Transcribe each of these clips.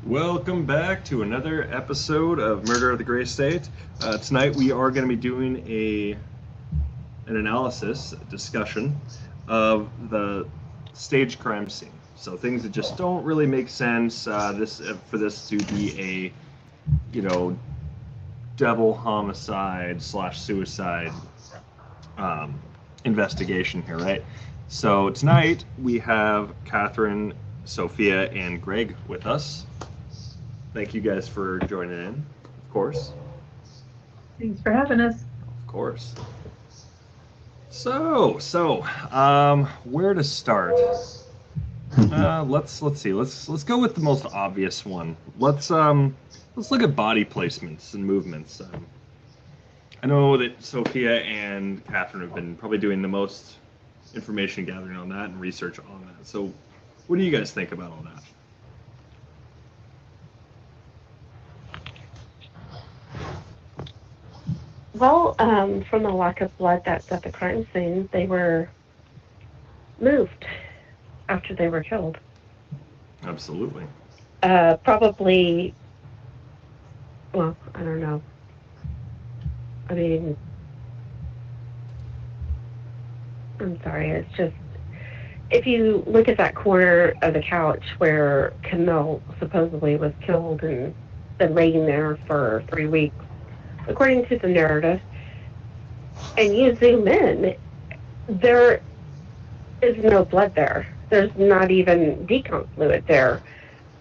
Welcome back to another episode of Murder of the Gray State. Tonight we are going to be doing an analysis, a discussion of the stage crime scene. So things that just don't really make sense. For this to be double homicide / suicide investigation here, right? So tonight we have Catherine, Sophia, and Greg with us. Thank you guys for joining in, of course. Thanks for having us. Of course. So, where to start? Let's see. Let's go with the most obvious one. Let's look at body placements and movements. I know that Sophia and Catherine have been probably doing the most information gathering on that and research on that. So, what do you guys think about all that? Well, from the lack of blood that's at the crime scene, they were moved after they were killed. Absolutely. Probably, well, I don't know. I mean, I'm sorry, it's just, if you look at that corner of the couch where Camille supposedly was killed and been laying there for 3 weeks, according to the narrative, and you zoom in, there is no blood there. There's not even decon fluid there.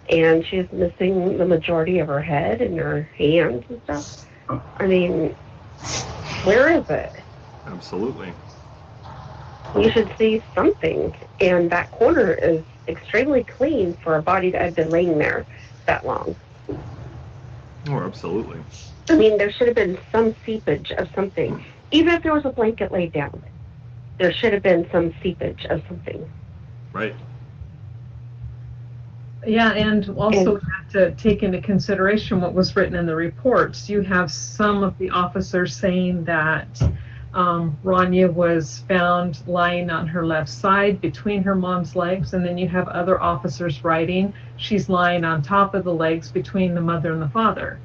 And she's missing the majority of her head and her hands and stuff. I mean, where is it? Absolutely. You should see something. And that corner is extremely clean for a body that had been laying there that long. Oh, absolutely. I mean, there should have been some seepage of something. Even if there was a blanket laid down, there should have been some seepage of something. Right. Yeah, and also we have to take into consideration what was written in the reports. You have some of the officers saying that Rania was found lying on her left side between her mom's legs, and then you have other officers writing she's lying on top of the legs between the mother and the father.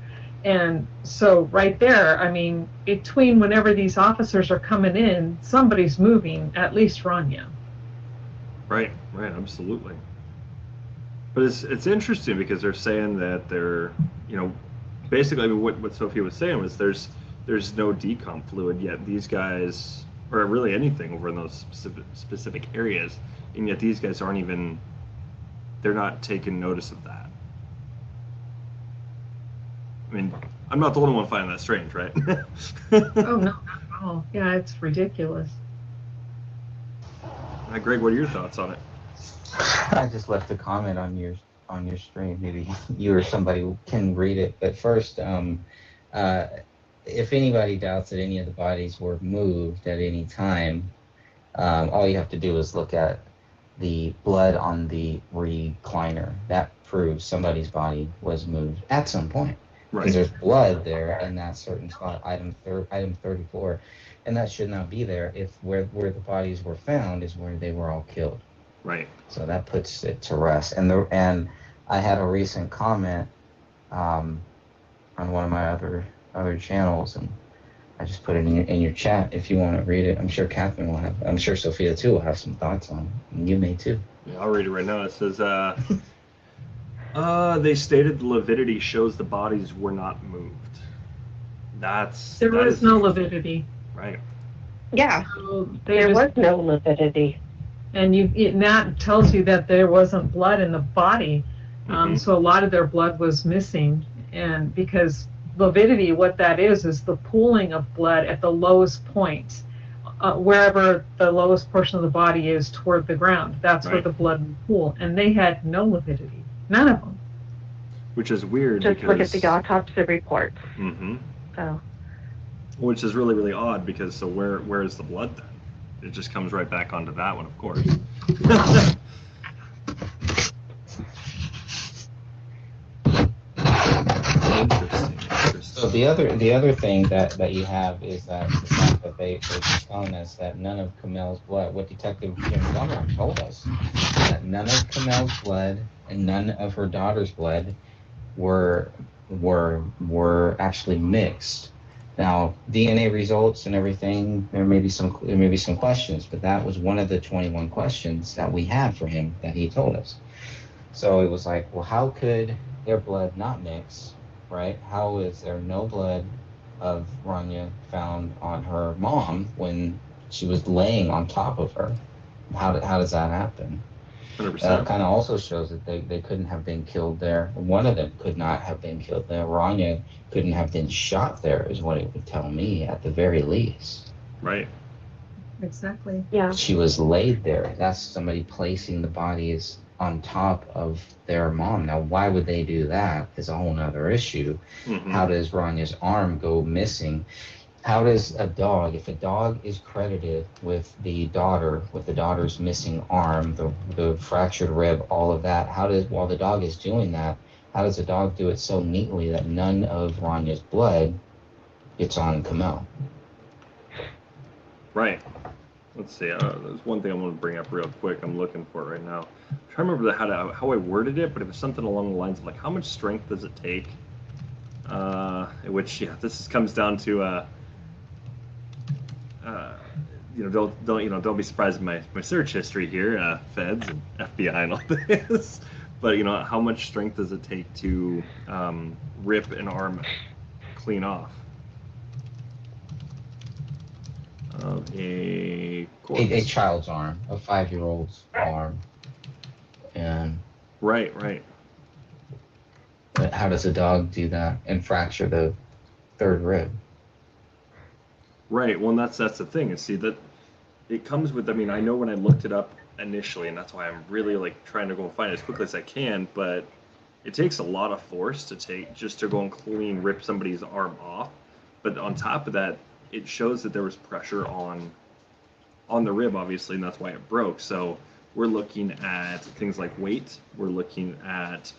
And so right there, I mean, between whenever these officers are coming in, somebody's moving, at least Rania. Right, absolutely. But it's interesting because they're saying that they're, basically what Sophia was saying was there's no decomp fluid yet. These guys, or really anything over in those specific areas, and yet these guys aren't even, they're not taking notice of that. I mean, I'm not the only one finding that strange, right? Oh, no, not at all. Yeah, it's ridiculous. Greg, what are your thoughts on it? I just left a comment on your stream. Maybe you or somebody can read it. But first, if anybody doubts that any of the bodies were moved at any time, all you have to do is look at the blood on the recliner. That proves somebody's body was moved at some point. Because there's blood there in that certain spot, item 34, and that should not be there if where the bodies were found is where they were all killed. Right. So that puts it to rest. And I had a recent comment on one of my other channels, and I just put it in your chat if you want to read it. I'm sure Catherine will have. I'm sure Sophia too will have some thoughts on it, and you may too. Yeah, I'll read it right now. It says, they stated the lividity shows the bodies were not moved. There was no lividity. Right. Yeah, so there was no lividity. And that tells you that there wasn't blood in the body. So a lot of their blood was missing. And because lividity, what that is the pooling of blood at the lowest point, wherever the lowest portion of the body is toward the ground. That's where the blood would pool. And they had no lividity. None of them. Which is weird. Just look at the autopsy report. So. Which is really, really odd because so where is the blood then? It just comes right back onto that one, of course. Interesting. So the other thing that you have is that the fact that they're telling us that none of Camille's blood, what Detective Jim Dunlap told us, that none of Camille's blood and none of her daughter's blood were actually mixed. Now, DNA results and everything, there may be some questions, but that was one of the 21 questions that we had for him that he told us. So it was like, well, how could their blood not mix, right? How is there no blood of Rania found on her mom when she was laying on top of her? How does that happen? 100%. Kind of also shows that they couldn't have been killed there. One of them could not have been killed there. Rania couldn't have been shot there, is what it would tell me at the very least. Right. Exactly. Yeah. She was laid there. That's somebody placing the bodies on top of their mom. Now, why would they do that is a whole nother issue. Mhm. How does Rania's arm go missing? How does a dog, if a dog is credited with the daughter's missing arm, the fractured rib, all of that, while the dog is doing that, how does the dog do it so neatly that none of Rania's blood gets on Kamel? Right. Let's see. There's one thing I want to bring up real quick. I'm looking for it right now. I'm trying to remember how I worded it, but it was something along the lines of like, how much strength does it take? Which, yeah, this comes down to don't be surprised by my search history here, feds and FBI and all this. But how much strength does it take to rip an arm clean off of a corpse? A child's arm, a 5-year-old's arm, and Right. how does a dog do that and fracture the third rib? Right. Well, and that's the thing. Is see that it comes with. I mean, I know when I looked it up initially, and that's why I'm really like trying to go and find it as quickly as I can. But it takes a lot of force to go and clean rip somebody's arm off. But on top of that, it shows that there was pressure on the rib, obviously, and that's why it broke. So we're looking at things like weight. We're looking at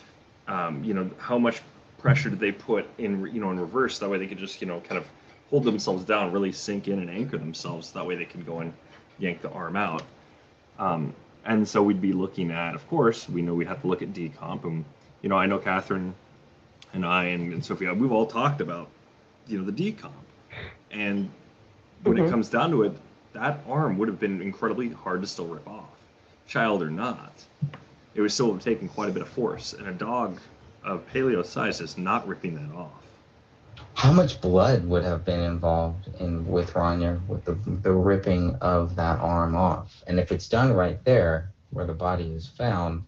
how much pressure did they put in reverse. That way they could just kind of hold themselves down, really sink in and anchor themselves. That way they can go and yank the arm out. And so we'd be looking at, of course, we know we have to look at decomp. And, I know Catherine and I and Sophia, we've all talked about, the decomp. And when it comes down to it, that arm would have been incredibly hard to still rip off, child or not. It would still have taken quite a bit of force. And a dog of paleo size is not ripping that off. How much blood would have been involved with Rania with the ripping of that arm off? And if it's done right there where the body is found,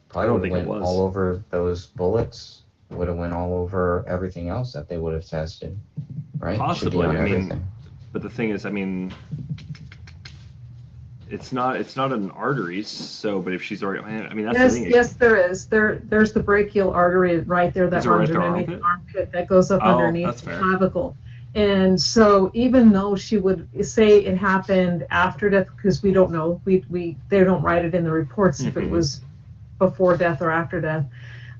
probably would have went all over those bullets, would have went all over everything else that they would have tested, right? Possibly. But the thing is, it's not an artery. So, but if she's already, that's the thing. Yes, there is. There's the brachial artery right there that runs underneath the armpit that goes up underneath the clavicle. And so even though she would say it happened after death, because we don't know, they don't write it in the reports if it was before death or after death.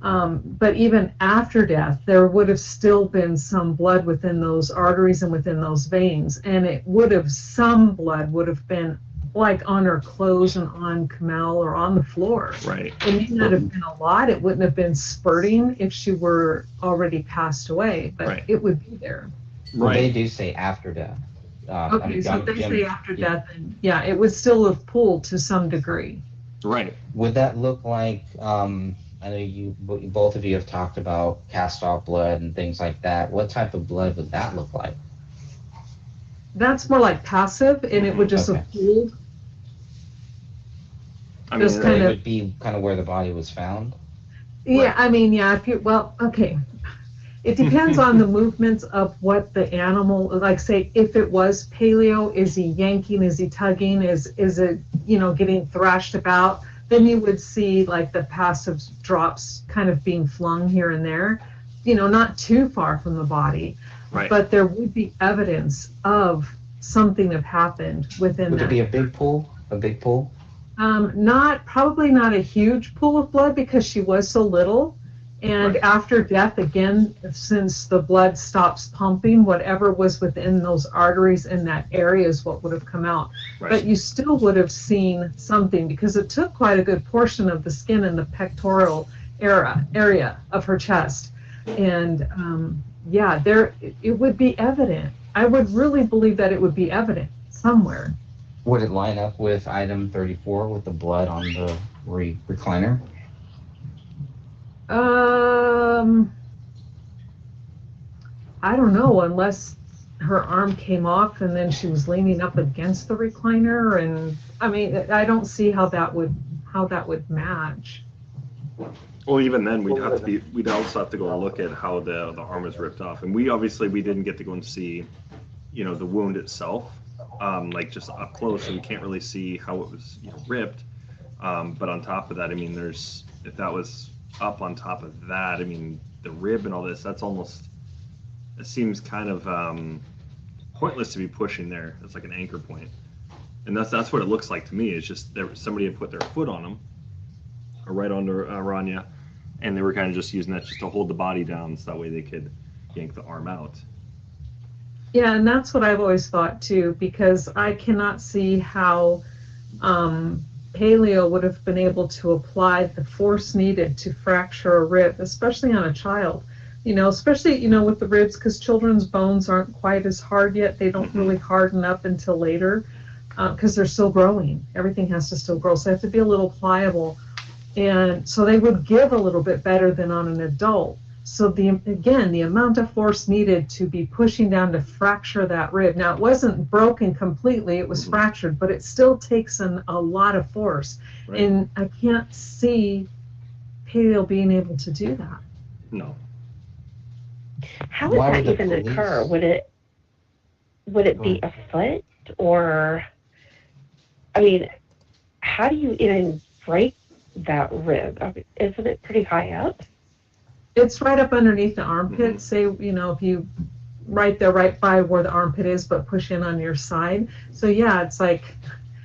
But even after death, there would have still been some blood within those arteries and within those veins. And some blood would have been like on her clothes and on Kamel or on the floor. Right. It may not have been a lot. It wouldn't have been spurting if she were already passed away, but it would be there. Well, they do say after death. Okay, so they say after death, and it would still have pooled to some degree. Right. Would that look like, I know both of you have talked about cast off blood and things like that. What type of blood would that look like? That's more like passive, and it would just have pooled. It would be kind of where the body was found? Yeah, right. It depends on the movements of what the animal, like say, if it was paleo, is he yanking, is he tugging, is it, getting thrashed about? Then you would see like the passive drops kind of being flung here and there, not too far from the body. Right. But there would be evidence of something have happened within that. Would it be a big pool? Probably not a huge pool of blood because she was so little. And after death, again, since the blood stops pumping, whatever was within those arteries in that area is what would have come out. Right. But you still would have seen something because it took quite a good portion of the skin in the pectoral area of her chest. And yeah, it would be evident. I would really believe that it would be evident somewhere. Would it line up with item 34 with the blood on the recliner? I don't know, unless her arm came off and then she was leaning up against the recliner, and I mean, I don't see how that would match. Well, even then, we'd also have to go and look at how the arm was ripped off, and we didn't get to go and see, the wound itself, like just up close, so we can't really see how it was ripped. But on top of that, I mean, if that was up on top of that, I mean, the rib and all this, it seems kind of pointless to be pushing there. It's like an anchor point, and that's what it looks like to me. It's just somebody had put their foot on him, or right under Rania, and they were kind of just using that just to hold the body down, so that way they could yank the arm out. Yeah, and that's what I've always thought too, because I cannot see how paleo would have been able to apply the force needed to fracture a rib, especially on a child. Especially, with the ribs, because children's bones aren't quite as hard yet. They don't really harden up until later because they're still growing. Everything has to still grow. So they have to be a little pliable. And so they would give a little bit better than on an adult. So the amount of force needed to be pushing down to fracture that rib. Now, it wasn't broken completely. It was fractured, but it still takes a lot of force. Right. And I can't see paleo being able to do that. No. How would that even occur? Would it be a foot, or, I mean, how do you even break that rib? I mean, isn't it pretty high up? It's right up underneath the armpit. Say, if you right there, right by where the armpit is, but push in on your side. So yeah, it's like,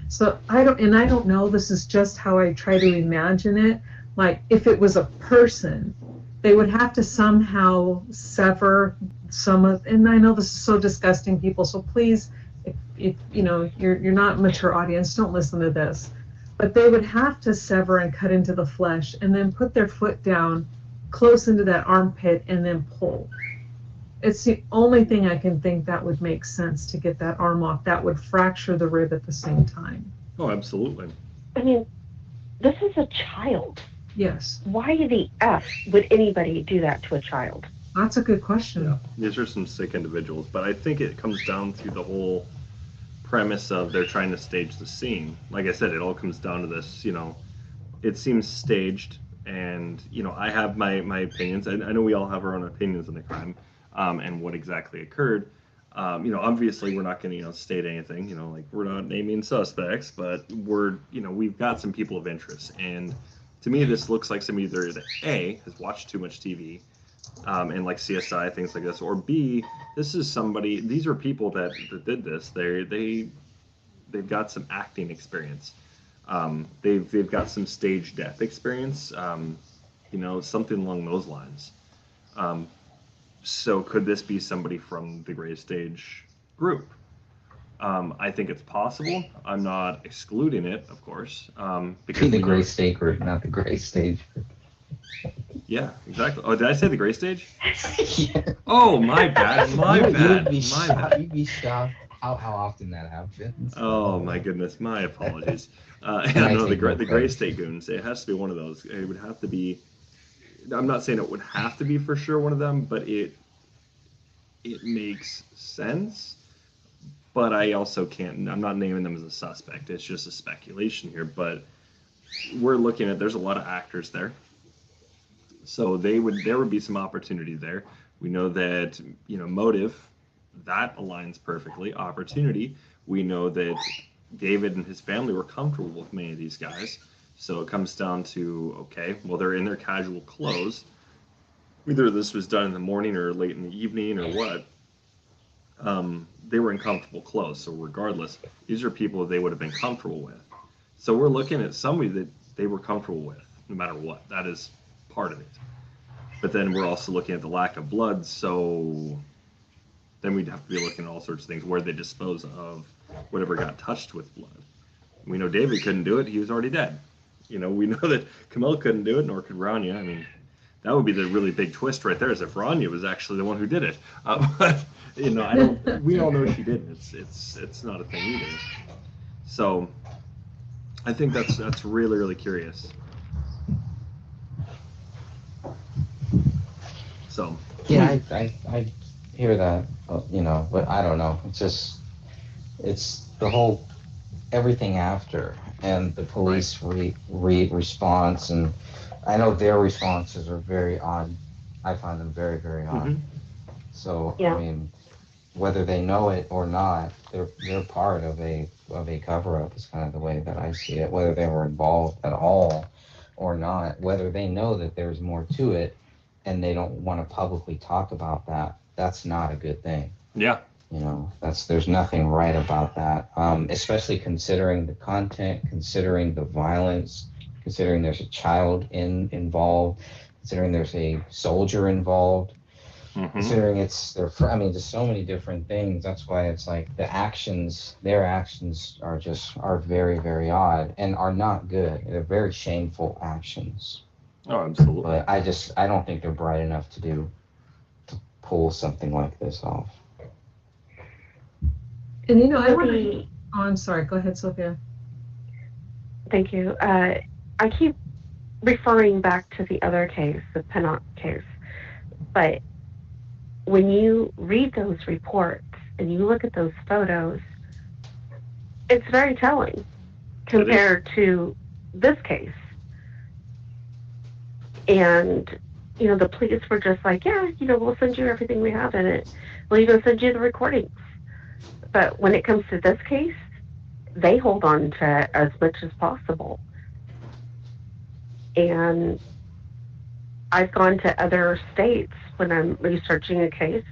so I don't know, this is just how I try to imagine it. Like, if it was a person, they would have to somehow sever some of, and I know this is so disgusting, people, so please, if you're not a mature audience, don't listen to this. But they would have to sever and cut into the flesh and then put their foot down close into that armpit and then pull. It's the only thing I can think that would make sense to get that arm off. That would fracture the rib at the same time. Oh, absolutely. I mean, this is a child. Yes. Why the F would anybody do that to a child? That's a good question. Yeah, these are some sick individuals, but I think it comes down to the whole premise of they're trying to stage the scene. Like I said, it all comes down to this, it seems staged, and, I have my opinions. I know we all have our own opinions on the crime and what exactly occurred. Obviously we're not going to, state anything, like we're not naming suspects, but we've got some people of interest. And to me, this looks like somebody either that A, has watched too much TV, and like CSI, things like this, or B, these are people that did this. They've got some acting experience. They've got some stage death experience, something along those lines. So could this be somebody from the Gray Stage group? I think it's possible. I'm not excluding it, of course. Because the Gray Stage group, not the Gray Stage group. Yeah, exactly. Oh, did I say the Gray Stage? Yeah. Oh, my bad. My bad. You'd be shocked how often that happens. Oh, my goodness. My apologies. No, the Gray State Goons. It has to be one of those. It would have to be. I'm not saying it would have to be for sure one of them, but it makes sense. But I also can't. I'm not naming them as a suspect. It's just a speculation here. But we're looking at. There's a lot of actors there. So there would be some opportunity there. We know that, motive, that aligns perfectly. Opportunity, we know that David and his family were comfortable with many of these guys. So it comes down to, okay, well, they're in their casual clothes. Either this was done in the morning or late in the evening or what. They were in comfortable clothes. So regardless, these are people they would have been comfortable with. So we're looking at somebody that they were comfortable with, no matter what. That is part of it. But then we're also looking at the lack of blood, so then we'd have to be looking at all sorts of things, where they dispose of whatever got touched with blood. We know David couldn't do it. He was already dead. You know, we know that Camille couldn't do it, nor could Rania. I mean, that would be the really big twist right there, is if Rania was actually the one who did it. But you know, I don't. We all know she didn't. It's not a thing either. So I think that's really, really curious. So Yeah, I hear that, you know, but I don't know. It's the whole everything after and the police response, and I know their responses are very odd. I find them very, very odd. So Yeah. I mean, whether they know it or not, they're part of a cover up is kind of the way that I see it. Whether they were involved at all or not, whether they know that there's more to it and they don't want to publicly talk about that, that's not a good thing. yeah, You know, there's nothing right about that, especially considering the content, considering the violence, considering there's a child involved, considering there's a soldier involved, considering I mean, just so many different things. That's why it's like their actions are very, very odd and are not good. They're very shameful actions. oh, absolutely. But I don't think they're bright enough to pull something like this off. And you know, I want to. Oh, I'm sorry. Go ahead, Sophia. Thank you. I keep referring back to the other case, the Pinnock case, but when you read those reports and you look at those photos, it's very telling compared to this case. And, you know, the police were just like, yeah, you know, we'll send you everything we have in it. We'll even send you the recordings. But when it comes to this case, they hold on to as much as possible. And I've gone to other states when I'm researching a case,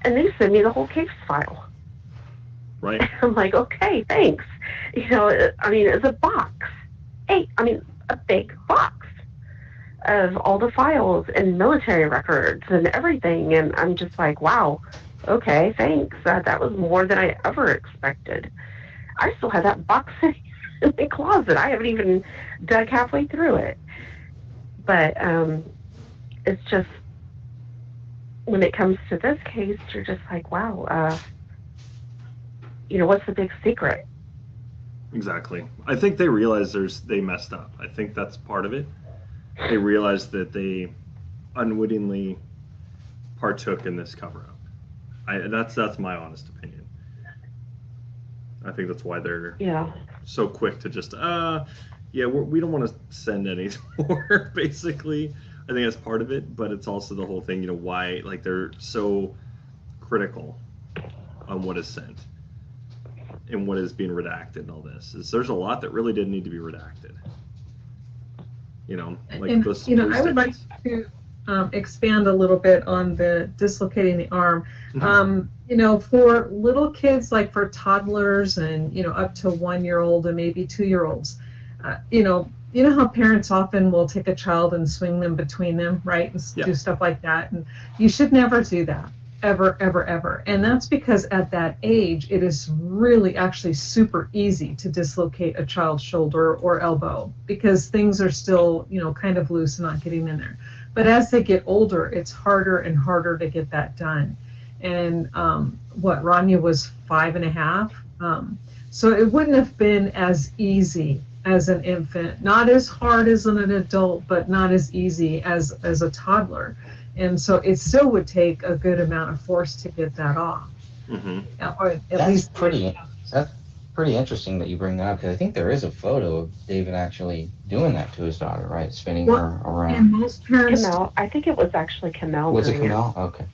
and they send me the whole case file. Right. I'm like, okay, thanks. You know, I mean, it's a box. A big box of all the files and military records and everything. And I'm just like, wow, okay, thanks. That was more than I ever expected. I still have that box sitting in my closet. I haven't even dug halfway through it. But it's just, when it comes to this case, you're just like, wow, you know, what's the big secret? Exactly. I think they realize they messed up. I think that's part of it. They realized that they unwittingly partook in this cover up. That's my honest opinion. I think that's why they're so quick to just we don't want to send any more, basically. I think that's part of it, but it's also the whole thing, you know, why, like, they're so critical on what is sent and what is being redacted and all this. There's a lot that really didn't need to be redacted. You know, like and, those, you know, I would like to expand a little bit on the dislocating the arm. You know, for little kids, like for toddlers and, you know, up to 1-year-old and maybe 2-year-olds, you know how parents often will take a child and swing them between them, right? And do stuff like that. And you should never do that, ever, ever, ever. And that's because at that age, it is really actually super easy to dislocate a child's shoulder or elbow because things are still, you know, kind of loose and not getting in there. But as they get older, it's harder and harder to get that done. And Rania was 5.5. So it wouldn't have been as easy as an infant, not as hard as an adult, but not as easy as a toddler. And so it still would take a good amount of force to get that off. Or at That's pretty interesting that you bring that up, because I think there is a photo of David actually doing that to his daughter, right? Spinning her around. And most parents... Kamel, I think it was actually Kamel. Was it Kamel? Okay.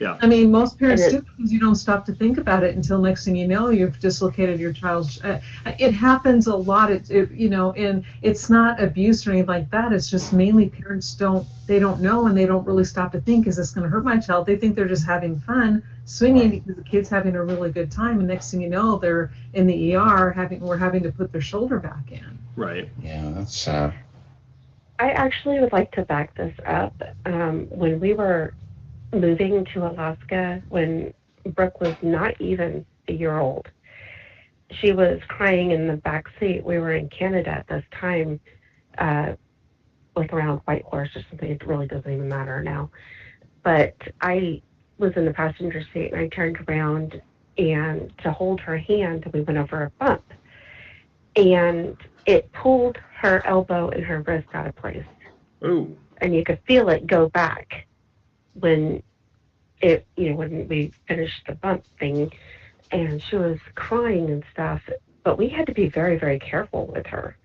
Yeah. I mean, most parents do, because you don't stop to think about it until next thing you know, you've dislocated your child's. It happens a lot. You know, and it's not abuse or anything like that. It's just mainly parents don't know, and they don't really stop to think, is this going to hurt my child? They think they're just having fun swinging because the kid's having a really good time, and next thing you know, they're in the ER we're having to put their shoulder back in. Right. Yeah, that's. I actually would like to back this up. When we were moving to Alaska, when Brooke was not even a year old, she was crying in the back seat. We were in Canada at this time. like around Whitehorse or something. It really doesn't even matter now. But I was in the passenger seat, and I turned around and to hold her hand, and we went over a bump. And it pulled her elbow and her wrist out of place. Ooh. And you could feel it go back when it, when we finished the bump thing. And she was crying and stuff. But we had to be very, very careful with her.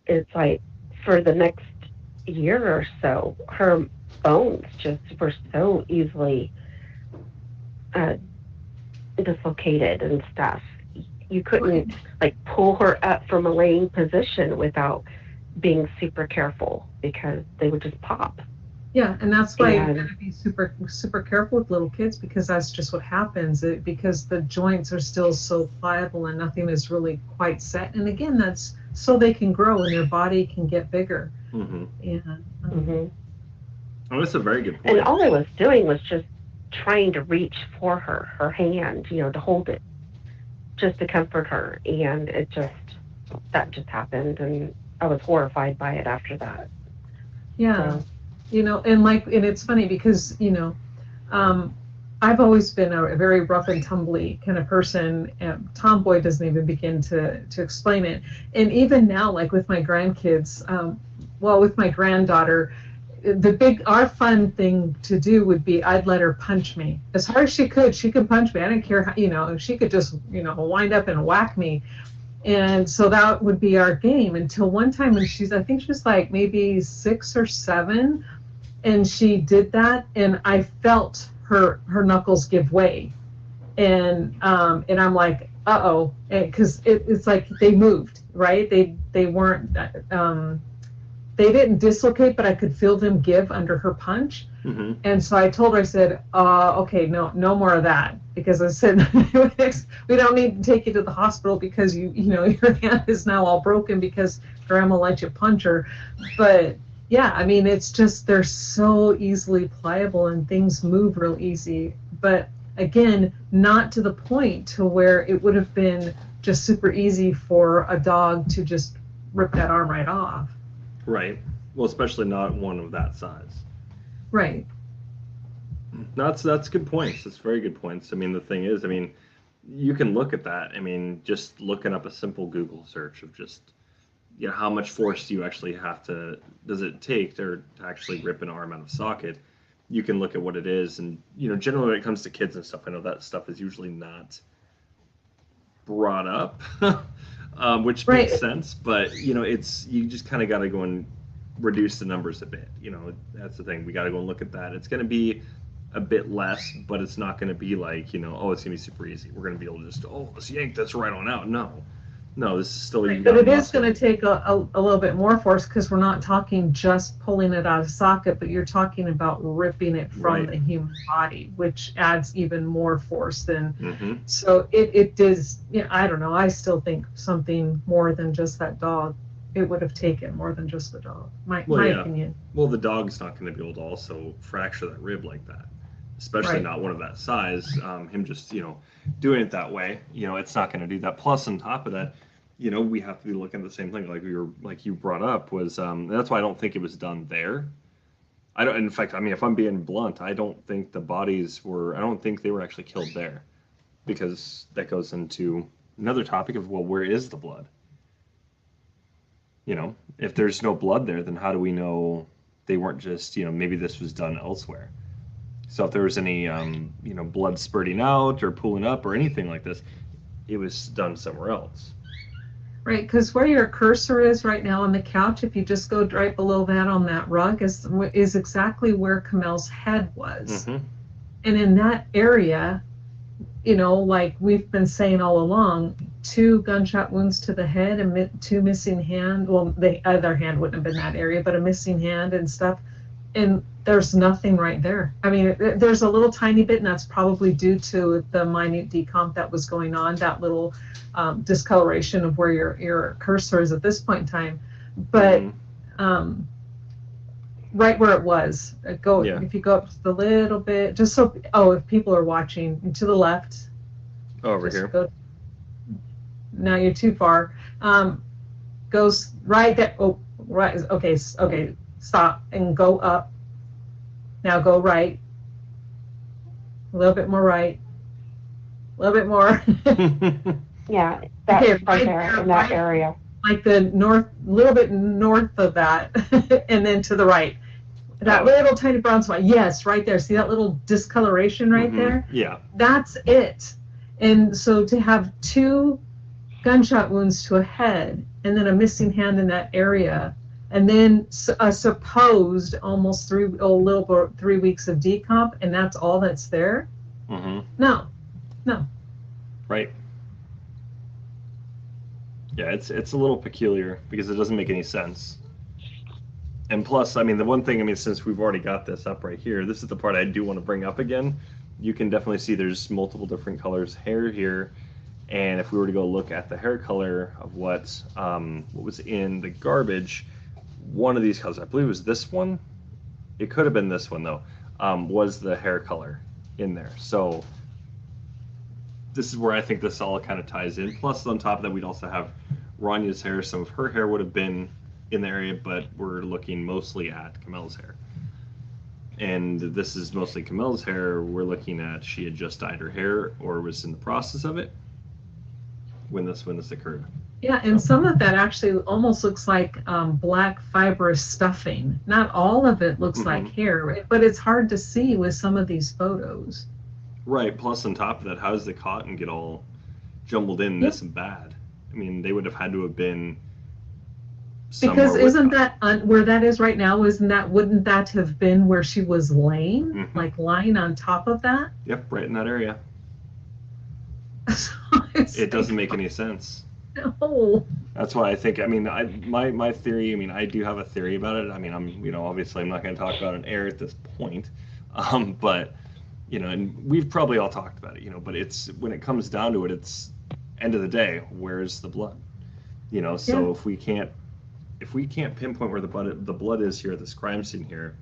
It's like for the next year or so, her bones just were so easily dislocated and stuff. You couldn't like pull her up from a laying position without being super careful because they would just pop. Yeah, and that's why you got to be super, super careful with little kids, because that's just what happens. Because the joints are still so pliable and nothing is really quite set. And again, that's so they can grow and their body can get bigger. Mm-hmm. And oh, that's a very good point. And all I was doing was just trying to reach for her hand, to hold it, just to comfort her. And that just happened, and I was horrified by it after that. Yeah. So. And it's funny because, I've always been a very rough and tumbly kind of person. And tomboy doesn't even begin to explain it. And even now, like with my grandkids, with my granddaughter, our fun thing to do would be I'd let her punch me as hard as she could. She could punch me. I didn't care how, she could just, wind up and whack me. And so that would be our game until one time when I think she was like maybe 6 or 7, and she did that, and I felt her knuckles give way, and I'm like, uh-oh, because it's like they moved, right? They weren't, they didn't dislocate, but I could feel them give under her punch. Mm-hmm. And so I told her, I said, okay, no more of that, because I said, we don't need to take you to the hospital because your hand is now all broken because Grandma let you punch her. But yeah, I mean, it's just they're so easily pliable and things move real easy. But again, not to the point to where it would have been just super easy for a dog to just rip that arm right off. Right. Well, especially not one of that size. Right. That's good points. That's very good points. I mean, the thing is, you can look at that. Just looking up a simple Google search of just, how much force do you actually does it take to actually rip an arm out of socket? You can look at what it is. And, generally when it comes to kids and stuff, I know that stuff is usually not brought up, which makes sense. But, you just kind of got to go and reduce the numbers a bit. That's the thing. We got to go and look at that. It's going to be a bit less, but it's not going to be like, it's going to be super easy. We're going to be able to just, let's yank this right on out. No, this is still. Right, but it is going to take a little bit more force, because we're not talking just pulling it out of socket, but you're talking about ripping it from the human body, which adds even more force than. Mm-hmm. So it is. I don't know. I still think something more than just that dog. It would have taken more than just the dog. My opinion. Well, the dog's not going to be able to also fracture that rib like that, especially not one of that size. Him just doing it that way, it's not going to do that. Plus, on top of that, we have to be looking at the same thing, like you brought up, was that's why I don't think it was done there. I don't. In fact, if I'm being blunt, I don't think the bodies were. I don't think they were actually killed there, because that goes into another topic of, well, where is the blood? If there's no blood there, then how do we know they weren't just, maybe this was done elsewhere? So if there was any, blood spurting out or pooling up or anything like this, it was done somewhere else. Right, because where your cursor is right now on the couch, if you just go right below that on that rug, is exactly where Kamel's head was. Mm-hmm. And in that area, like we've been saying all along, 2 gunshot wounds to the head and 2 missing hand. Well, the other hand wouldn't have been that area, but a missing hand and stuff. And there's nothing right there. There's a little tiny bit, and that's probably due to the minute decomp that was going on, that little discoloration of where your cursor is at this point in time. But right where it was, if you go up just a little bit, just so, if people are watching, to the left. Over here. Now you're too far. Goes right there. right. Okay, okay. Stop and go up. Now go right. A little bit more right. A little bit more. Yeah, that Okay, right right there there, in that right. area. Like the north, little bit north of that, and then to the right. That little tiny brown spot. Yes, right there. See that little discoloration right there? Yeah. That's it. And so to have 2 gunshot wounds to a head and then a missing hand in that area, and then a supposed almost 3 weeks of decomp, and that's all that's there? No. Right. Yeah, it's a little peculiar because it doesn't make any sense. And plus, I mean, the one thing, I mean, since we've already got this up right here, this is the part I do want to bring up again. You can definitely see there's multiple different colors hair here. And if we were to go look at the hair color of what was in the garbage, one of these colors, I believe it was this one. It could have been this one though, was the hair color in there. So this is where I think this all kind of ties in. Plus on top of that, we'd also have Rania's hair. Some of her hair would have been in the area, but we're looking mostly at Kamel's hair. And this is mostly Kamel's hair. We're looking at she had just dyed her hair or was in the process of it when this occurred. Yeah, and some of that actually almost looks like black fibrous stuffing. Not all of it looks like hair, but it's hard to see with some of these photos. Right. Plus, on top of that, how does the cotton get all jumbled in this and bad? I mean, they would have had to have been. Because isn't that where that is right now? Wouldn't that have been where she was laying, like lying on top of that? Yep, right in that area. It doesn't make any sense. No. That's why I think. I mean, my theory. I mean, I do have a theory about it. I mean, obviously I'm not going to talk about it on air at this point, but and we've probably all talked about it. But it's when it comes down to it, it's end of the day. Where's the blood? So if we can't pinpoint where the blood is here at this crime scene here,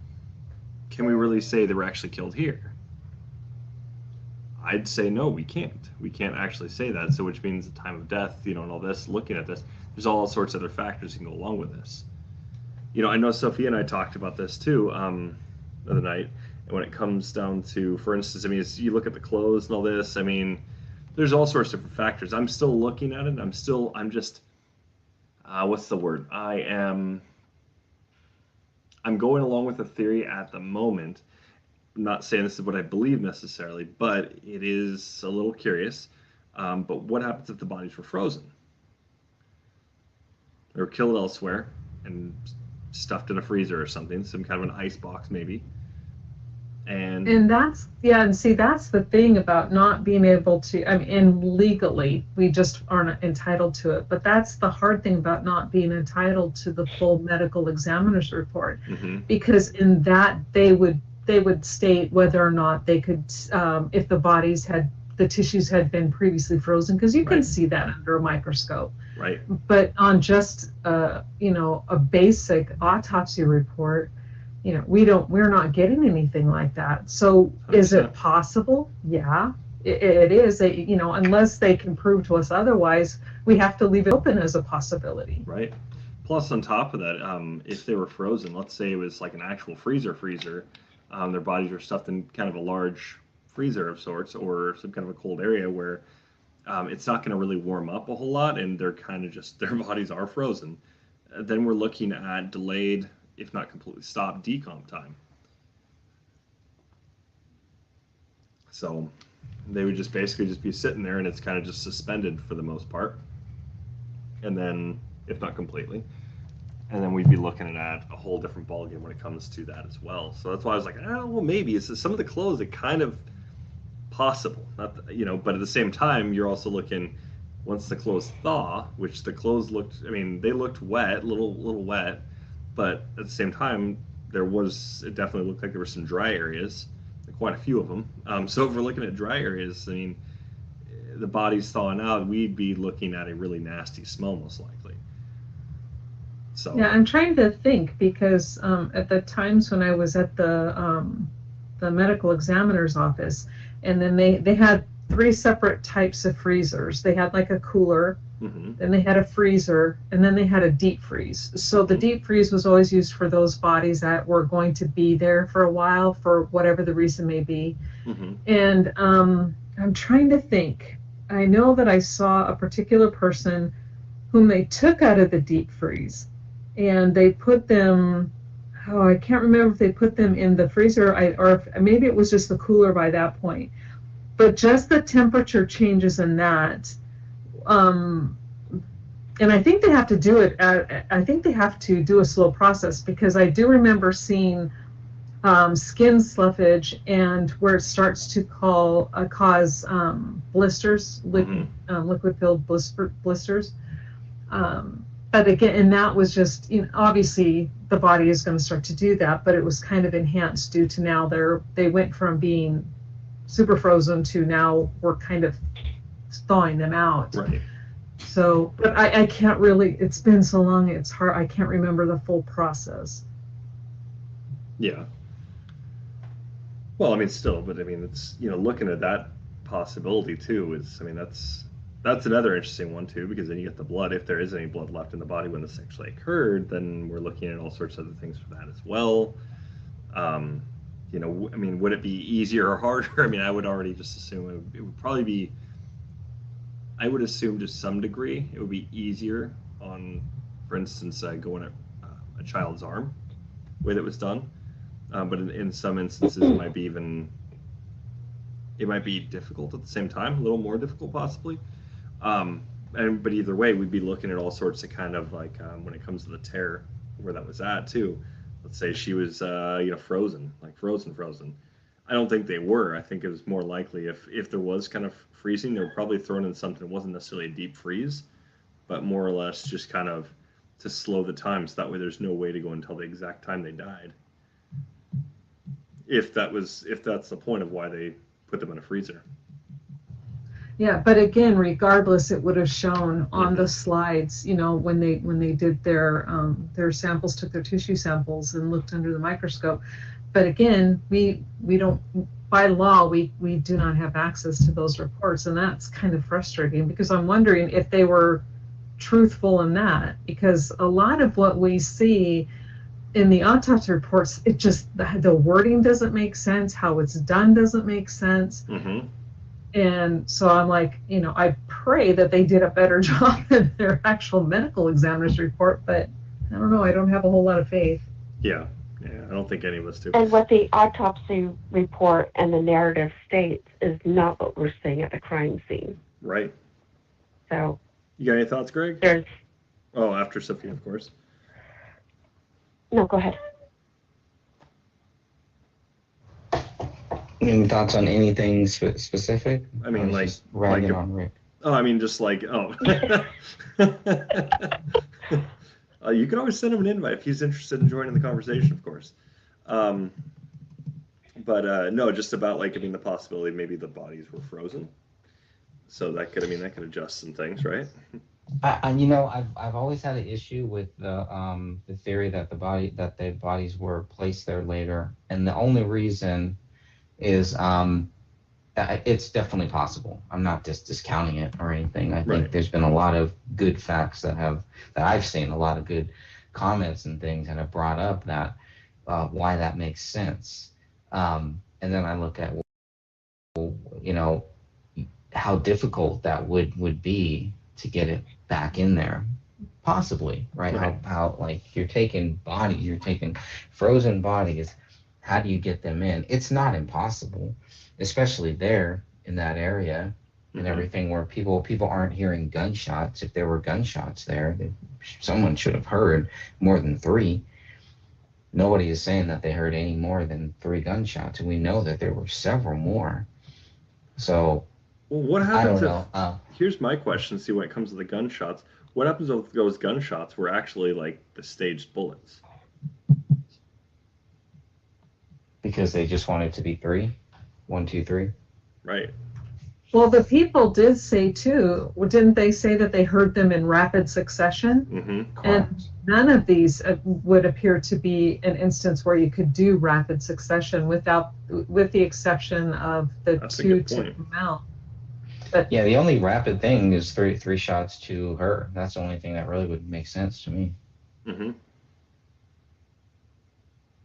can we really say they were actually killed here? I'd say no, we can't. We can't actually say that. So which means the time of death, and all this, looking at this, there's all sorts of other factors that can go along with this. I know Sophia and I talked about this too the other night. And when it comes down to, for instance, I mean, you look at the clothes and all this, I mean, there's all sorts of different factors. I'm still looking at it. I'm just, what's the word? I'm going along with the theory at the moment. I'm not saying this is what I believe necessarily, but it is a little curious. But what happens if the bodies were frozen? They were killed elsewhere and stuffed in a freezer or something, some kind of an ice box maybe. And that's the thing about not being able to, I mean, and legally we just aren't entitled to it, but that's the hard thing about not being entitled to the full medical examiner's report, because in that they would state whether or not they could, if the tissues had been previously frozen, because you can see that under a microscope. Right. But on just a basic autopsy report, we're not getting anything like that. So 100%. Is it possible? Yeah, it is. Unless they can prove to us otherwise, we have to leave it open as a possibility. Right. Plus, on top of that, if they were frozen, let's say it was like an actual freezer, their bodies are stuffed in kind of a large freezer of sorts or some kind of a cold area where it's not going to really warm up a whole lot, and they're kind of just, their bodies are frozen. Then we're looking at delayed, if not completely stopped, decomp time. So they would just basically just be sitting there and it's kind of just suspended for the most part. And then, if not completely, and then we'd be looking at a whole different ballgame when it comes to that as well. So that's why I was like, well, maybe it's some of the clothes that kind of possible, not but at the same time, you're also looking once the clothes thaw, which the clothes looked, I mean, they looked wet, little wet, but at the same time, it definitely looked like there were some dry areas, quite a few of them. So if we're looking at dry areas, I mean, the body's thawing out, we'd be looking at a really nasty smell most likely. So yeah, I'm trying to think because at the times when I was at the medical examiner's office, and then they had three separate types of freezers. They had like a cooler, Mm-hmm. then they had a freezer, and then they had a deep freeze. So the deep freeze was always used for those bodies that were going to be there for a while for whatever the reason may be. Mm-hmm. And I'm trying to think. I know that I saw a particular person whom they took out of the deep freeze and they put them, oh, I can't remember if they put them in the freezer or if, maybe it was just the cooler by that point. But just the temperature changes in that. And I think they have to do it, I think they have to do a slow process because I do remember seeing skin sloughage and where it starts to cause blisters, liquid-filled blisters. But again, and that was just, obviously the body is going to start to do that, but it was kind of enhanced due to now they went from being super frozen to now we're kind of thawing them out. Right. So, but I can't really, it's been so long, it's hard, I can't remember the full process. Yeah. Well, I mean, still, but I mean, it's, looking at that possibility too is, I mean, that's another interesting one too, because then you get the blood. If there is any blood left in the body when this actually occurred, then we're looking at all sorts of other things for that as well. I mean, would it be easier or harder? I mean, I would already just assume it would probably be, I would assume to some degree, it would be easier on, for instance, going at a child's arm, the way that was done. But in some instances, it might be difficult at the same time, a little more difficult possibly. But either way, we'd be looking at all sorts of kind of like when it comes to the tear, where that was at too. Let's say she was, frozen, like frozen. I don't think they were. I think it was more likely if there was kind of freezing, they were probably thrown in something that wasn't necessarily a deep freeze, but more or less just kind of to slow the time, so that way there's no way to go and tell the exact time they died. If that's the point of why they put them in a freezer. Yeah, but again, regardless, it would have shown on the slides, when they did their samples, took their tissue samples and looked under the microscope. But again, we don't, by law, we do not have access to those reports, and that's kind of frustrating because I'm wondering if they were truthful in that, because a lot of what we see in the autopsy reports, it just, the wording doesn't make sense, how it's done doesn't make sense. Mm-hmm. And so I'm like, I pray that they did a better job in their actual medical examiner's report, but I don't know, I don't have a whole lot of faith. Yeah, I don't think any of us do. And what the autopsy report and the narrative states is not what we're seeing at the crime scene. Right. So. You got any thoughts, Greg? There's. Oh, after Sophia, of course. No, go ahead. Any thoughts on anything specific? I mean, like ragging on Rick. Oh, I mean, just like, you can always send him an invite if he's interested in joining the conversation, of course. But no, just about like, I mean, the possibility maybe the bodies were frozen, so that could adjust some things, right? I've always had an issue with the theory that the bodies were placed there later, and the only reason is it's definitely possible. I'm not just discounting it or anything. I think there's been a lot of good facts that I've seen, a lot of good comments and things that have brought up that why that makes sense. And then I look at, how difficult that would be to get it back in there, possibly, right? How like you're taking frozen bodies. How do you get them in? It's not impossible, especially there in that area and everything where people aren't hearing gunshots. If there were gunshots there, someone should have heard more than 3. Nobody is saying that they heard any more than 3 gunshots, and we know that there were several more. So, well, what happens? I don't know. Here's my question. See, when it comes to the gunshots, what happens if those gunshots were actually like the staged bullets? Because they just wanted to be 3, 1, 2, 3. Right. Well, the people did say too, didn't they say that they heard them in rapid succession? Mm-hmm. And none of these would appear to be an instance where you could do rapid succession with the exception of the 2 to Mount. Yeah, the only rapid thing is three shots to her. That's the only thing that really would make sense to me. Mm-hmm.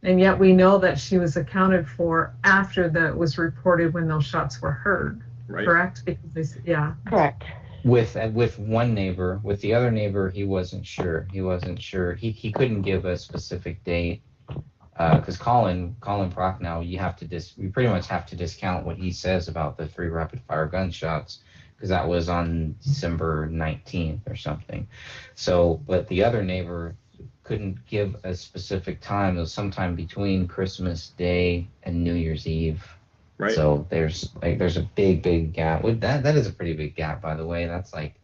And yet we know that she was accounted for after that was reported when those shots were heard. Right. Correct? Because Correct. With one neighbor, with the other neighbor, he wasn't sure. He couldn't give a specific date because Colin Prochnow, you pretty much have to discount what he says about the 3 rapid fire gunshots because that was on December 19th or something. So, but the other neighbor couldn't give a specific time. It was sometime between Christmas Day and New Year's Eve. Right. So there's a big gap. That is a pretty big gap, by the way. That's like,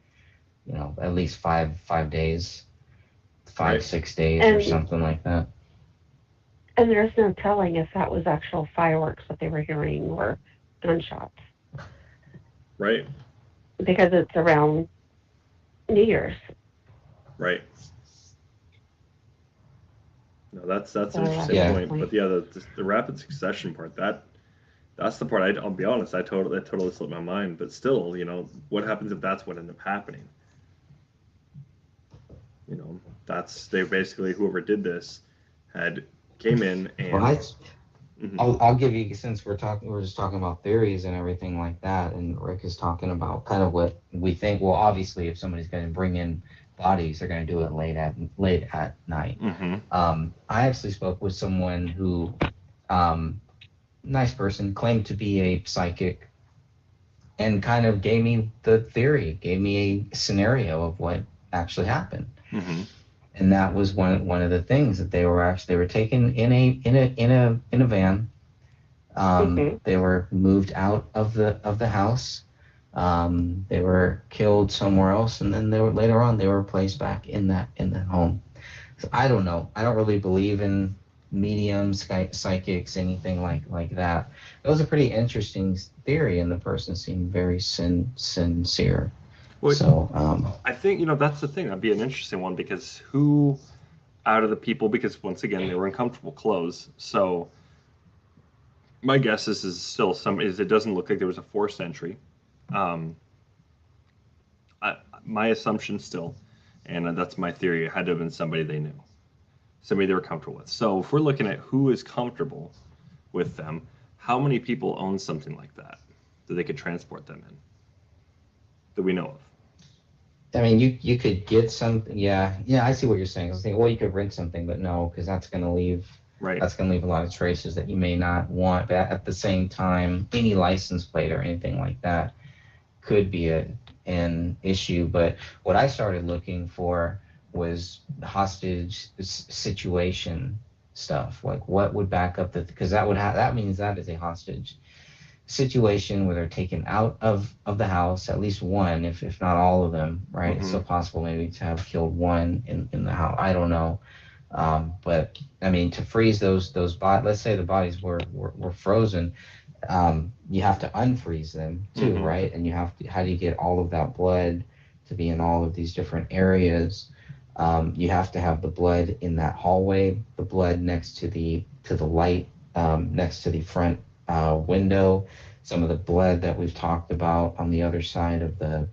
at least 5 days, 6 days or something like that. And there's no telling if that was actual fireworks that they were hearing or gunshots. Right. Because it's around New Year's. Right. No, that's an interesting point. But yeah, the rapid succession part, that's the part. I'll be honest, that totally slipped my mind. But still, what happens if that's what ended up happening? They basically, whoever did this came in and. Well, I'll give you, since we're just talking about theories and everything like that, and Rick is talking about kind of what we think. Well, obviously, if somebody's going to bring in bodies, they're going to do it late at night. Mm-hmm. I actually spoke with someone who, nice person, claimed to be a psychic, and kind of gave me the theory, gave me a scenario of what actually happened. Mm-hmm. And that was one of the things that they were taken in a van. They were moved out of the house. They were killed somewhere else, and then later on they were placed back in that home. So I don't know. I don't really believe in mediums, psychics, anything like that. It was a pretty interesting theory, and the person seemed very sincere. Well, so I think that's the thing. That'd be an interesting one, because who out of the people? Because once again, they were in comfortable clothes. So my guess is it doesn't look like there was a forced entry. My assumption still, and that's my theory, it had to have been somebody they knew, somebody they were comfortable with. So if we're looking at who is comfortable with them, how many people own something like that they could transport them in that we know of? I mean, you could get something. Yeah, I see what you're saying. I was thinking, well, you could rent something, but no, because that's going to leave. Right. That's going to leave a lot of traces that you may not want. But at the same time, any license plate or anything like that could be an issue. But what I started looking for was hostage situation stuff. Like, what would back up because that means that is a hostage situation where they're taken out of the house, at least one, if not all of them, right? Mm-hmm. It's still possible maybe to have killed one in the house. I don't know. But I mean, to freeze those bodies, let's say the bodies were frozen, you have to unfreeze them too, mm-hmm. right? And how do you get all of that blood to be in all of these different areas? You have to have the blood in that hallway, the blood next to the light, next to the front window, some of the blood that we've talked about on the other side of the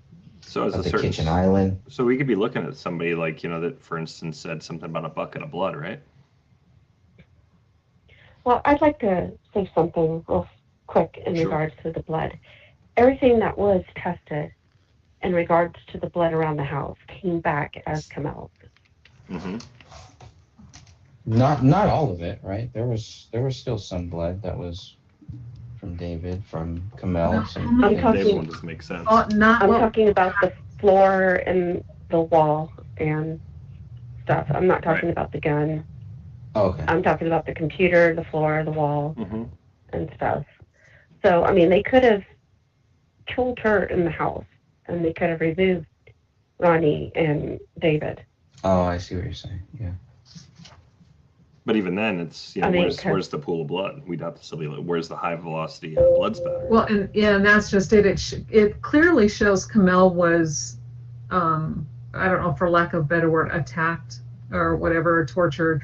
kitchen island. So we could be looking at somebody like, that, for instance, said something about a bucket of blood, right? Well, I'd like to say something real quick in Sure. regards to the blood. Everything that was tested in regards to the blood around the house came back as Kamel. Mm-hmm. Not all of it, right? There was still some blood that was from David, from Kamel. David one doesn't make sense. I'm talking about the floor and the wall and stuff. I'm not talking about the gun. Oh, okay. I'm talking about the computer, the floor, the wall, mm-hmm. and stuff. So, I mean, they could have killed her in the house, and they could have removed Ronnie and David. Oh, I see what you're saying. Yeah. But even then, it's where's the pool of blood? We'd have to still be like, where's the high velocity blood spatter? Well, and that's just it. It clearly shows Kamel was, I don't know, for lack of a better word, attacked or whatever, or tortured.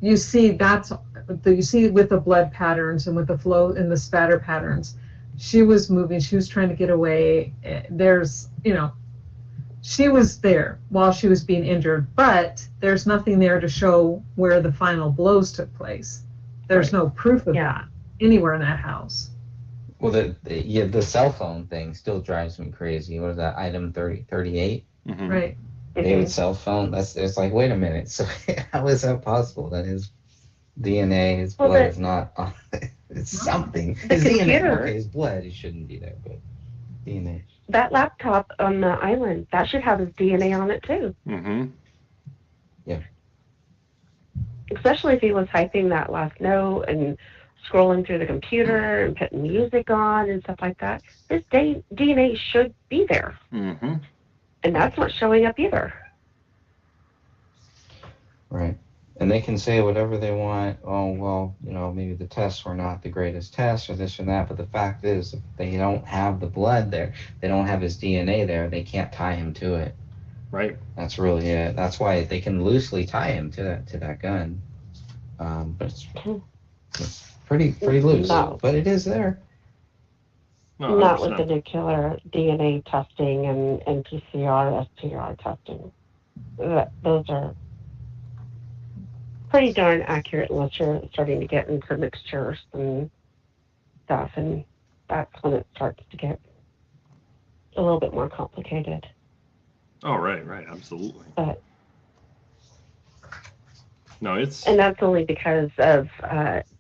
You see with the blood patterns and with the flow and the spatter patterns, She was moving. She was trying to get away. There's, she was there while she was being injured, but there's nothing there to show where the final blows took place. There's no proof of that anywhere in that house. Well, the cell phone thing still drives me crazy. What is that? Item 38? Mhm. Right. David's cell phone. It's like, wait a minute. So how is that possible? That his DNA, his blood is not on it. It's something. His DNA, okay, his blood, it shouldn't be there, but DNA. That laptop on the island, that should have his DNA on it too. Mhm. Yeah. Especially if he was typing that last note and scrolling through the computer and putting music on and stuff like that. His DNA should be there. Mhm. And that's not showing up either. Right. And they can say whatever they want. Oh, well, maybe the tests were not the greatest tests or this or that. But the fact is, if they don't have the blood there, they don't have his DNA there, they can't tie him to it. Right. That's really it. That's why they can loosely tie him to that gun. But it's pretty loose. No. But it is there. No, Not with 100%. the nuclear DNA testing and PCR, SPR testing. Those are pretty darn accurate unless you're starting to get into mixtures and stuff, and that's when it starts to get a little bit more complicated. Oh, right, absolutely. But No, it's and that's only because of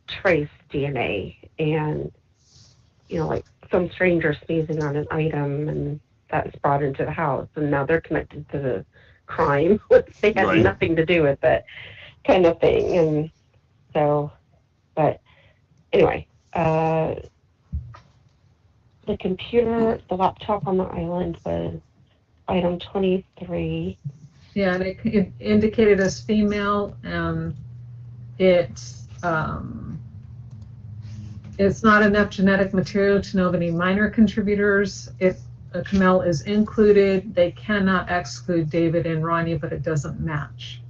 trace DNA and like some stranger sneezing on an item and that's brought into the house and now they're connected to the crime which they had Right. nothing to do with it, kind of thing. And so, but anyway, the laptop on the island was item 23. Yeah, and it indicated as female. It's not enough genetic material to know of any minor contributors. If Kamel is included, they cannot exclude David and Rania, but it doesn't match.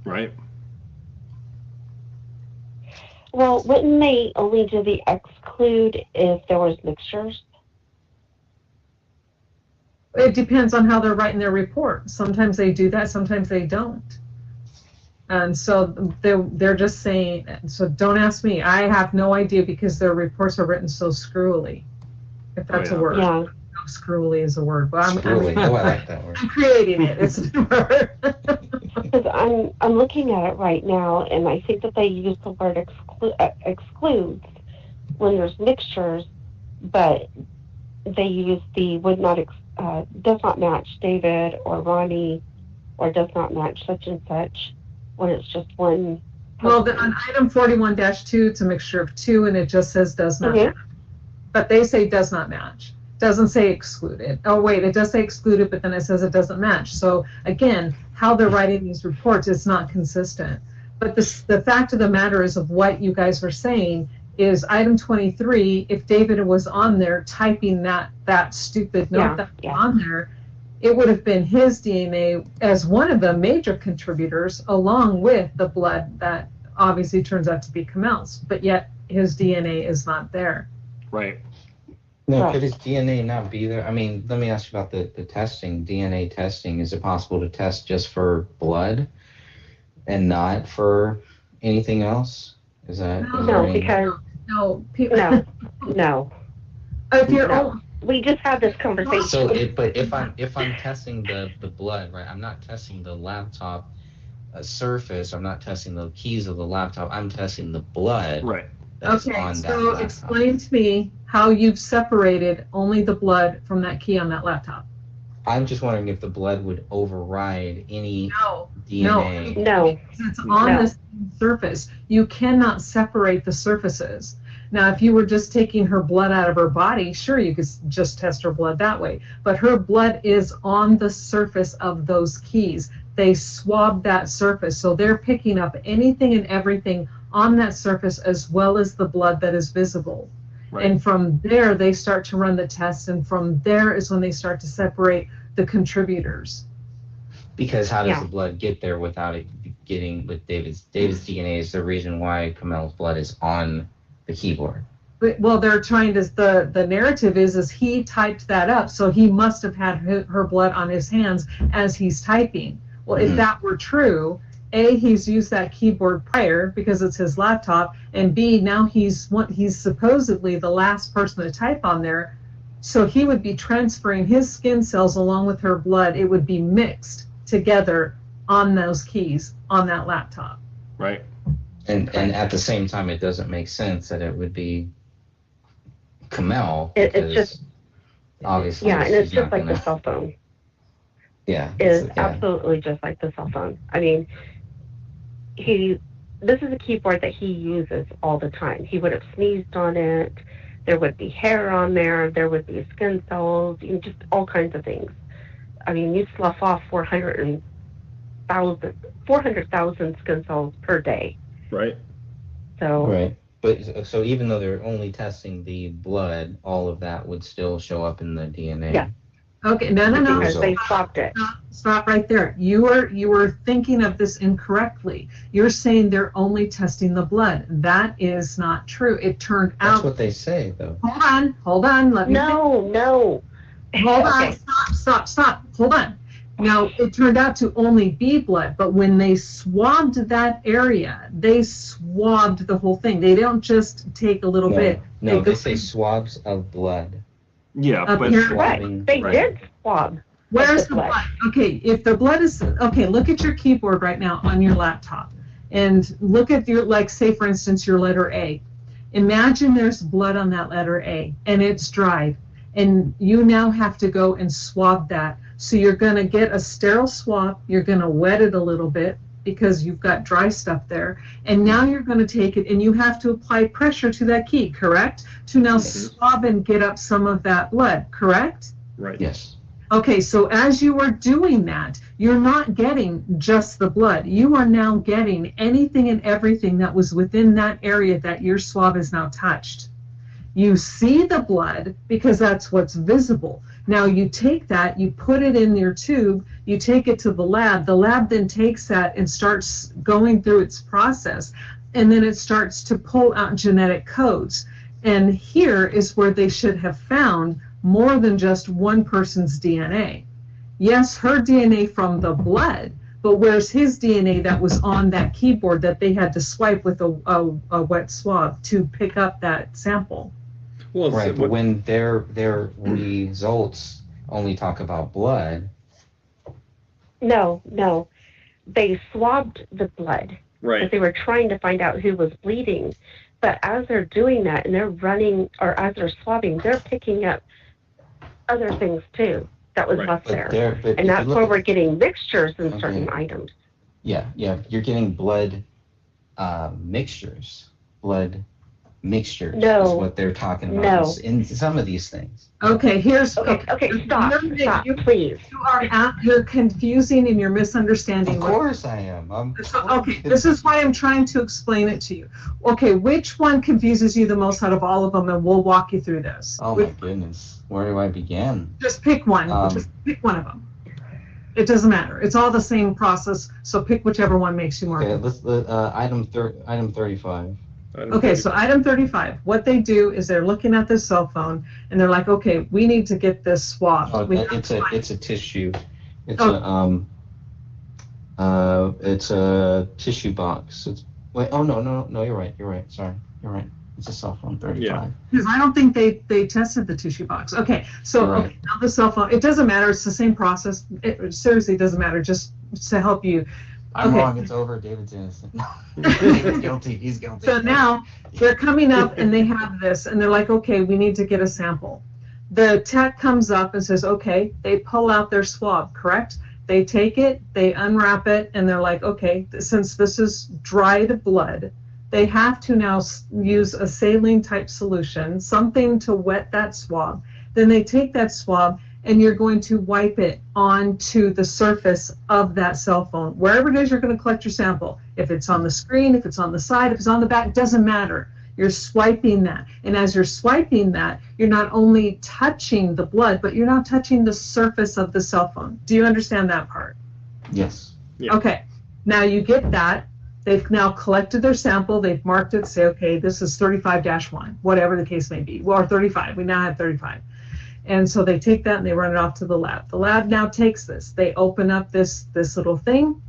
right. Well, wouldn't they only do the exclude if there was mixtures? It depends on how they're writing their report. Sometimes they do that, sometimes they don't. And so they're just saying, so don't ask me. I have no idea because their reports are written so screwily, if that's a word. Yeah. No, screwily is a word. But Screwy. Oh, I like that word. I'm creating it. It's a word. Because I'm looking at it right now, and I think that they use the word excludes when there's mixtures, but they use the does not match David or Ronnie, or does not match such and such when it's just one. Well, on item 41-2, it's a mixture of two, and it just says does not match. But they say does not match. Doesn't say excluded. Oh, wait, it does say excluded, but then it says it doesn't match. So, again, how they're writing these reports is not consistent. But the fact of the matter is of what you guys were saying is item 23, if David was on there typing that stupid note that was on there, it would have been his DNA as one of the major contributors, along with the blood that obviously turns out to be Kamel's, but yet his DNA is not there. Right. No, could his DNA not be there? I mean, let me ask you about the testing, DNA testing. Is it possible to test just for blood and not for anything else? Is that No, because no. If you're we just had this conversation. So, if I'm testing the blood, right? I'm not testing the laptop surface. I'm not testing the keys of the laptop. I'm testing the blood. Right. That's okay, on that so laptop. explain to me how you've separated only the blood from that key on that laptop. I'm just wondering if the blood would override any No. DNA. No. It's on the same surface. You cannot separate the surfaces. Now, if you were just taking her blood out of her body, sure, you could just test her blood that way. But her blood is on the surface of those keys. They swab that surface. So they're picking up anything and everything on that surface as well as the blood that is visible. Right. And from there, they start to run the tests. And from there is when they start to separate the contributors. Because how does the blood get there without it getting with David's DNA is the reason why Kamel's blood is on the keyboard. Well, they're trying to, the narrative is he typed that up, so he must have had her blood on his hands as he's typing. Well, if that were true, A, he's used that keyboard prior because it's his laptop, and B, now he's supposedly the last person to type on there, so he would be transferring his skin cells along with her blood. It would be mixed together on those keys on that laptop. Right. And at the same time, it doesn't make sense that it would be Kamel. It's just obviously. yeah, and it's she's just not like gonna- the cell phone. Yeah. Is yeah. absolutely just like the cell phone. I mean, this is a keyboard that he uses all the time. He would have sneezed on it. There would be hair on there. There would be skin cells, just all kinds of things. I mean, you slough off 400,000 skin cells per day. Right. So Right. But so even though they're only testing the blood, all of that would still show up in the DNA. Yeah. Okay, no. because they swapped it. Stop right there. You were thinking of this incorrectly. You're saying they're only testing the blood. That is not true. It turned That's out. what they say, though. Hold on. Let me. No. Hold on. Okay. Stop. Hold on. Now, it turned out to only be blood, but when they swabbed that area, they swabbed the whole thing. They don't just take a little bit. No, go they say swabs of blood. Yeah, Up but here. Correct. Swabbing. They Right. did swab. Where's the the blood? Okay, if the blood is, okay, look at your keyboard right now on your laptop and look at your, like, say, for instance, your letter A. Imagine there's blood on that letter A and it's dried, and you now have to go and swab that. So you're going to get a sterile swab, you're going to wet it a little bit because you've got dry stuff there, and now you're going to take it and you have to apply pressure to that key, correct? To now swab and get up some of that blood, correct? right. Yes. Okay, so as you are doing that, you're not getting just the blood. You are now getting anything and everything that was within that area that your swab is now touched. You see the blood because that's what's visible. Now you take that, you put it in your tube, you take it to the lab. The lab then takes that and starts going through its process, and then it starts to pull out genetic codes. And here is where they should have found more than just one person's DNA. Yes, her DNA from the blood, but where's his DNA that was on that keyboard that they had to swipe with a wet swab to pick up that sample? Well, Right, but when their results only talk about blood, No. They swabbed the blood. right. Because they were trying to find out who was bleeding. But as they're doing that and they're running, or as they're swabbing, they're picking up other things too that was Right. left but there. if And you that's look where at- we're getting mixtures in Okay. certain items. yeah, you're getting blood mixtures. Blood mixtures No. is what they're talking about No. in some of these things. Okay, here's Okay, stop, please. You're confusing and you're misunderstanding. Of course I am. Okay, this is why I'm trying to explain it to you. Okay, which one confuses you the most out of all of them, and we'll walk you through this. Oh my goodness, where do I begin? Just pick one. Um, Just pick one of them. It doesn't matter. It's all the same process, so pick whichever one makes you more. Okay, let's item 35. Okay, so item 35, what they do is they're looking at this cell phone and they're like, okay, we need to get this swabbed. Oh, We have it's to a find- it's a tissue. It's Oh. it's a tissue box. No, you're right. Sorry, you're right. It's a cell phone 35. Because I don't think they tested the tissue box. Okay, so Right. okay, now the cell phone, it doesn't matter. It's the same process. It seriously doesn't matter, just to help you. I'm Okay. wrong. It's over. David's innocent. He's guilty. He's guilty. So now they're coming up and they have this and they're like, okay, we need to get a sample. The tech comes up and says, okay, they pull out their swab, correct? They take it, they unwrap it, and they're like, okay, since this is dried blood, they have to now use a saline type solution, something to wet that swab. Then they take that swab and you're going to wipe it onto the surface of that cell phone. Wherever it is, you're going to collect your sample. If it's on the screen, if it's on the side, if it's on the back, doesn't matter. You're swiping that. And as you're swiping that, you're not only touching the blood, but you're now touching the surface of the cell phone. Do you understand that part? Yes. Yeah. Okay. Now you get that. They've now collected their sample. They've marked it, say, okay, this is 35-1, whatever the case may be, or 35. We now have 35. And so they take that and they run it off to the lab. The lab now takes this. They open up this little thing.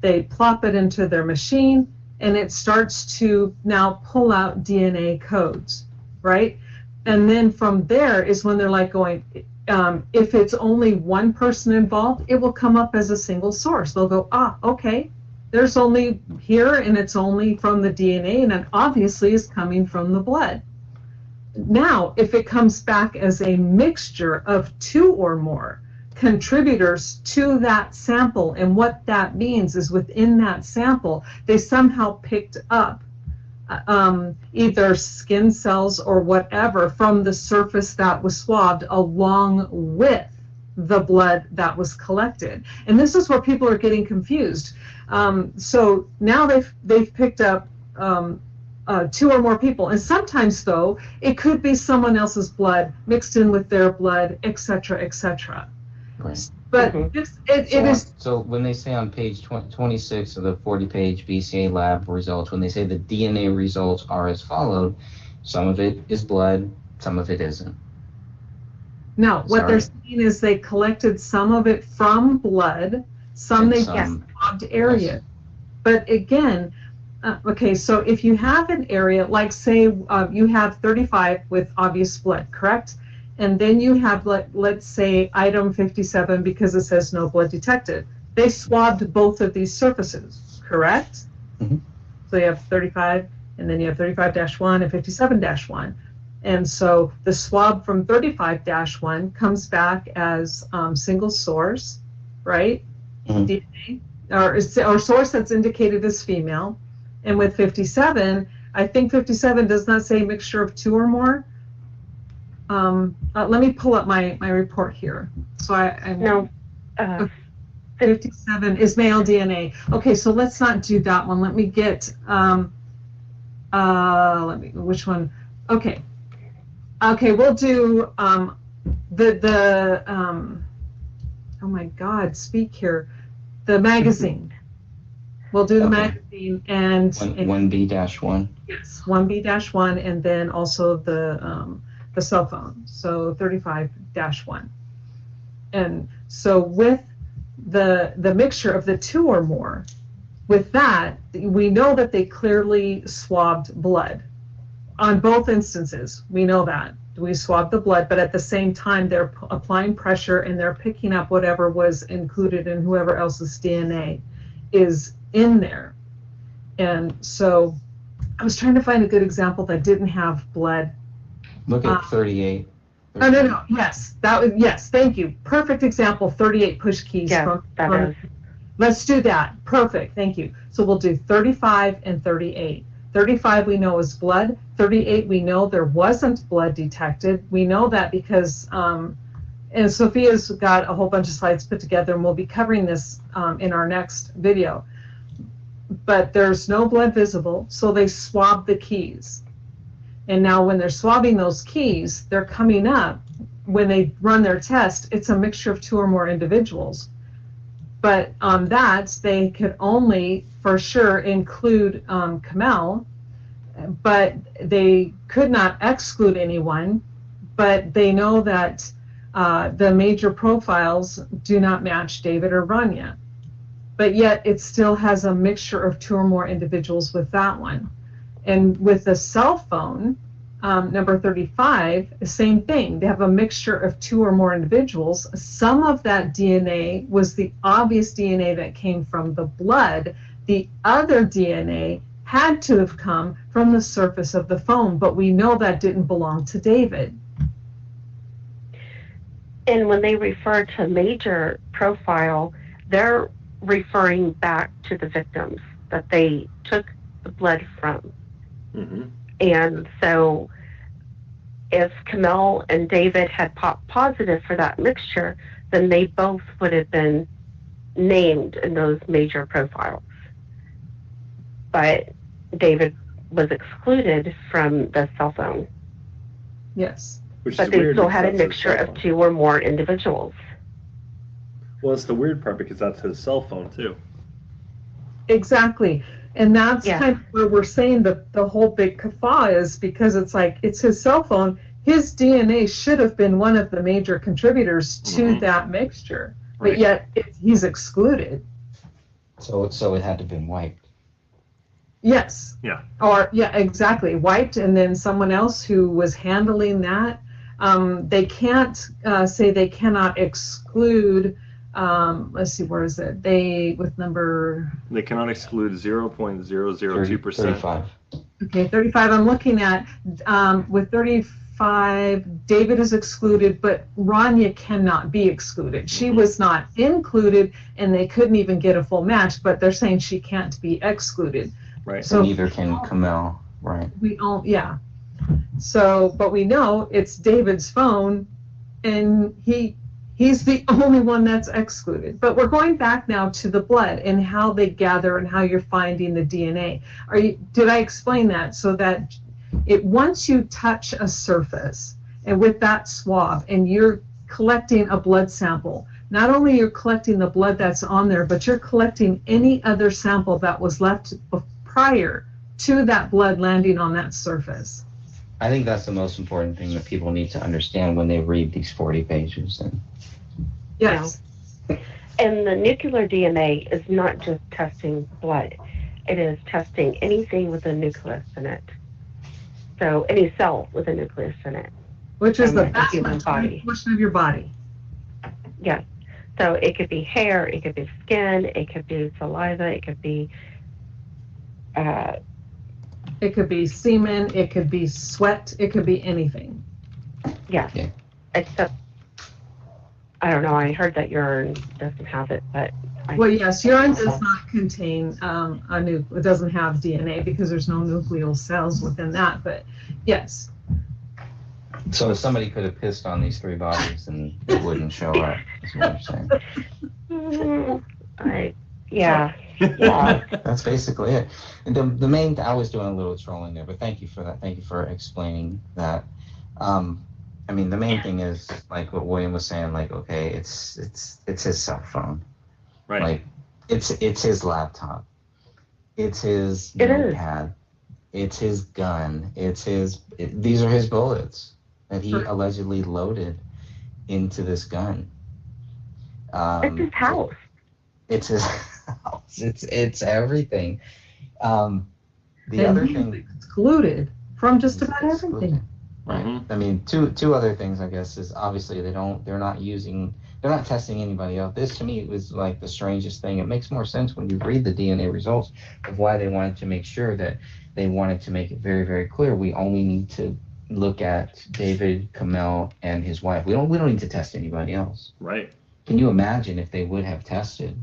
They plop it into their machine, and it starts to now pull out DNA codes, right? And then from there is when they're like going, if it's only one person involved, it will come up as a single source. They'll go, okay, there's only here, and it's only from the DNA, and it obviously is coming from the blood. Now, if it comes back as a mixture of two or more contributors to that sample, and what that means is within that sample, they somehow picked up either skin cells or whatever from the surface that was swabbed along with the blood that was collected. And this is where people are getting confused. So now they've picked up two or more people, and sometimes though it could be someone else's blood mixed in with their blood, etc., etc. Right. But it is. So when they say on page 26 of the 40-page BCA lab results, when they say the DNA results are as followed, some of it is blood, some of it isn't. No, what they're saying is they collected some of it from blood, some they swabbed areas. But again, okay, so if you have an area, like say you have 35 with obvious blood, correct? And then you have, let's say, item 57 because it says no blood detected. They swabbed both of these surfaces, correct? Mm-hmm. So you have 35, and then you have 35-1 and 57-1. And so the swab from 35-1 comes back as single source, right? Mm-hmm. DNA, or source that's indicated as female. And with 57, I think 57 does not say mixture of two or more. Let me pull up my report here. So No. 57 is male DNA. Okay, so let's not do that one. Let me get, which one? Okay, we'll do oh my God, speak here. The magazine. We'll do the magazine and 1B-1. Yes, 1B-1, and then also the cell phone, so 35-1. And so with the mixture of the two or more, with that, we know that they clearly swabbed blood on both instances. We know that. We swabbed the blood, but at the same time, they're applying pressure and they're picking up whatever was included in whoever else's DNA is in there. And so I was trying to find a good example that didn't have blood. Look at 38. Oh, no. Yes, yes. Thank you. Perfect example. 38 push keys. Yeah, that is. Let's do that. Perfect. Thank you. So we'll do 35 and 38. 35 we know is blood. 38 we know there wasn't blood detected. We know that because, and Sophia's got a whole bunch of slides put together, and we'll be covering this in our next video. But there's no blood visible, so they swab the keys. And now when they're swabbing those keys, they're coming up, when they run their test, it's a mixture of two or more individuals. But on that, they could only, for sure, include Kamel, but they could not exclude anyone, but they know that the major profiles do not match David or Rania. But yet it still has a mixture of two or more individuals with that one. And with the cell phone, number 35, the same thing. They have a mixture of two or more individuals. Some of that DNA was the obvious DNA that came from the blood. The other DNA had to have come from the surface of the phone, but we know that didn't belong to David. And when they refer to major profile, they're referring back to the victims that they took the blood from. Mm-hmm. And so if Kamel and David had popped positive for that mixture, then they both would have been named in those major profiles. But David was excluded from the cell phone. Yes. But they still had a mixture of two or more individuals. Well, it's the weird part because that's his cell phone too. Exactly. And that's Yeah. kind of where we're saying that the whole big kafah is, because it's like, it's his cell phone. His DNA should have been one of the major contributors to Mhm. that mixture, Right. but yet he's excluded. So it had to have been wiped. Yes. Yeah. Or, yeah, exactly. Wiped, and then someone else who was handling that. They can't say they cannot exclude. Let's see, where is it? They cannot exclude 0.002%. 35. Okay, 35. I'm looking at with 35. David is excluded, but Rania cannot be excluded. She was not included, and they couldn't even get a full match. But they're saying she can't be excluded. Right. So neither can Kamel, right? We don't. Yeah. So, but we know it's David's phone, and he's the only one that's excluded. But we're going back now to the blood and how they gather and how you're finding the DNA. Did I explain that? So that once you touch a surface and with that swab and you're collecting a blood sample, not only you're collecting the blood that's on there, but you're collecting any other sample that was left prior to that blood landing on that surface. I think that's the most important thing that people need to understand when they read these 40 pages. And Yes. And the nuclear DNA is not just testing blood. It is testing anything with a nucleus in it. So any cell with a nucleus in it. Which is the the vast human body. portion of your body. Yes. So it could be hair, it could be skin, it could be saliva, it could be It could be semen, it could be sweat, it could be anything. yes. Yeah. Except I don't know, I heard that urine doesn't have it, but Well, yes, urine does not contain it doesn't have DNA because there's no nucleal cells within that, but yes. so if somebody could have pissed on these 3 bodies and it wouldn't show up, is what you're saying. Yeah. That's basically it. And the main, I was doing a little trolling there, but thank you for that. Thank you for explaining that. I mean, the main thing is like what William was saying. Like, okay, it's his cell phone. Right. Like, it's his laptop. It's his It is. notepad. It's his gun. These are his bullets that he Right. allegedly loaded into this gun. It's his house. It's his house. It's everything. The And other he's thing, excluded from just He's about excluded. everything. right? Mhm. I mean, two other things, I guess, is obviously they're not testing anybody else. This to me was like the strangest thing. It makes more sense when you read the DNA results of why they wanted to make sure that they wanted to make it very, very clear. We only need to look at David, Kamel, and his wife. We don't need to test anybody else. Right. Can you imagine if they would have tested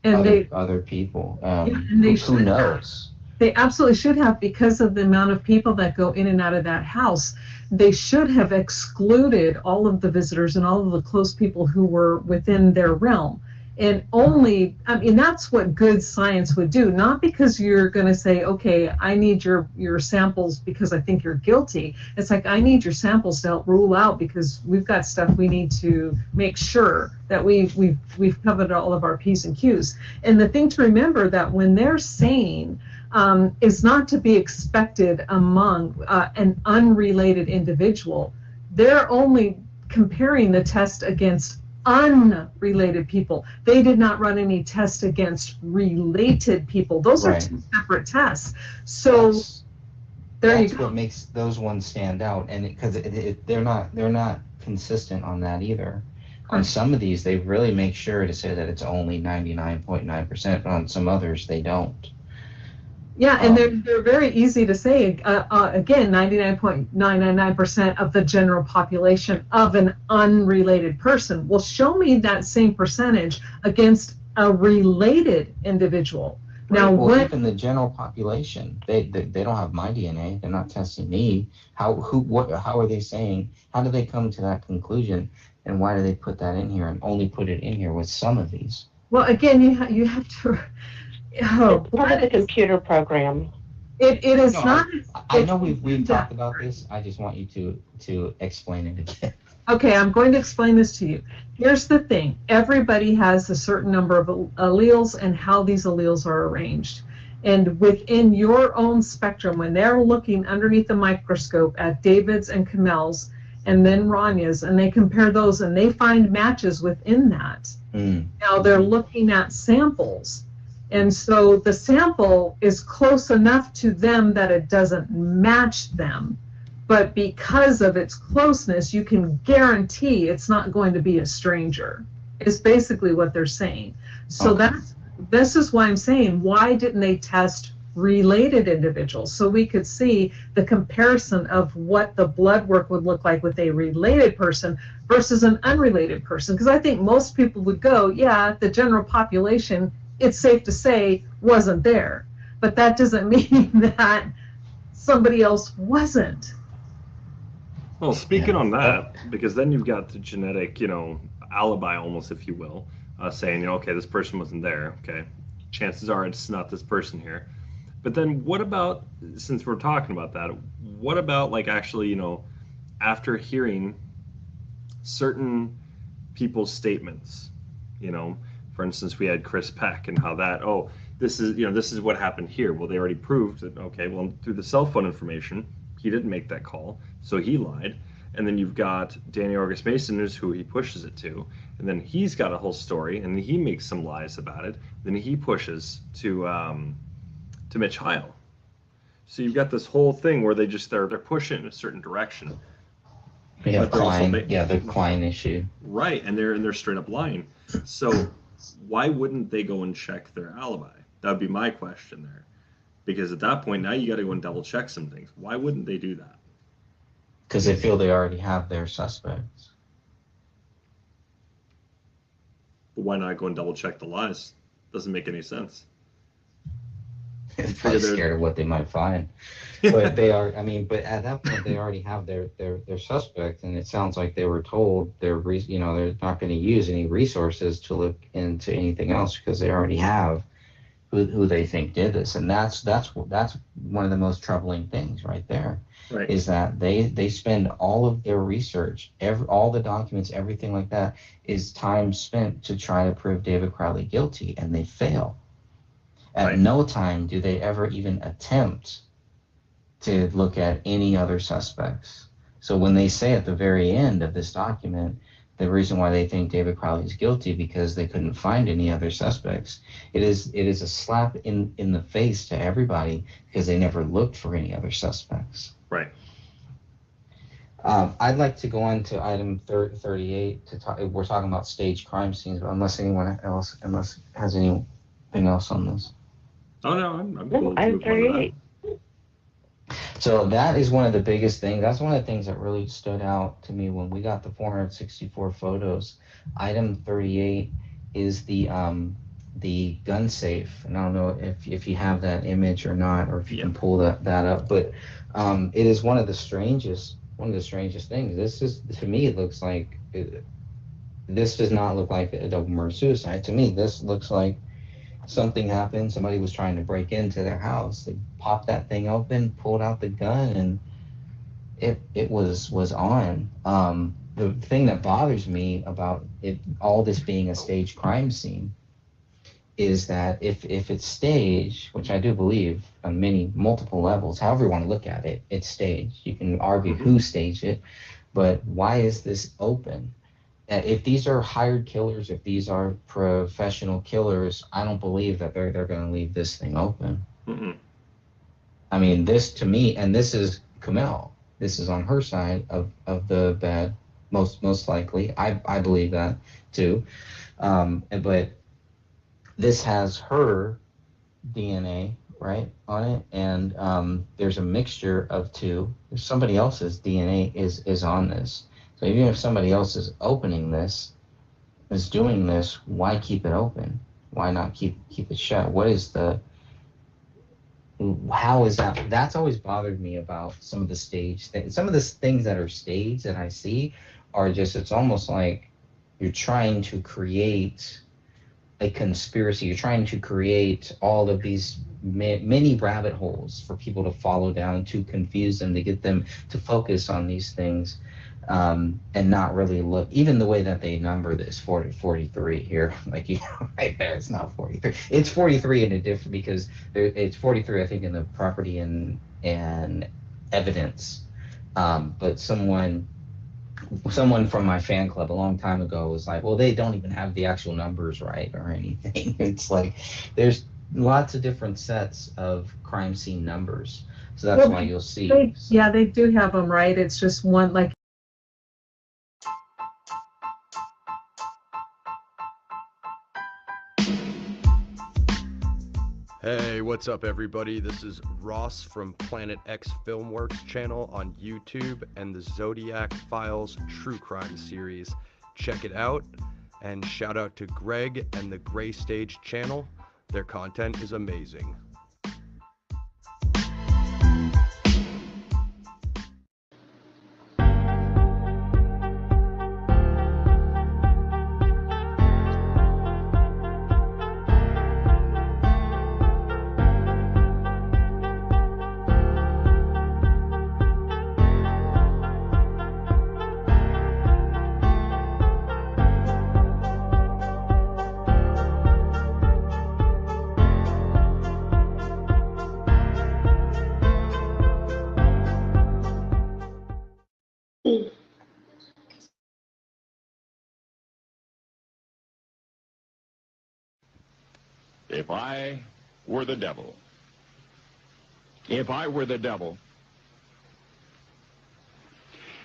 And other people? and they Who should have. knows? They absolutely should have, because of the amount of people that go in and out of that house. They should have excluded all of the visitors and all of the close people who were within their realm. And only, I mean, that's what good science would do, not because you're going to say, okay, I need your samples because I think you're guilty. It's like, I need your samples to help rule out, because we've got stuff we need to make sure that we've covered all of our P's and Q's. And the thing to remember that when they're saying, is not to be expected among an unrelated individual. They're only comparing the test against unrelated people. They did not run any tests against related people. Those are Right. two separate tests. So there you That's go. what makes those ones stand out, and because they're not consistent on that either. On Right. some of these, they really make sure to say that it's only 99.9%, but on some others, they don't. Yeah, and they're very easy to say. Again, 99.999% of the general population of an unrelated person. Well, show me that same percentage against a related individual. Now, Well, when even the general population, they don't have my DNA. They're not testing me. How are they saying? How do they come to that conclusion? And why do they put that in here and only put it in here with some of these? well, again, you have to. Oh, It's part of the computer program. it is No, not. I know we've talked about this. I just want you to explain it again. Okay, I'm going to explain this to you. Here's the thing. Everybody has a certain number of alleles and how these alleles are arranged. And within your own spectrum, when they're looking underneath the microscope at David's and Kamel's and then Ranya's, and they compare those and they find matches within that. Now they're looking at samples. And so the sample is close enough to them that it doesn't match them. But because of its closeness, you can guarantee it's not going to be a stranger, is basically what they're saying. So this is why I'm saying, why didn't they test related individuals? So we could see the comparison of what the blood work would look like with a related person versus an unrelated person. Because I think most people would go, yeah, the general population, it's safe to say, wasn't there. But that doesn't mean that somebody else wasn't. Well, speaking on that, because then you've got the genetic, alibi almost, if you will, saying, okay, this person wasn't there. Okay, chances are it's not this person here. But then what about, since we're talking about that, what about like actually, after hearing certain people's statements, for instance, we had Chris Peck and how that, this is what happened here. Well, they already proved that, okay, well, through the cell phone information, he didn't make that call, so he lied. And then you've got Danny August Mason, is who he pushes it to, and then he's got a whole story, and he makes some lies about it. Then he pushes to Mitch Heil. So you've got this whole thing where they're pushing in a certain direction. Yeah, the Klein issue. Right, and they're straight up lying. So why wouldn't they go and check their alibi? That would be my question there. Because at that point, now you got to go and double check some things. Why wouldn't they do that? Because they feel they already have their suspects. But why not go and double check the lies? Doesn't make any sense. They're probably scared of what they might find. But but at that point, they already have their suspect, and it sounds like they were told they're not going to use any resources to look into anything else because they already have who they think did this. And that's one of the most troubling things right there. Right. Is that they spend all of their research, all the documents, everything like that is time spent to try to prove David Crowley guilty, and they fail. At no time do they ever even attempt to look at any other suspects. So when they say at the very end of this document, the reason why they think David Crowley is guilty because they couldn't find any other suspects, it is a slap in the face to everybody because they never looked for any other suspects. Right. I'd like to go on to item 38 to talk. We're talking about staged crime scenes, but unless anyone else has anything else on this. Oh no, I'm cool. Item 38. So that is one of the biggest things. That's one of the things that really stood out to me when we got the 464 photos. Item 38 is the gun safe, and I don't know if you have that image or not, or if you can pull that up. But it is one of the strangest things. This is, to me, it looks like this does not look like a double murder suicide. To me, this looks like something happened. Somebody was trying to break into their house. They popped that thing open, pulled out the gun, and it was on. The thing that bothers me about it, all this being a staged crime scene, is that if it's staged, which I do believe on multiple levels, however you want to look at it, it's staged. You can argue who staged it, but why is this open? If these are hired killers, if these are professional killers, I don't believe that they're going to leave this thing open. Mm-mm. I mean, this to me, and this is Kamel. This is on her side of the bed, most likely. I believe that too. But this has her DNA, right, on it, and there's a mixture of two. Somebody else's DNA is on this. So even if somebody else is opening this, is doing this, why keep it open? Why not keep it shut? How is that? That's always bothered me about some of the stage things. Some of the things that are staged that I see are just, it's almost like you're trying to create a conspiracy. You're trying to create all of these many rabbit holes for people to follow down, to confuse them, to get them to focus on these things. and not really look, even the way that they number this 43 here, like you right there, it's not 43. It's 43 in a different, because it's 43, I think, in the property and evidence. But someone from my fan club a long time ago was like, well, they don't even have the actual numbers right or anything. It's like there's lots of different sets of crime scene numbers. So that's why you'll see. They do have them right. It's just one, like. Hey, what's up, everybody? This is Ross from Planet X Filmworks channel on YouTube and the Zodiac Files True Crime series. Check it out, and shout out to Greg and the Gray Stage channel. Their content is amazing. If I were the devil, if I were the devil,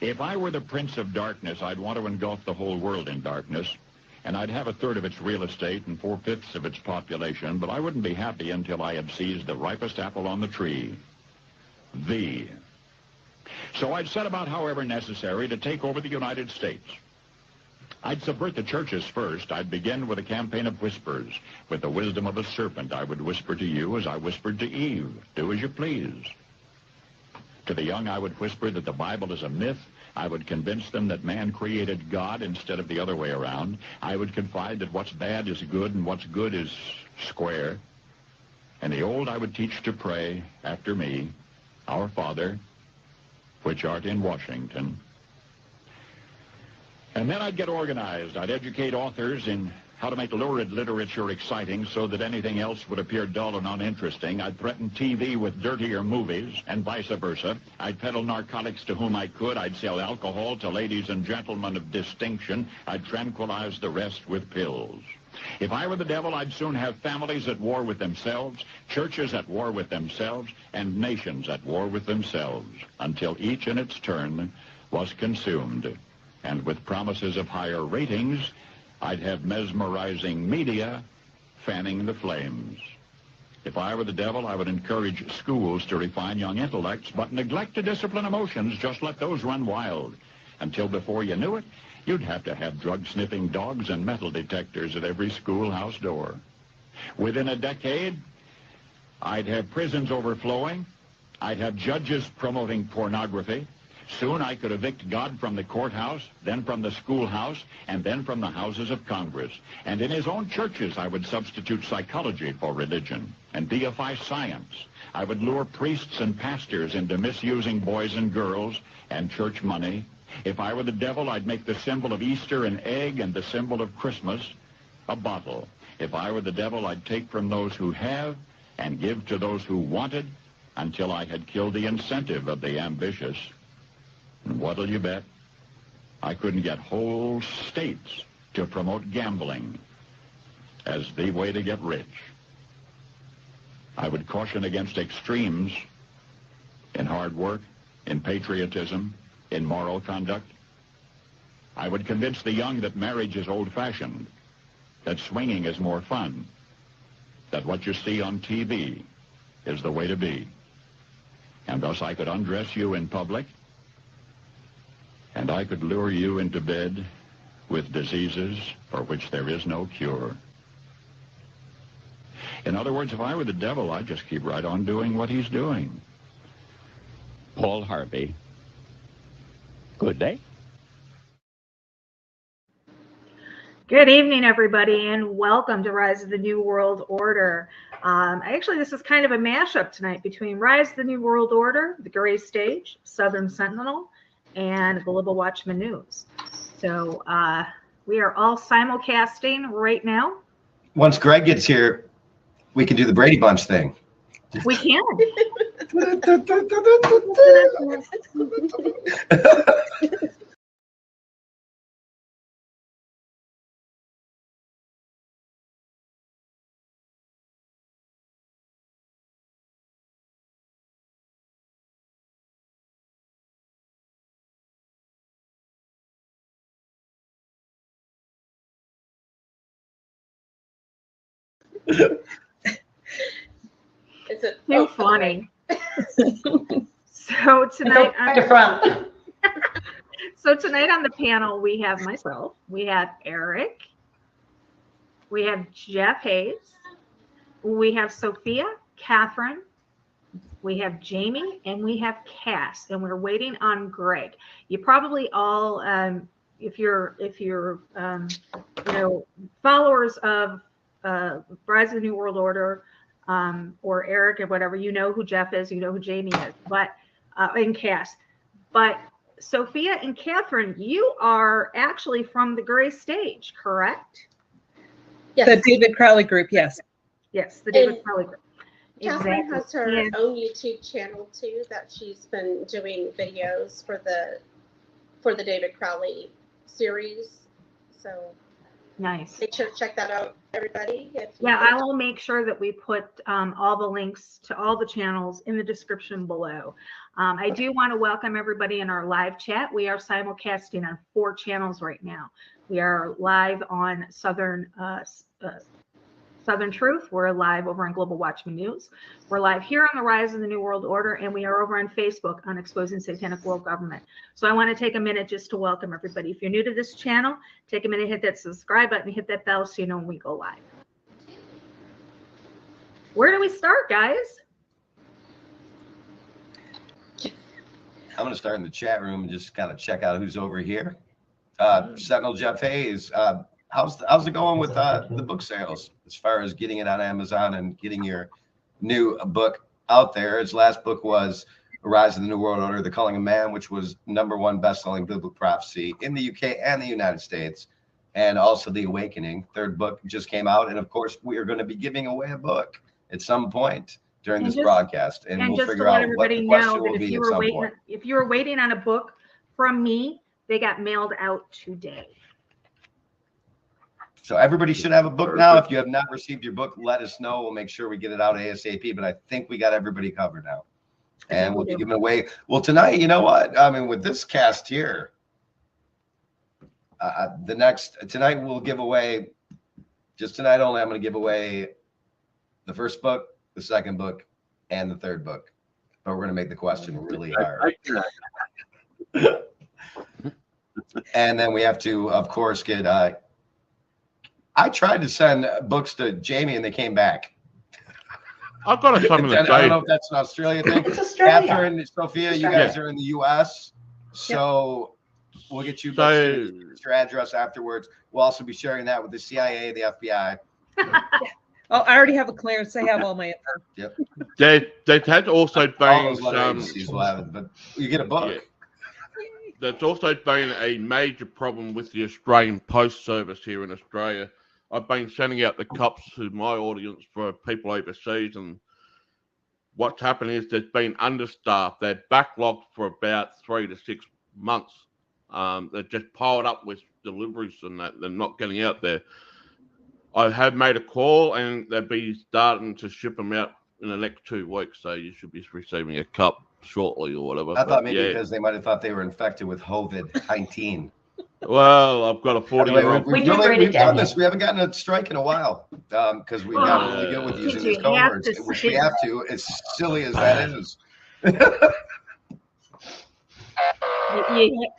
if I were the prince of darkness, I'd want to engulf the whole world in darkness, and I'd have a third of its real estate and 4/5 of its population, but I wouldn't be happy until I had seized the ripest apple on the tree, thee. So I'd set about, however necessary, to take over the United States. I'd subvert the churches first. I'd begin with a campaign of whispers. With the wisdom of a serpent, I would whisper to you as I whispered to Eve, do as you please. To the young, I would whisper that the Bible is a myth. I would convince them that man created God instead of the other way around. I would confide that what's bad is good and what's good is square. And the old I would teach to pray after me, Our Father, which art in Washington. And then I'd get organized. I'd educate authors in how to make lurid literature exciting so that anything else would appear dull and uninteresting. I'd threaten TV with dirtier movies and vice versa. I'd peddle narcotics to whom I could. I'd sell alcohol to ladies and gentlemen of distinction. I'd tranquilize the rest with pills. If I were the devil, I'd soon have families at war with themselves, churches at war with themselves, and nations at war with themselves, until each in its turn was consumed. And with promises of higher ratings, I'd have mesmerizing media fanning the flames. If I were the devil, I would encourage schools to refine young intellects, but neglect to discipline emotions. Just let those run wild. Until before you knew it, you'd have to have drug-sniffing dogs and metal detectors at every schoolhouse door. Within a decade, I'd have prisons overflowing. I'd have judges promoting pornography. Soon I could evict God from the courthouse, then from the schoolhouse, and then from the houses of Congress. And in his own churches, I would substitute psychology for religion and deify science. I would lure priests and pastors into misusing boys and girls and church money. If I were the devil, I'd make the symbol of Easter an egg and the symbol of Christmas a bottle. If I were the devil, I'd take from those who have and give to those who wanted until I had killed the incentive of the ambitious. And what'll you bet? I couldn't get whole states to promote gambling as the way to get rich. I would caution against extremes in hard work, in patriotism, in moral conduct. I would convince the young that marriage is old-fashioned, that swinging is more fun, that what you see on TV is the way to be. And thus I could undress you in public, and I could lure you into bed with diseases for which there is no cure. In other words, if I were the devil, I'd just keep right on doing what he's doing. Paul Harvey. Good day. Good evening, everybody, and welcome to Rise of the New World Order. Actually, this is kind of a mashup tonight between Rise of the New World Order, the Gray Stage, Southern Sentinel, and Global Watchman News. So we are all simulcasting right now. Once Greg gets here, we can do the Brady Bunch thing. We can. Is it Too funny. So tonight, so tonight on the panel, we have myself, we have Eric, we have Jeff Hayes, we have Sophia, Catherine, we have Jamie, and we have Cass, and we're waiting on Greg. You probably all, if you're followers of Rise of the New World Order, or Eric or whatever, you know who Jeff is, you know who Jamie is, but and Cass. But Sophia and Catherine, you are actually from the Gray Stage, correct? Yes. The David Crowley Group, yes. Yes, the David Crowley Group. Catherine Exactly. has her And own YouTube channel too that she's been doing videos for the David Crowley series. So nice. make sure to check that out, everybody. Yeah, I will make sure that we put all the links to all the channels in the description below. I do want to welcome everybody in our live chat. We are simulcasting on 4 channels right now. We are live on Southern Truth. We're live over on Global Watchman News. We're live here on the Rise of the New World Order, and we are over on Facebook on Exposing Satanic World Government. So I want to take a minute just to welcome everybody. If you're new to this channel, take a minute, hit that subscribe button, hit that bell so you know when we go live. Where do we start, guys? I'm going to start in the chat room and just kind of check out who's over here. Sentinel Jeff Hayes, how's it going with the book sales as far as getting it on Amazon and getting your new book out there? His last book was Rise of the New World Order, The Calling of Man, which was #1 best-selling biblical prophecy in the UK and the United States, and also The Awakening. 3rd book just came out, and of course, we are going to be giving away a book at some point during this broadcast, and we'll figure out what the question will be at some point. If you were waiting on a book from me, they got mailed out today. So everybody should have a book now. If you have not received your book, let us know. We'll make sure we get it out ASAP. But I think we got everybody covered now. And we'll be giving away. Well, tonight, you know what? I mean, with this cast here, tonight we'll give away, just tonight only, I'm going to give away the 1st book, the 2nd book, and the 3rd book. But we're going to make the question really hard. And then we have to, of course, get... I tried to send books to Jamie and they came back. I've got some in the I don't know if that's an Australia thing. It's Australia. Catherine, Sophia, you guys are in the US. So we'll get you your address afterwards. We'll also be sharing that with the CIA, the FBI. Oh, I already have a clearance. I have all my info. Yep. There has also All been those agencies will have it, but you get a book. Yeah. There's also been a major problem with the Australian Post Service here in Australia. I've been sending out the cops to my audience for people overseas, and what's happened is there's been understaffed. They're backlogged for about 3 to 6 months. They're just piled up with deliveries and that they're not getting out there. I have made a call, and they'll be starting to ship them out in the next 2 weeks, so you should be receiving a cup shortly or whatever. I thought maybe because they might have thought they were infected with COVID-19. Well, I've got a 40-year-old. We've done this. We haven't gotten a strike in a while because we've gotten really good with using these code words, which we have to, as silly as that is.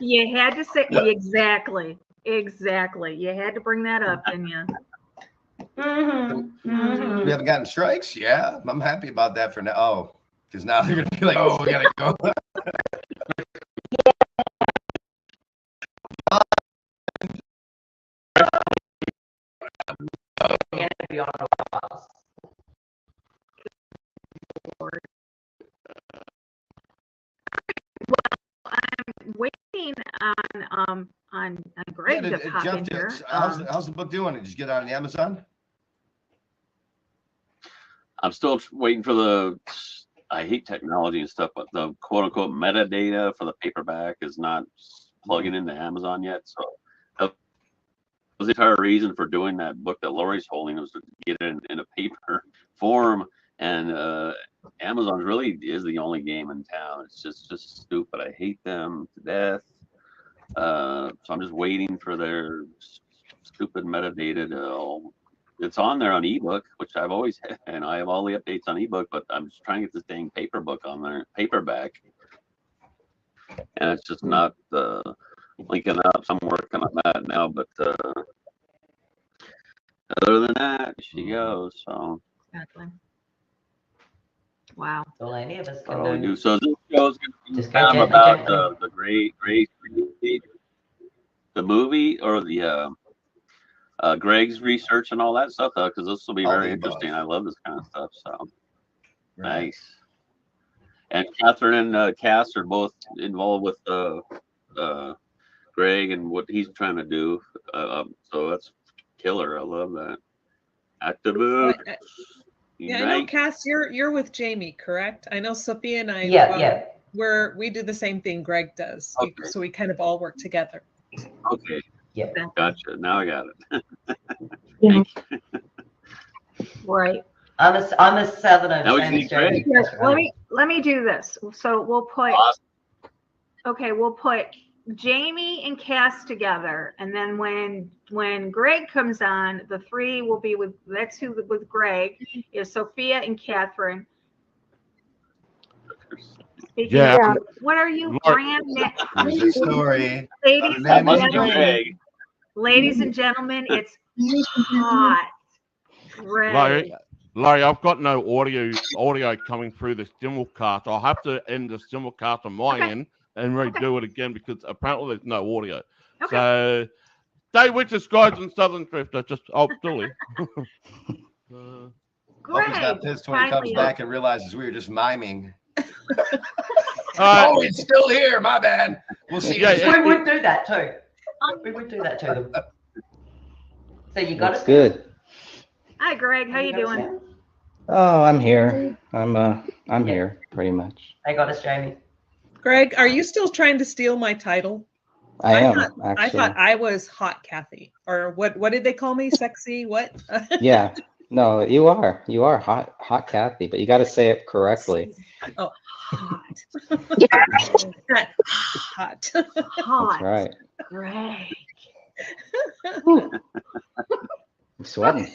You had to say exactly. You had to bring that up, didn't you? We haven't gotten strikes. Yeah, I'm happy about that for now. Oh, because now they're gonna be like, oh, we gotta go. I'm waiting wanted to to pop jump in to here. how's the book doing? Did you get it on Amazon? I'm still waiting for the. I hate technology and stuff, but the quote unquote metadata for the paperback is not plugging into Amazon yet. So that was the entire reason for doing that book that Lori's holding, was to get it in a paper form. And Amazon really is the only game in town. It's just stupid. I hate them to death. So I'm just waiting for their stupid metadata to. It's on there on ebook, which I've always had, and I have all the updates on ebook, but I'm just trying to get this dang paper book on there, paperback, and it's just not linking up. So I'm working on that now, but other than that, she goes. So Exactly. Wow. Well, any of us that's can all we do. do. So this show's gonna be Just go gently, about gently. the the movie, or the Greg's research and all that stuff, because this will be All very the above. interesting. I love this kind of stuff. So Right. nice. And Catherine and Cass are both involved with Greg and what he's trying to do. So that's killer. I love that. Activist. Yeah, I know, Cass, you're with Jamie, correct? I know Sophia and I. Yeah. We do the same thing Greg does. Okay. So we kind of all work together. Okay. Yeah. Gotcha. Now I got it. Yeah. Right. I'm a Southerner. Now we same can as eat Jamie. Greg. Here, let me do this. So we'll put. Awesome. Okay, we'll put Jamie and Cass together, and then when Greg comes on, the three will be with. That's who with Greg is Sophia and Catherine. Speaking Yeah. of, what are you, Mark- brand Here's the story. ladies Other I and than must be gentlemen? Greg. Ladies and gentlemen, it's hot. Greg. Larry, I've got no audio coming through the simulcast. I'll have to end the simulcast on my Okay. end and redo it again because apparently there's no audio. Okay. So stay with us, guys, in Southern Drifter. Just silly. Hope Greg. he's not pissed when he comes finally- back and realizes we were just miming. Uh, Oh, it's still here. My bad. We'll see. Yeah, We would do that too. We would do that too. So you got Looks it? good. Hi, Greg. How you doing? Oh, I'm here. I'm here pretty much. I got us, Jamie. Greg, are you still trying to steal my title? I am I actually. thought I was hot Kathy, or what did they call me? Sexy what? Yeah. No, you are. You are hot Kathy, but you got to say it correctly. Oh, hot. Not hot. Hot. That's right. Greg. I'm sweating.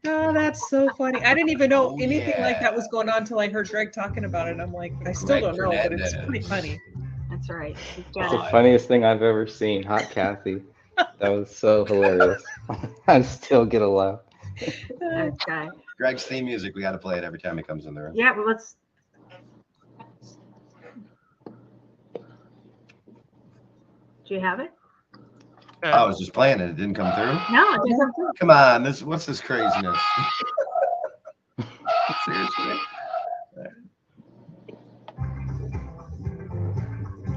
Oh, that's so funny. I didn't even know anything like that was going on until I heard Greg talking about it. I'm like, I still Greg don't know, but it's Fernandez. pretty funny. That's right. He's It's got the it. funniest thing I've ever seen. Hot Kathy. That was so hilarious. I still get a laugh. Okay. Greg's theme music. We got to play it every time he comes in the room. Yeah, well, let's. Do you have it? I was just playing it. It didn't come through. No, it doesn't. Come on. What's this craziness? Seriously.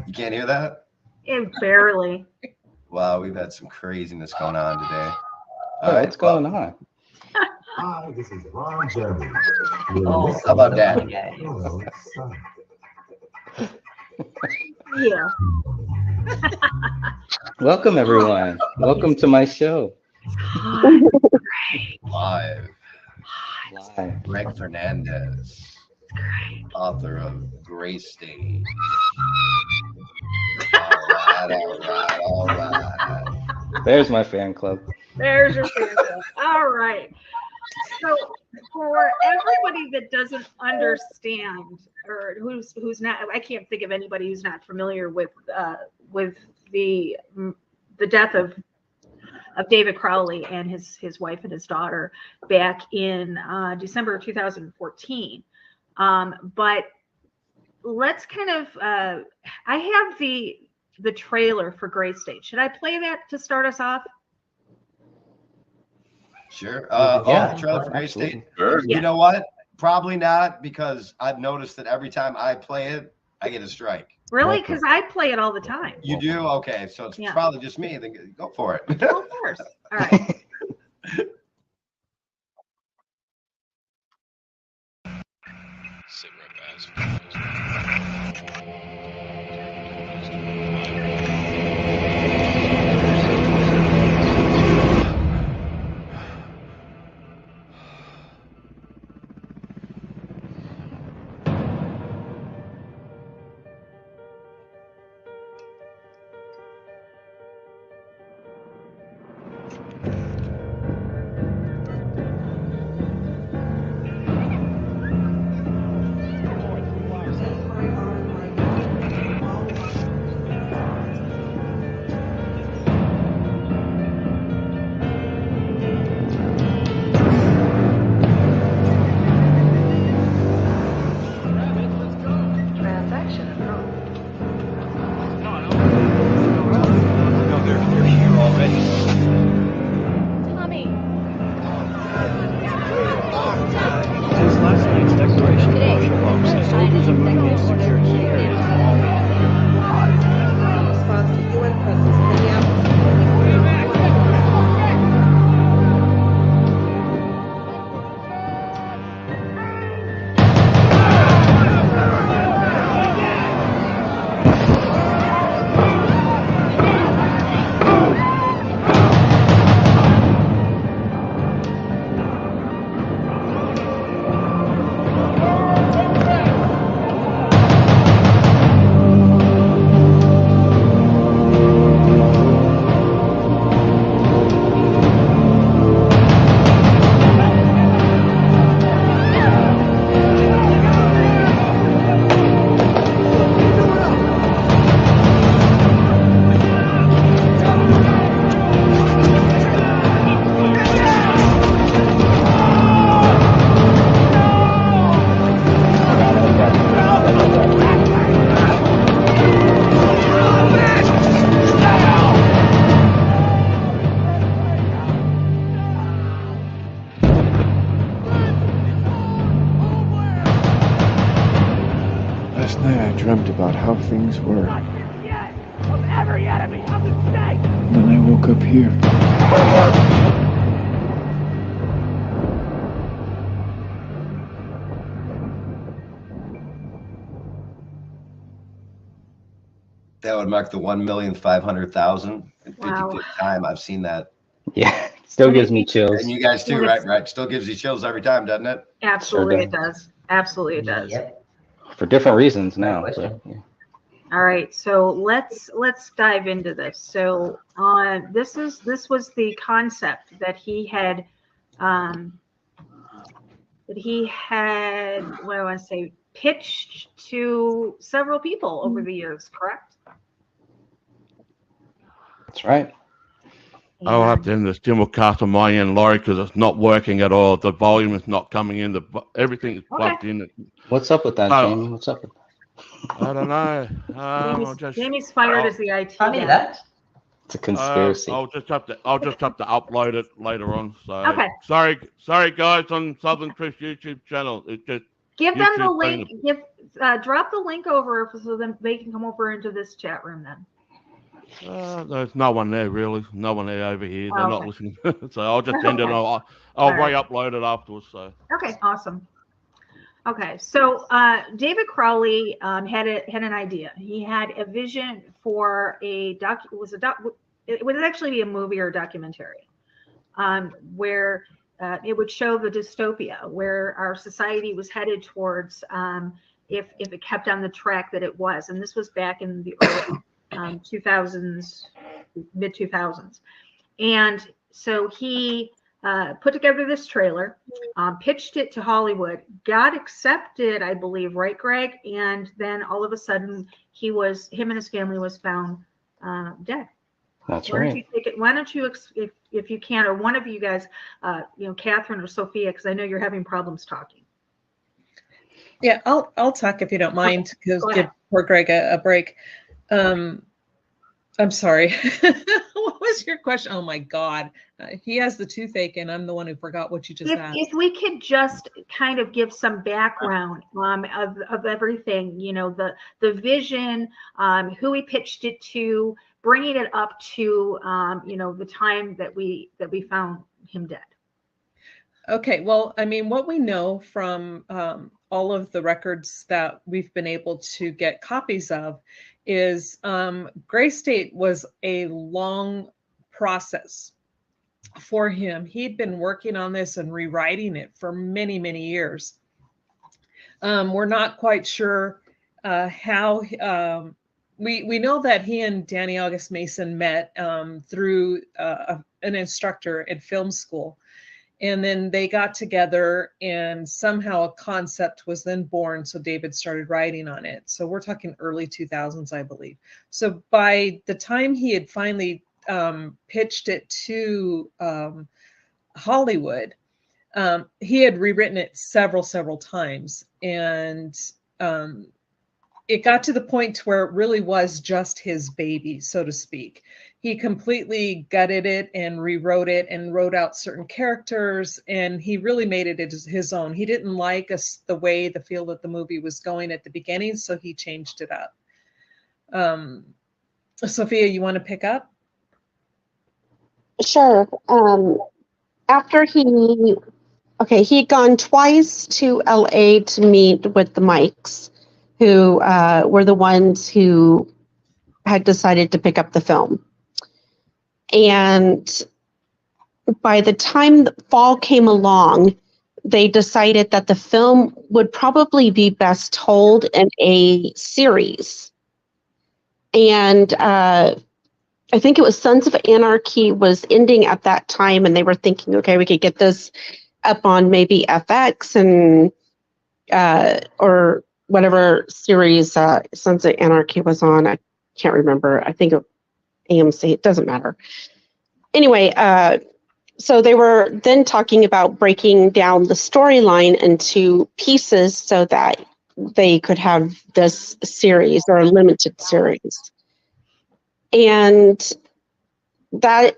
You can't hear that? It barely. Wow, we've had some craziness going on today. Oh, what's going on? Hi, this is Ron Jeremy. Oh, How about that? okay. Yeah. Welcome, everyone. Welcome to my show. Live. Live. Greg Fernandez, author of Gray State. All right. There's my fan club. There's your answer. All right. So for everybody that doesn't understand, or who's not, I can't think of anybody who's not familiar with the death of David Crowley and his wife and his daughter back in December of 2014. But let's kind of I have the trailer for Gray State. Should I play that to start us off? Sure. Yeah, the trailer for Gray State. Sure. You know what? Probably not, because I've noticed that every time I play it, I get a strike. Really? Because I play it all the time. You do? Okay, so it's Yeah. probably just me. Then go for it. Of course. All right. Since last night's declaration of martial law, soldiers are moving into secure key areas. Response to UN presence in Minneapolis. Last night I dreamt about how things were. Of every enemy of the state! And then I woke up here. That would mark the 1,500,000 in 50th Wow. time. I've seen that. Yeah, still gives me chills. And you guys too, right? Right. Still gives you chills every time, doesn't it? Absolutely, Sure it does. Absolutely, it does. For different reasons now. So, yeah. All right, so let's dive into this. So this was the concept that he had what do I want to say, pitched to several people over the years, correct? That's right. I'll have to end the simulcast on my end, Laurie, because it's not working at all. The volume is not coming in. Everything is plugged in. What's up with that, Oh. Jamie? What's up with I don't know. Jamie's fired as the IT Funny guy. that. It's a conspiracy. I'll just have to upload it later on. So Okay. sorry guys on Southern Chris YouTube channel. It's just Give them the YouTube's link. being Drop the link over so then they can come over into this chat room then. there's no one there really. No one there over here. They're not Okay. listening. So I'll just end it. Okay. I'll All right. re-upload it afterwards. So Okay, awesome. Okay, so David Crowley had an idea. He had a vision for it would actually be a movie or a documentary, where it would show the dystopia where our society was headed towards if it kept on the track that it was. And this was back in the early 2000s, mid 2000s. And so he put together this trailer, pitched it to Hollywood, got accepted, I believe, right, Greg? And then all of a sudden, him and his family was found dead. That's Why don't right. you take it? Why don't you, if you can, or one of you guys, Catherine or Sophia, because I know you're having problems talking. Yeah, I'll talk if you don't mind, because Go give ahead. poor Greg a break. I'm sorry. What was your question? Oh my God. He has the toothache and I'm the one who forgot what you just asked. If we could just kind of give some background of everything, you know, the vision, who we pitched it to, bringing it up to, you know, the time that we found him dead. Okay, well, I mean, what we know from all of the records that we've been able to get copies of is Gray State was a long process for him. He'd been working on this and rewriting it for many, many years. We're not quite sure how. We know that he and Danny August Mason met through an instructor at film school. And then they got together and somehow a concept was then born. So David started writing on it. So we're talking early 2000s, I believe. So by the time he had finally pitched it to Hollywood, he had rewritten it several times. And it got to the point where it really was just his baby, so to speak. He completely gutted it and rewrote it and wrote out certain characters, and he really made it his own. He didn't like the way the feel that the movie was going at the beginning, so he changed it up. Sophia, you want to pick up? Sure. After he'd gone twice to LA to meet with the Mikes, who were the ones who had decided to pick up the film. And by the time the fall came along, they decided that the film would probably be best told in a series. And I think it was Sons of Anarchy was ending at that time, and they were thinking, okay, we could get this up on maybe FX and or whatever series Sons of Anarchy was on. I can't remember. I think AMC, it doesn't matter. Anyway, so they were then talking about breaking down the storyline into pieces so that they could have this series or a limited series. And that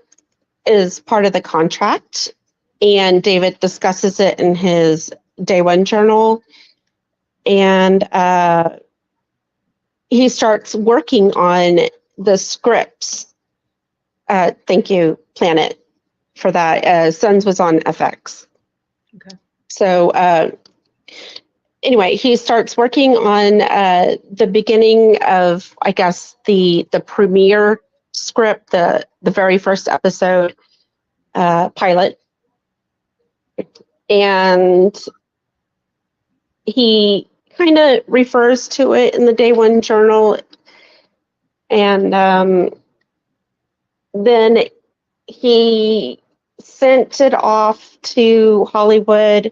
is part of the contract. And David discusses it in his Day One journal. And he starts working on the scripts. Thank you, Planet, for that. Sons was on FX. Okay. So anyway, he starts working on the beginning of, I guess, the premiere script, the very first episode pilot. And he kind of refers to it in the Day One journal. And then he sent it off to Hollywood.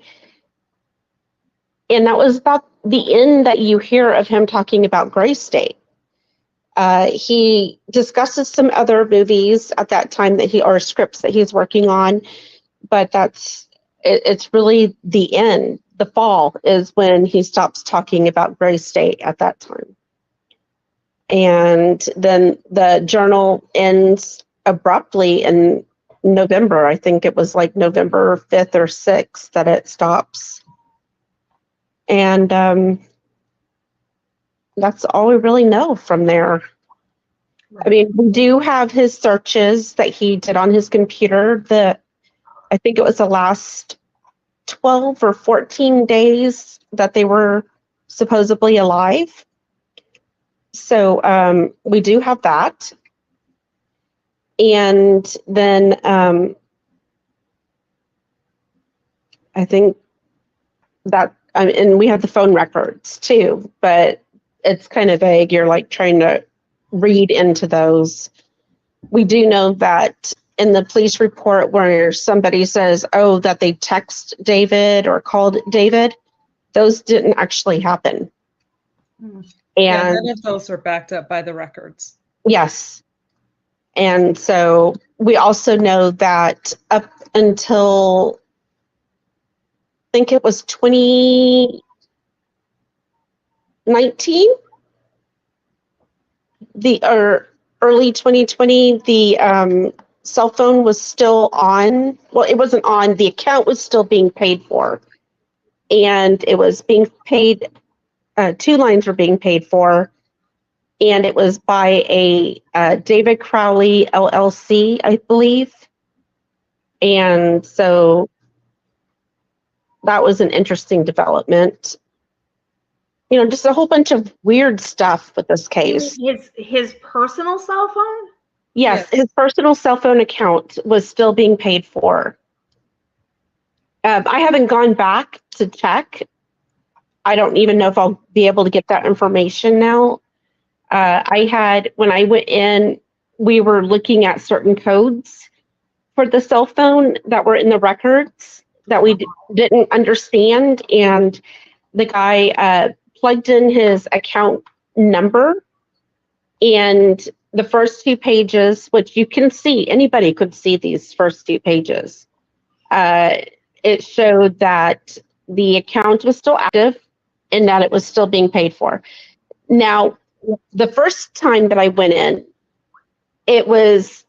And that was about the end that you hear of him talking about Gray State. He discusses some other movies at that time or scripts that he's working on, but it's really the end. The fall is when he stops talking about Gray State at that time. And then the journal ends abruptly in November. I think it was like November 5th or 6th that it stops. And that's all we really know from there. I mean, we do have his searches that he did on his computer. I think it was the last 12 or 14 days that they were supposedly alive. So we do have that. And then I think that, and we have the phone records too, but it's kind of vague. You're like trying to read into those. We do know that in the police report where somebody says, oh, that they text David or called David, those didn't actually happen. And And none of those are backed up by the records. yes. And so we also know that up until, I think it was 2019, early 2020, the cell phone was still on. Well, it wasn't on. The account was still being paid for. And it was being paid, 2 lines were being paid for. And it was by a David Crowley LLC, I believe. And so that was an interesting development. You know, just a whole bunch of weird stuff with this case. His personal cell phone? Yes, his personal cell phone account was still being paid for. I haven't gone back to check. I don't even know if I'll be able to get that information now. When I went in, we were looking at certain codes for the cell phone that were in the records that we didn't understand. And the guy plugged in his account number, and the first 2 pages, which you can see, anybody could see these first 2 pages. It showed that the account was still active and that it was still being paid for. Now, the first time that I went in, it was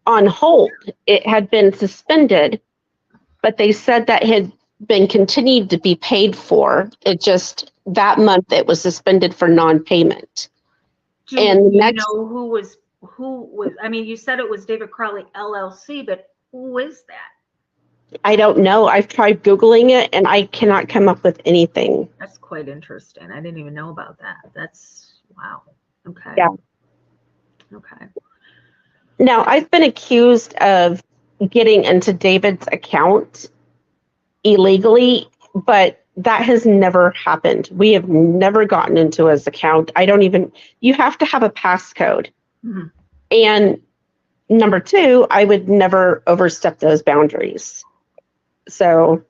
on hold. It had been suspended, but they said that it had been continued to be paid for. It just, that month it was suspended for non-payment. Do you know who was, I mean, you said it was David Crowley LLC, but who is that? I don't know. I've tried Googling it and I cannot come up with anything. That's quite interesting. I didn't even know about that. That's, wow. Okay. Yeah. Okay. Now, I've been accused of getting into David's account illegally, but that has never happened. We have never gotten into his account. You have to have a passcode. Mm-hmm. And number 2, I would never overstep those boundaries. So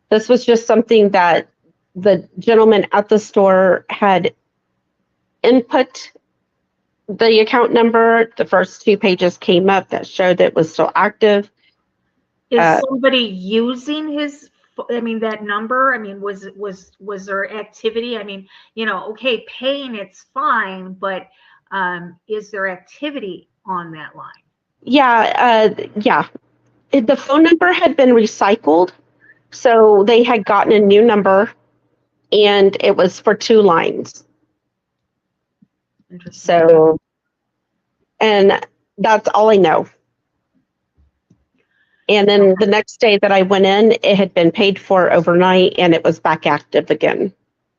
this was just something that the gentleman at the store had input the account number. The first 2 pages came up that showed it was still active. Is somebody using his, I mean, that number? I mean, was there activity? I mean, you know, okay, paying, it's fine, but is there activity on that line? Yeah. The phone number had been recycled, so they had gotten a new number, and it was for 2 lines. Interesting. So, and that's all I know. And then the next day that I went in, it had been paid for overnight, and it was back active again.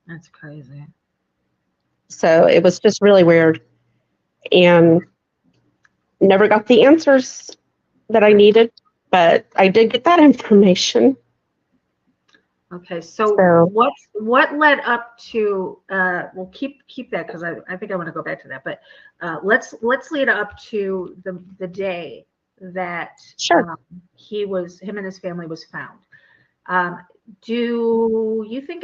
That's crazy. So it was just really weird, and never got the answers that I needed, but I did get that information. Okay, so what led up to? We'll keep that because I think I want to go back to that, but let's lead up to the day that sure him and his family was found. Do you think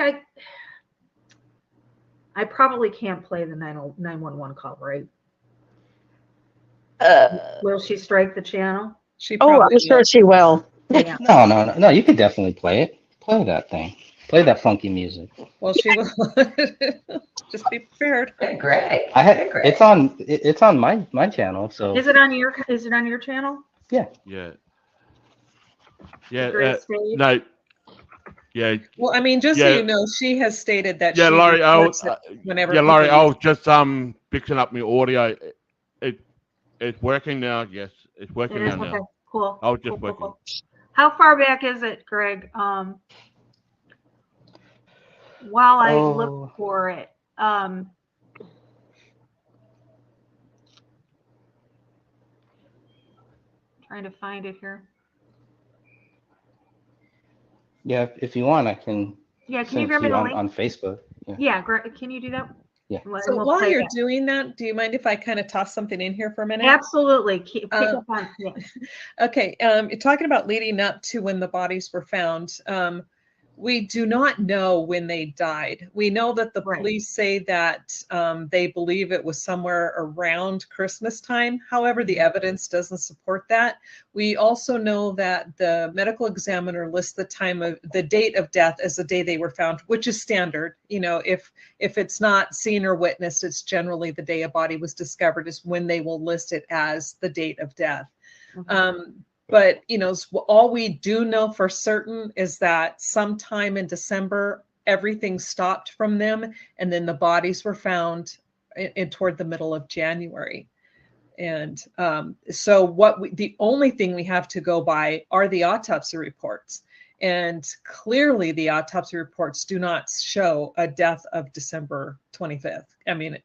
I probably can't play the 911 call, right? Will she strike the channel? I'm sure she will. Yeah. No. You could definitely play it. Play that thing. Play that funky music. Well, she will. Just be prepared. Great. It's on my channel. So Is it on your channel? Yeah. Yeah. No. Yeah. Well, I mean, just so you know, she has stated that. Yeah, she Laurie. Whenever. Yeah, Laurie. I was just fixing up my audio. It's working now. Yes, it's working now. Okay. Cool. I was just working. Cool. How far back is it, Greg? While I look for it, trying to find it here. Yeah, if you want, I can. Yeah, can you send grab it to me you the link? on Facebook. Yeah, can you do that? Yeah. So while you're doing that, do you mind if I kind of toss something in here for a minute? Absolutely. Pick up on it. Okay. You're talking about leading up to when the bodies were found. We do not know when they died. We know that the police say that they believe it was somewhere around Christmas time. However, the evidence doesn't support that. We also know that the medical examiner lists the date of death as the day they were found, which is standard. You know, if it's not seen or witnessed, it's generally the day a body was discovered is when they will list it as the date of death. But, you know, all we do know for certain is that sometime in December, everything stopped from them, and then the bodies were found toward the middle of January. And so the only thing we have to go by are the autopsy reports. And clearly the autopsy reports do not show a death of December 25th. I mean,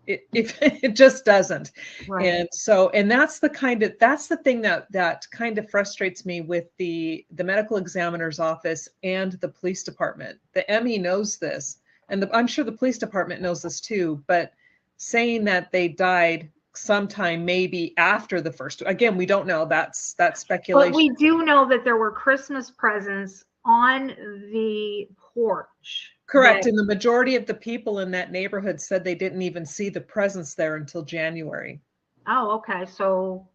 it just doesn't. Right. And so, and that's the thing that kind of frustrates me with the medical examiner's office and the police department. The ME knows this, and I'm sure the police department knows this too, but saying that they died sometime maybe after the first, again, we don't know, that's speculation. But we do know that there were Christmas presents on the porch. Correct. And the majority of the people in that neighborhood said they didn't even see the presents there until January. Oh, okay. So,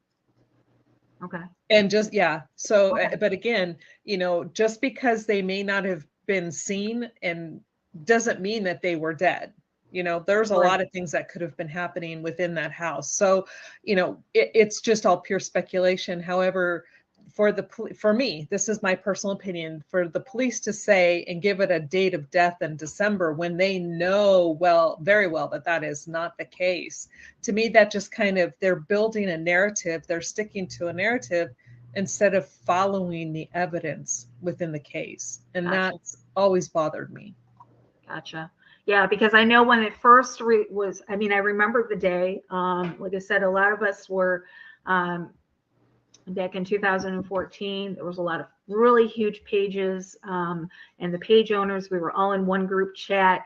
okay. And just, yeah. So, okay. But again, you know, just because they may not have been seen and doesn't mean that they were dead. You know, there's a lot of things that could have been happening within that house. So, you know, it's just all pure speculation. However, for me, this is my personal opinion, for the police to say and give it a date of death in December when they know very well that is not the case. To me, that just kind of, they're building a narrative, they're sticking to a narrative instead of following the evidence within the case. And that's always bothered me. Gotcha. Yeah, because I know when it first was, I mean, I remember the day, like I said, a lot of us were, back in 2014, there was a lot of really huge pages, and the page owners, we were all in one group chat.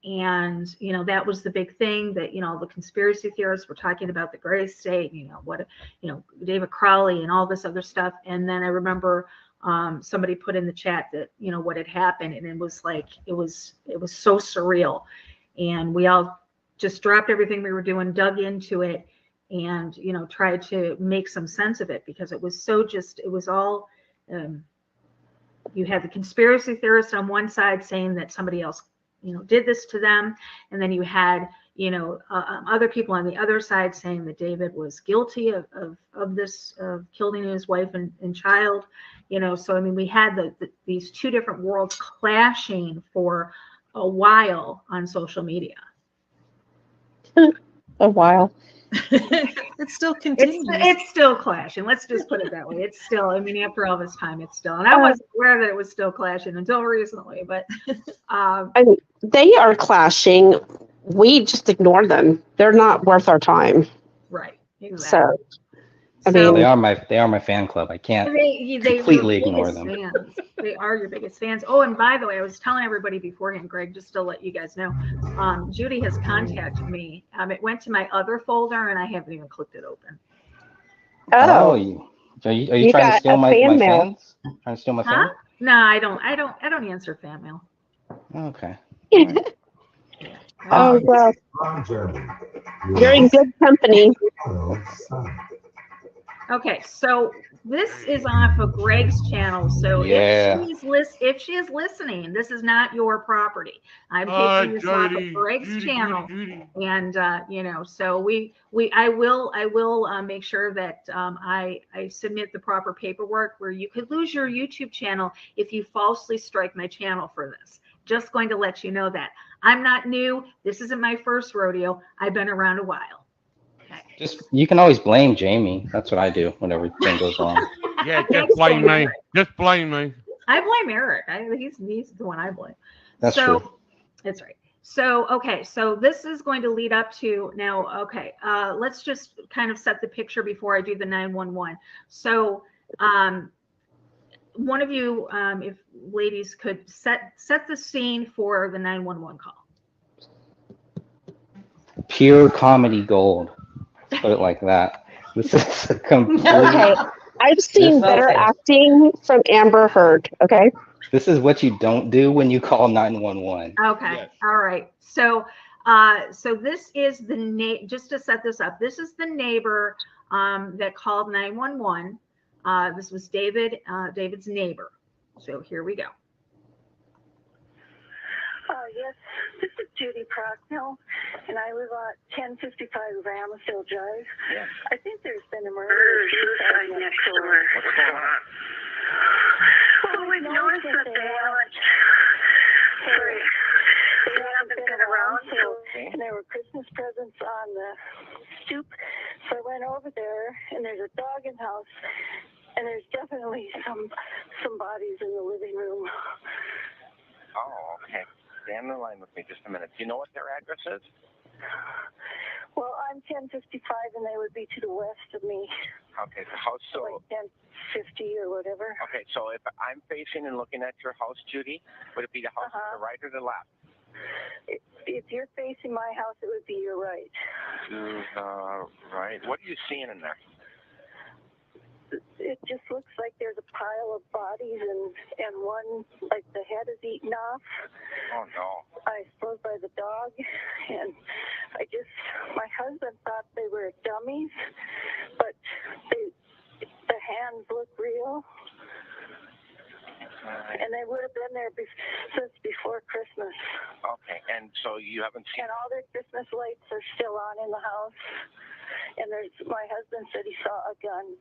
And, you know, that was the big thing that, you know, the conspiracy theorists were talking about the gray state, you know, David Crowley and all this other stuff. And then I remember somebody put in the chat that, you know, what had happened. And it was like, it was so surreal. And we all just dropped everything we were doing, dug into it, and, you know, tried to make some sense of it, because it was so it was all, you had the conspiracy theorists on one side saying that somebody else, you know, did this to them. And then you had, you know, other people on the other side saying that David was guilty of this, killing his wife and child, you know. So, I mean, we had these two different worlds clashing for a while on social media. A while. It still continues. It's still clashing. Let's just put it that way. It's still, I mean, after all this time, it's still, and I wasn't aware that it was still clashing until recently, but I mean, they are clashing. We just ignore them. They're not worth our time. Right. Exactly. So, I mean, they are my fan club. I can't completely ignore them. Fans. They are your biggest fans. Oh, and by the way, I was telling everybody beforehand, Greg, just to let you guys know, Judy has contacted me. It went to my other folder, and I haven't even clicked it open. Oh, are you trying to steal my fans? Trying to steal my fans? No, I don't answer fan mail. Okay. Oh, well, you're in good company. Okay, so this is off of Greg's channel. So if she is listening, this is not your property. I'm taking this off of Greg's channel, and you know, so I will make sure that I submit the proper paperwork, where you could lose your YouTube channel if you falsely strike my channel for this. Just going to let you know that I'm not new. This isn't my first rodeo. I've been around a while. You can always blame Jamie. That's what I do when everything goes wrong. Yeah, just blame me. Just blame me. I blame Eric. He's the one I blame. That's true. That's right. So, okay. So this is going to lead up to now. Okay. Let's just kind of set the picture before I do the 911. So, one of you, if ladies could set the scene for the 911 call. Pure comedy gold. Put it like that. This is a complete. Okay, I've seen better acting from Amber Heard. Okay. This is what you don't do when you call 911. Okay. Yes. All right. So, so this is the just to set this up. This is the neighbor that called 911. This was David's neighbor. So here we go. Yes, this is Judy Procknell, and I live at 1055 Ramsdale Drive. Yes. I think there's been a murder suicide next door. What's going on? Well, we've noticed that they haven't been around, and there were Christmas presents on the stoop. So I went over there, and there's a dog in the house, and there's definitely some bodies in the living room. Oh, okay. Stay on the line with me just a minute. Do you know what their address is? Well, I'm 1055, and they would be to the west of me. Okay, the house, so... Like 1050 or whatever. Okay, so if I'm facing and looking at your house, Judy, would it be the house to the right or the left? If you're facing my house, it would be your right. Right. What are you seeing in there? It just looks like there's a pile of bodies and one, like the head is eaten off. Oh, no. I suppose by the dog. And my husband thought they were dummies, but the hands look real. And they would have been there since before Christmas. Okay, and so you haven't seen... And all their Christmas lights are still on in the house. And my husband said he saw a gun.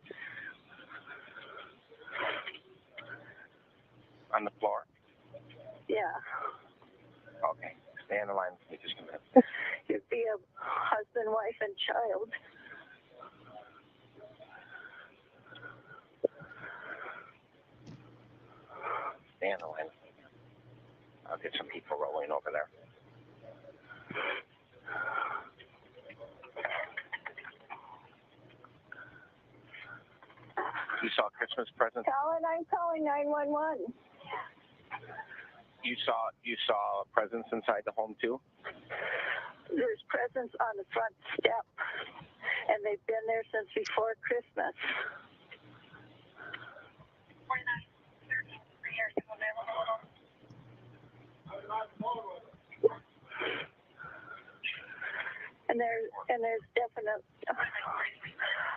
On the floor? Yeah. Okay. Stay on the line with me just a minute. It'd be a husband, wife, and child. Stay on the line with me. I'll get some people rolling over there. You saw Christmas presents? Colin, I'm calling 911. You saw presents inside the home too? There's presents on the front step, and they've been there since before Christmas. And there's definite.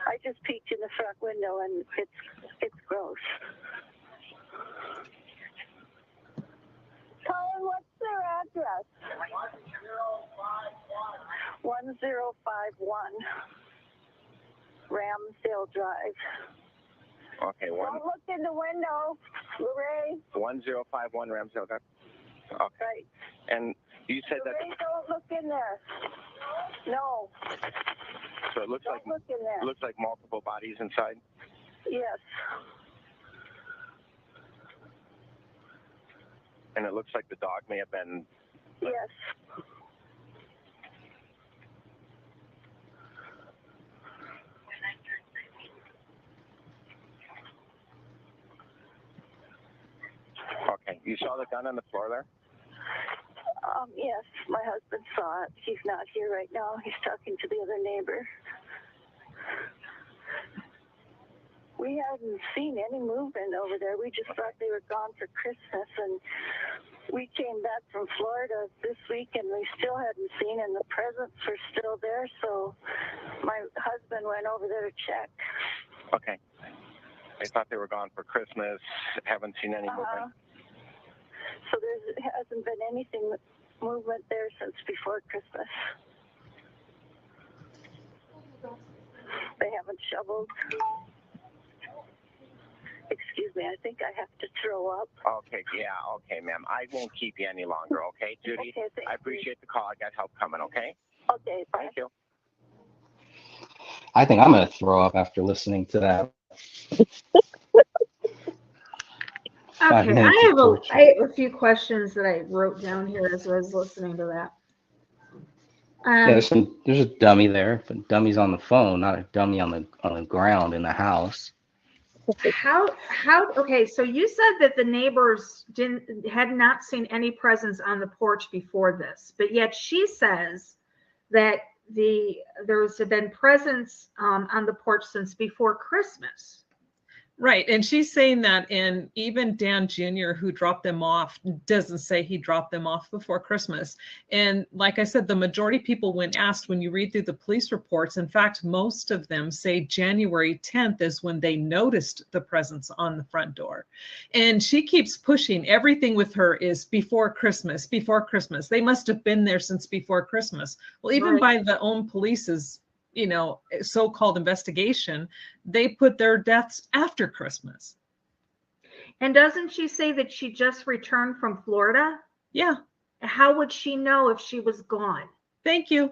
I just peeked in the front window, and it's gross. Colin, what's their address? 1051 Ramsdale Drive. Okay, Don't look in the window, Lorraine. 1051 Ramsdale Drive. Okay. Right. And you said Lorraine, don't look in there. No. So it looks Don't look in there. looks like multiple bodies inside. Yes. And it looks like the dog may have been. Yes. Okay. You saw the gun on the floor there? Yes, my husband saw it. He's not here right now. He's talking to the other neighbor. We hadn't seen any movement over there. We just thought they were gone for Christmas, and we came back from Florida this week, and we still hadn't seen, and the presents were still there, so my husband went over there to check. Okay. They thought they were gone for Christmas. Haven't seen any movement. So there hasn't been anything movement there since before Christmas. They haven't shoveled. Excuse me, I think I have to throw up. Okay, yeah, okay, ma'am. I won't keep you any longer, okay, Judy? Okay, thank I appreciate the call. I got help coming, okay? Okay, bye. Thank you. I think I'm going to throw up after listening to that. Okay, I have a few questions that I wrote down here as I was listening to that. Yeah, there's a dummy there, but dummy's on the phone, not a dummy on the ground in the house. How okay, so you said that the neighbors had not seen any presents on the porch before this, but yet she says that there's been presents on the porch since before Christmas. Right. And she's saying that, and even Dan Jr., who dropped them off, doesn't say he dropped them off before Christmas. And like I said, the majority of people, when asked, when you read through the police reports, in fact, most of them say January 10th is when they noticed the presence on the front door. And she keeps pushing. Everything with her is before Christmas, before Christmas. They must have been there since before Christmas. Well, even by the own police's, you know, so-called investigation, they put their deaths after Christmas. And doesn't she say that she just returned from Florida? Yeah. How would she know if she was gone? Thank you.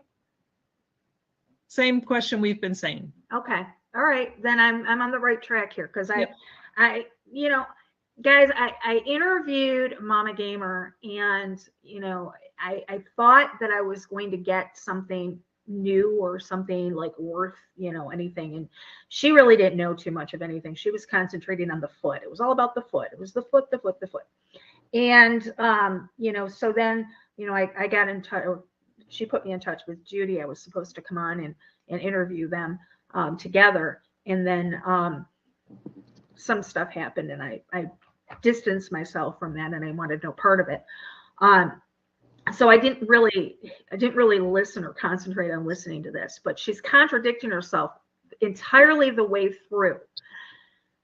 Same question we've been saying. Okay. All right. Then I'm on the right track here, because I, you know, guys, I interviewed Mama Gamer, and, you know, I thought that I was going to get something new or something like worth, you know, anything, and she really didn't know too much of anything. She was concentrating on the foot. It was all about the foot. It was the foot. And you know, so then, you know, I got in touch, she put me in touch with Judy. I was supposed to come on and interview them together, and then some stuff happened, and I distanced myself from that, and I wanted no part of it. So I didn't really listen or concentrate on listening to this, but she's contradicting herself entirely the way through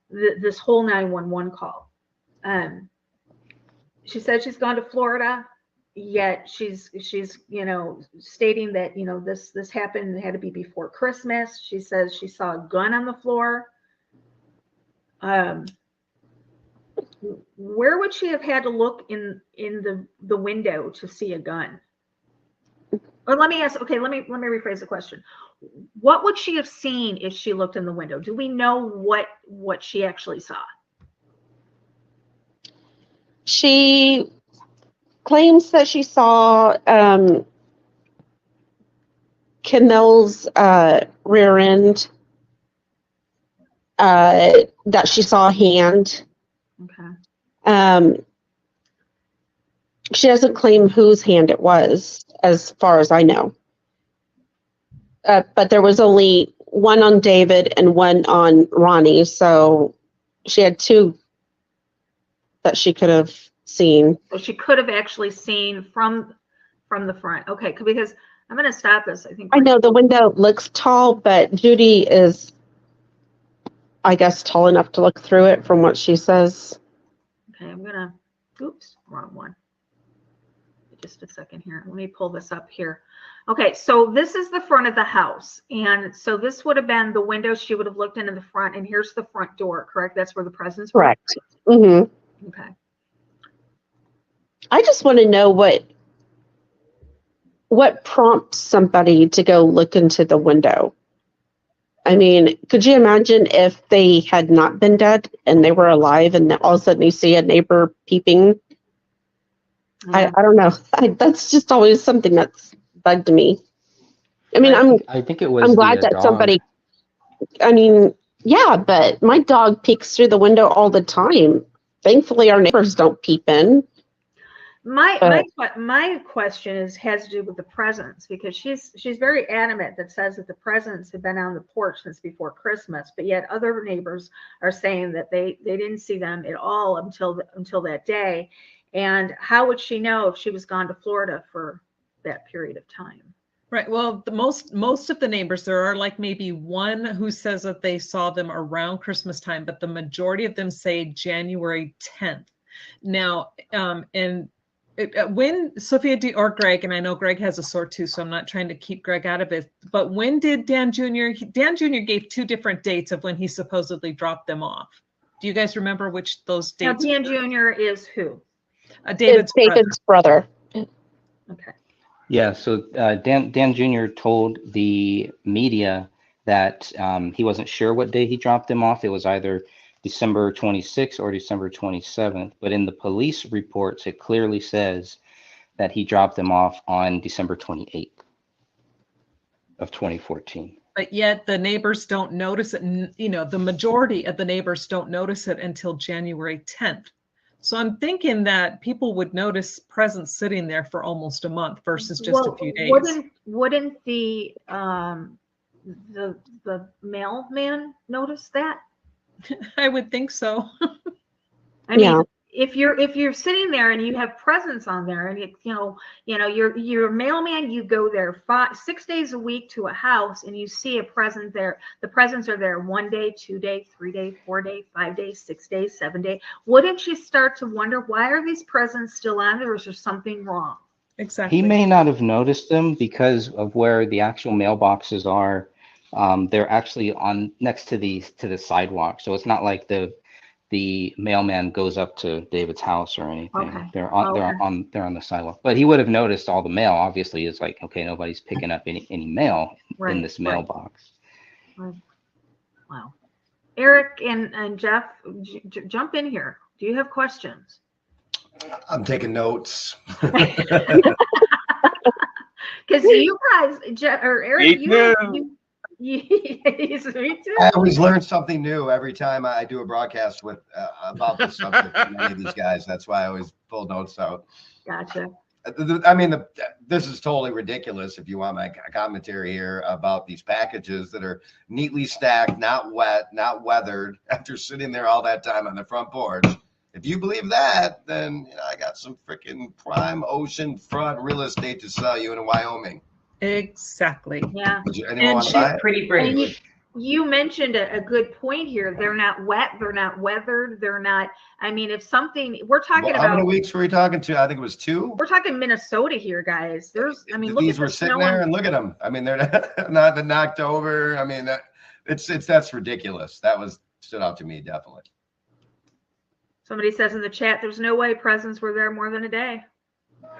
this whole 911 call. She said she's gone to Florida, yet she's you know, stating that, you know, this happened, it had to be before Christmas. She says she saw a gun on the floor. Where would she have had to look in the window to see a gun? Or let me ask, okay, let me rephrase the question. What would she have seen if she looked in the window? Do we know what she actually saw? She claims that she saw Camille's rear end, that she saw a hand. Okay. She doesn't claim whose hand it was, as far as I know. But there was only one on David and one on Ronnie, so she had two that she could have seen. So she could have actually seen from the front. Okay, because I'm going to stop this. I know the window looks tall, but Judy is, I guess, tall enough to look through it from what she says. Okay, I'm gonna, oops, wrong one. Just a second here. Let me pull this up here. Okay, so this is the front of the house. And so this would have been the window she would have looked into the front, and here's the front door, correct? That's where the presents were? Correct. Mm-hmm. Okay. I just want to know what prompts somebody to go look into the window. I mean, could you imagine if they had not been dead and they were alive, and all of a sudden you see a neighbor peeping? I don't know. That's just always something that's bugged me. I mean, I think it was. I'm glad that dog. somebody. I mean, yeah, but my dog peeks through the window all the time. Thankfully, our neighbors don't peep in. My question has to do with the presents, because she's very adamant that says that the presents have been on the porch since before Christmas, but yet other neighbors are saying that they didn't see them at all until that day. And how would she know if she was gone to Florida for that period of time? Right. Well, the most of the neighbors, there are like maybe one who says that they saw them around Christmas time, but the majority of them say January 10th. Now, when Sophia or Greg, and I know Greg has a sore tooth, so I'm not trying to keep Greg out of it, but when did Dan Jr. gave two different dates of when he supposedly dropped them off. Do you guys remember which those dates? Now, Dan Jr. is who? David's brother. Okay. Yeah, so Dan Jr. told the media that he wasn't sure what day he dropped them off. It was either December 26th or December 27th. But in the police reports, it clearly says that he dropped them off on December 28th of 2014. But yet the neighbors don't notice it. You know, the majority of the neighbors don't notice it until January 10th. So I'm thinking that people would notice presents sitting there for almost a month versus just a few days. Wouldn't the mailman notice that? I would think so. I mean, Yeah. if you're sitting there and you have presents on there, and it's you're a mailman, you go there 6 days a week to a house, and you see a present there. The presents are there 1 day, 2 day, 3 day, 4 day, 5 days, 6 days, 7 day. Wouldn't you start to wonder, why are these presents still on there? Or is there something wrong? Exactly. He may not have noticed them because of where the actual mailboxes are. They're actually on next to the sidewalk, so it's not like the mailman goes up to David's house or anything. Okay. They're on the sidewalk. But he would have noticed all the mail. Obviously, it's like, okay, nobody's picking up any mail in this mailbox. Right. Wow. Eric and Jeff, jump in here. Do you have questions? I'm taking notes. Because you guys, Jeff or Eric, me too. I always learn something new every time I do a broadcast with about the subject of many of these guys. That's why I always pull notes out. Gotcha. I mean, this is totally ridiculous. If you want my commentary here about these packages that are neatly stacked, not wet, not weathered, after sitting there all that time on the front porch. If you believe that, then I got some freaking prime ocean front real estate to sell you in Wyoming. Exactly. Yeah. Anyone want to buy it? Pretty British. You mentioned a good point here. They're not wet. They're not weathered. They're not. I mean, if something we're talking How about. many weeks were we talking to? I think it was 2. We're talking Minnesota here, guys. There's. I mean, look These at were the sitting snow there and look at them. I mean, they're not knocked over. I mean, that's ridiculous. That stood out to me definitely. Somebody says in the chat, "There's no way presents were there more than a day."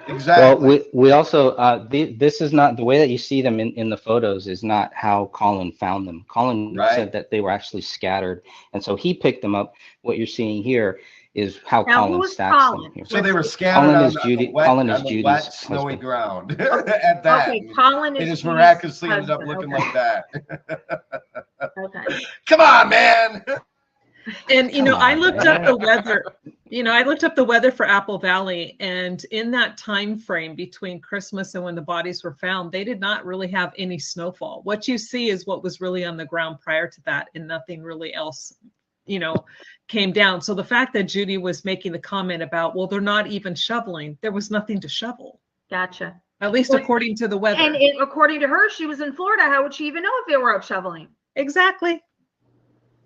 Exactly. Well, we also this is not the way that you see them in the photos is not how Colin found them. Colin said that they were actually scattered, and so he picked them up. What you're seeing here is how Now, Colin who's stacks Colin? them here. So they were scattered on the wet, Colin is on the Judy's wet, snowy husband. ground. At that, Okay, Colin they is just Judy's miraculously ended up husband. looking Okay. like that. Okay. Come on, man. And Come I on, looked man. up the weather. I looked up the weather for Apple Valley, and in that time frame between Christmas and when the bodies were found, they did not really have any snowfall. What you see is what was really on the ground prior to that, and nothing really else, came down. So the fact that Judy was making the comment about, well, they're not even shoveling, there was nothing to shovel. Gotcha. At least according to the weather. And according to her, she was in Florida. How would she even know if they were out shoveling? Exactly.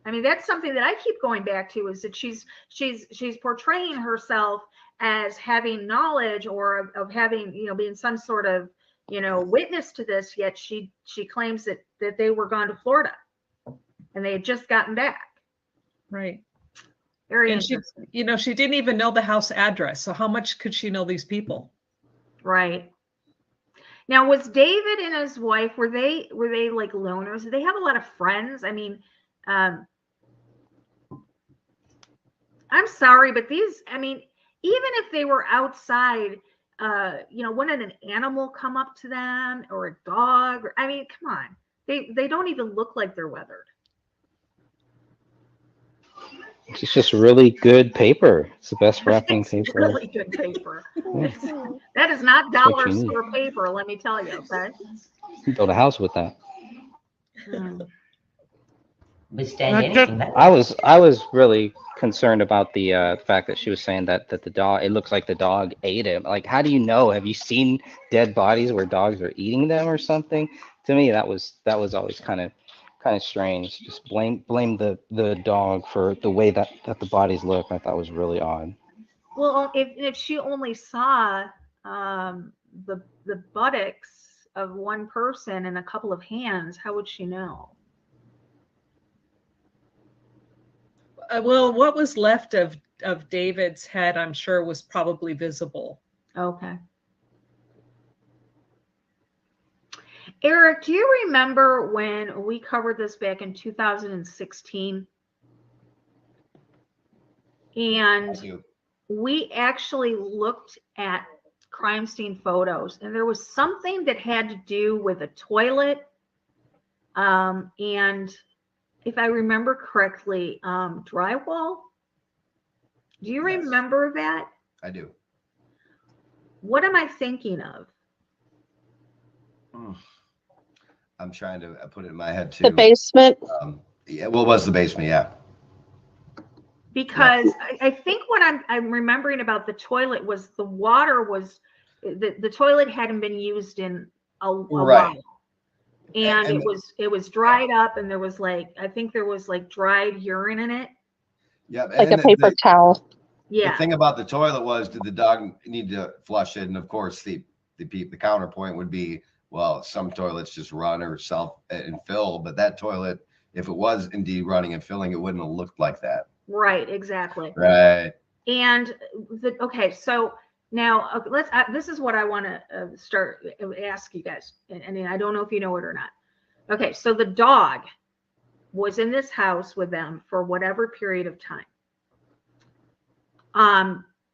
I mean, that's something that I keep going back to, is that she's portraying herself as having knowledge or of having, being some sort of, witness to this, yet she claims that they were gone to Florida and they had just gotten back. Right. Very and interesting. She didn't even know the house address. So how much could she know these people? Right. Now, was David and his wife, were they like loners? Did they have a lot of friends? I mean, I'm sorry, but even if they were outside, wouldn't an animal come up to them or a dog? Come on. They don't even look like they're weathered. It's just really good paper. It's the best wrapping paper. Really good paper. That is not That's what dollar you need. store paper, let me tell you. Okay. You build a house with that. Withstand anything. I was really concerned about the fact that she was saying that the dog, it looks like the dog ate him. Like, how do you know? Have you seen dead bodies where dogs are eating them or something? To me, that was always kind of strange. Just blame the dog for the way that the bodies look. I thought was really odd. Well, if she only saw the buttocks of one person and a couple of hands, how would she know? Well, what was left of David's head, I'm sure, was probably visible. Okay. Eric, do you remember when we covered this back in 2016? And we actually looked at crime scene photos, and there was something that had to do with a toilet. And if I remember correctly, drywall. Do you remember that? I do. What am I thinking of? I'm trying to put it in my head too. The basement. Yeah, well, it was the basement, yeah. because I think what I'm remembering about the toilet was the water was the toilet hadn't been used in a Right. while, and it was dried up, and there was like I think there was like dried urine in it. Yeah, Like a paper towel. The thing about the toilet was, did the dog need to flush it? And of course, the counterpoint would be, well, some toilets just run or self and fill, but that toilet, if it was indeed running and filling, it wouldn't have looked like that. Right, exactly. Right. And okay, so now let's. This is what I want to start ask you guys, and I don't know if you know it or not. Okay, so the dog was in this house with them for whatever period of time.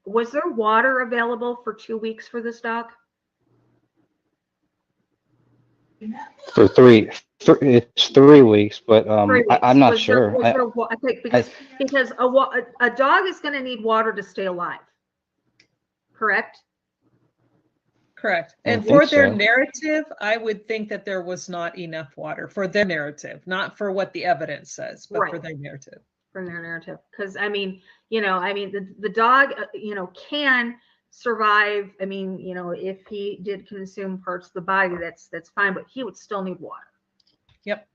Was there water available for 2 weeks for this dog? For it's 3 weeks, but 3 weeks. I'm not Was sure. I think because a dog is going to need water to stay alive. Correct? Correct. I And think for their so. narrative, I would think that there was not enough water for their narrative, not for what the evidence says, but for Right. their narrative. For their narrative, because I mean, the dog, can survive. I mean, if he did consume parts of the body, that's fine, but he would still need water. Yep.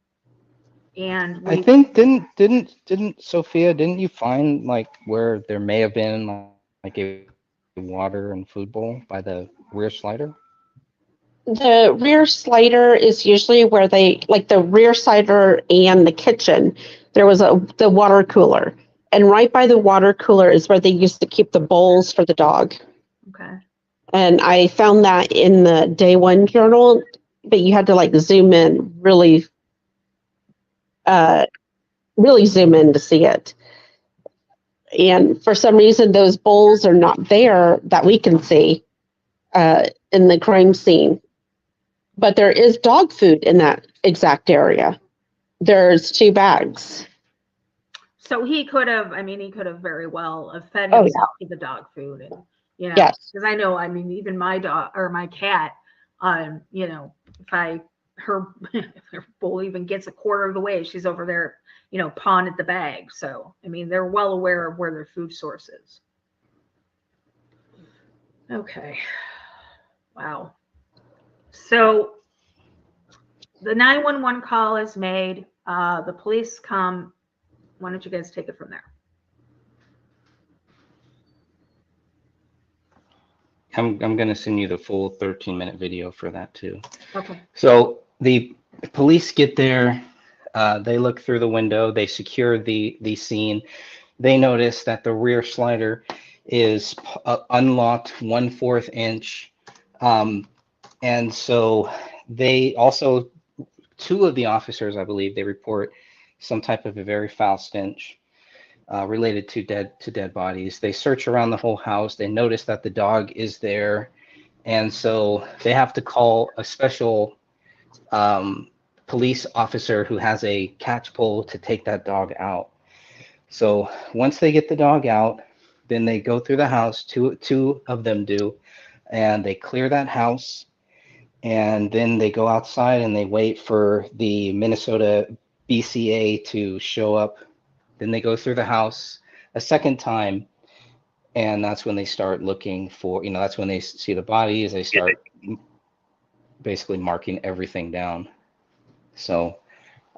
And I think didn't Sophia, didn't you find like where there may have been like a water and food bowl by the rear slider? The rear slider is usually where they, like the rear slider and the kitchen, there was the water cooler. And right by the water cooler is where they used to keep the bowls for the dog. Okay. And I found that in the day one journal, but you had to like zoom in really zoom in to see it. And for some reason, those bowls are not there that we can see in the crime scene. But there is dog food in that exact area. There's 2 bags. so he could have very well have fed Oh, himself to the dog food, and Yes. because I know, even my dog or my cat, if her bowl even gets a quarter of the way, she's over there, pawing at the bag. So, they're well aware of where their food source is. Okay. Wow. So the 911 call is made. The police come. Why don't you guys take it from there? I'm gonna send you the full 13-minute video for that too. Okay. So the police get there, they look through the window, they secure the scene. They notice that the rear slider is unlocked 1/4 inch. And so they also, 2 of the officers, I believe, they report some type of a very foul stench related to dead bodies. They search around the whole house. They notice that the dog is there. And so they have to call a special police officer who has a catch pole to take that dog out. So once they get the dog out, then they go through the house, two of them do, and they clear that house. And then they go outside and they wait for the Minnesota BCA to show up. Then they go through the house a second time. And that's when they start looking for, that's when they see the bodies. They start basically marking everything down. So,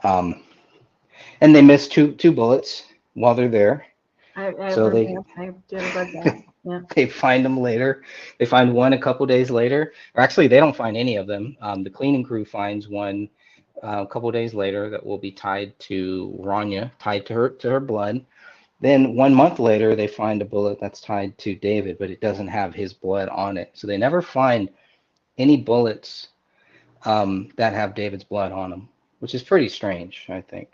and they miss two bullets while they're there. I did read that. Yeah. They find them later. They find one a couple days later. Or actually, they don't find any of them. The cleaning crew finds one a couple days later that will be tied to Rania, tied to her blood. Then 1 month later, they find a bullet that's tied to David, but it doesn't have his blood on it. So they never find any bullets that have David's blood on them, which is pretty strange, I think.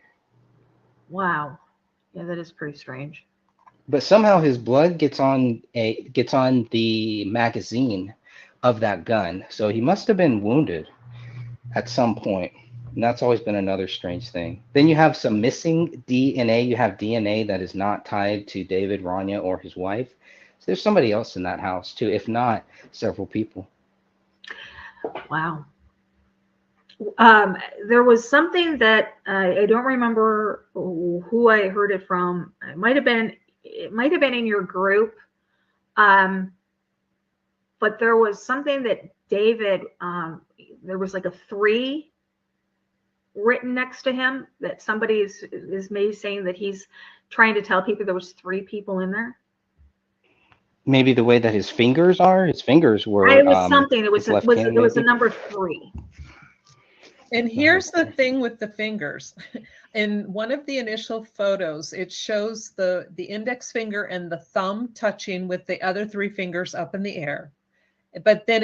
Wow. Yeah, that is pretty strange. But somehow his blood gets on the magazine of that gun. So he must have been wounded at some point. And that's always been another strange thing. Then you have some missing DNA. You have DNA that is not tied to David, Rania, or his wife. So there's somebody else in that house too, if not several people. Wow. There was something that I don't remember who I heard it from. It might have been it might have been in your group, but there was something that David, there was like a 3 written next to him that somebody is maybe saying that he's trying to tell people there was 3 people in there. Maybe the way that his fingers are. His fingers were. It was something. It was his left was hand, it was a maybe? number 3. And here's the thing with the fingers. In one of the initial photos, it shows the index finger and the thumb touching with the other 3 fingers up in the air. But then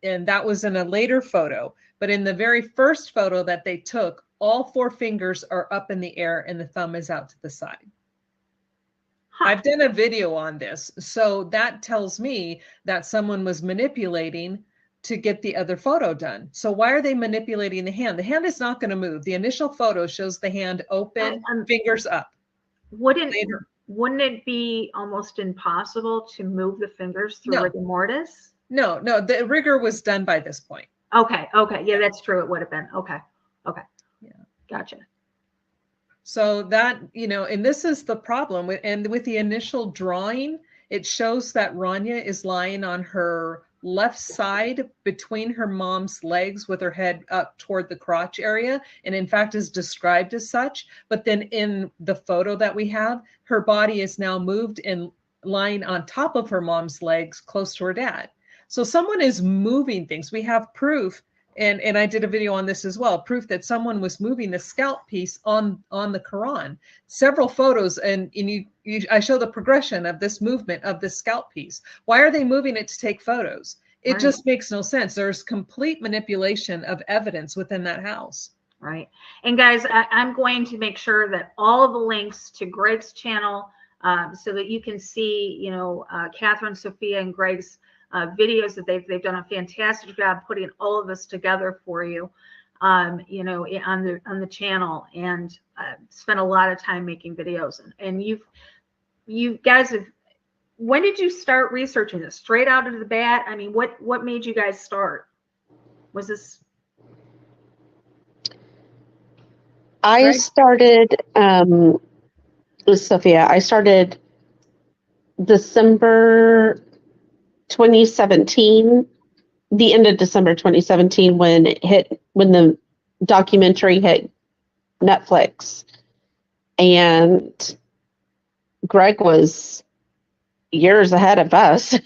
and that was in a later photo. But in the very first photo that they took, all 4 fingers are up in the air and the thumb is out to the side. I've done a video on this. So that tells me that someone was manipulating to get the other photo done. So why are they manipulating the hand? The hand is not going to move. The initial photo shows the hand open, fingers up. Wouldn't it be almost impossible to move the fingers through rigor mortis? No, the rigor was done by this point. Okay. Yeah, that's true. It would have been. Okay. Yeah. Gotcha. So that, and this is the problem. And with the initial drawing, it shows that Rania is lying on her left side between her mom's legs with her head up toward the crotch area, and in fact is described as such. But then in the photo that we have, her body is now moved and lying on top of her mom's legs close to her dad. So someone is moving things. We have proof, and I did a video on this as well, proof that someone was moving the scalp piece on the Quran. Several photos, and I show the progression of this movement of the scalp piece. Why are they moving it to take photos? It just makes no sense. There's complete manipulation of evidence within that house. Right. And guys, I'm going to make sure that all of the links to Greg's channel, so that you can see, Catherine, Sophia, and Greg's videos that they've done a fantastic job putting all of this together for you, on the channel, and spent a lot of time making videos. And you guys have. When did you start researching this? Straight out of the bat? I mean, what made you guys start? Was this? I started, with Sophia, I started December 2017, the end of December 2017, when the documentary hit Netflix. And Greg was years ahead of us.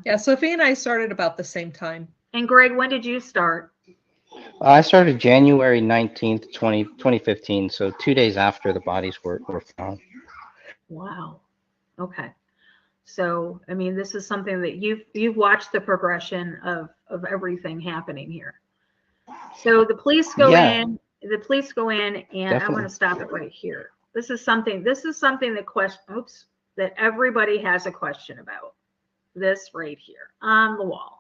Yeah, Sophie and I started about the same time. And Greg, when did you start? I started January 19th, 2015, so 2 days after the bodies were found. Wow. Okay. So, I mean, this is something that you've watched the progression of everything happening here. So the police go in, and Definitely. I'm going to stop it right here. This is something that everybody has a question about. This right here on the wall.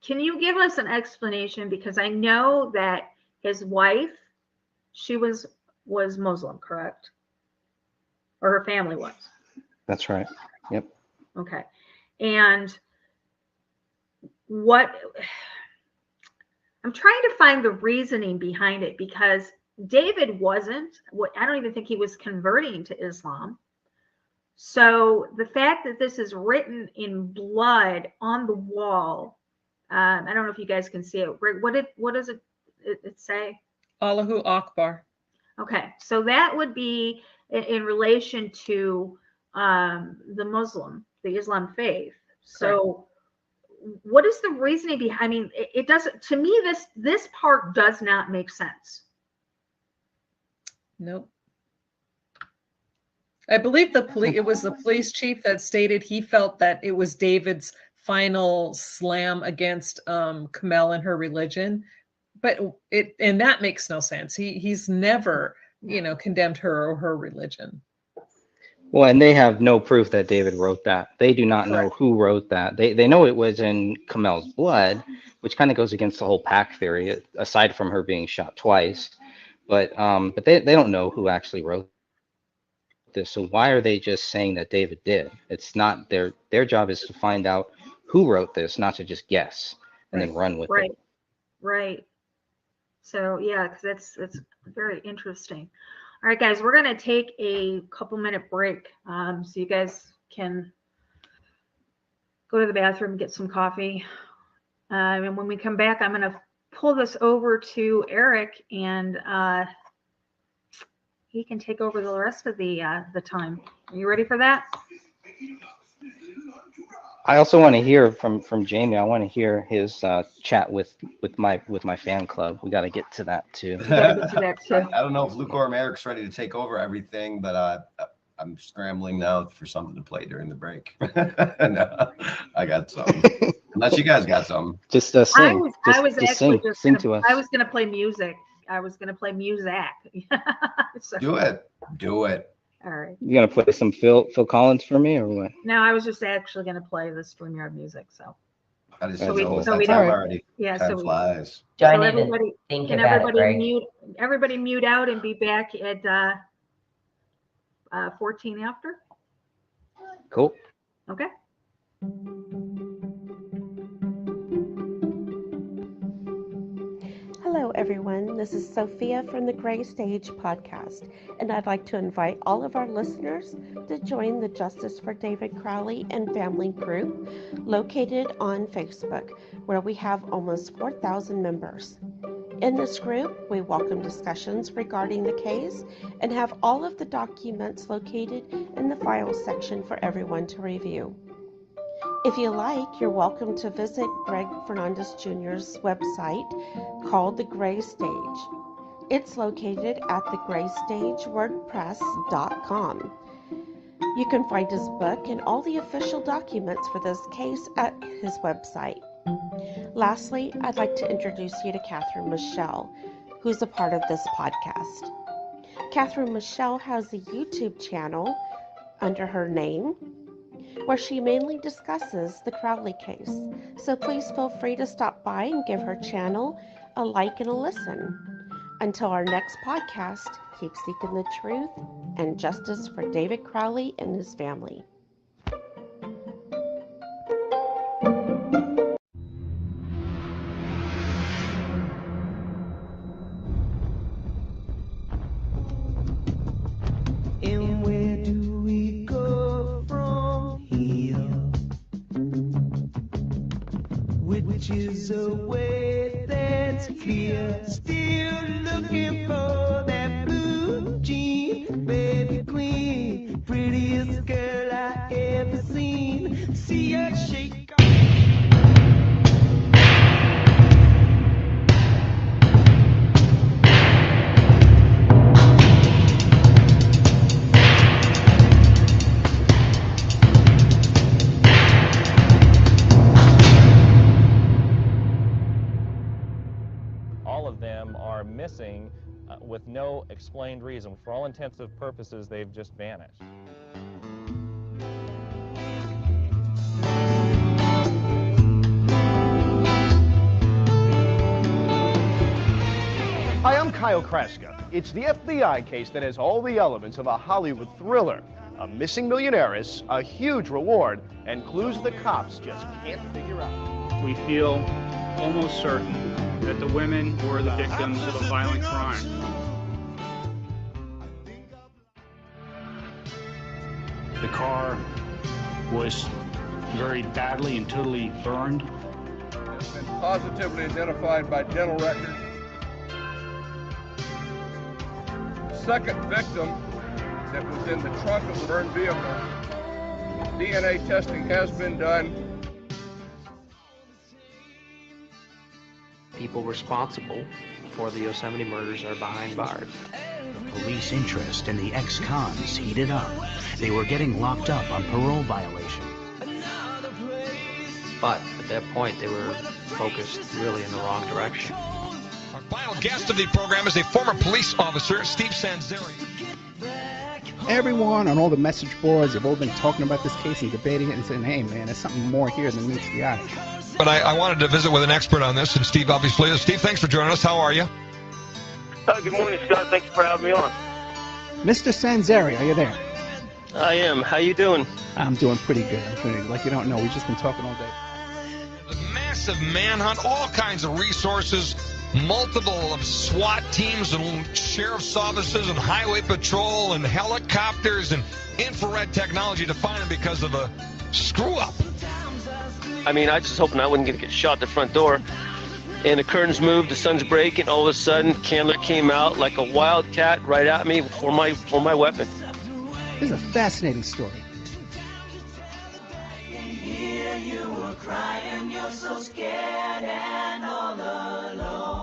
Can you give us an explanation? Because I know that his wife, she was Muslim, correct? Or her family was. That's right. Yep. Okay. And I'm trying to find the reasoning behind it, because David wasn't, I don't even think he was converting to Islam. So the fact that this is written in blood on the wall, I don't know if you guys can see it. What does it say? Allahu Akbar. Okay, so that would be in relation to the Muslim, the Islam faith. So what is the reasoning behind? I mean, it doesn't, to me, this part does not make sense. Nope. I believe it was the police chief that stated he felt that it was David's final slam against Kamel and her religion, but and that makes no sense. He's never, condemned her or her religion. Well, and they have no proof that David wrote that. They do not know who wrote that. They know it was in Kamel's blood, which kind of goes against the whole pack theory, aside from her being shot twice. But they don't know who actually wrote this. So why are they just saying that David did? It's not their job is to find out who wrote this, not to just guess and then run with it. Right. So yeah, because that's very interesting. All right, guys, we're going to take a couple-minute break so you guys can go to the bathroom and get some coffee. And when we come back, I'm going to pull this over to Eric, and he can take over the rest of the time. Are you ready for that? I also want to hear from Jamie. I want to hear his chat with my fan club. We got to get to that too. I don't know if Luke or Eric's ready to take over everything, but I'm scrambling now for something to play during the break. No, I got something. Unless you guys got something. Just sing. I was actually sing to us. I was going to play music. I was going to play music. So, Do it. all right. You gonna play some Phil Collins for me or what? No, I was just actually going to play the StreamYard music. So. I just So we- know so that we time don't- already. Yeah, Time so we- flies. Join So in and everybody, think can about it, everybody Greg. mute out and be back at 14 after? Cool. Okay. Hello, everyone. This is Sophia from the Gray Stage podcast, and I'd like to invite all of our listeners to join the Justice for David Crowley and Family group located on Facebook, where we have almost 4,000 members. In this group, we welcome discussions regarding the case and have all of the documents located in the files section for everyone to review. If you like, you're welcome to visit Greg Fernandez Jr.'s website called The Gray Stage. It's located at thegraystagewordpress.com. You can find his book and all the official documents for this case at his website. Lastly, I'd like to introduce you to Catherine Michelle, who's a part of this podcast. Catherine Michelle has a YouTube channel under her name, where she mainly discusses the Crowley case. So please feel free to stop by and give her channel a like and a listen. Until our next podcast, keep seeking the truth and justice for David Crowley and his family. And where do we go from here? Which is a way that's clear. Still looking for that blue jean, baby queen, prettiest girl I ever seen. See her shake. All of them are missing with no explained reason. For all intents and purposes, they've just vanished. Hi, I'm Kyle Kraska. It's the FBI case that has all the elements of a Hollywood thriller. A missing millionaires, a huge reward, and clues the cops just can't figure out. We feel almost certain that the women were the victims of a violent crime. The car was very badly and totally burned. It's been positively identified by dental records. Second victim that was in the trunk of the burned vehicle. DNA testing has been done. People responsible for the Yosemite murders are behind bars. The police interest in the ex-cons heated up. They were getting locked up on parole violation. But at that point, they were focused really in the wrong direction. Our final guest of the program is a former police officer, Steve Sanzeri. Everyone on all the message boards have all been talking about this case and debating it and saying, hey, man, there's something more here than meets the eye. But I wanted to visit with an expert on this, and Steve obviously is. Steve, thanks for joining us. How are you? Good morning, Scott. Thanks for having me on. Mr. Sanzeri, are you there? I am. How you doing? I'm doing pretty good. Like you don't know, we've just been talking all day. The massive manhunt, all kinds of resources. multiple of SWAT teams and sheriff's offices and highway patrol and helicopters and infrared technology to find him because of a screw up. I mean, I just hoping I wasn't going to get shot at the front door. And the curtains moved, the sun's breaking. All of a sudden, Candler came out like a wildcat right at me for my weapon. This is a fascinating story. You were crying, you're so scared and all alone.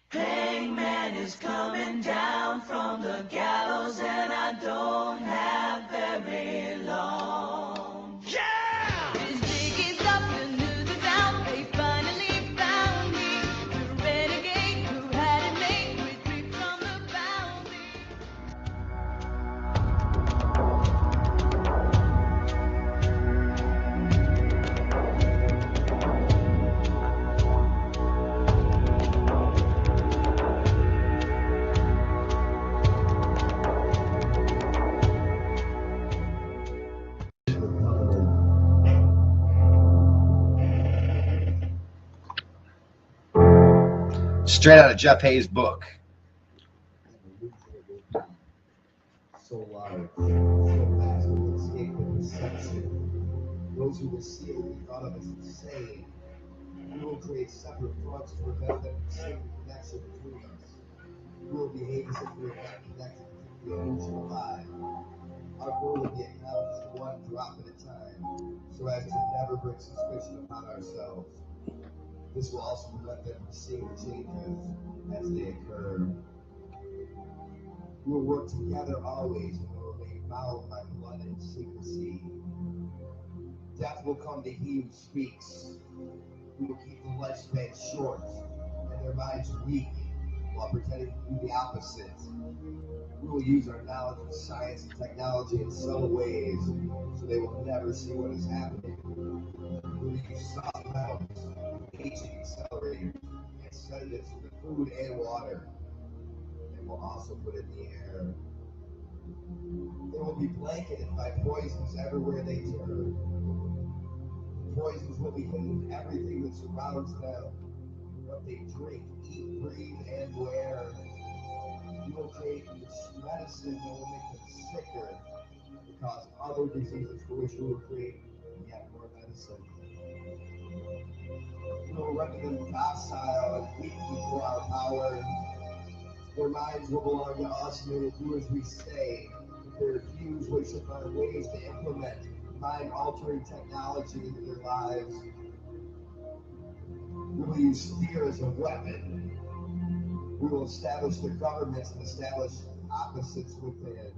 Hangman is coming down from the gallows, and I don't have very long. Yeah! His big is up, the news is out, they finally found me. The renegade who had it made, retreat from the bounty. Straight out of Jeff Hayes' book. So large, so vast, we will escape the deception. Those who will see it will be thought of as insane. We will create separate fronts to prevent them from seeing the connection between us. We will behave as if we are not connected to the illusion of life. Our goal will be accomplished one drop at a time, so as to never bring suspicion upon ourselves. This will also prevent them from seeing the changes as they occur. We will work together always and will remain bound by blood and secrecy. Death will come to he who speaks. We will keep the lifespan short and their minds weak while pretending to do the opposite. We will use our knowledge of science and technology in subtle ways so they will never see what is happening. We will use soft metals, aging accelerators, and sedatives in the food and water. And we'll also put in the air. They will be blanketed by poisons everywhere they turn. Poisons will be hidden in everything that surrounds them. What they drink, eat, breathe, and wear. We will create medicine that will make them sicker and cause other diseases for which we will create yet more medicine. We will render them docile and weak before our power. Their minds will belong to us and they will do as we say. If they refuse, we shall find ways to implement mind-altering technology into their lives. We will use fear as a weapon. We will establish their governments and establish opposites within.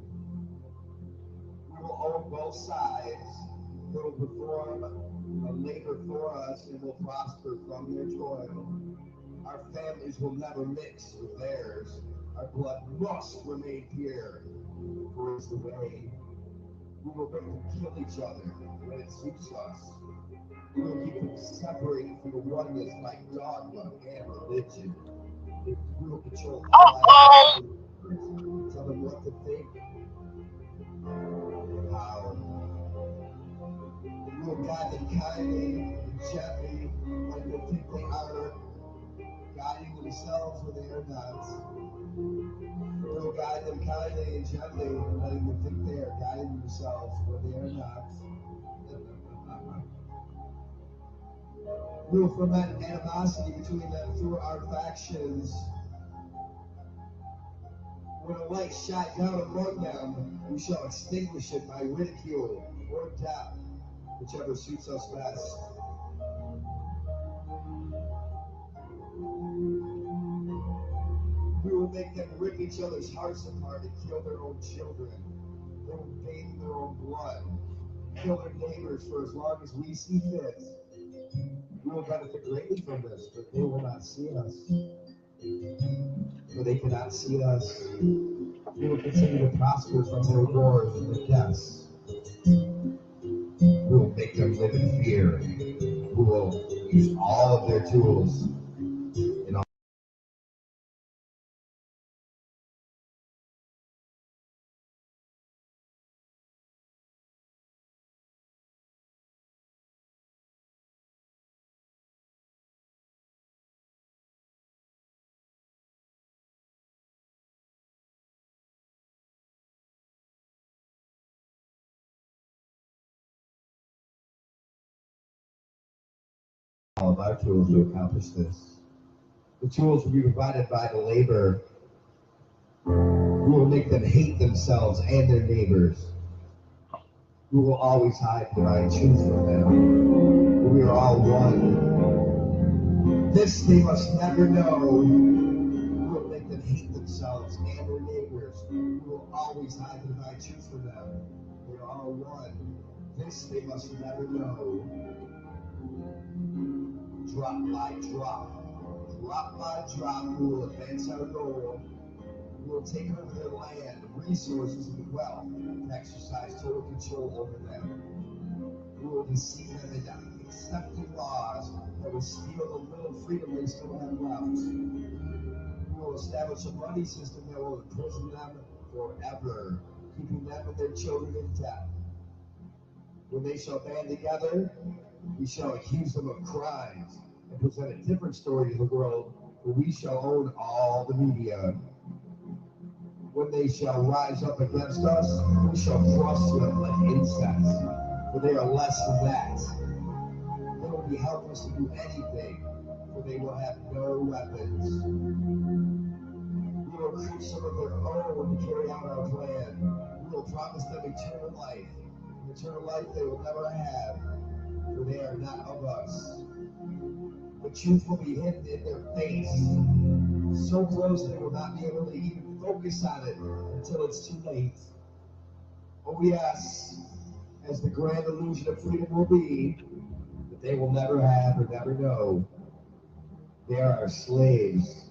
We will own both sides. They will perform a labor for us and will prosper from their toil. Our families will never mix with theirs. Our blood must remain pure, for it's the way. We will make them kill each other when it suits us. We will keep them separated from the oneness by dogma and religion. We will control all life. Tell them what to think, how. We will guide them kindly and gently, like they think they are, guiding themselves where they are not. We will guide them kindly and gently, letting them think they are guiding themselves where they are not. We will ferment animosity between them through our factions. When a light shine down among them, we shall extinguish it by ridicule or death, whichever suits us best. We will make them rip each other's hearts apart and kill their own children. They will bathe in their own blood, kill their neighbors for as long as we see fit. We will benefit greatly from this, but they will not see us. For they cannot see us. We will continue to prosper from their wars and their deaths. We will make them live in fear. We will use all of their tools develop our tools to accomplish this. The tools will be provided by the labor. We will make them hate themselves and their neighbors. We will always hide the divine truth from them. We are all one. This they must never know. We will make them hate themselves and their neighbors. We will always hide the divine truth from them. We are all one. This they must never know. Drop by drop, drop by drop, we will advance our goal. We will take over their land, resources, and wealth, and exercise total control over them. We will deceive them into accepting laws that will steal the little freedom they still have left. We will establish a money system that will imprison them forever, keeping them and their children in debt. When they shall band together, we shall accuse them of crimes and present a different story to the world, for we shall own all the media. When they shall rise up against us, we shall crush them like insects, for they are less than that. They will be helpless to do anything, for they will have no weapons. We will recruit some of their own to carry out our plan. We will promise them eternal life. Eternal life they will never have, for they are not of us. The truth will be hidden in their face, so close they will not be able to even focus on it until it's too late. Oh yes, as the grand illusion of freedom will be, that they will never have or never know. They are our slaves.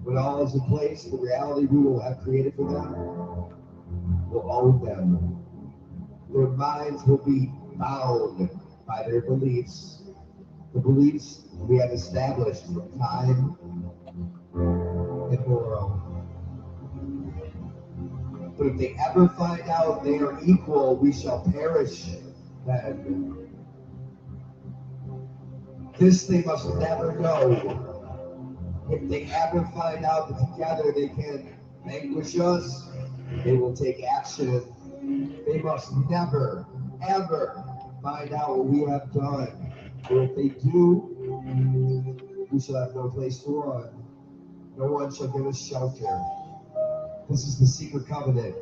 When all is in place, the reality we will have created for them will own them. Their minds will be bound by their beliefs, the beliefs we have established from time immemorial. But if they ever find out they are equal, we shall perish then. This they must never know. If they ever find out that together they can vanquish us, they will take action. They must never, ever find out what we have done. For if they do, we shall have no place to run. No one shall give us shelter. This is the secret covenant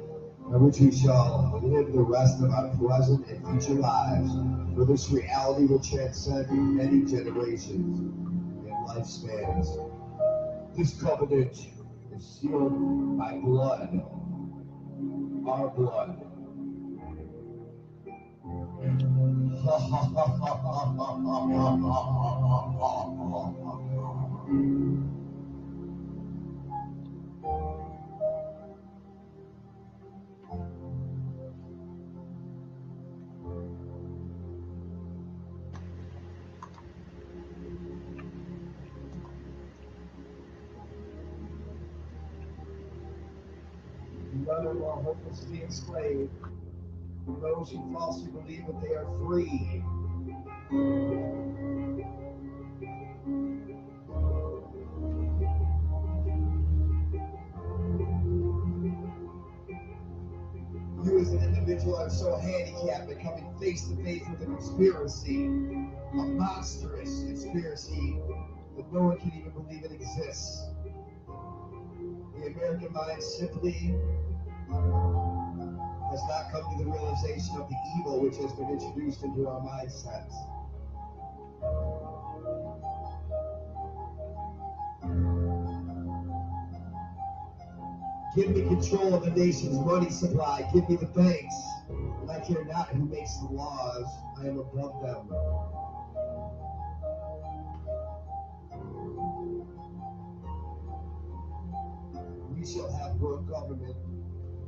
by which we shall live the rest of our present and future lives. For this reality will transcend many generations and lifespans. This covenant is sealed by blood, our blood. None are more hopelessly enslaved than those who falsely believe that they are free. You as an individual are so handicapped by coming face to face with a conspiracy, a monstrous conspiracy that no one can even believe it exists. The American mind simply has not come to the realization of the evil which has been introduced into our mindsets. Give me control of the nation's money supply. Give me the banks. And I care not who makes the laws. I am above them. We shall have world government,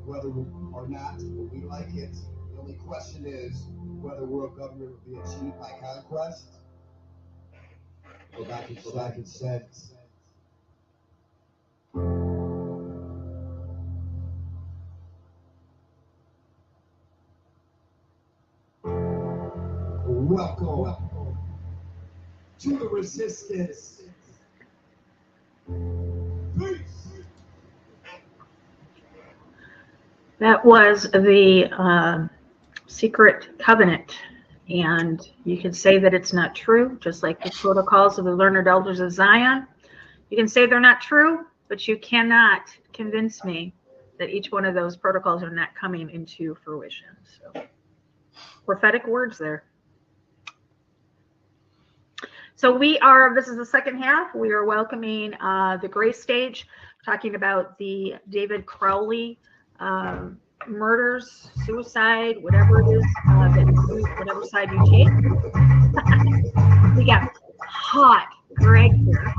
whether or not we like it. The only question is whether world government will be achieved by conquest or by consent. Welcome to the resistance. Peace. That was the Secret Covenant And you can say that it's not true, just like the protocols of the Learned Elders of Zion. You can say they're not true, but you cannot convince me that each one of those protocols are not coming into fruition. So, prophetic words there. So this is the second half. We are welcoming the Grace stage, talking about the David Crowley murders, suicide, whatever it is, whatever side you take. We got hot Greg here.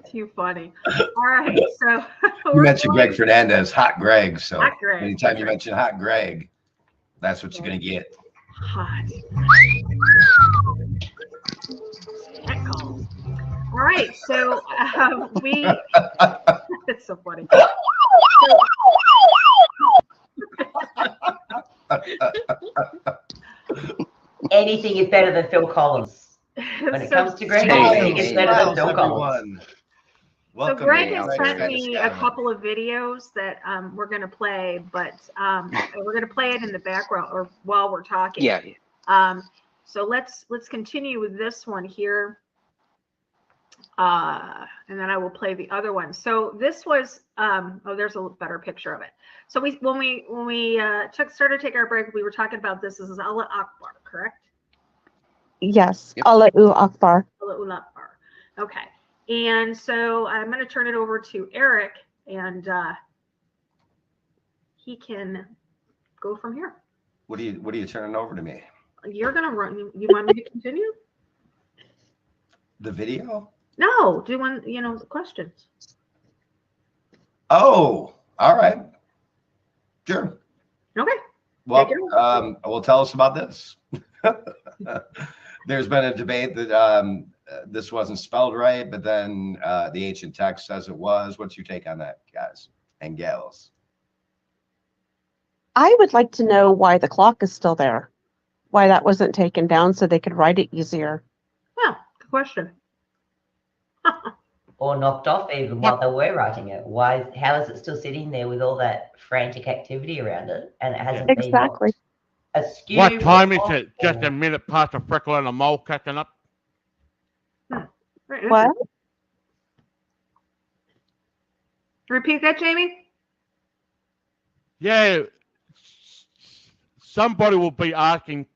Too funny. All right, so you mentioned Greg Fernandez, Hot Greg. So Hot Greg. anytime you mention Hot Greg, that's what you're gonna get. Hot. That calls. All right, so we. It's so funny. Anything is better than Phil Collins. When it comes to Greg, anything is better than Phil Collins. So Greg has sent me a couple of videos that we're going to play, but we're going to play it in the background or while we're talking. Yeah. So let's continue with this one here, and then I will play the other one. So this was there's a better picture of it. So when we started taking our break, we were talking about this. This is Allah Akbar, correct? Yes, Allahu Akbar. Allahu Akbar. Okay. And so I'm going to turn it over to Eric, and he can go from here. What are you turning over to me? You're going to run. You want me to continue? The video? No. Do you want the questions? Oh, all right. Sure. Okay. Well, well, tell us about this. There's been a debate that this wasn't spelled right, but then the ancient text says it was. What's your take on that, guys and gals? I would like to know why the clock is still there, why that wasn't taken down so they could write it easier. Oh, good question. Or knocked off even while they were writing it. How is it still sitting there with all that frantic activity around it? And it hasn't exactly. been askew. What time is it? Just a minute past a freckle and a mole catching up? What? Repeat that, Jamie? Yeah. Somebody will be asking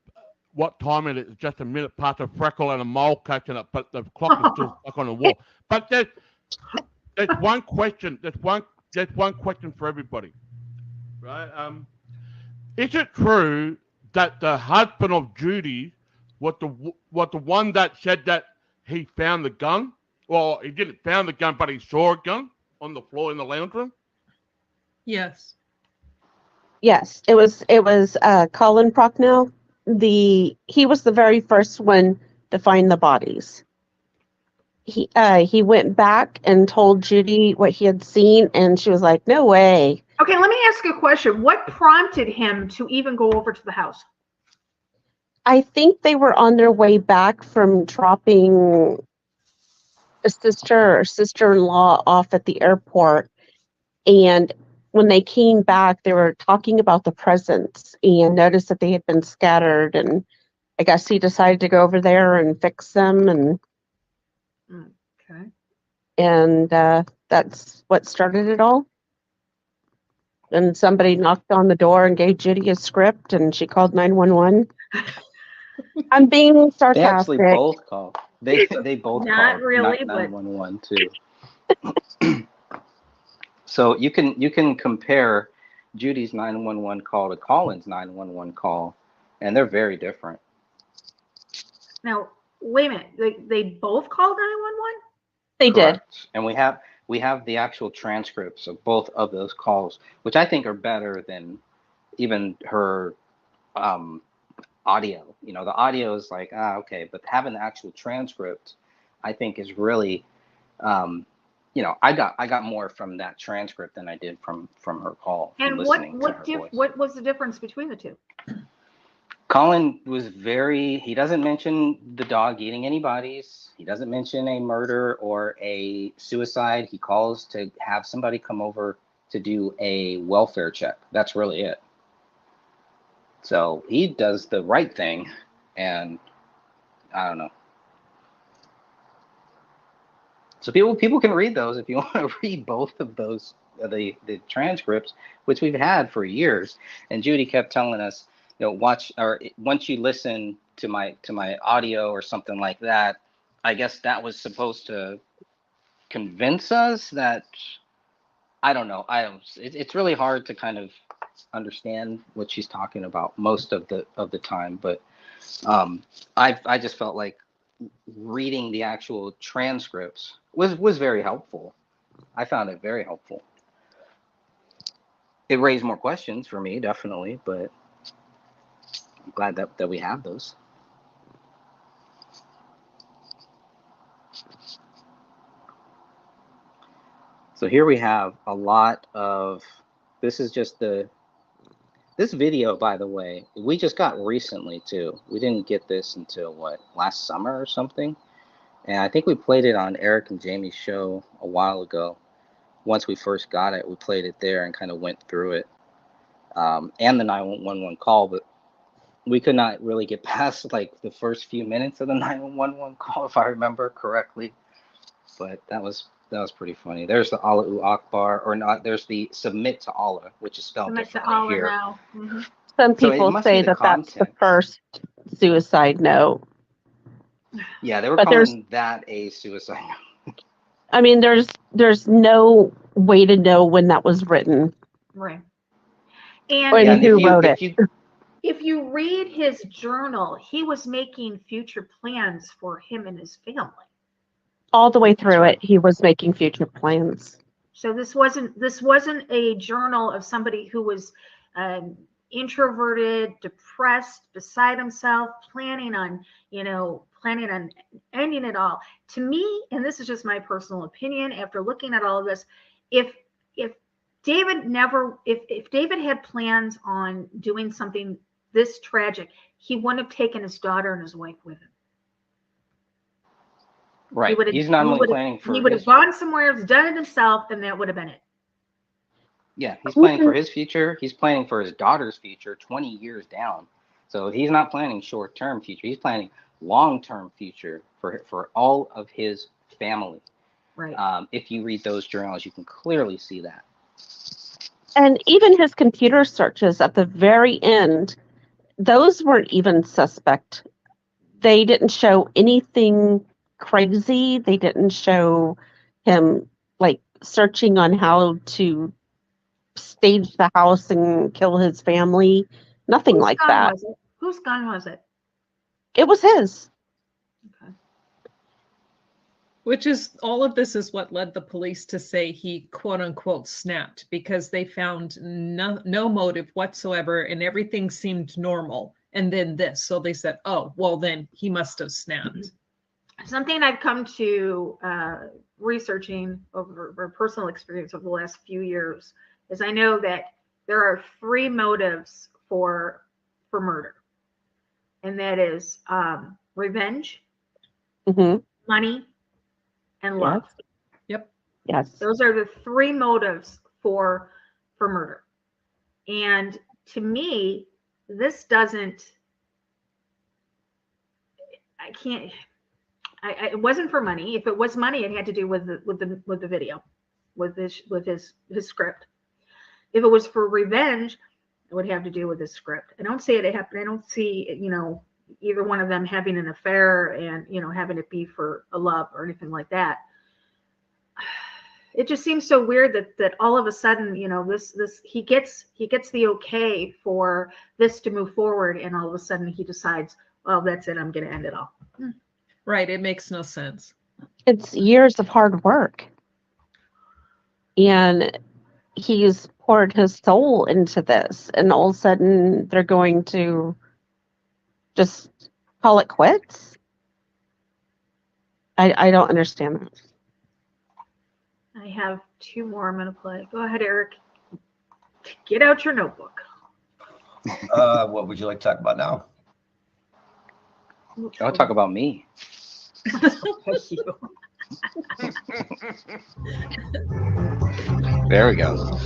what time it is. Just a minute past a freckle and a mole catching up, but the clock is still stuck on the wall. But there's one question. There's one question for everybody, right? Is it true that the husband of Judy was the one that said that he found the gun? Well, he didn't found the gun, but he saw a gun on the floor in the lounge room. Yes. Yes, it was Colin Procknell. He was the very first one to find the bodies. He went back and told Judy what he had seen, and she was like, "No way." Okay, let me ask you a question. What prompted him to even go over to the house? I think they were on their way back from dropping a sister or sister-in-law off at the airport, and when they came back, they were talking about the presents and noticed that they had been scattered, and I guess he decided to go over there and fix them, and that's what started it all. And somebody knocked on the door and gave Judy a script, and she called 911. I'm being sarcastic. They actually both called. They both Not called really, but 911 too. So you can compare Judy's 911 call to Colin's 911 call, and they're very different. Now, wait a minute. They both called 911? They did. Correct. And we have the actual transcripts of both of those calls, which I think are better than even her audio. You know, the audio is like, okay, but having the actual transcript, I think is really, you know, I got more from that transcript than I did from her call. And what was the difference between the two? Colin was he doesn't mention the dog eating any bodies. He doesn't mention a murder or a suicide. He calls to have somebody come over to do a welfare check. That's really it. So he does the right thing, and I don't know. So people can read those if you want to read both of those, the transcripts, which we've had for years. And Judy kept telling us, watch, or once you listen to my audio or something like that, I guess that was supposed to convince us that, I don't know. It's really hard to kind of understand what she's talking about most of the time, but I just felt like reading the actual transcripts was very helpful. I found it very helpful. It raised more questions for me, definitely, but I'm glad that we have those. So here we have a lot of, this is just this video, by the way, we just got recently too. We didn't get this until last summer or something. And I think we played it on Eric and Jamie's show a while ago. Once we first got it, we played it there and kind of went through it. And the 911 call, but we could not really get past like the first few minutes of the 911 call, if I remember correctly. But that was pretty funny. There's the Allahu Akbar, or not, there's the submit to Allah, which is spelled Submit to differently Allah here. now. Mhm. Some So it people must say be the that that's the content. first suicide note. Yeah, they were But there's- calling that a suicide note. I mean, there's no way to know when that was written Right. or And Yeah, and who wrote it. if you read his journal, he was making future plans for him and his family. All the way through it, he was making future plans. So this wasn't a journal of somebody who was introverted, depressed, beside himself, planning on ending it all. To me, and this is just my personal opinion, after looking at all of this, if David had plans on doing something this tragic, he wouldn't have taken his daughter and his wife with him. Right. He's not only planning for He would have his, gone somewhere else, done it himself, and that would have been it. yeah, he's planning for his future. He's planning for his daughter's future 20 years down. So he's not planning short-term future. He's planning long-term future for all of his family. Right. If you read those journals, you can clearly see that. And even his computer searches at the very end, those weren't even suspect. They didn't show anything crazy. They didn't show him like searching on how to stage the house and kill his family. Nothing Whose like gun that. was it? Whose gun was it? It was his. Which is, all of this is what led the police to say he quote unquote snapped, because they found no motive whatsoever and everything seemed normal. And then this, so they said, oh, well then he must have snapped. Something I've come to researching over personal experience over the last few years is I know that there are three motives for murder, and that is revenge, money, and love. Yep. Yes. Those are the three motives for murder. And to me, this doesn't. I can't. It wasn't for money. If it was money, it had to do with the video, with his script. If it was for revenge, it would have to do with his script. I don't see it happen. I don't see either one of them having an affair and having it be for a love or anything like that. It just seems so weird that all of a sudden this he gets the okay for this to move forward, and all of a sudden he decides, well, that's it, I'm going to end it all. Right. It makes no sense. It's years of hard work. And he's poured his soul into this, and all of a sudden they're going to just call it quits. I don't understand that. I have two more I'm going to play. Go ahead, Eric. Get out your notebook. What would you like to talk about now? I'll talk about me. There we go.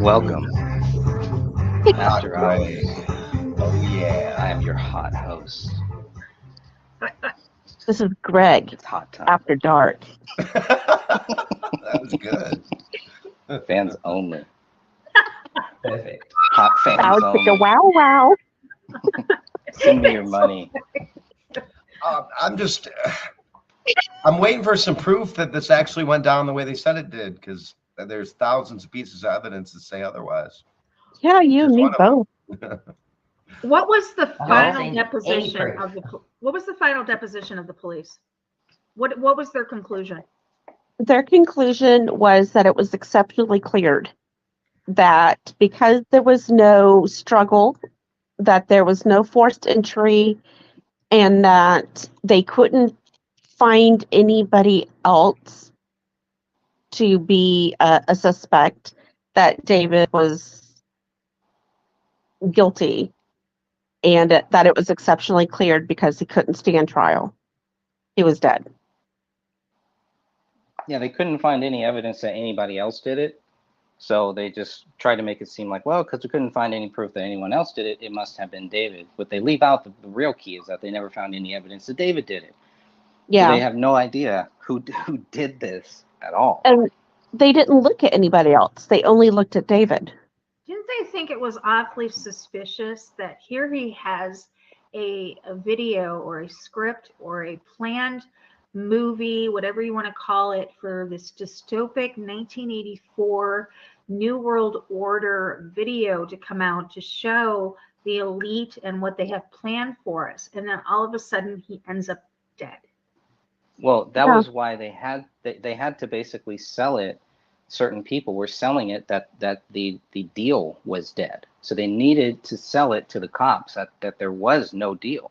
Welcome. After Right. Hours. Oh yeah. I am your hot host. This is Greg. It's hot time. After dark. That was good. Fans only. Perfect. Hot fans Sounds like a only. wow wow. Send me your money. I'm waiting for some proof that this actually went down the way they said it did, because there's thousands of pieces of evidence that say otherwise. Yeah, you and me both. What was the final seen deposition any of the? What was the final deposition of the police? What was their conclusion? Their conclusion was that it was exceptionally cleared. That because there was no struggle, that there was no forced entry, and that they couldn't find anybody else to be a suspect, that David was guilty, and that it was exceptionally cleared because he couldn't stand trial. He was dead. Yeah, they couldn't find any evidence that anybody else did it. So they just tried to make it seem like, well, because we couldn't find any proof that anyone else did it, it must have been David. What they leave out, the real key is that they never found any evidence that David did it. Yeah. So they have no idea who did this at all. And they didn't look at anybody else. They only looked at David. Didn't they think it was awfully suspicious that here he has a video or a script or a planned movie, whatever you want to call it, for this dystopic 1984 New World Order video to come out to show the elite and what they have planned for us. And then all of a sudden he ends up dead. Well, that was why they had to basically sell it. Certain people were selling it that the deal was dead. So they needed to sell it to the cops that there was no deal.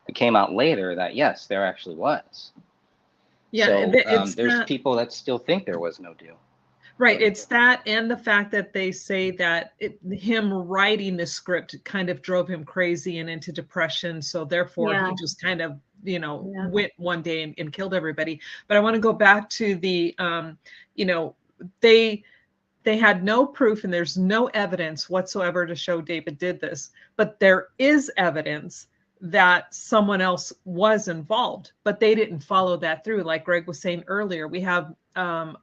It came out later that yes, there actually was. Yeah, So there's people that still think there was no deal. Right. It's that and the fact that they say that him writing the script kind of drove him crazy and into depression. So therefore he just kind of, went one day and killed everybody. But I want to go back to the, they had no proof and there's no evidence whatsoever to show David did this. But there is evidence that someone else was involved, but they didn't follow that through. Like Greg was saying earlier, we have a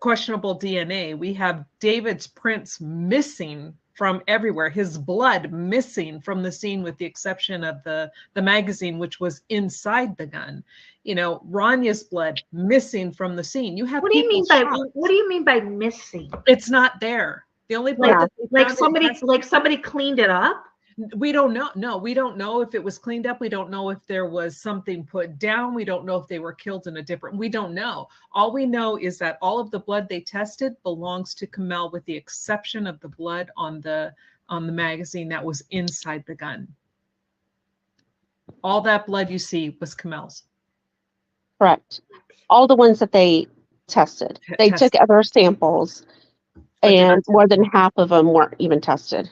questionable DNA. We have David's prints missing from everywhere, his blood missing from the scene with the exception of the magazine, which was inside the gun. Ranya's blood missing from the scene. You have what do you mean by missing? It's not there. The only blood like somebody cleaned it up. We don't know. No, we don't know if it was cleaned up. We don't know if there was something put down. We don't know if they were killed in a different. We don't know. All we know is that all of the blood they tested belongs to Kamel, with the exception of the blood on the magazine that was inside the gun. All that blood you see was Kamel's. Correct. All the ones that they tested. They took other samples, and more than half of them weren't even tested.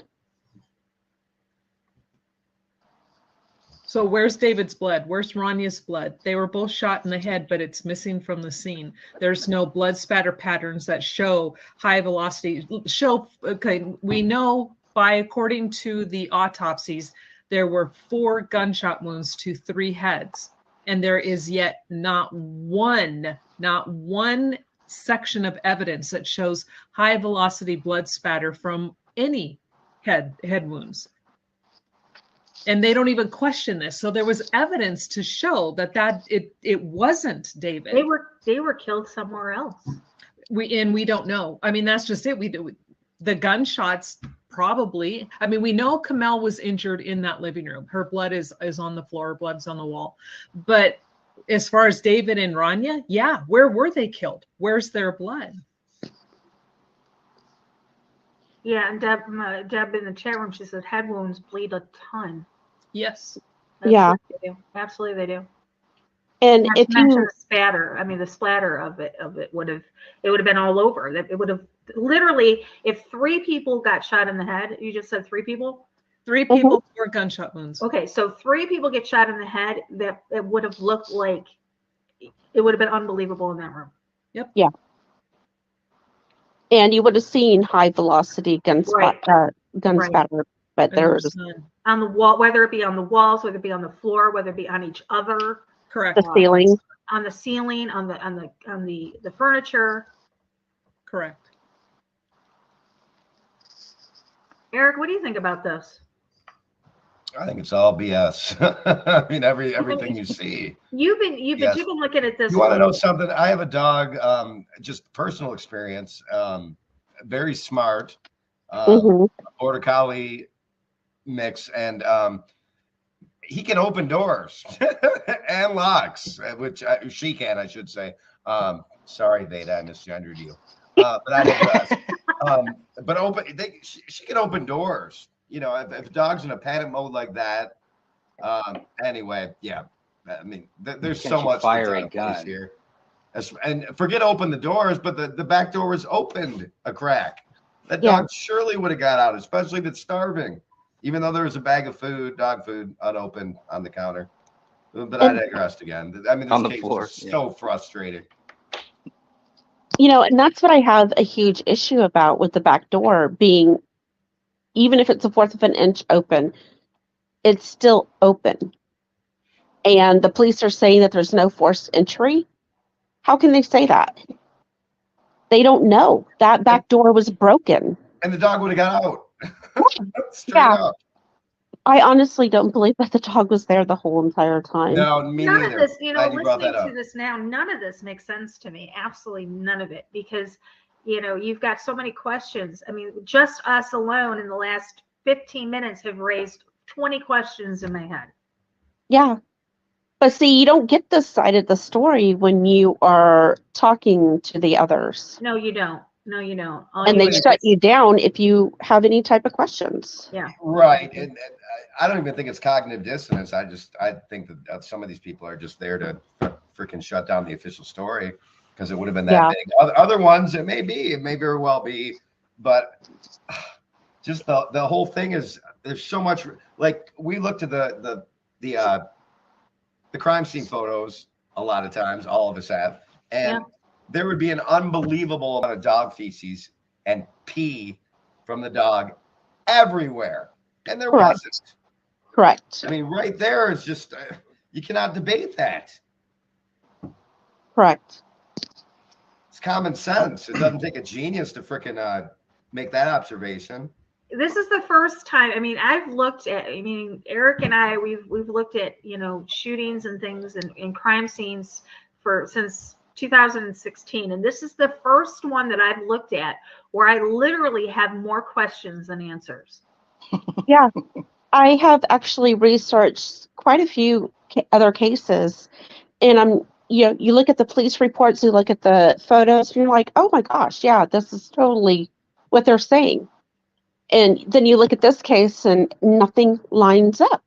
So where's David's blood? Where's Ranya's blood? They were both shot in the head, but it's missing from the scene. There's no blood spatter patterns that show high velocity. We know according to the autopsies, there were 4 gunshot wounds to 3 heads. And there is yet not one section of evidence that shows high velocity blood spatter from any head wounds. And they don't even question this. So there was evidence to show that it wasn't David. They were killed somewhere else. We don't know. I mean, that's just it. The gunshots probably. I mean, we know Kamel was injured in that living room. Her blood is on the floor. Her blood's on the wall. But as far as David and Ranya, where were they killed? Where's their blood? Yeah, and Deb in the chat room, she said head wounds bleed a ton. Yes. Absolutely they do. And not if to mention you the spatter, the splatter of it would have been all over. It would have literally, if 3 people got shot in the head. You just said 3 people. 3 people, 4 gunshot wounds. Okay, so 3 people get shot in the head. That it would have looked like it would have been unbelievable in that room. Yep. Yeah. And you would have seen high velocity gun Right. spatter, but And there's there's none. On the wall, whether it be on the walls, whether it be on the floor, whether it be on each other, Correct. the ceiling. on the ceiling, on the furniture. Correct. Eric, what do you think about this? I think it's all BS. I mean, everything you see. You've been Yes. looking at this. You want to know something? I have a dog, just personal experience, very smart, Mhm. border collie mix, and he can open doors and locks, which she can, I should say. Sorry, Veda, I misgendered you. But I digress. But she can open doors. You know, if a dog's in a panic mode like that. Anyway, yeah. I mean, there's Can't so you much fire a that's out of place gun? here. And forget open the doors, but the back door was opened a crack. That Yeah. dog surely would have got out, especially if it's starving. Even though there was a bag of food, dog food, unopened on the counter. But I digressed again. I mean, On this the case floor, is so frustrating. You know, and that's what I have a huge issue about with the back door being, even if it's a fourth of an inch open, it's still open. And the police are saying that there's no forced entry. How can they say that? They don't know. That back door was broken. And the dog would have got out. Straight Yeah. up. I honestly don't believe that the dog was there the whole entire time. No, me None neither. of this, you know, Glad you brought listening that to up. this now, none of this makes sense to me. Absolutely none of it, because, you know, you've got so many questions. I mean, just us alone in the last 15 minutes have raised 20 questions in my head. Yeah. But see, you don't get this side of the story when you are talking to the others. No, you don't. No, you don't. All And you they do shut is- you down if you have any type of questions. Yeah. Right. And I don't even think it's cognitive dissonance. I think that some of these people are just there to freaking shut down the official story because it would have been that Yeah. big. Other ones, it may very well be, but just the whole thing is, there's so much. Like, we looked at the crime scene photos a lot of times, all of us have, and there would be an unbelievable amount of dog feces and pee from the dog everywhere, and there Correct. wasn't. Correct. I mean, right there is just you cannot debate that. Correct. It's common sense. It doesn't take a genius to freaking make that observation. This is the first time. I mean, I've looked at. I mean, Eric and I, we've looked at, you know, shootings and things and crime scenes since 2016, and this is the first one that I've looked at where I literally have more questions than answers. Yeah. I have actually researched quite a few other cases, and you look at the police reports, you look at the photos, and you're like, oh my gosh, yeah, this is totally what they're saying. And then you look at this case and nothing lines up.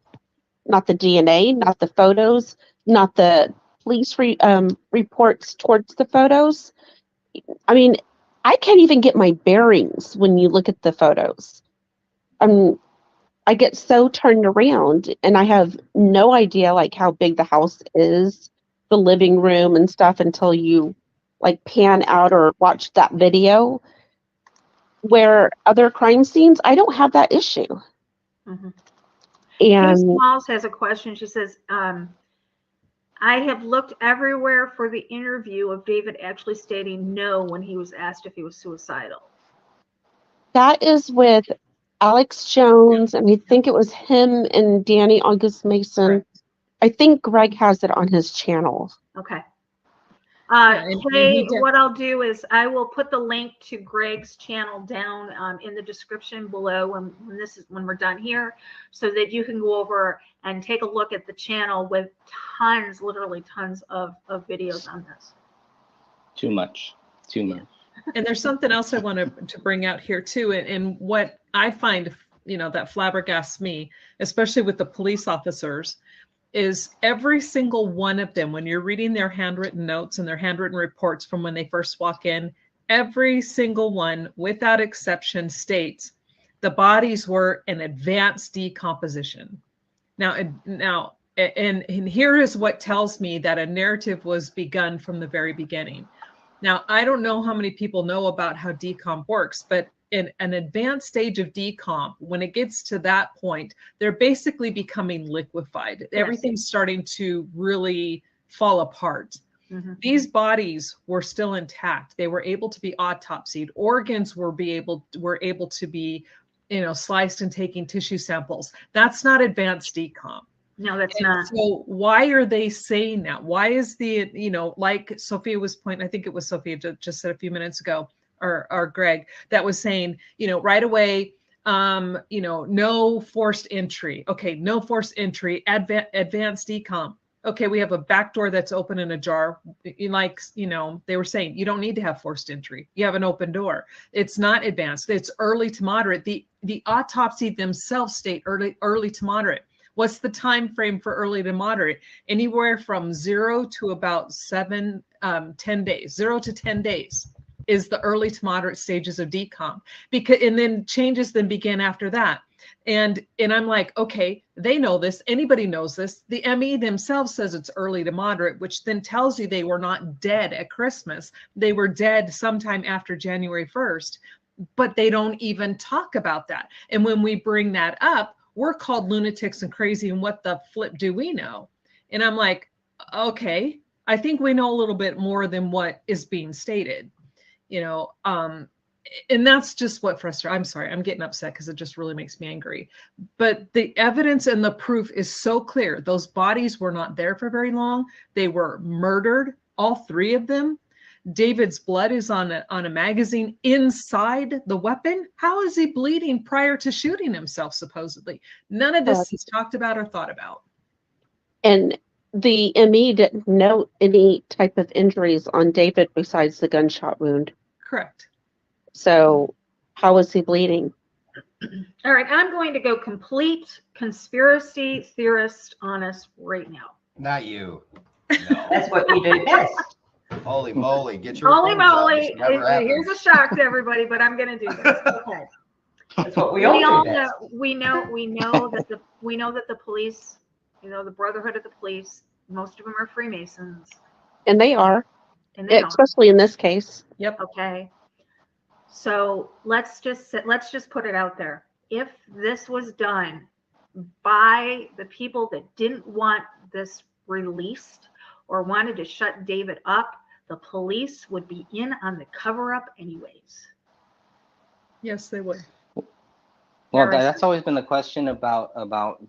Not the DNA, not the photos, not the police reports towards the photos. I mean, I can't even get my bearings when you look at the photos. I get so turned around and I have no idea like how big the house is, the living room and stuff, until you like pan out or watch that video. Where other crime scenes, I don't have that issue. Mm-hmm. And Kay Smalls has a question. She says, I have looked everywhere for the interview of David actually stating no when he was asked if he was suicidal. that is with Alex Jones, and I think it was him and Danny August Mason. I think Greg has it on his channel. Okay. and Kay, he did- what I'll do is I will put the link to Greg's channel down in the description below when we're done here, so that you can go over and take a look at the channel with tons, literally tons of videos on this. Too much. And there's something else I wanted to bring out here too, and what I find, that flabbergasts me, especially with the police officers, is every single one of them, when you're reading their handwritten notes and their handwritten reports from when they first walk in, every single one, without exception, states the bodies were in advanced decomposition. Now, and here is what tells me that a narrative was begun from the very beginning. Now, I don't know how many people know about how decomp works, but in an advanced stage of decomp, when it gets to that point, they're basically becoming liquefied. Yes. Everything's starting to really fall apart. Mm-hmm. These bodies were still intact. They were able to be autopsied. Organs were able to be, sliced and taking tissue samples. That's not advanced decomp. No, that's not. So why are they saying that? Why is like Sophia was pointing, I think it was Sophia just said a few minutes ago, or Greg, that was saying, right away, no forced entry. Okay, no forced entry, advanced decomp. Okay, we have a back door that's open and ajar. Like, they were saying, you don't need to have forced entry. You have an open door. It's not advanced. It's early to moderate. The autopsy themselves state early to moderate. What's the time frame for early to moderate? Anywhere from 0 to about 10 days. 0 to 10 days is the early to moderate stages of decomp. And then changes then begin after that. And I'm like, okay, they know this. Anybody knows this. The ME themselves says it's early to moderate, which then tells you they were not dead at Christmas. They were dead sometime after January 1st, but they don't even talk about that. And when we bring that up, we're called lunatics and crazy, and what the flip do we know? And I'm like, okay, I think we know a little bit more than what is being stated, and that's just what frustrates. I'm sorry, I'm getting upset because it just really makes me angry. But the evidence and the proof is so clear. Those bodies were not there for very long. They were murdered, all three of them. David's blood is on a magazine inside the weapon. How is he bleeding prior to shooting himself, supposedly? None of this is talked about or thought about. And the ME didn't note any type of injuries on David besides the gunshot wound. Correct. So how is he bleeding? All right, I'm going to go complete conspiracy theorist on us right now. Not you. No. That's what you do best. Holy moly, get your holy moly. Here's a shock to everybody, but I'm going to do this. Okay. That's what we all do best. We know that the police, the Brotherhood of the Police, most of them are Freemasons. And they are. Especially in this case. Yep. Okay. So let's just put it out there. If this was done by the people that didn't want this released or wanted to shut David up, the police would be in on the cover-up anyways. Yes, they would. Well, that's always been the question about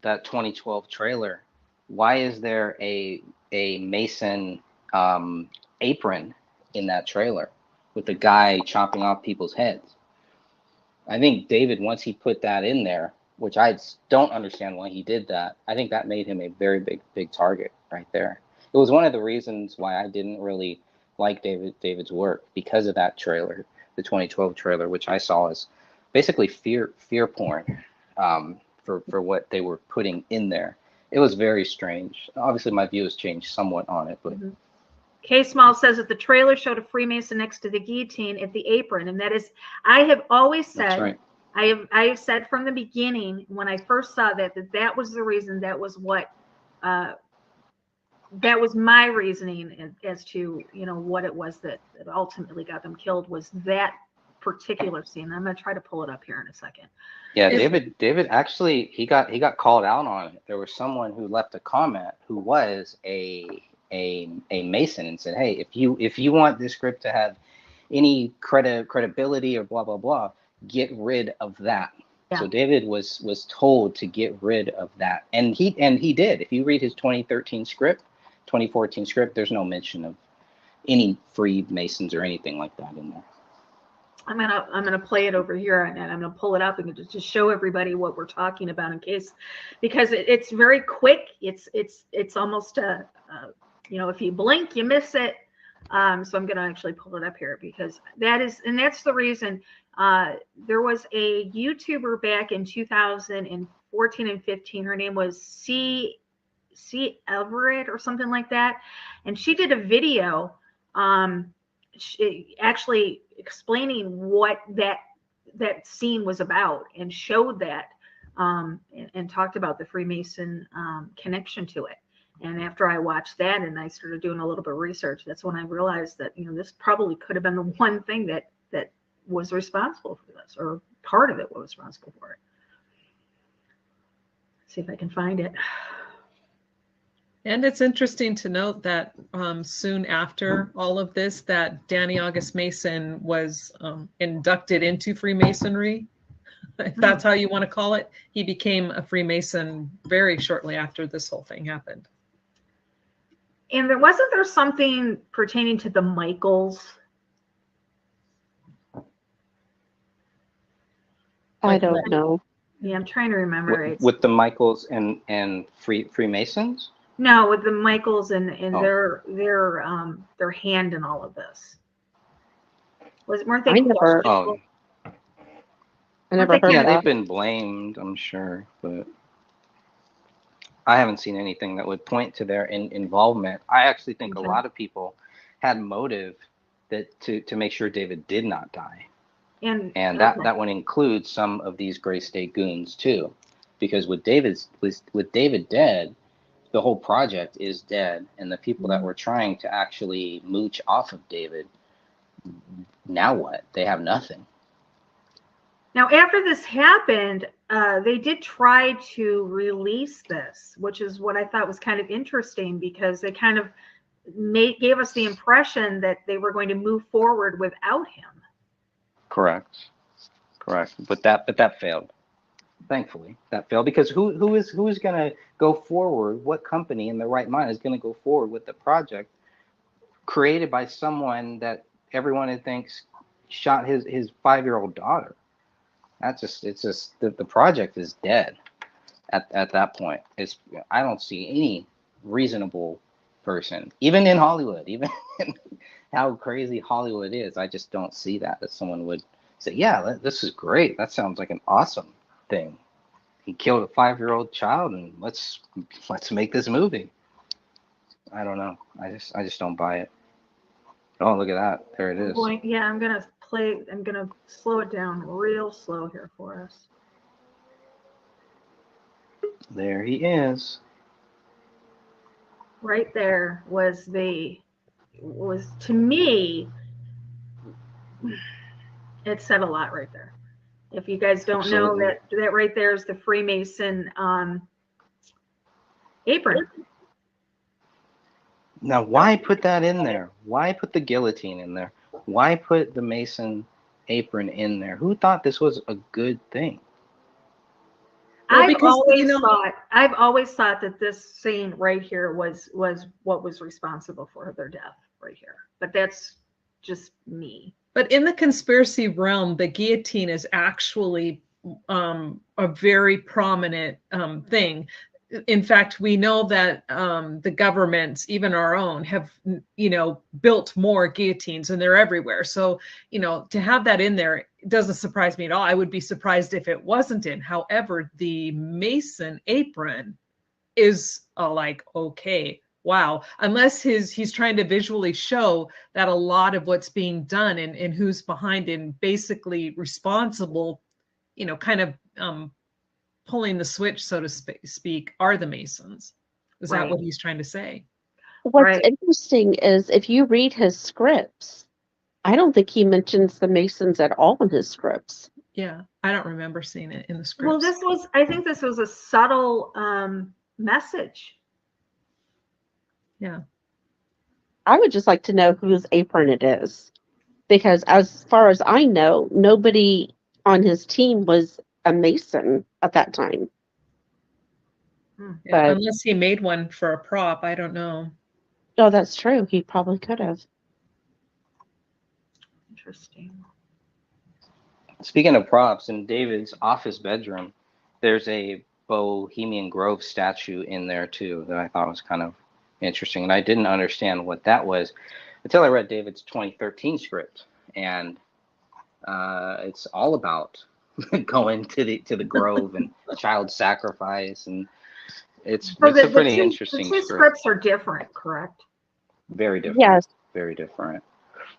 that 2012 trailer. Why is there a Mason apron in that trailer with the guy chopping off people's heads? I think David, once he put that in there, which I don't understand why he did that, I think that made him a very big target right there. It was one of the reasons why I didn't really like David's work, because of that trailer, the 2012 trailer, which I saw as basically fear porn for what they were putting in there. It was very strange. Obviously, my view has changed somewhat on it, but. Mm-hmm. K Small says that the trailer showed a Freemason next to the guillotine at the apron, and that is, I have always said, that's right. I have said from the beginning when I first saw that was the reason. That was what. That was my reasoning as to, what it was that ultimately got them killed, was that particular scene. I'm going to try to pull it up here in a second. Yeah, David actually, he got called out on it. There was someone who left a comment who was a Mason and said, hey, if you want this script to have any credibility or blah, blah, blah, get rid of that. Yeah. So David was told to get rid of that. And he did. If you read his 2014 script, there's no mention of any Freemasons or anything like that in there. I'm gonna play it over here, and I'm gonna pull it up and just show everybody what we're talking about, in case, because it's very quick. It's almost if you blink, you miss it. So I'm gonna actually pull it up here, because that's the reason. There was a YouTuber back in 2014 and 15. Her name was C. Everett or something like that, and she did a video actually explaining what that scene was about, and showed that and talked about the Freemason connection to it. And after I watched that and I started doing a little bit of research, that's when I realized that, this probably could have been the one thing that was responsible for this, or part of it was responsible for it. See if I can find it. And it's interesting to note that soon after all of this, that Danny August Mason was inducted into Freemasonry, if that's how you want to call it. He became a Freemason very shortly after this whole thing happened. And wasn't there something pertaining to the Michaels? I don't know. Yeah, I'm trying to remember. With the Michaels and Freemasons? No, with the Michaels and Oh. their hand in all of this. Weren't they? I never- Oh, I never heard yeah, of they've that. been blamed, I'm sure, but I haven't seen anything that would point to their involvement. I actually think a lot of people had motive to make sure David did not die. And that would include some of these Gray State goons too, because with David dead, the whole project is dead, and the people that were trying to actually mooch off of David, now what? They have nothing. Now, after this happened, they did try to release this, which is what I thought was kind of interesting, because they kind of gave us the impression that they were going to move forward without him. Correct. But that failed. Thankfully, that failed, because who is going to go forward? What company in their right mind is going to go forward with the project created by someone that everyone thinks shot his 5-year-old daughter? It's just the project is dead at that point. I don't see any reasonable person, even in Hollywood, even in how crazy Hollywood is. I just don't see that someone would say, yeah, this is great. That sounds like an awesome thing. He killed a 5-year-old child, and let's make this movie. I don't know. I just don't buy it. Oh, look at that. There it is. Yeah, I'm gonna slow it down real slow here for us. There he is. Right there was to me, it said a lot right there. If you guys don't know, that right there is the Freemason apron. Now, why put that in there? Why put the guillotine in there? Why put the Mason apron in there? Who thought this was a good thing? I've always thought that this scene right here was what was responsible for their death right here. But that's just me. But in the conspiracy realm, the guillotine is actually a very prominent thing. In fact, we know that the governments, even our own, have, built more guillotines, and they're everywhere. So, to have that in there doesn't surprise me at all. I would be surprised if it wasn't in. However, the Mason apron is okay, wow. Unless he's trying to visually show that a lot of what's being done and who's behind and basically responsible, kind of pulling the switch, so to speak, are the Masons. Is that what he's trying to say? What's interesting is if you read his scripts, I don't think he mentions the Masons at all in his scripts. Yeah, I don't remember seeing it in the scripts. Well, I think this was a subtle message. Yeah. I would just like to know whose apron it is, because as far as I know, nobody on his team was a Mason at that time. Yeah, unless he made one for a prop, I don't know. Oh, that's true. He probably could have. Interesting. Speaking of props, in David's office bedroom, there's a Bohemian Grove statue in there too that I thought was kind of interesting, and I didn't understand what that was until I read David's 2013 script, and it's all about going to the grove and child sacrifice, and it's a pretty interesting the two script. scripts are different, correct? Very different. Yes. Very different.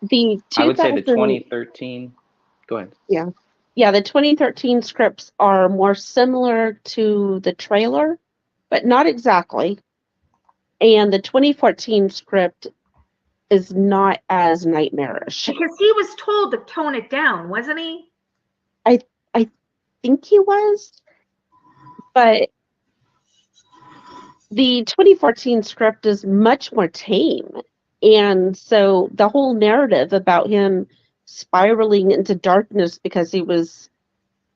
The I would say the 2013. Go ahead. Yeah. yeah, the 2013 scripts are more similar to the trailer, but not exactly. And the 2014 script is not as nightmarish. Because he was told to tone it down, wasn't he? I think he was, but the 2014 script is much more tame. And so the whole narrative about him spiraling into darkness because he was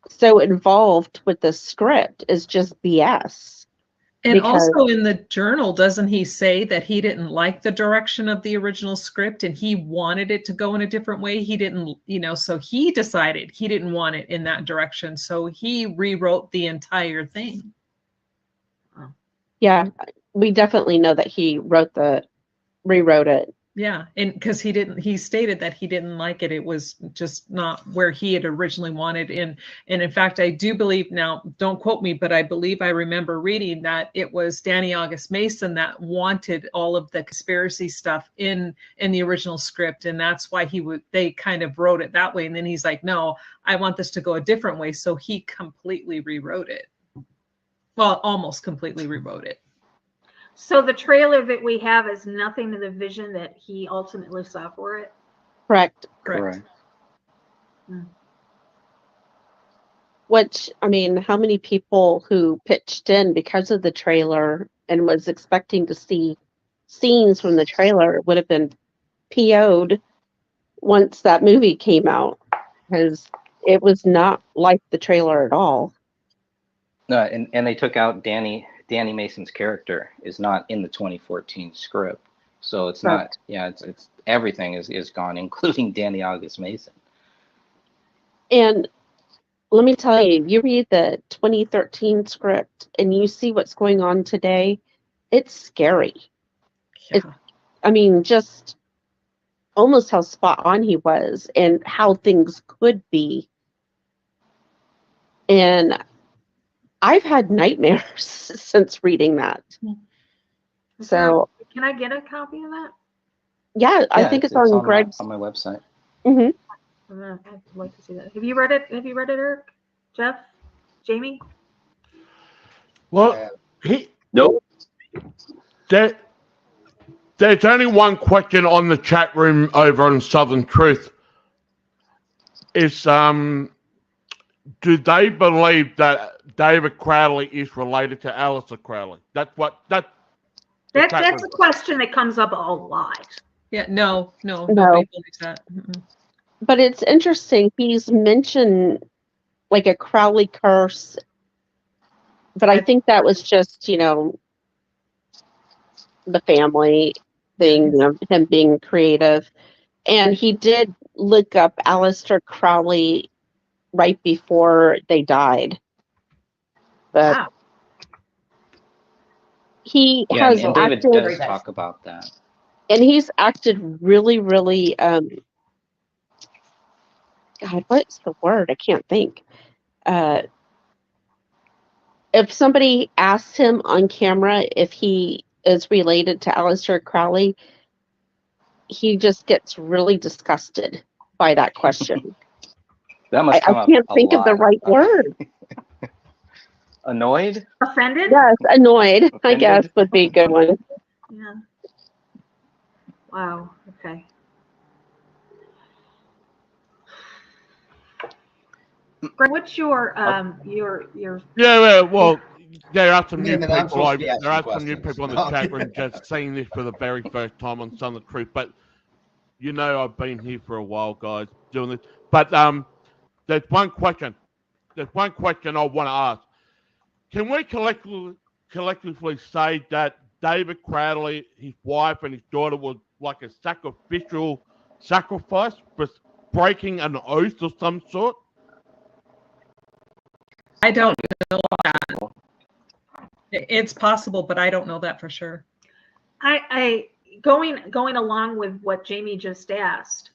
so involved with the script is just BS. And Because- also in the journal, doesn't he say that he didn't like the direction of the original script and he wanted it to go in a different way? He didn't, so he decided he didn't want it in that direction. So he rewrote the entire thing. Yeah, we definitely know that he rewrote it. Yeah, and because he stated that he didn't like it. It was just not where he had originally wanted. And in fact, I do believe, now don't quote me, but I believe I remember reading that it was Danny August Mason that wanted all of the conspiracy stuff in the original script. And that's why they kind of wrote it that way. And then he's like, no, I want this to go a different way. So he completely rewrote it. Well, almost completely rewrote it. So the trailer that we have is nothing to the vision that he ultimately saw for it. Correct. Correct. Which, I mean, how many people who pitched in because of the trailer and was expecting to see scenes from the trailer would have been PO'd once that movie came out, because it was not like the trailer at all. No, and they took out Danny Mason's character is not in the 2014 script. So it's not, it's everything is gone, including Danny August Mason. And let me tell you, you read the 2013 script and you see what's going on today, it's scary. I mean, just almost how spot on he was and how things could be. And I've had nightmares since reading that. So, Can I get a copy of that? yeah, I think it's on Greg's. On my website. Mm-hmm. I'd like to see that. Have you read it? Eric? Jeff? Jamie? Well, nope. There's only one question on the chat room over on Southern Truth. Is do they believe that David Crowley is related to Aleister Crowley? That's a question that comes up a lot. Yeah, no, nobody believes that. But it's interesting. He's mentioned like a Crowley curse, but I think that was just, the family thing, him being creative. And he did look up Aleister Crowley right before they died. But he has and David acted, does talk about that. And he's acted really, really, God, what's the word? I can't think. If somebody asks him on camera if he is related to Aleister Crowley, he just gets really disgusted by that question. That must come I up can't a think of the lot. right word. Annoyed? Offended? Yes, annoyed, I guess, would be a good one. Yeah. Wow. Okay. Greg, what's your Yeah, well, there are some new Damn it, I'm people. supposed to be There are asking some new questions. people in the chat room just saying this for the very first time on Southern Truth. But I've been here for a while, guys, doing this. But there's one question. I want to ask. Can we collectively say that David Crowley, his wife, and his daughter was like a sacrificial sacrifice for breaking an oath of some sort? I don't know that. It's possible, but I don't know that for sure. I going along with what Jamie just asked.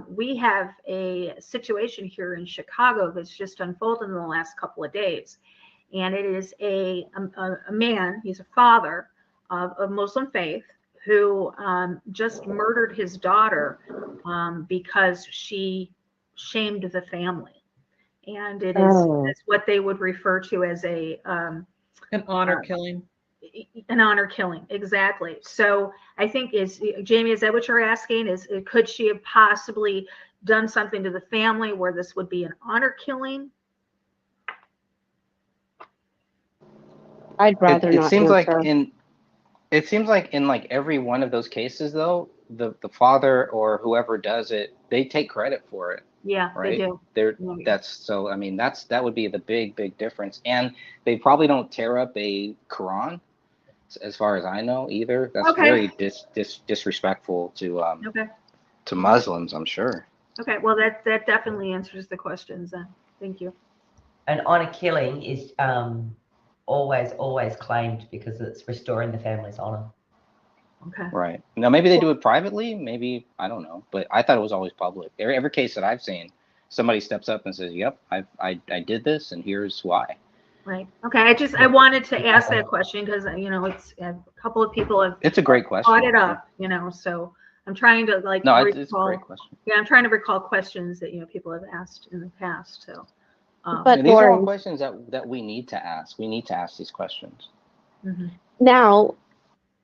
We have a situation here in Chicago that's just unfolded in the last couple of days, and it is a man. He's a father of Muslim faith who just murdered his daughter because she shamed the family. and it is Oh. it's what they would refer to as an honor killing. An honor killing, exactly. So I think Jamie, is that what you're asking? Could she have possibly done something to the family where this would be an honor killing? I'd rather It not seems like answer. it seems like in like every one of those cases though, the father or whoever does it, they take credit for it. Yeah, Right? they do. That's so I mean that would be the big difference. And they probably don't tear up a Quran as far as I know either. That's Okay. very disrespectful to Okay. to Muslims, I'm sure. Okay. Well, that definitely answers the questions then. Thank you. An honor killing is always claimed because it's restoring the family's honor. Okay. Right. Now maybe they do it privately, maybe I don't know, but I thought it was always public. Every case that I've seen, somebody steps up and says, "Yep, I did this, and here's why." Right. Okay. I wanted to ask that question because it's a couple of people have It's a great question. brought it up. So I'm trying to No, it's a great question. Yeah, I'm trying to recall questions that people have asked in the past. So. But And these are all Lauren, questions that we need to ask. We need to ask these questions. Mm-hmm. now,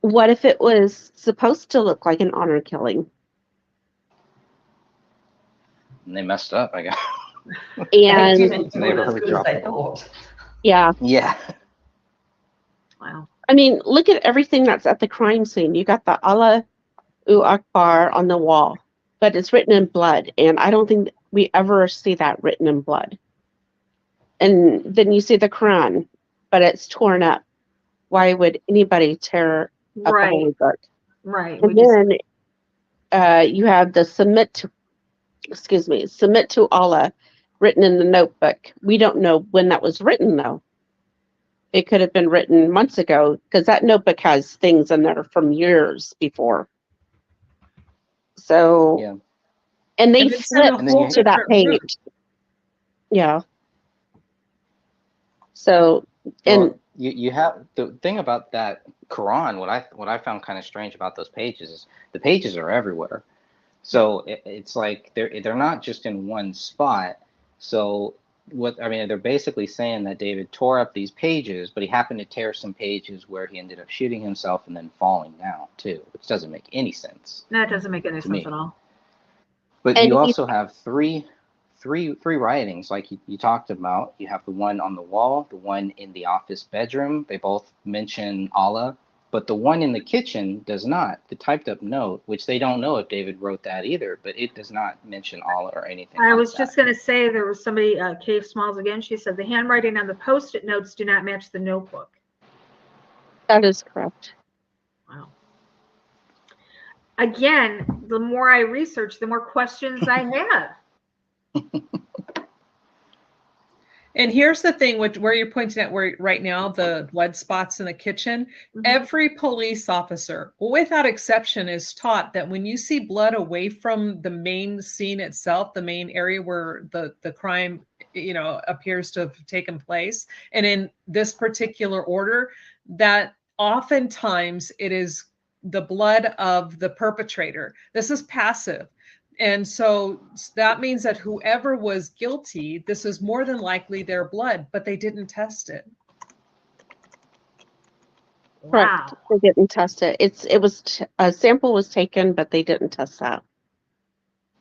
what if it was supposed to look like an honor killing? And they messed up, I guess. And They really dropped the ball. yeah. Yeah. Wow. I mean, look at everything that's at the crime scene. You got the Allahu Akbar on the wall, but it's written in blood. And I don't think we ever see that written in blood. And then you see the Quran, but it's torn up. Why would anybody tear up a holy book? Right. And then you have the submit to Allah written in the notebook. We don't know when that was written, though. It could have been written months ago because that notebook has things in there from years before. So, yeah. And they And it's in a flipped whole to that different route. page. Yeah. So, and Well, you have the thing about that Quran. What I found kind of strange about those pages is the pages are everywhere. So it's like they're not just in one spot. So they're basically saying that David tore up these pages, but he happened to tear some pages where he ended up shooting himself and then falling down too, which doesn't make any sense. That doesn't make any sense me. at all. But And you he- also have three writings like you talked about. You have the one on the wall, the one in the office bedroom. They both mention Allah, but the one in the kitchen does not. The typed up note, which they don't know if David wrote that either, but it does not mention Allah or anything. I like was that. just going to say there was somebody, Kay Smalls again. She said the handwriting on the Post-it notes do not match the notebook. that is correct. Wow. Again, the more I research, the more questions I have. And here's the thing, where you're pointing at where right now the blood spots in the kitchen. Every police officer, without exception, is taught that when you see blood away from the main scene itself, the main area where the crime, appears to have taken place, and in this particular order, that oftentimes it is the blood of the perpetrator. This is passive. And so that means that whoever was guilty, this is more than likely their blood, but they didn't test it. Correct. They didn't test it. A sample was taken, but they didn't test that.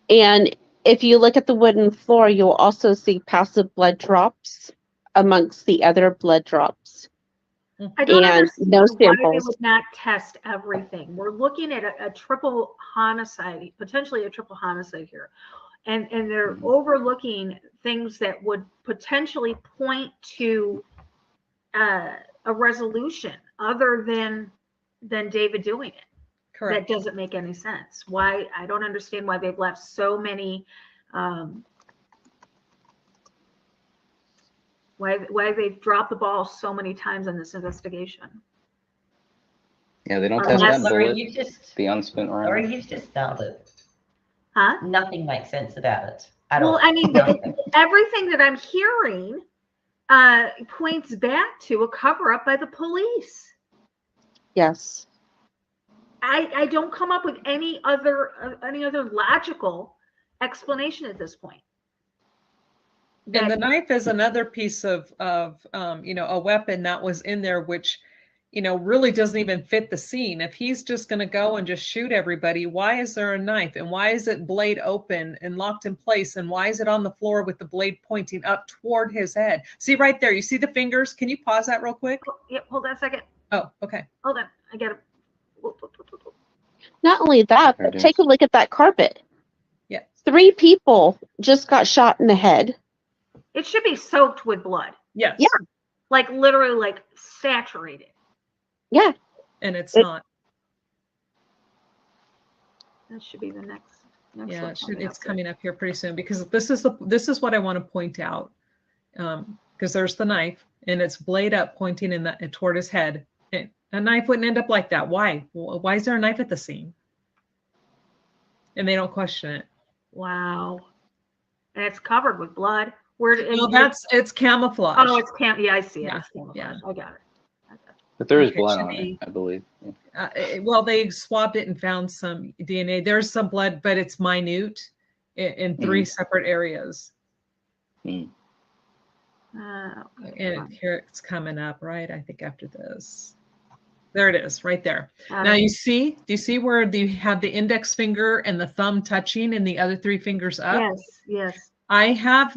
And if you look at the wooden floor, you'll also see passive blood drops amongst the other blood drops. I don't And understand no why they samples. would not test everything. We're looking at a triple homicide, potentially a triple homicide here. And they're overlooking things that would potentially point to a resolution other than David doing it. Correct. That doesn't make any sense. Why? I don't understand why they've left so many why they've dropped the ball so many times in this investigation. Yeah, they don't Unless- test that Laurie, bullet, you've just the unspent round. Laurie, you've just nailed it. Huh? Nothing makes sense about it at all. Well, I mean, Nothing. everything that I'm hearing points back to a cover up by the police. Yes. I don't come up with any other logical explanation at this point. And the knife is another piece of you know, a weapon that was in there, which, you know, really doesn't even fit the scene. If he's just going to go and just shoot everybody, why is there a knife? And why is it blade open and locked in place? And why is it on the floor with the blade pointing up toward his head? See right there, you see the fingers? Can you pause that real quick? Yep, hold on a second. Oh, okay. Hold on, I got it. Not only that, There but it take a look at that carpet. Yeah. 3 people just got shot in the head. It should be soaked with blood. Yes. Yeah. Like literally like saturated. Yeah. And it's not. That should be the next. Yeah, one it's coming up. coming up here pretty soon, because this is what I want to point out. Because there's the knife and it's blade up pointing in toward his head. A knife wouldn't end up like that. Why? Why is there a knife at the scene? And they don't question it. Wow. And it's covered with blood. No, it's camouflage. Oh, it's yeah, I see it. Yeah, It's camouflage. yeah. I got it. But there is Okay, blood should on be- it, I believe. Well, they swabbed it and found some DNA. There's some blood, but it's minute in 3 separate areas. Okay. And here it's coming up, right? I think after this. There it is, right there. Got Now it. do you see where you have the index finger and the thumb touching and the other 3 fingers up? Yes, yes. I have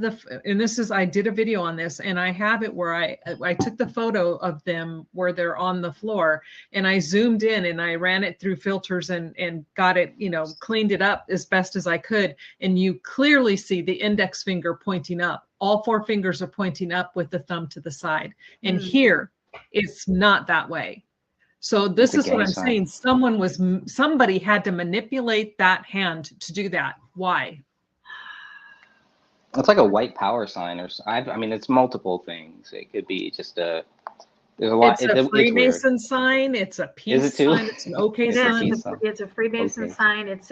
I did a video on this, and I have it where I took the photo of them where they're on the floor, and I zoomed in and I ran it through filters and got it, you know, cleaned it up as best as I could. And you clearly see the index finger pointing up. All 4 fingers are pointing up with the thumb to the side. And here, it's not that way. So this It's a is what gang I'm sign. saying. Somebody had to manipulate that hand to do that. Why? It's like a white power sign, or I mean, it's multiple things. It could be just there's a lot. It's a it's weird. Freemason sign. It's a peace it too? sign. It's an okay It's a sign. peace sign. It's a Freemason Okay. sign. It's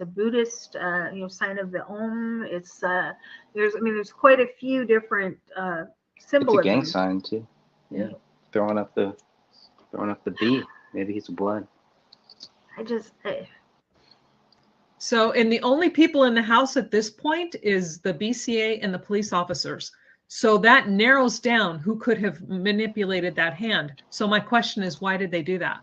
a Buddhist sign of the Om. It's there's quite a few different It's a symbolism. gang sign too. Yeah, throwing up the B. Maybe he's blood. So, and the only people in the house at this point is the BCA and the police officers. So that narrows down who could have manipulated that hand. So my question is, why did they do that?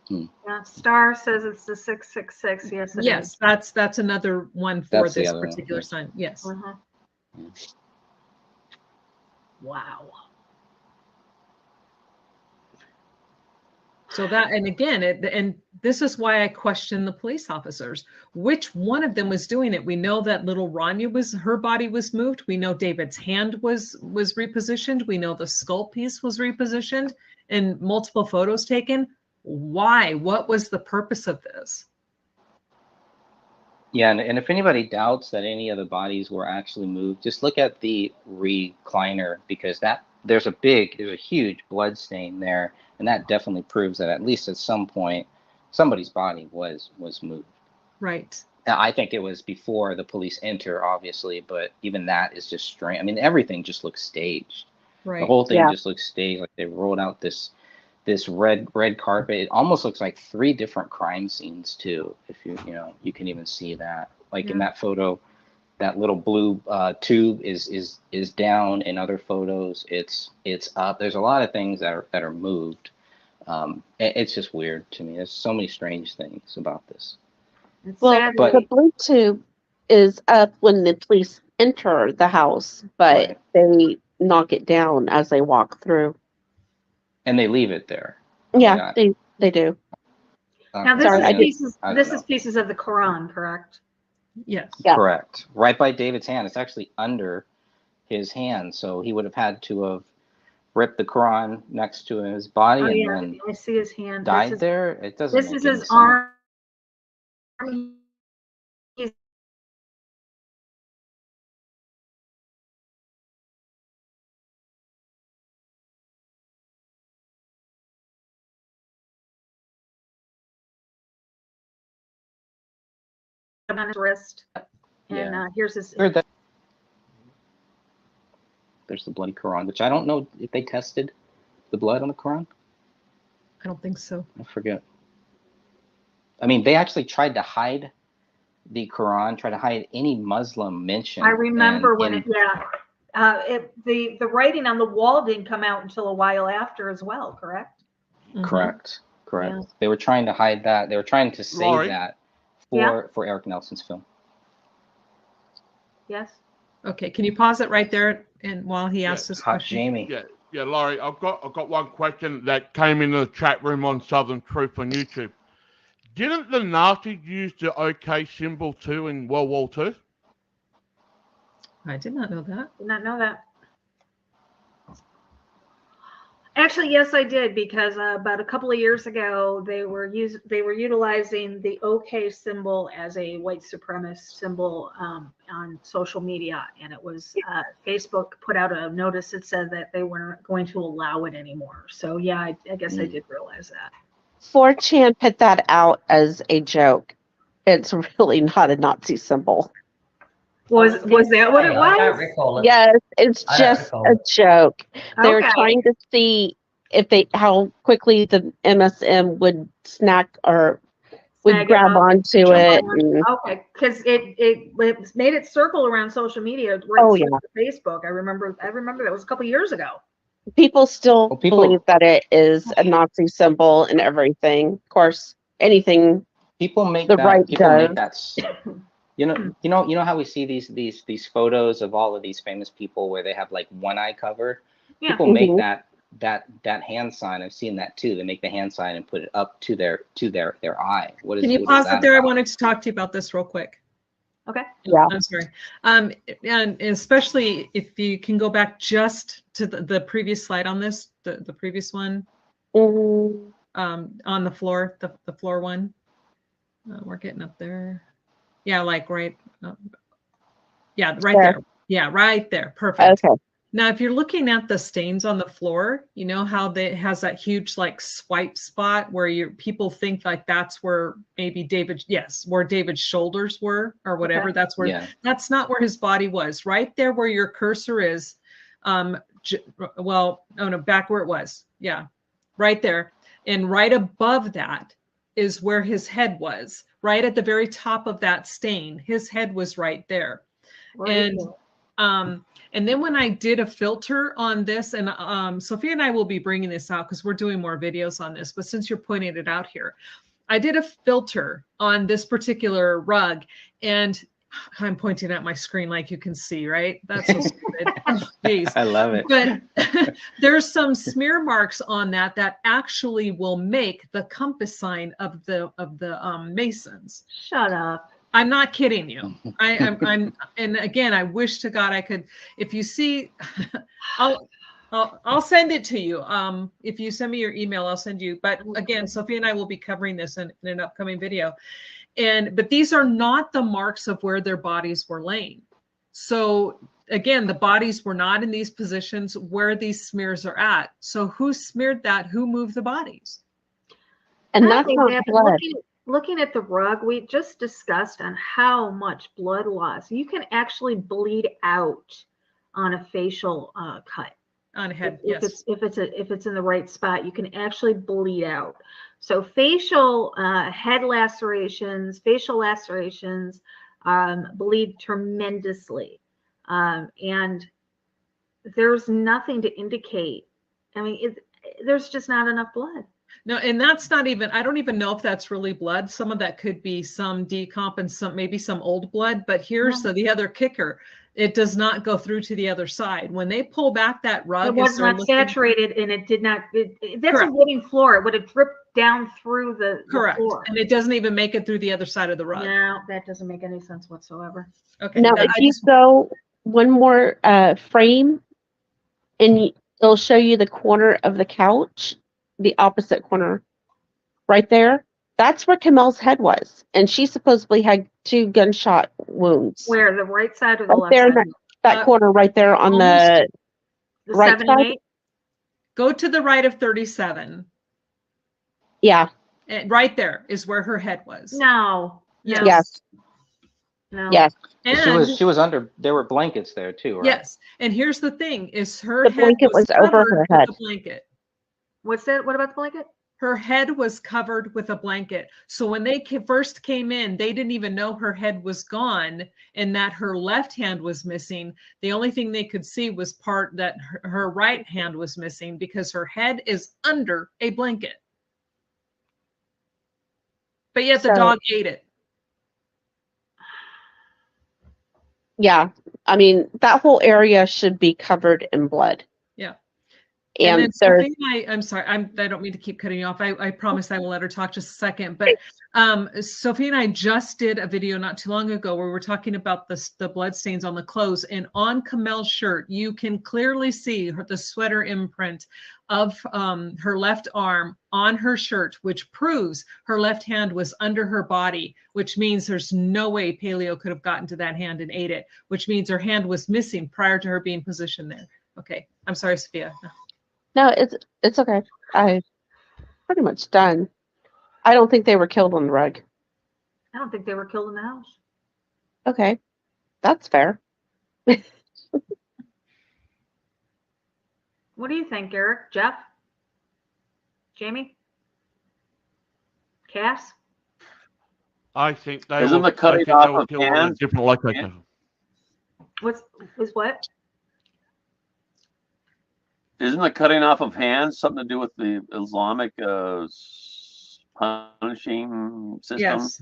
Yeah, Star says it's the 666. Yes, it Yes, is. that's another one for That's the this other one, particular yeah. sign. Yes. Uh-huh. Wow. So that, and again, and this is why I question the police officers. Which one of them was doing it? We know that little Rania her body was moved. We know David's hand was repositioned. We know the skull piece was repositioned and multiple photos taken. Why? What was the purpose of this? Yeah, and if anybody doubts that any of the bodies were actually moved, just look at the recliner, because there's a huge blood stain there, and that definitely proves that at least at some point somebody's body was moved. Right. I think it was before the police enter, obviously, but even that is just strange. I mean, everything just looks staged. Right. The whole thing Yeah. just looks staged, like they rolled out this red carpet. It almost looks like 3 different crime scenes too. If you can even see that, like in that photo, that little blue tube is down. In other photos, it's up. There's a lot of things that are moved. It's just weird to me. There's so many strange things about this. Well, the blue tube is up when the police enter the house, but they knock it down as they walk through. And they leave it there. Yeah, they do. Now this Sorry, I is did- pieces. I don't This know. is pieces of the Quran, correct? Yes. Correct. Right by David's hand. It's actually under his hand. So he would have had to have ripped the Quran next to his body Oh and yeah, then I see his hand. died This is- there. It doesn't This make is any his sense. arm. On his wrist, and Yeah. here's his. There's the bloody Quran, which I don't know if they tested the blood on the Quran. I don't think so. I forget. I mean, they actually tried to hide the Quran, try to hide any Muslim mention. I remember when and the writing on the wall didn't come out until a while after as well, correct? correct. Yeah. They were trying to hide that. They were trying to save Laurie? that Yeah. for Eric Nelson's film. Yes. Okay, can you pause it right there and while he asks this Hot question? Jamie. Yeah, Laurie, I've got one question that came in the chat room on Southern Truth on YouTube. Didn't the Nazis use the OK symbol too in World War II? I did not know that. Did not know that. Actually, yes, I did, because about a couple of years ago, they were utilizing the OK symbol as a white supremacist symbol on social media, and it was Facebook put out a notice that said that they weren't going to allow it anymore. So yeah, I guess I did realize that. 4chan put that out as a joke. It's really not a Nazi symbol. Was that what it I don't was? recall it. Yes, it's I don't just recall a it. joke. They were Okay. trying to see how quickly the MSM would snack or would Snag it grab up, onto jump it. on. And, Okay, because it made it circle around social media right Oh, through yeah. Facebook. I remember that was a couple of years ago. people still people- believe that it is a Nazi symbol and everything. Of course, anything People make the that. right People make does. that. You know how we see these photos of all of these famous people where they have like one eye covered. Yeah. People make Mhm. that hand sign. I've seen that too. They make the hand sign and put it up to their eye. What is? Can you what is pause that it there? I about? wanted to talk to you about this real quick. Okay. Yeah. I'm sorry. And especially if you can go back just to the previous slide on this, the previous one, Mhm. on the floor, the floor one. We're getting up there. Yeah, like right. Yeah, right There. there. Yeah, right there. Perfect. Okay. Now, if you're looking at the stains on the floor, you know how it has that huge like swipe spot where people think like that's where maybe where David's shoulders were or whatever. Okay. That's where Yeah. that's not where his body was. Right there where your cursor is. Back where it was. Yeah, right there. And right above that is where his head was. Right at the very top of that stain, his head was right there. Right And then when I did a filter on this, and Sophia and I will be bringing this out because we're doing more videos on this, but since you're pointing it out here, I did a filter on this particular rug, and I'm pointing at my screen like you can see, right? That's so stupid. Oh, geez. I love it. But there's some smear marks on that actually will make the compass sign of the Masons. Shut up. I'm not kidding you. I'm and again, I wish to God I could. If you see, I'll send it to you. If you send me your email, I'll send you. But again, Sophia and I will be covering this in an upcoming video. But these are not the marks of where their bodies were laying. So again, the bodies were not in these positions where these smears are at. So who smeared that? Who moved the bodies? And I that's think not that blood. Looking at the rug, we just discussed on how much blood loss. You can actually bleed out on a facial cut. On a head, If yes. if it's in the right spot, you can actually bleed out. So facial head lacerations, facial lacerations bleed tremendously, and there's nothing to indicate. I mean, there's just not enough blood. No, and that's not even, I don't even know if that's really blood. Some of that could be some decomp and maybe some old blood, but here's the other kicker. It does not go through to the other side. When they pull back that rug, It was not saturated, and it did not. That's Correct. a wooden floor. It would have dripped down through the floor. And it doesn't even make it through the other side of the rug. No, that doesn't make any sense whatsoever. Okay. Now, if you go one more frame, and it'll show you the corner of the couch, the opposite corner, right there. That's where Kamel's head was, and she supposedly had 2 gunshot wounds. Where, the right side or the Right left there, in side? that corner, right there on the The right 7 and side. 8? Go to the right of 37. Yeah. And right there is where her head was. No. Yes. Yes. No. Yes. And She was under. There were blankets there too, right? yes. And here's the thing: is her The head blanket was over covered her with head. the blanket. What's that? What about the blanket? Her head was covered with a blanket. So when they first came in, they didn't even know her head was gone and that her left hand was missing. The only thing they could see was part that her right hand was missing because her head is under a blanket. But yet the dog ate it. Yeah. I mean, that whole area should be covered in blood. Yeah. And then there's Sophie, I'm sorry, I don't mean to keep cutting you off. I promise I will let her talk just a second. But Sophie and I just did a video not too long ago where we're talking about the blood stains on the clothes. And on Kamel's shirt, you can clearly see the sweater imprint of her left arm on her shirt, which proves her left hand was under her body, which means there's no way paleo could have gotten to that hand and ate it, which means her hand was missing prior to her being positioned there. Okay, I'm sorry, Sophia. no, it's okay. I pretty much done. I don't think they were killed on the rug. I don't think they were killed in the house. Okay, that's fair. What do you think, Eric? Jeff? Jamie? Cass? I think they Isn't were, the cutting I think off they were of killed in a hands- different location. Was what? Isn't the cutting off of hands something to do with the Islamic punishing system? Yes.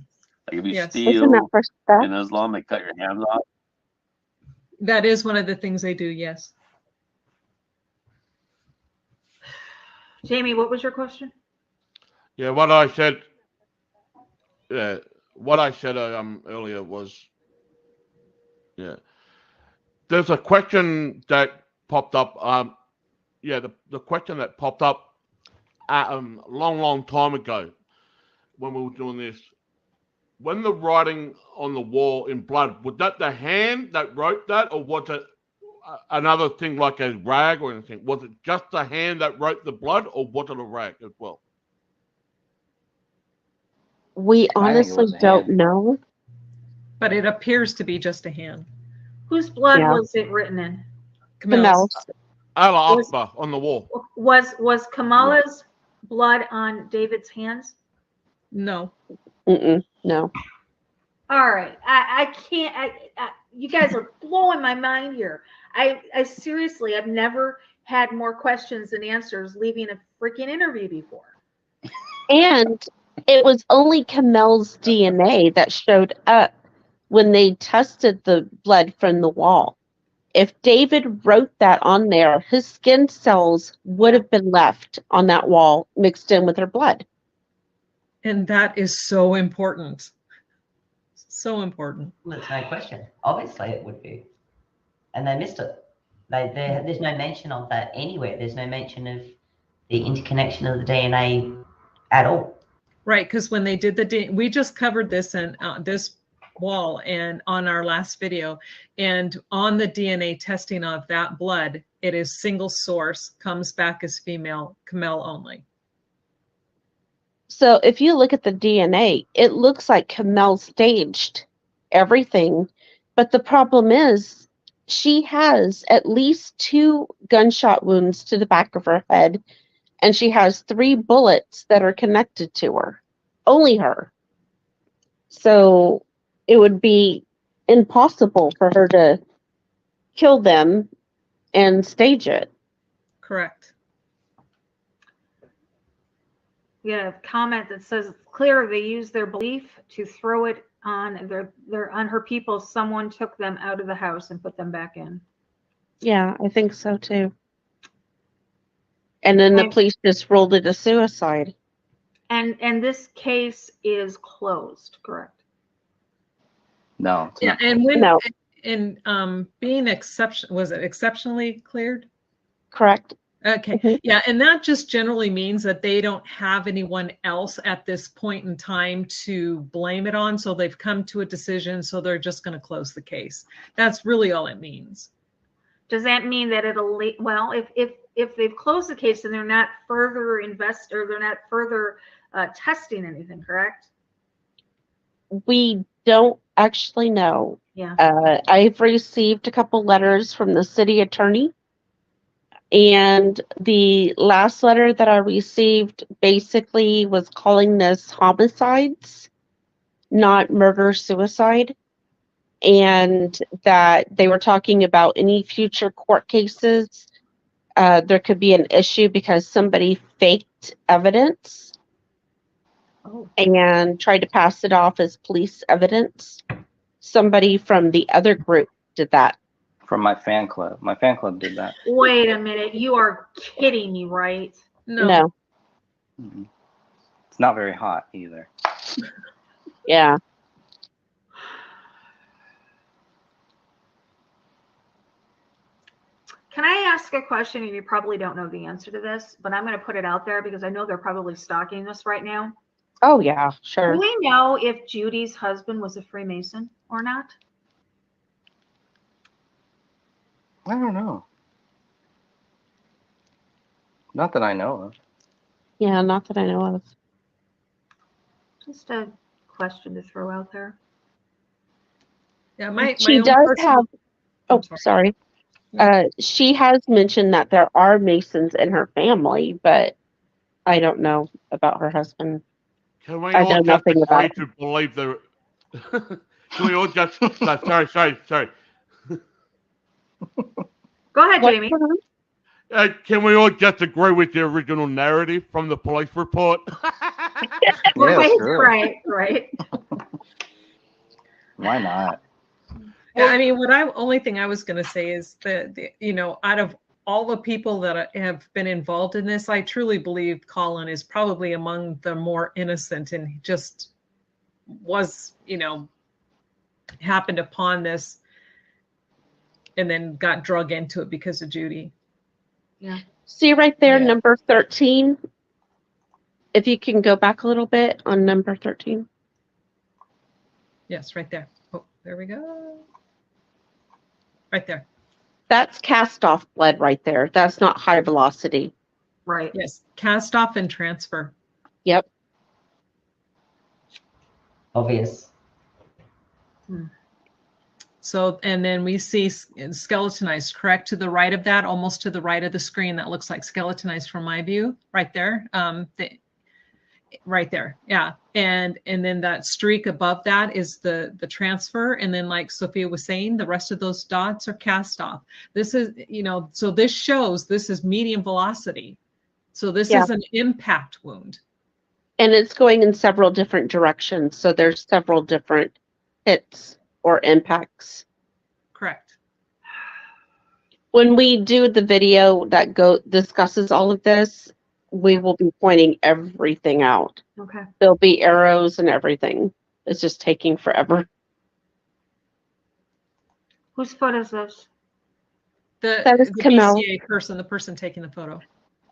Like if you Yes. steal Isn't that first step? in Islam, they cut your hands off. That is one of the things they do, yes. Jamie, what was your question? Yeah, what I said earlier was, yeah, there's a question that popped up. The question that popped up a long time ago when we were doing this. When the writing on the wall in blood, was that the hand that wrote that, or was it another thing like a rag or anything? Was it just the hand that wrote the blood, or was it a rag as well? We I think it honestly was a don't hand. know. But it appears to be just a hand. Whose blood Yeah. was it written in? Kamel's. Allah Was- Akbar on the wall. Was Kamala's blood on David's hands? No. No. All right, I can't. You guys are blowing my mind here. I seriously, I've never had more questions than answers leaving a freaking interview before. And it was only Kamel's DNA that showed up when they tested the blood from the wall. If David wrote that on there, his skin cells would have been left on that wall mixed in with her blood. And that is so important. So important. Well, it's no question. Obviously, it would be. And they missed it. There's no mention of that anywhere. There's no mention of the interconnection of the DNA at all. Right, because when they did we just covered this in this wall and on our last video, and on the DNA testing of that blood, it is single source, comes back as female, Kamel only. So if you look at the DNA, it looks like Kamel staged everything. But the problem is she has at least 2 gunshot wounds to the back of her head, and she has 3 bullets that are connected to her. Only her. So it would be impossible for her to kill them and stage it. Correct. Yeah, a comment that says it's clear they used their belief to throw it on on her people. Someone took them out of the house and put them back in. Yeah, I think so too. And then the police just ruled it a suicide. And this case is closed, correct? No. It's Yeah, not. and when No. being exceptionally cleared? Correct. Okay. Yeah, and that just generally means that they don't have anyone else at this point in time to blame it on, so they've come to a decision, so they're just going to close the case. That's really all it means. Does that mean that if they've closed the case and they're not further they're not further testing anything, correct? We don't actually know. Yeah. I've received a couple letters from the city attorney And the last letter that I received basically was calling this homicides, not murder suicide. And that they were talking about any future court cases. There could be an issue because somebody faked evidence and tried to pass it off as police evidence. Somebody from the other group did that. From my fan club. My fan club did that. Wait a minute. You are kidding me, right? No. Mhm. It's not very hot either. Yeah. Can I ask a question? And you probably don't know the answer to this, but I'm going to put it out there because I know they're probably stalking this right now. Oh, yeah, sure. Do we know if Judy's husband was a Freemason or not? I don't know. Not that I know of. Yeah, not that I know of. Just a question to throw out there. Yeah, my She own does personal- have, oh, sorry. She has mentioned that there are Masons in her family, but I don't know about her husband. Can we I all know just nothing about agree to believe the? Can we all just? No, sorry. Go ahead, Jamie. Can we all just agree with the original narrative from the police report? Right, sure. right. Why not? Yeah, I mean, only thing I was going to say is that, out of all the people that have been involved in this, I truly believe Colin is probably among the more innocent, and he just was, happened upon this and then got drug into it because of Judy. Yeah. See right there, number 13. If you can go back a little bit on number 13. Yes, right there. Oh, there we go. Right there. That's cast off blood right there. That's not high velocity. Right. Yes, cast off and transfer. Yep. Obvious. So, and then we see skeletonized, correct? To the right of that, almost to the right of the screen, that looks like skeletonized from my view, right there. Right there, yeah. And then that streak above that is the transfer. And then, like Sophia was saying, the rest of those dots are cast off. This is, so this shows this is medium velocity. So this is an impact wound. And it's going in several different directions. So there's several different hits or impacts. Correct. When we do the video that discusses all of this, we will be pointing everything out. Okay. There'll be arrows and everything. It's just taking forever. Whose foot is this? That is The Camille. BCA person, the person taking the photo.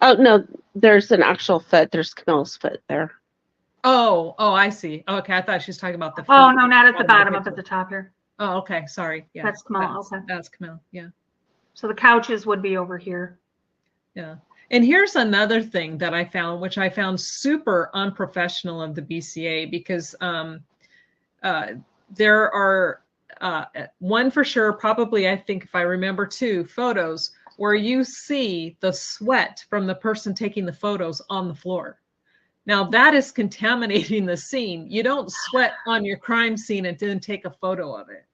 Oh, no, there's an actual foot. There's Camille's foot there. Oh, I see. Okay, I thought she was talking about the. Oh, feet. no, not at the bottom, up at the top here. Oh, okay, sorry. Yeah, That's Camille, okay. That's Camille, yeah. So the couches would be over here. Yeah. And here's another thing that I found, which I found super unprofessional of the BCA, because there are one for sure, probably, I think if I remember two photos where you see the sweat from the person taking the photos on the floor. Now that is contaminating the scene. You don't sweat on your crime scene and then take a photo of it.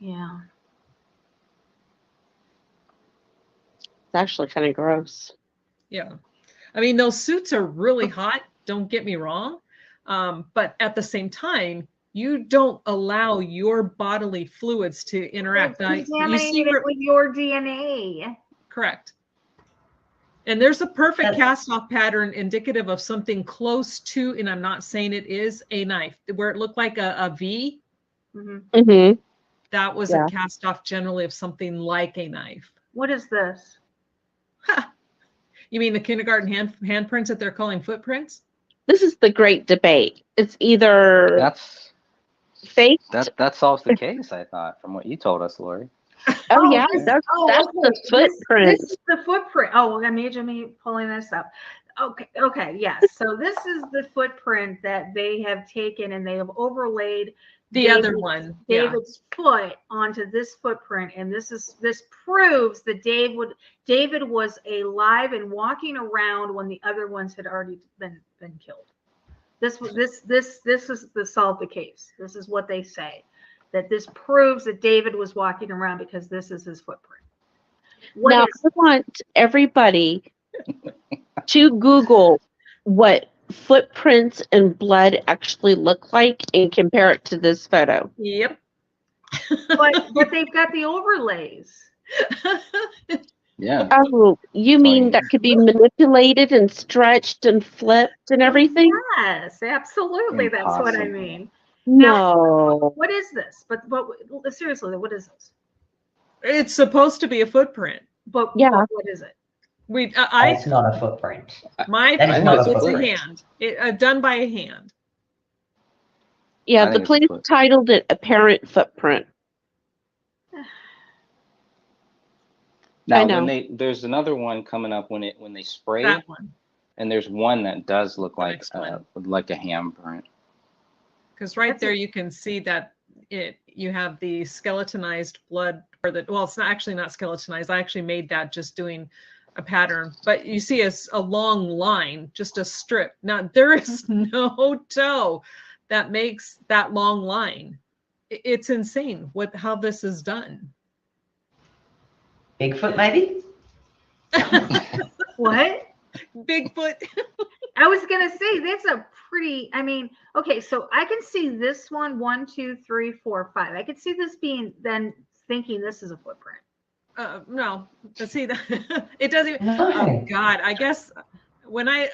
Yeah. It's actually kind of gross. Yeah. I mean, those suits are really hot, don't get me wrong. But at the same time, you don't allow your bodily fluids to interact. Now, you see Contaminated it with your DNA. correct. And there's a perfect cast-off pattern indicative of something close to, and I'm not saying it is a knife, where it looked like a V. Mm-hmm. That was a cast-off generally of something like a knife. What is this? You mean the kindergarten handprints that they're calling footprints? This is the great debate. It's either fake. That solves the case, I thought, from what you told us, Lori. Oh, yeah, that's the footprint. This is the footprint. Oh, well, imagine me pulling this up. Okay, yes. So this is the footprint that they have taken and they have overlaid The other one, yeah. David's foot onto this footprint, and this proves that David was alive and walking around when the other ones had already been killed. This is the solve the case. This is what they say, that this proves that David was walking around because this is his footprint. Now, I want everybody to Google what footprints and blood actually look like and compare it to this photo. Yep. but they've got the overlays. Yeah. Oh, you mean that could be manipulated and stretched and flipped and everything? Yes, absolutely. That's what I mean. No. What is this? But seriously, what is this? It's supposed to be a footprint. But yeah, what is it? It's not a footprint. It's a hand. Done by a hand. Yeah, the police titled it apparent footprint. Now, there's another one coming up when they spray that it, one. And there's one that does look like a handprint. Because right there you can see that you have the skeletonized blood, or it's actually not skeletonized. I actually made that just doing a pattern, but you see a long line, just a strip. Now there is no toe that makes that long line. It's insane how this is done. Bigfoot, maybe? What? Bigfoot. I was gonna say that's a pretty. I mean, okay, so I can see this one, 1, 2, 3, 4, 5. I could see this being then thinking this is a footprint. No, see that it doesn't. No. Oh God, I guess when I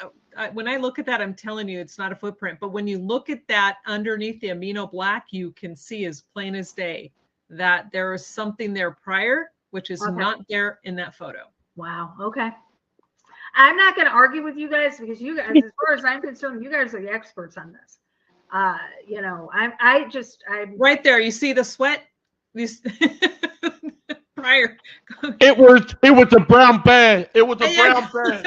look at that, I'm telling you, it's not a footprint. But when you look at that underneath the amino black, you can see as plain as day that there is something there prior, which is not there in that photo. Wow. Okay. I'm not going to argue with you guys because you guys, as far as I'm concerned, you guys are the experts on this. I'm right there. You see the sweat? Prior. It was a brown bear. It was a brown bear.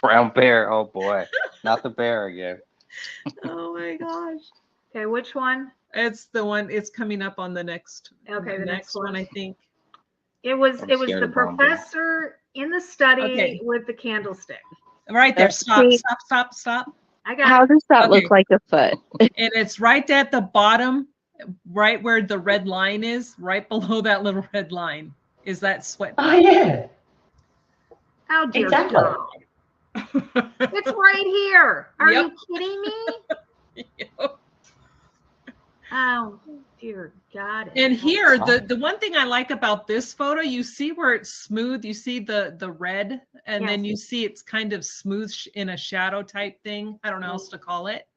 Brown bear. Oh boy, not the bear again. Oh my gosh. Okay, which one? It's the one. It's coming up on the next. Okay, the next one, I think. It was the professor in the study with the candlestick. Right there. Stop. I got How does that look like a foot? And it's right at the bottom, right where the red line is, right below that little red line is that sweat. Oh yeah. How dear exactly. girl. It's right here. Are you kidding me? Yep. Oh dear God. And here, the one thing I like about this photo, you see where it's smooth, you see the red, and then you see it's kind of smooth in a shadow type thing. I don't know how else to call it.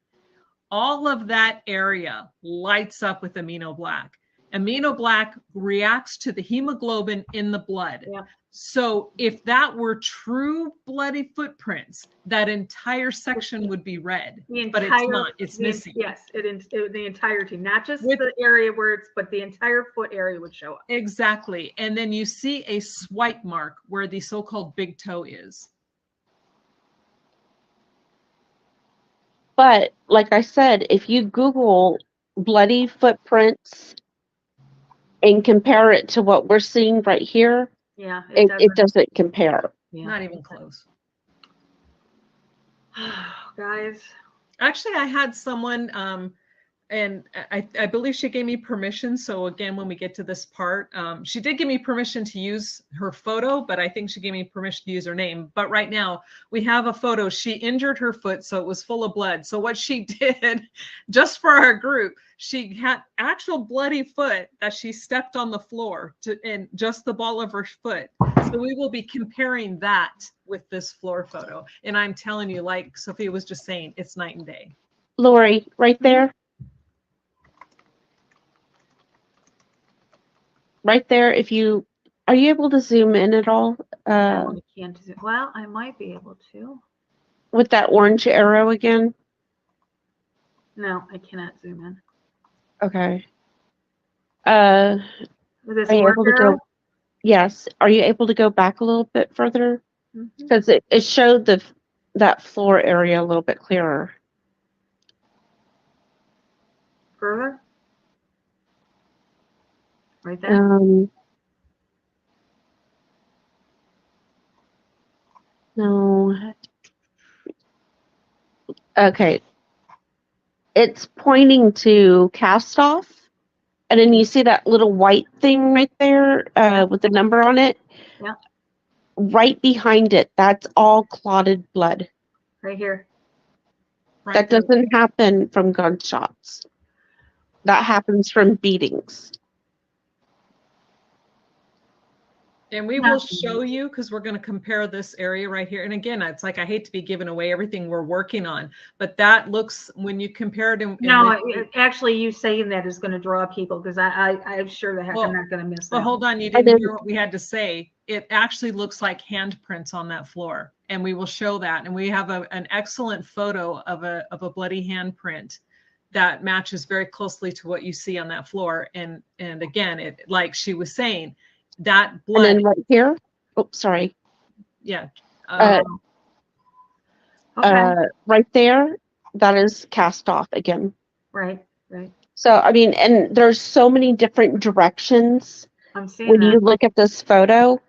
All of that area lights up with amino black. Amino black reacts to the hemoglobin in the blood. Yeah. So if that were true bloody footprints, that entire section would be red, but it's not. It's missing. Yes, the entirety, not just the area where it's, but the entire foot area would show up. Exactly. And then you see a swipe mark where the so-called big toe is. But like I said, if you Google bloody footprints and compare it to what we're seeing right here, yeah, it doesn't compare. Yeah. Not even close. Guys. Actually, I had someone, and I believe she gave me permission. So again, when we get to this part, she did give me permission to use her photo, but I think she gave me permission to use her name. But right now we have a photo. She injured her foot, so it was full of blood. So what she did, just for our group, she had actual bloody foot that she stepped on the floor and just the ball of her foot. So we will be comparing that with this floor photo. And I'm telling you, like Sophia was just saying, it's night and day. Lori, right there. Right there, are you able to zoom in at all? I can't. Well, I might be able to. With that orange arrow again? No, I cannot zoom in. Okay. With this are you orange able to arrow? go? Yes. Are you able to go back a little bit further? Because it showed that floor area a little bit clearer. Further? Right there? No. Okay. It's pointing to cast off. And then you see that little white thing right there with the number on it? Yeah. Right behind it, that's all clotted blood. Right here. That doesn't happen from gunshots. That happens from beatings. And we will show you, because we're going to compare this area right here. And again, it's like, I hate to be giving away everything we're working on, but that looks, when you compare it. Actually, you saying that is going to draw people, because I'm sure the heck I'm not going to miss that. Well, hold on. You didn't hear what we had to say. It actually looks like handprints on that floor. And we will show that. And we have an excellent photo of a bloody handprint that matches very closely to what you see on that floor. And again, it, like she was saying, that blood. And then right here, oh, sorry. Yeah. Right there, that is cast off again. Right, right. So, I mean, and there's so many different directions. I'm seeing when that. you look at this photo,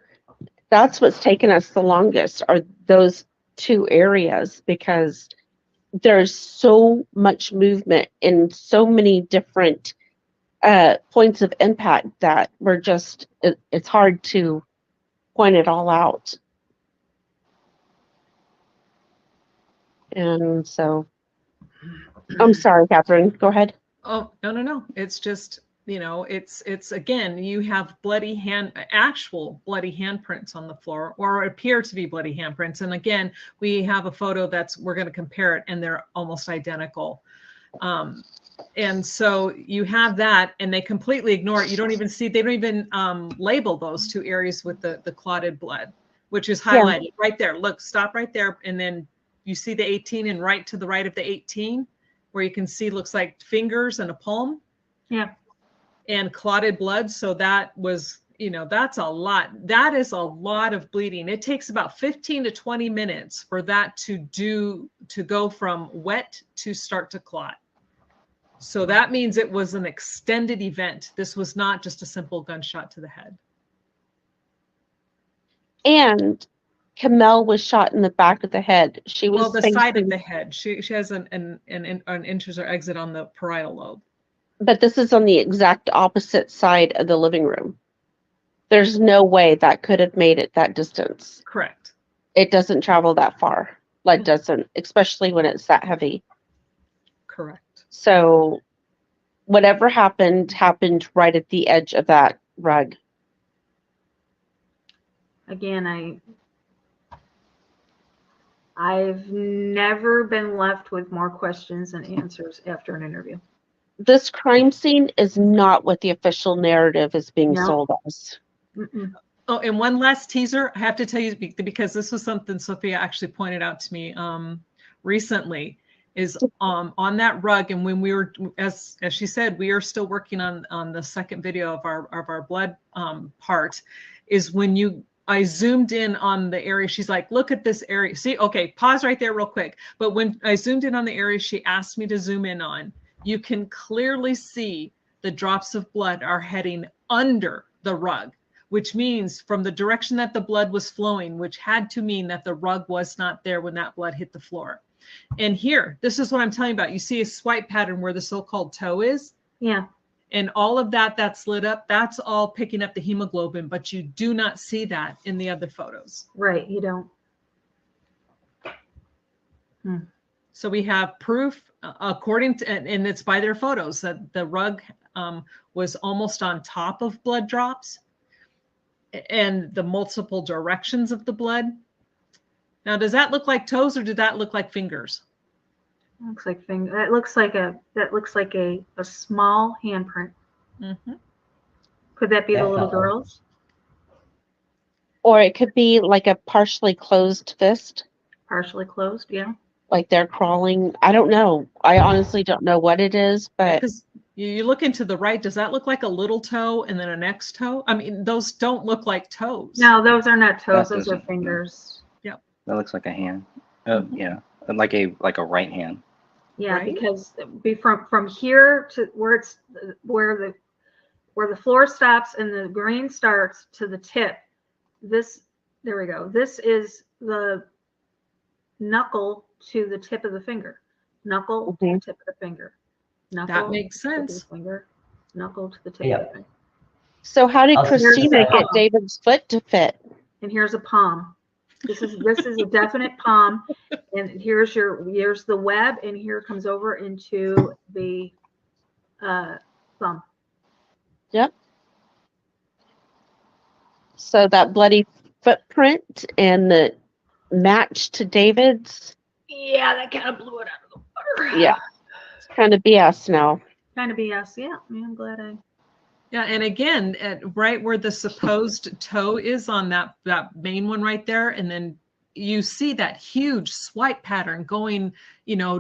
that's what's taken us the longest, are those two areas, because there's so much movement in so many different points of impact that we're just, it's hard to point it all out. And so, I'm sorry, Catherine, go ahead. Oh, no. It's just, it's again, you have actual bloody handprints on the floor, or appear to be bloody handprints. And again, we have a photo we're going to compare it, and they're almost identical. And so you have that, and they completely ignore it. You don't even see, they don't even label those two areas with the clotted blood, which is highlighted right there. Look, stop right there. And then you see the 18, and right to the right of the 18, where you can see, looks like fingers and a palm. Yeah. And clotted blood. So that was, that's a lot. That is a lot of bleeding. It takes about 15 to 20 minutes for that to go from wet to start to clot. So that means it was an extended event. This was not just a simple gunshot to the head. And Kamel was shot in the back of the head. She was the side of the head. She has an entrance or exit on the parietal lobe. But this is on the exact opposite side of the living room. There's no way that could have made it that distance. Correct. It doesn't travel that far. Blood doesn't, especially when it's that heavy. Correct. So whatever happened right at the edge of that rug. Again, I've never been left with more questions than answers after an interview. This crime scene is not what the official narrative is being sold as. Mm-mm. Oh, and one last teaser. I have to tell you, because this was something Sophia actually pointed out to me recently, is on that rug. And when we were, as she said, we are still working on the second video of our blood part, is when I zoomed in on the area. She's like, look at this area. See, okay, pause right there real quick. But when I zoomed in on the area she asked me to zoom in on, you can clearly see the drops of blood are heading under the rug, which means from the direction that the blood was flowing, which had to mean that the rug was not there when that blood hit the floor. And here, this is what I'm telling you about. You see a swipe pattern where the so-called toe is. Yeah. And all of that's lit up. That's all picking up the hemoglobin, but you do not see that in the other photos. Right, you don't. So we have proof, according to, and it's by their photos, that the rug was almost on top of blood drops, and the multiple directions of the blood. Now, does that look like toes, or did that look like fingers? Looks like finger. That looks like a small handprint. Mm-hmm. Could that be the little girls? Or it could be like a partially closed fist. Partially closed, yeah. Like they're crawling. I don't know. I honestly don't know what it is, but because you look into the right, does that look like a little toe and then a next toe? I mean, those don't look like toes. No, those are not toes. Those are fingers. Yep. That looks like a hand. Yeah, like a right hand. Yeah, right? because from here to where the floor stops and the green starts to the tip. There we go. This is the knuckle to the tip of the finger. Knuckle to the tip of the finger. Knuckle That makes to the tip of sense. the finger. Knuckle to the tip of the finger. So how did I'll just Christina say- get David's foot to fit? And here's a palm. This is a definite palm. And here's the web, and here comes over into the thumb. Yep. So that bloody footprint and the match to David's. Yeah, that kind of blew it out of the water. Yeah. It's kind of BS now. Kind of BS. Yeah, I'm glad I. Yeah, and again, right where the supposed toe is on that main one right there, and then you see that huge swipe pattern going,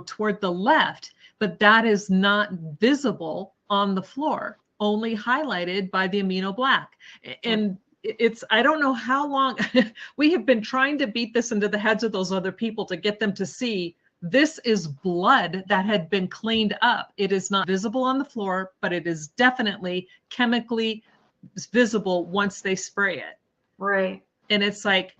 toward the left, but that is not visible on the floor, only highlighted by the amino black. And I don't know how long we have been trying to beat this into the heads of those other people to get them to see this is blood that had been cleaned up. It is not visible on the floor, but it is definitely chemically visible once they spray it. Right. And it's like,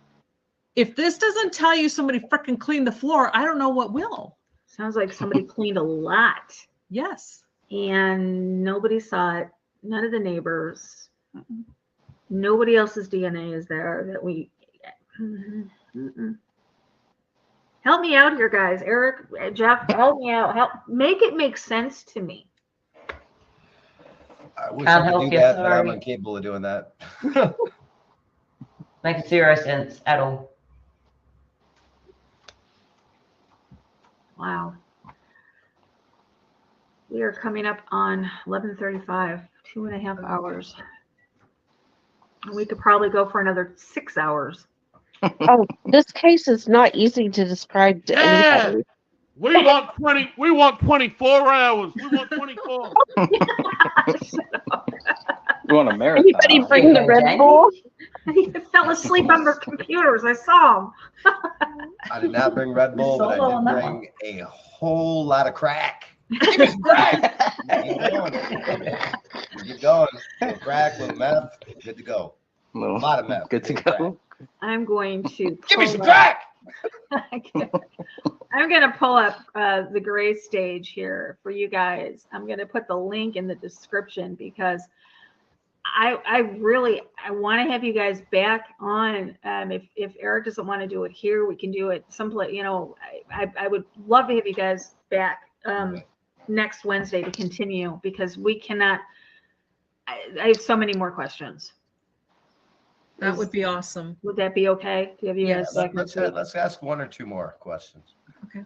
if this doesn't tell you somebody freaking cleaned the floor, I don't know what will. Sounds like somebody cleaned a lot. Yes. And nobody saw it. None of the neighbors. Nobody else's DNA is there that we. Help me out here, guys. Eric, Jeff, help me out. Make it make sense to me. I wish Can't I could help do you, that, but I'm sorry. incapable of doing that. Makes zero sense at all. Wow. We are coming up on 11:35, 2.5 hours. We could probably go for another 6 hours. Oh, this case is not easy to describe to Yeah. anybody. We want 20. We want 24 hours. We want 24. You want a marathon? Anybody bring the Red Bull? He fell asleep on their computers. I saw him. I did not bring Red Bull, but Solo I on did that bring a whole lot of crack. Give me some crack. Keep going. Little crack, little meth, good to go. A lot of meth. Good to go. I'm going to Give me some pull crack. I'm going to pull up the Gray Stage here for you guys. I'm going to put the link in the description because I want to have you guys back on. If Eric doesn't want to do it here, we can do it someplace. I would love to have you guys back next Wednesday to continue because we cannot. I have so many more questions. That would be awesome. Would that be okay? Do you have you guys back next week? Let's ask one or two more questions. Okay.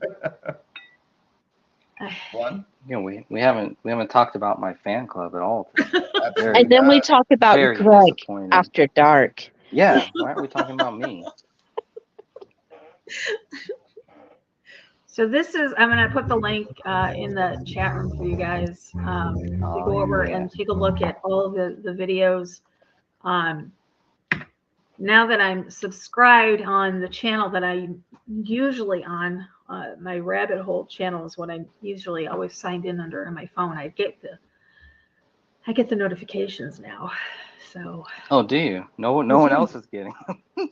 One. We haven't talked about my fan club at all. And then we talk about very Greg disappointing. after dark. Yeah, why aren't we talking about me? So this is, I'm going to put the link in the chat room for you guys to go over and take a look at all of the videos. Now that I'm subscribed on the channel that I'm usually on, my rabbit hole channel is what I'm usually always signed in under on my phone. I get the notifications now. So. Oh, do you? No one else is getting them.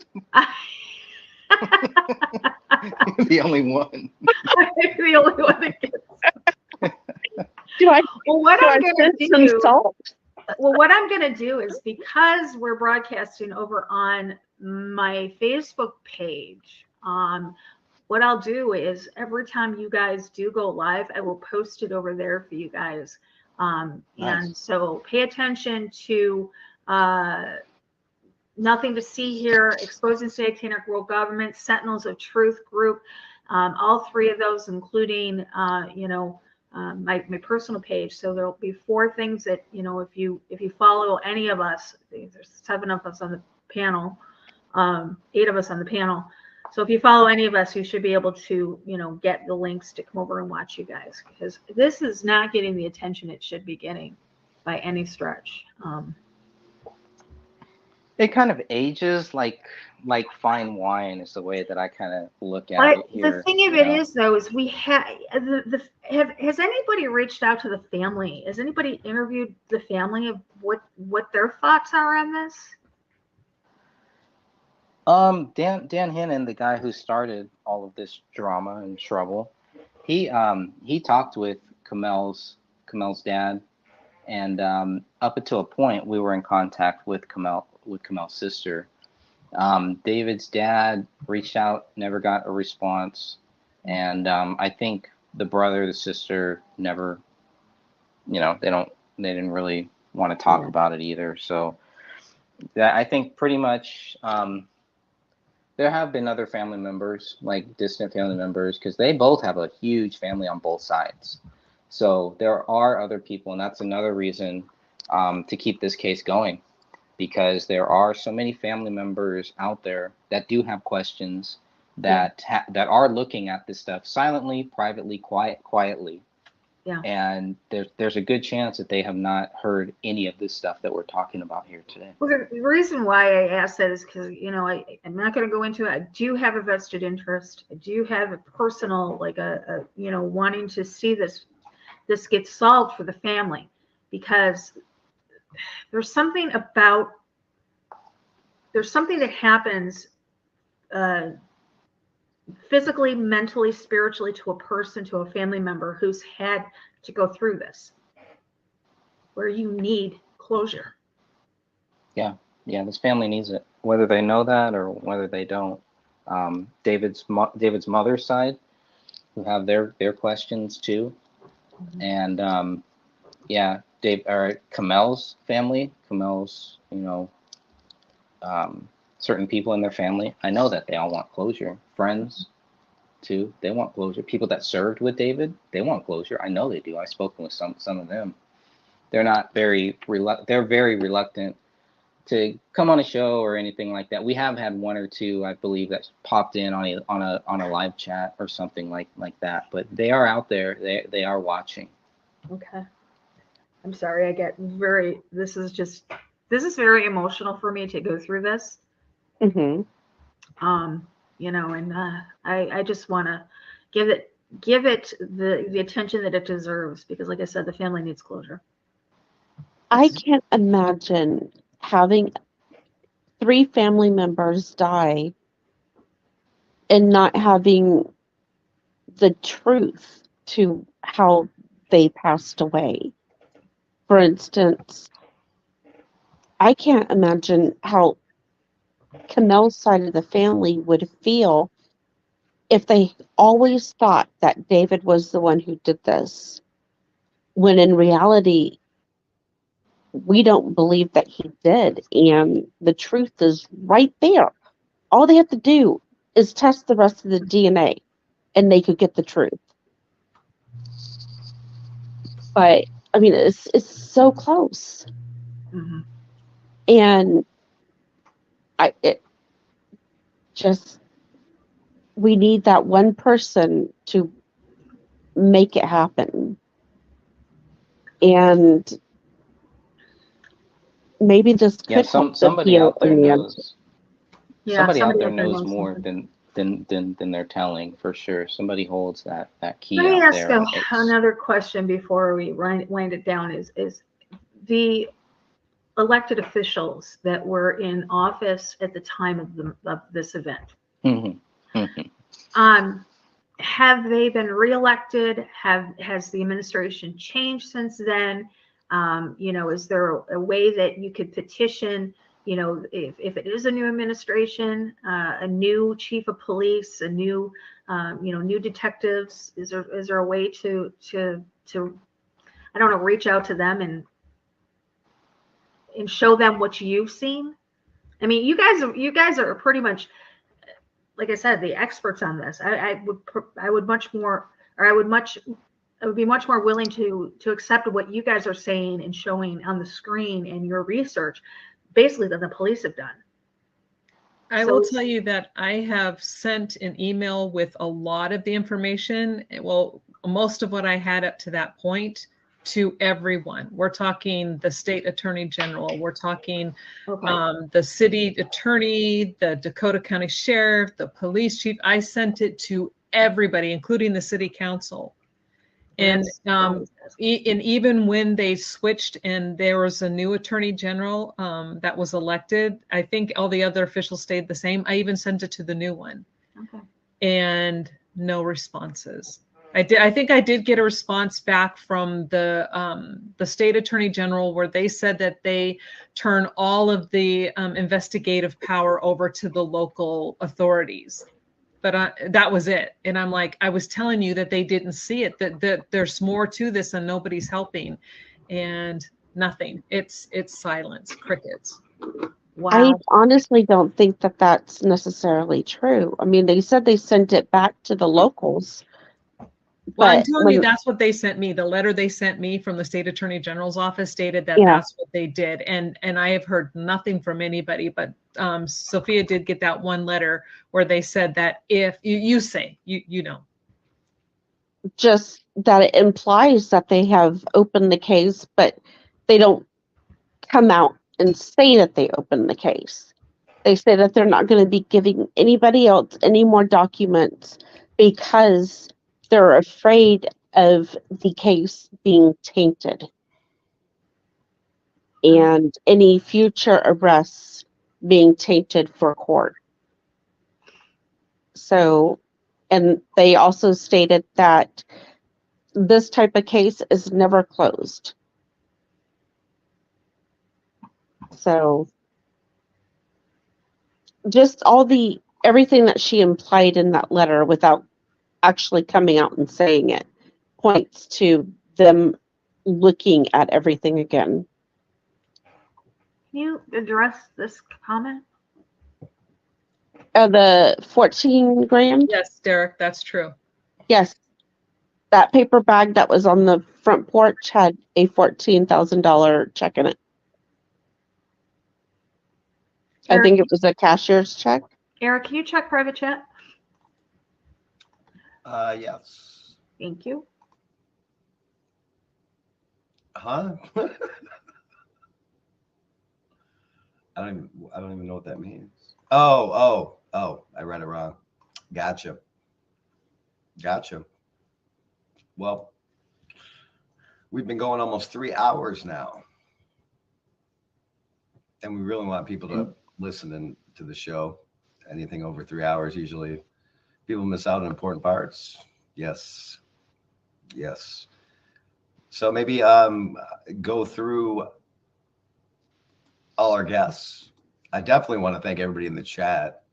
The only one. The only one that gets. Do I? Well, what do I'm I going send to some do. salt? Well, what I'm going to do is because we're broadcasting over on my Facebook page, what I'll do is every time you guys do go live, I will post it over there for you guys. And so pay attention to Nothing to See Here, Exposing Satanic World Government, Sentinels of Truth group, all three of those, including, my personal page. So there'll be 4 things that, if you follow any of us, there's 7 of us on the panel, 8 of us on the panel. So if you follow any of us, you should be able to, get the links to come over and watch you guys, because this is not getting the attention it should be getting by any stretch. it kind of ages like fine wine is the way that I kind of look at But it here. the thing of you it know. is, though, is we have has anybody reached out to the family? Has anybody interviewed the family of what their thoughts are on this? Dan Hannon, the guy who started all of this drama and trouble, he talked with Kamel's dad, and up until a point we were in contact with Kamel's sister. David's dad reached out, never got a response, and I think the brother, the sister, never, they didn't really want to talk about it either. So I think pretty much there have been other family members, like distant family members, because they both have a huge family on both sides. So there are other people, and that's another reason to keep this case going, because there are so many family members out there that do have questions, that are looking at this stuff silently, privately, quietly. Yeah. And there's a good chance that they have not heard any of this stuff that we're talking about here today. Well, the reason why I asked that is because, I'm not going to go into it. I do have a vested interest. I do have a personal, wanting to see this get solved for the family, because there's something that happens physically, mentally, spiritually to a person, to a family member who's had to go through this, where you need closure. Yeah, this family needs it, whether they know that or whether they don't. David's mother's side, who have their questions too, and Kamel's family, certain people in their family, I know that they all want closure. Friends too, they want closure. People that served with David, they want closure. I know they do. I've spoken with some of them. They're very reluctant to come on a show or anything like that. We have had one or two, I believe, that's popped in on a live chat or something like that. But they are out there. They are watching. Okay. I'm sorry. This is very emotional for me to go through this. Mm-hmm. I just want to give it the attention that it deserves, because, like I said, the family needs closure. I can't imagine having 3 family members die and not having the truth to how they passed away. For instance, I can't imagine how Kamel's side of the family would feel if they always thought that David was the one who did this, when in reality, we don't believe that he did, and the truth is right there. All they have to do is test the rest of the DNA, and they could get the truth. But I mean, it's so close, and we need that one person to make it happen, and maybe this could help somebody out there knows. Yeah, somebody out there knows more than they're telling, for sure. Somebody holds that key Let me out ask there. another question before we wind it down. Is the elected officials that were in office at the time of this event, have they been reelected? Has the administration changed since then? Is there a way that you could petition, if it is a new administration, a new chief of police, a new, new detectives? Is there a way to I don't know, reach out to them and show them what you've seen? I mean, you guys are pretty much, like I said, the experts on this. I would be much more willing to accept what you guys are saying and showing on the screen and your research, basically, than the police have done. I will tell you that I have sent an email with a lot of the information. Well, most of what I had up to that point. to everyone. We're talking the state attorney general. We're talking Okay. the city attorney, the Dakota County sheriff, the police chief. I sent it to everybody, including the city council. And and even when they switched and there was a new attorney general that was elected, I think all the other officials stayed the same. I even sent it to the new one. Okay. And no responses. I think I did get a response back from the state attorney general where they said that they turn all of the investigative power over to the local authorities. But that was it. And I'm like, I was telling you that they didn't see it, that there's more to this and nobody's helping, and nothing. It's silence, crickets. I honestly don't think that that's necessarily true. I mean, they said they sent it back to the locals. Well, I'm but telling when- you, that's what they sent me. The letter they sent me from the state attorney general's office stated that Yeah. that's what they did. And I have heard nothing from anybody, but Sophia did get that one letter where they said that if you say, you know. just that it implies that they have opened the case, but they don't come out and say that they opened the case. They say that they're not going to be giving anybody else any more documents because they're afraid of the case being tainted and any future arrests being tainted for court. So, and they also stated that this type of case is never closed. So, just everything that she implied in that letter without actually coming out and saying it points to them looking at everything again. Can you address this comment? The 14 grand? Yes, Derek, that's true. Yes. That paper bag that was on the front porch had a $14,000 check in it. I Eric, think it was a cashier's check. Eric, can you check private chat? Yes. Thank you. Huh? I don't even know what that means. Oh, I read it wrong. Gotcha. Well, we've been going almost 3 hours now. And we really want people to listen to the show. Anything over 3 hours, usually people miss out on important parts. Yes. So maybe go through all our guests. I definitely want to thank everybody in the chat.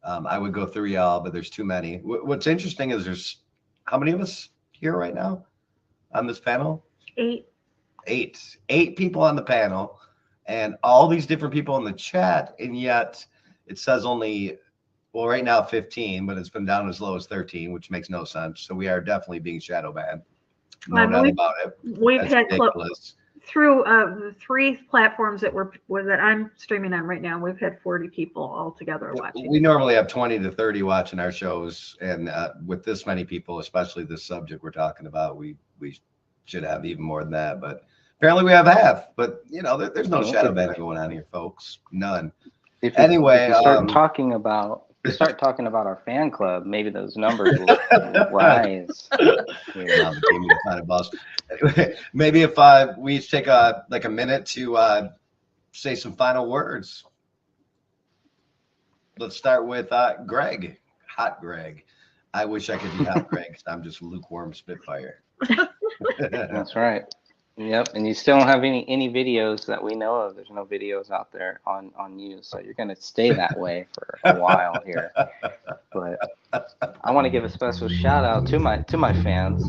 I would go through y'all, but there's too many. What's interesting is there's how many of us here right now on this panel? 8. 8 people on the panel, and all these different people in the chat, and yet it says only, well, right now 15, but it's been down as low as 13, which makes no sense. So we are definitely being shadow banned. No doubt about it. We've That's had ridiculous. through the 3 platforms that that I'm streaming on right now. We've had 40 people all together watching. We normally have 20 to 30 watching our shows, and with this many people, especially this subject we're talking about, we should have even more than that. But apparently we have half. But there's no shadow banning going on here, folks. None. If Anyway, you start talking about our fan club, maybe those numbers will rise. Anyway, maybe if we each take a minute to say some final words. Let's start with Greg, Hot Greg. I wish I could be Hot Greg because I'm just lukewarm Spitfire. That's right. Yep, and you still don't have any videos that we know of. There's no videos out there on you, so you're going to stay that way for a while here. But I want to give a special shout out to my fans.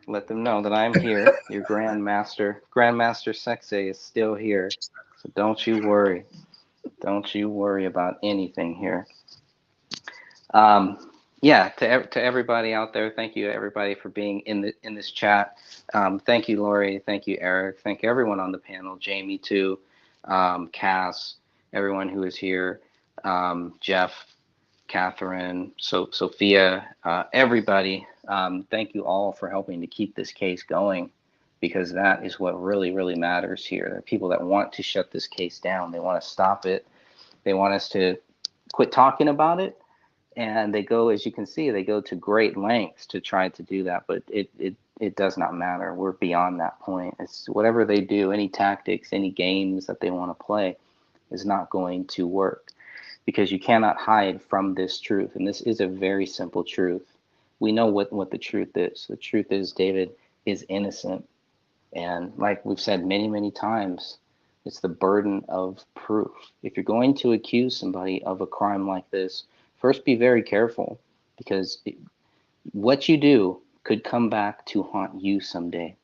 Let them know that I'm here. Your Grandmaster Sexay is still here, so don't you worry. Don't you worry about anything here. Yeah, to everybody out there, thank you everybody for being in this chat. Thank you, Lori. Thank you, Eric. Thank you everyone on the panel. Jamie too, Cass, everyone who is here, Jeff, Catherine, Sophia, everybody Thank you all for helping to keep this case going, because that is what really, really matters here. There are people that want to shut this case down. They want to stop it. They want us to quit talking about it. And they go, as you can see, they go to great lengths to try to do that. But it does not matter. We're beyond that point. It's whatever they do, any tactics, any games that they want to play is not going to work, because you cannot hide from this truth. And this is a very simple truth. We know what the truth is. The truth is David is innocent. And like we've said many, many times, it's the burden of proof. If you're going to accuse somebody of a crime like this, first be very careful, because what you do could come back to haunt you someday.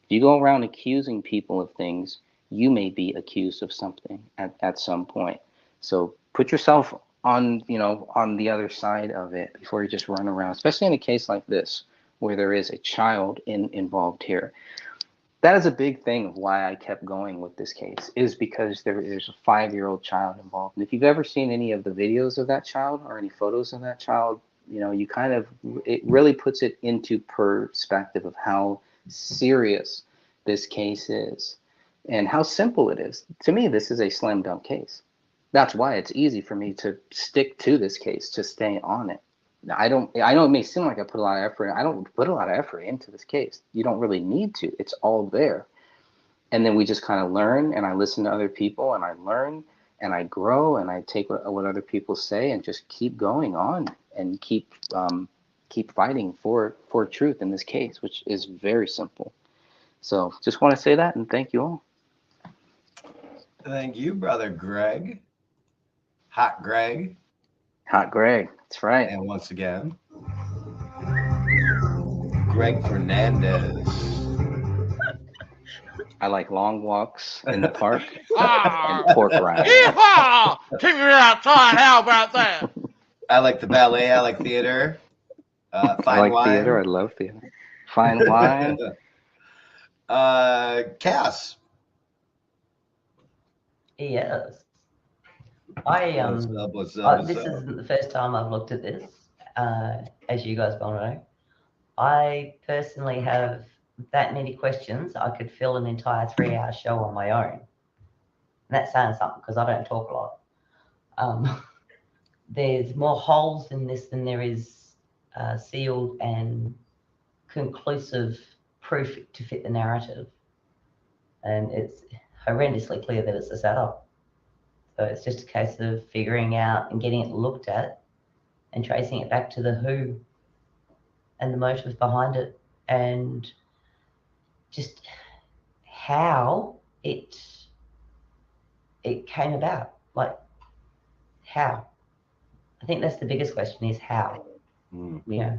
If you go around accusing people of things, you may be accused of something at some point. So put yourself on the other side of it before you just run around, especially in a case like this where there is a child involved here. That is a big thing of why I kept going with this case, is because there's a 5-year-old child involved. And if you've ever seen any of the videos of that child or any photos of that child, it really puts it into perspective of how serious this case is and how simple it is. To me, this is a slam dunk case. That's why it's easy for me to stick to this case, to stay on it. I know it may seem like I put a lot of effort. I don't put a lot of effort into this case. You don't really need to. It's all there. And then we just kind of learn, and I listen to other people, and I learn, and I grow, and I take what other people say and just keep going on and keep fighting for truth in this case, which is very simple. So just want to say that, and thank you all. Thank you, Brother Greg. Hot Greg. Hot Greg, that's right. And once again, Greg Fernandez. I like long walks in the park and pork rinds. Yeehaw! Take me outside. How about that? I like the ballet. I like theater. Fine I like wine. theater. I love theater. Fine wine. Cass. Yes. This isn't the first time I've looked at this, as you guys well know. I personally have that many questions. I could fill an entire 3-hour show on my own. And that's saying something, because I don't talk a lot. There's more holes in this than there is sealed and conclusive proof to fit the narrative. And it's horrendously clear that it's a setup. So it's just a case of figuring out and getting it looked at and tracing it back to the who and the motive behind it, and just how it came about. Like, how? I think that's the biggest question, is how. Yeah.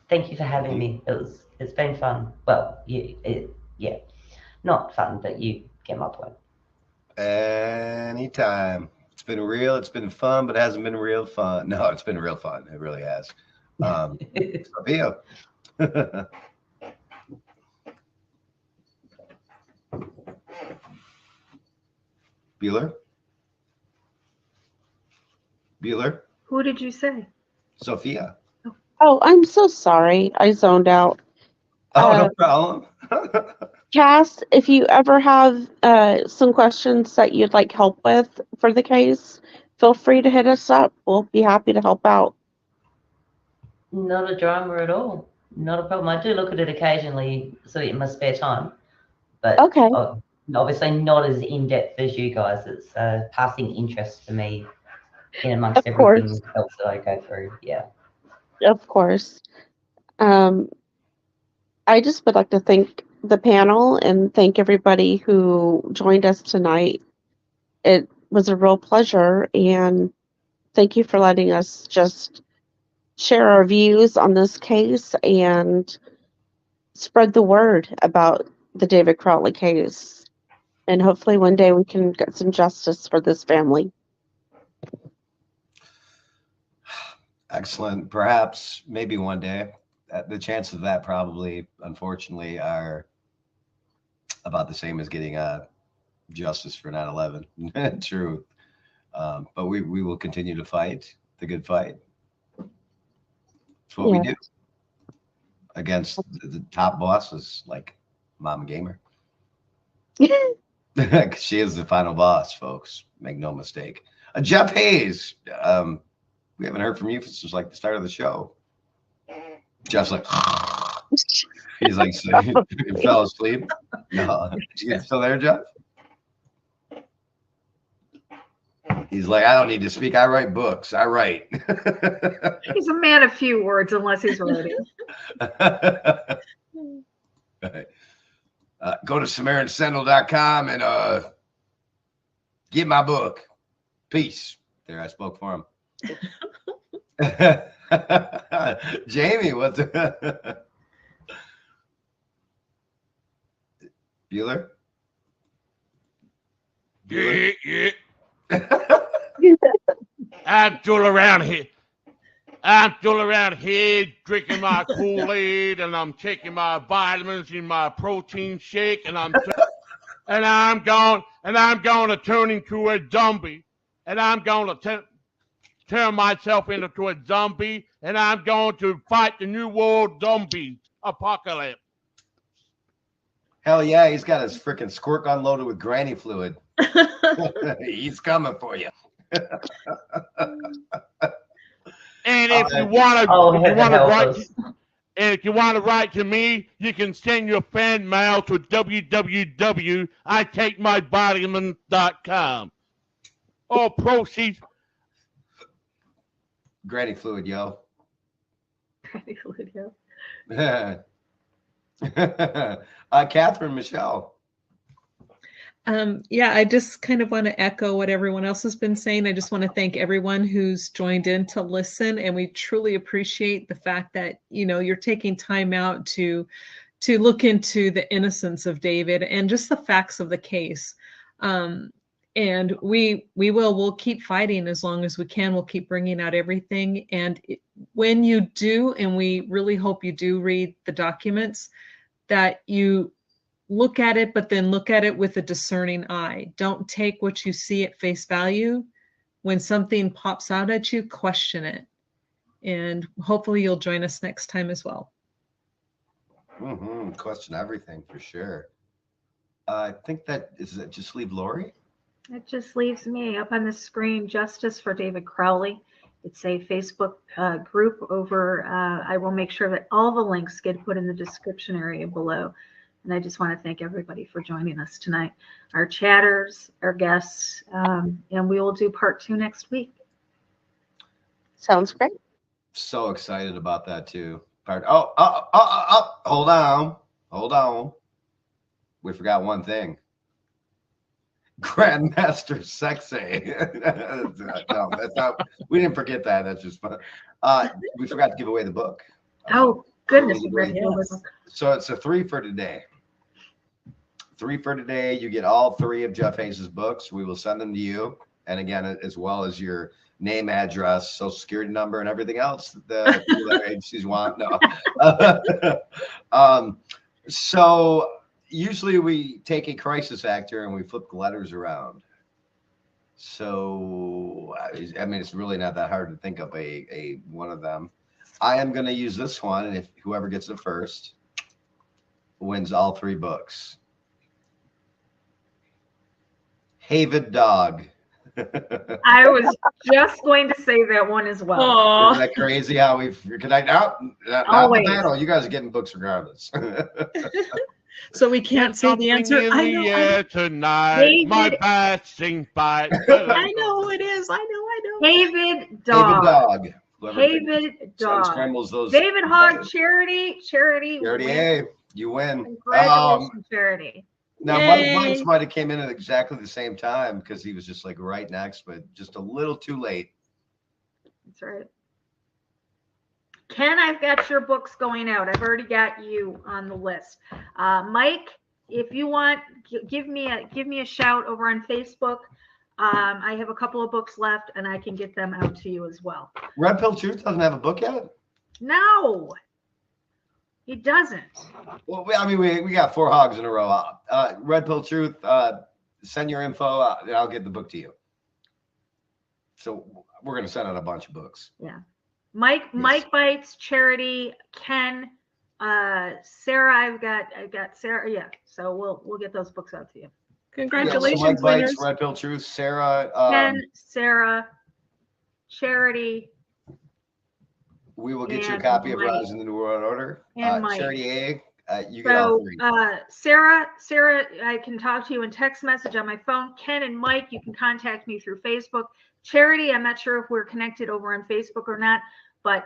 Thank you for having me. It's been fun. Well, yeah, not fun, but you get my point. Anytime. It's been real. It's been fun, but it hasn't been real fun. No, it's been real fun. It really has. Sophia. Bueller. Who did you say? Sophia. Oh, I'm so sorry. I zoned out. Oh, no problem. Cass, if you ever have some questions that you'd like help with for the case, feel free to hit us up. We'll be happy to help out. Not a drama at all. Not a problem. I do look at it occasionally, so in my spare time. But okay. Obviously not as in-depth as you guys. It's passing interest for me in amongst everything else that I go through. Yeah. Of course. I just would like to thank the panel and thank everybody who joined us tonight. It was a real pleasure, and thank you for letting us just share our views on this case and spread the word about the David Crowley case. And hopefully one day we can get some justice for this family. Excellent. Perhaps, maybe one day. The chances of that probably, unfortunately, are about the same as getting justice for 9/11. True. But we will continue to fight the good fight. That's what we Yeah. do against the top bosses like Mama Gamer. 'Cause she is the final boss, folks. Make no mistake. Jeff Hayes, we haven't heard from you since like the start of the show. Jeff's like, he's like, so you fell asleep? No, you still there, Jeff? He's like, I don't need to speak. I write books. I write. He's a man of few words unless he's writing. Go to SamaritanSentinel.com and get my book. Peace. There, I spoke for him. Jamie, what's Bueller? Yeah. I'm still around here. Drinking my Kool-Aid, and I'm taking my vitamins in my protein shake, and I'm going to turn into a zombie, and I'm going to turn myself into a zombie, and I'm going to fight the new world zombie apocalypse. Hell yeah, he's got his freaking squirt gun loaded with granny fluid. He's coming for you. And if you want to write to me, you can send your fan mail to www.itakemyvitamins.com. All proceeds. Granny fluid, yo. Granny fluid, yo. Catherine, Michelle. Yeah, I just kind of want to echo what everyone else has been saying. I just want to thank everyone who's joined in to listen, and we truly appreciate the fact that, you know, you're taking time out to look into the innocence of David and just the facts of the case. And we'll keep fighting as long as we can. We'll keep bringing out everything. And when you do, and we really hope you do read the documents, that you look at it, but then look at it with a discerning eye. Don't take what you see at face value. When something pops out at you, question it. And hopefully you'll join us next time as well. Question everything for sure. I think that is it. Just leave Lori. It just leaves me up on the screen. Justice for David Crowley. It's a Facebook group over. I will make sure that all the links get put in the description area below. And I just want to thank everybody for joining us tonight, our chatters, our guests, and we will do part 2 next week. Sounds great. So excited about that too. Hold on. We forgot one thing. Grandmaster Sexay. No, that's not. We didn't forget that. That's just fun. We forgot to give away the book. Oh goodness! So it's a 3 for today. 3 for today. You get all 3 of Jeff Hayes' books. We will send them to you, and again, as well as your name, address, social security number, and everything else that the agencies want. No. So usually we take a crisis actor and we flip the letters around. So I mean, it's really not that hard to think of a one of them. I am going to use this one, and if whoever gets it first wins all 3 books. Havid Dog. I was just going to say that one as well. Isn't that crazy how we've connected out? Not the battle. You guys are getting books regardless. So we can't say the answer. I know. Tonight, David, my batching fight. I know it is. I know. David Dog. Havid Dog. David Dog. Those David Hogg, Charity. Hey, you win. Congratulations, Charity. Now, Mike Bunce might have came in at exactly the same time because he was just like right next, but just a little too late. That's right. Ken, I've got your books going out. I've already got you on the list. Mike, if you want, give me a shout over on Facebook. I have a couple of books left, and I can get them out to you as well. Red Pill Truth doesn't have a book yet? No, he doesn't. Well, I mean, we got 4 hogs in a row. Red Pill Truth, send your info, and I'll get the book to you. So we're going to send out a bunch of books. Yeah. Mike Bites, Charity, Ken, Sarah. I've got Sarah. Yeah, so we'll get those books out to you. Congratulations, Mike Bites, winners. Red Pill Truth, Sarah. Ken, Sarah, Charity. We will get you a and copy of Mike. Rise in the New World Order. And Mike. Charity A, you get all So, three. Sarah, I can talk to you in text message on my phone. Ken and Mike, you can contact me through Facebook. Charity, I'm not sure if we're connected over on Facebook or not, but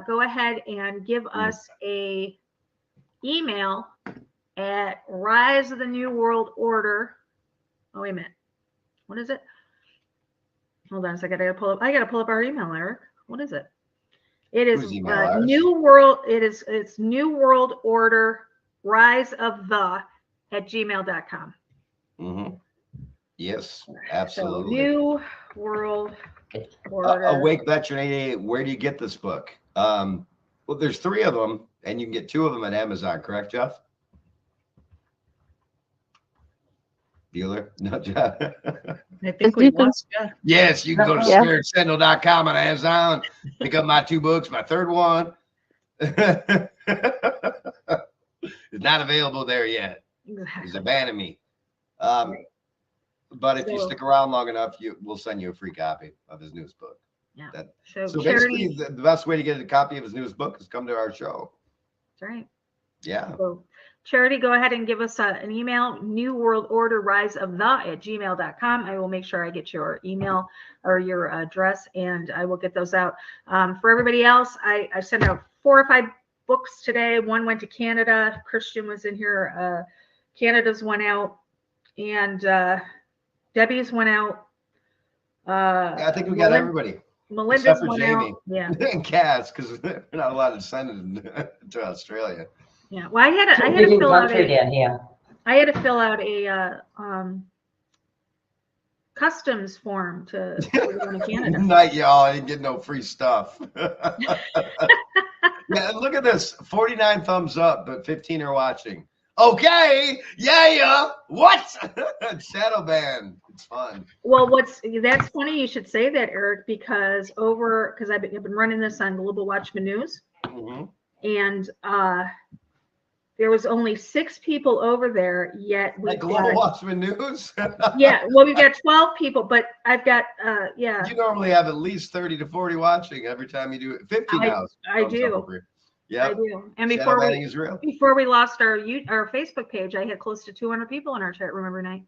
go ahead and give us a email at Rise of the New World Order. Oh, wait a minute. What is it? Hold on a second. I gotta pull up our email, Eric. What is it? It is Whose email, Iris? New World. It's New World Order Rise of the at gmail.com. Mm-hmm. Yes, So absolutely. New World Order. Awake Veteran 88, where do you get this book? Well, there's 3 of them, and you can get 2 of them at Amazon, correct, Jeff? Dealer? No, Jeff. I think we lost Jeff. Yes, you can go to Yeah. spiritsentinel.com on Amazon, pick up my 2 books, my 3rd one. It's not available there yet. He's abandoned me. But if you So- stick around long enough, we'll send you a free copy of his newest book. Yeah. That- So, so Charity, basically, the best way to get a copy of his newest book is come to our show. that's right. Yeah. So, Charity, go ahead and give us an email, New World Order Rise of the at gmail.com. I will make sure I get your email or your address, and I will get those out. For everybody else, I sent out 4 or 5 books today. One went to Canada. Christian was in here. Canada's went out, and Debbie's went out. I think we got everybody. Melinda's Except for went Jamie. out. Yeah. And Cass, because we're not allowed to send it to Australia. Yeah. Well, I had to Living fill out country a down here. I had to fill out a customs form to go to Canada. Not y'all. I didn't get no free stuff. Yeah, look at this. 49 thumbs up, but 15 are watching. Okay. Yeah. What? Shadow ban. It's fun. Well, that's funny you should say that, Eric, because I've been running this on Global Watchman News, Mm-hmm. and there was only 6 people over there, yet we Like Global Watchman News? yeah, well, we've got 12 people, but I've got yeah. You normally have at least 30 to 40 watching every time you do it. 50 now. I do. Yeah. I do. And Shadow before banning is real. before we lost our Facebook page, I had close to 200 people in our chat room every night.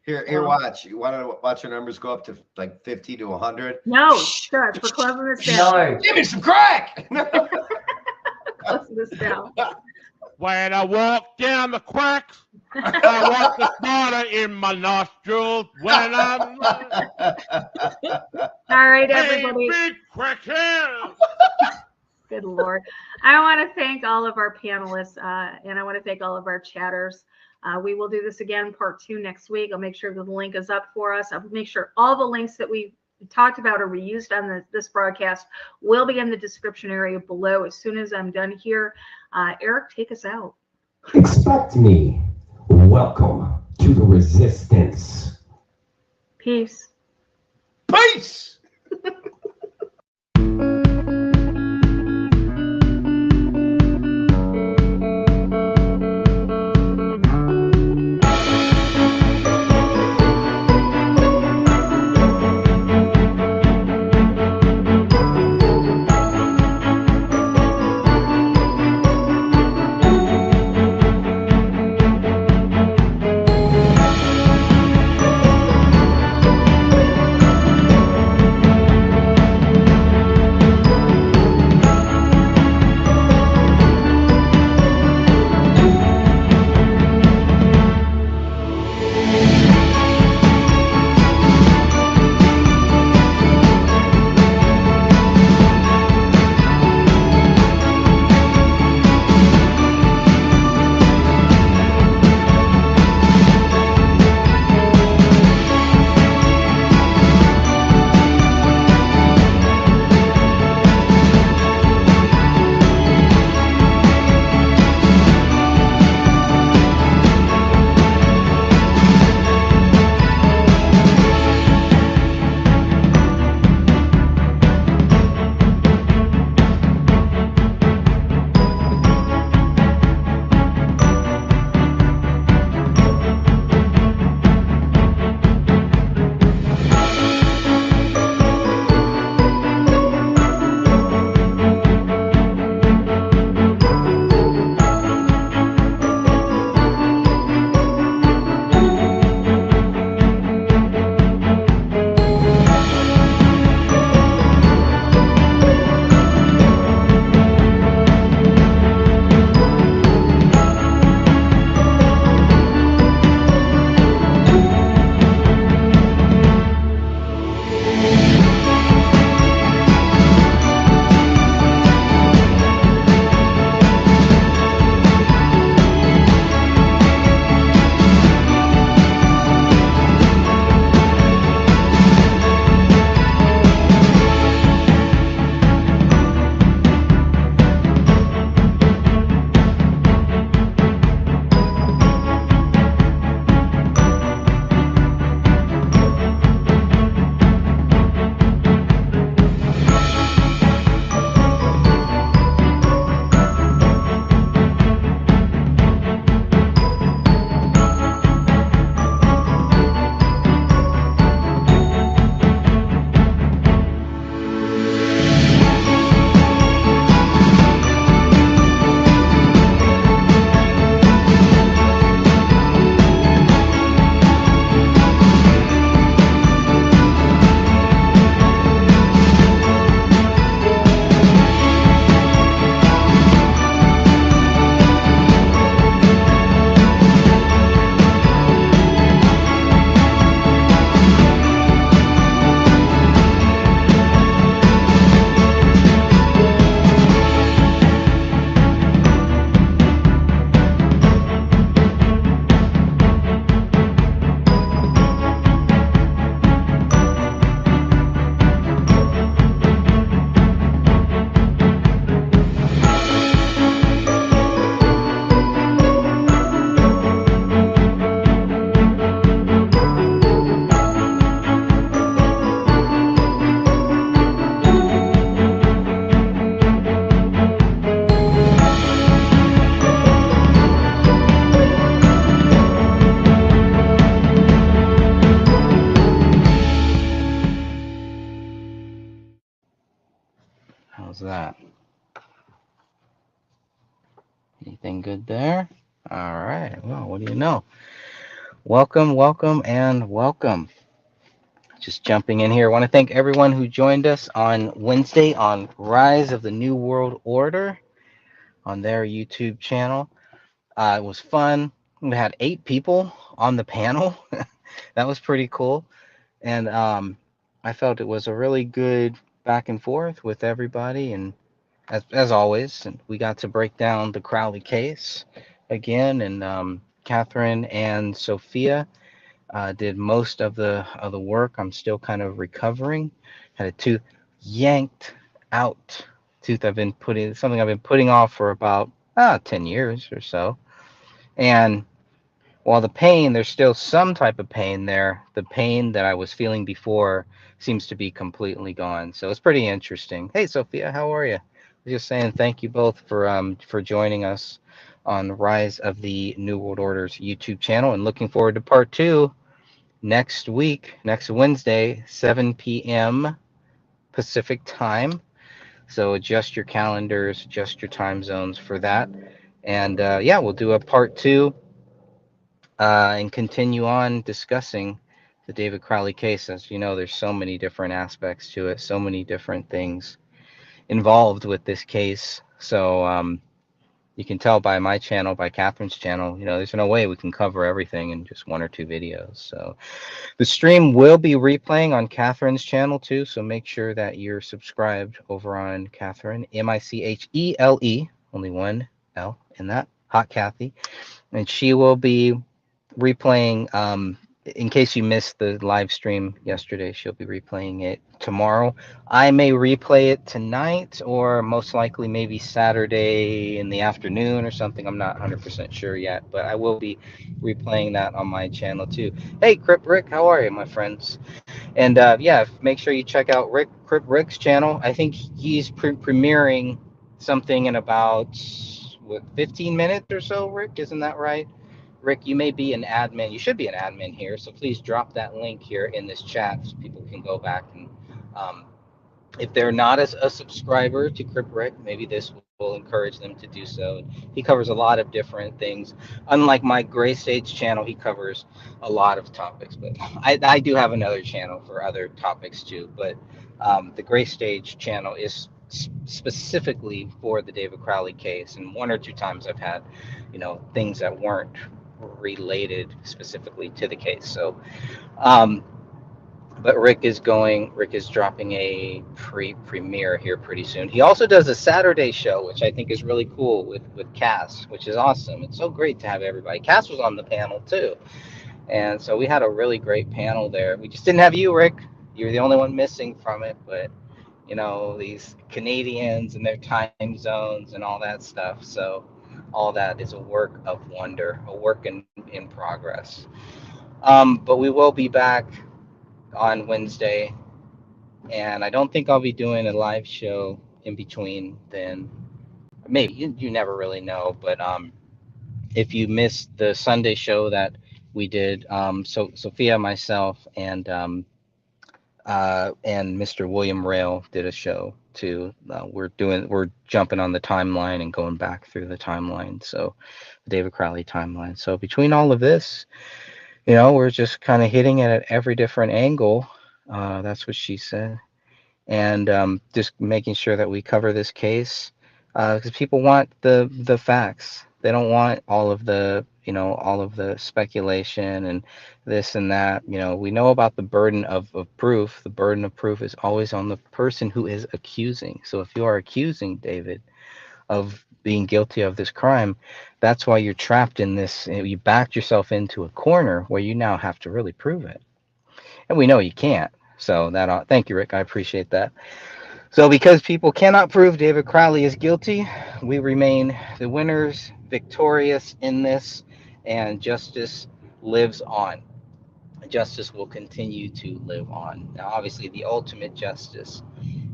Here, watch. You want to watch your numbers go up to like 50 to 100? No, shush, we're closing this down. No. Give me some crack. Closing this down. When I walk down the cracks, I want the water in my nostrils. When I'm All right, Hey, everybody. big crackhead. Good Lord. I want to thank all of our panelists and I want to thank all of our chatters. We will do this again, part 2 next week. I'll make sure that the link is up for us. I'll make sure all the links that we talked about or we used on this broadcast will be in the description area below as soon as I'm done here. Eric, take us out. Expect me. Welcome to the resistance. Peace. Peace. Anything good there? All right. Well, what do you know? Welcome, welcome, and welcome. Just jumping in here. I want to thank everyone who joined us on Wednesday on Rise of the New World Order on their YouTube channel. It was fun. We had 8 people on the panel. That was pretty cool. And I felt it was a really good back and forth with everybody. And as always, and we got to break down the Crowley case again. And Catherine and Sophia did most of the work. I'm still kind of recovering. Had a tooth yanked out. Something I've been putting off for about 10 years or so. And while the pain, there's still some type of pain there. The pain that I was feeling before seems to be completely gone. So it's pretty interesting. Hey, Sophia, how are you? Just saying thank you both for joining us on Rise of the New World Order's YouTube channel, and looking forward to part 2 next week, next Wednesday, 7 p.m. Pacific time. So adjust your calendars, adjust your time zones for that. And yeah, we'll do a part 2 and continue on discussing the David Crowley case. As you know, there's so many different aspects to it, so many different things involved with this case. So you can tell by my channel, by Catherine's channel, you know, there's no way we can cover everything in just 1 or 2 videos. So the stream will be replaying on Catherine's channel too. So make sure that you're subscribed over on Catherine, Michele, only 1 L in that, Hot Kathy. And she will be replaying, in case you missed the live stream yesterday, she'll be replaying it tomorrow. I may replay it tonight, or most likely maybe Saturday in the afternoon or something. I'm not 100% sure yet, but I will be replaying that on my channel too. Hey, Crip Rick, how are you, my friends? And yeah, make sure you check out Crip Rick's channel. I think he's premiering something in about 15 minutes or so, Rick, isn't that right? Rick, you may be an admin. You should be an admin here, so please drop that link here in this chat so people can go back. And if they're not a subscriber to Crip Rick, maybe this will encourage them to do so. He covers a lot of different things. Unlike my Gray Stage channel, he covers a lot of topics. But I do have another channel for other topics too. But the Gray Stage channel is specifically for the David Crowley case. And 1 or 2 times I've had, you know, things that weren't related specifically to the case. So but Rick is dropping a premiere here pretty soon. He also does a Saturday show, which I think is really cool with Cass, which is awesome. It's so great to have everybody. Cass was on the panel too, and so we had a really great panel there. We just didn't have you, Rick. You're the only one missing from it. But you know, these Canadians and their time zones and all that stuff. So all that is a work of wonder, a work in progress. But we will be back on Wednesday, and I don't think I'll be doing a live show in between then. Maybe, you never really know. But if you missed the Sunday show that we did, so Sophia, myself, and Mr. William Rail did a show too. We're jumping on the timeline and going back through the timeline, so the David Crowley timeline. So between all of this, you know, we're just kind of hitting it at every different angle. That's what she said. And just making sure that we cover this case, because people want the facts. They don't want all of the, you know, all of the speculation and this and that. You know, we know about the burden of proof. The burden of proof is always on the person who is accusing. So if you are accusing David of being guilty of this crime, that's why you're trapped in this. You backed yourself into a corner where you now have to really prove it. And we know you can't. So that, thank you, Rick. I appreciate that. So because people cannot prove David Crowley is guilty, we remain the winners, victorious in this, and justice lives on. Justice will continue to live on. Now, obviously, the ultimate justice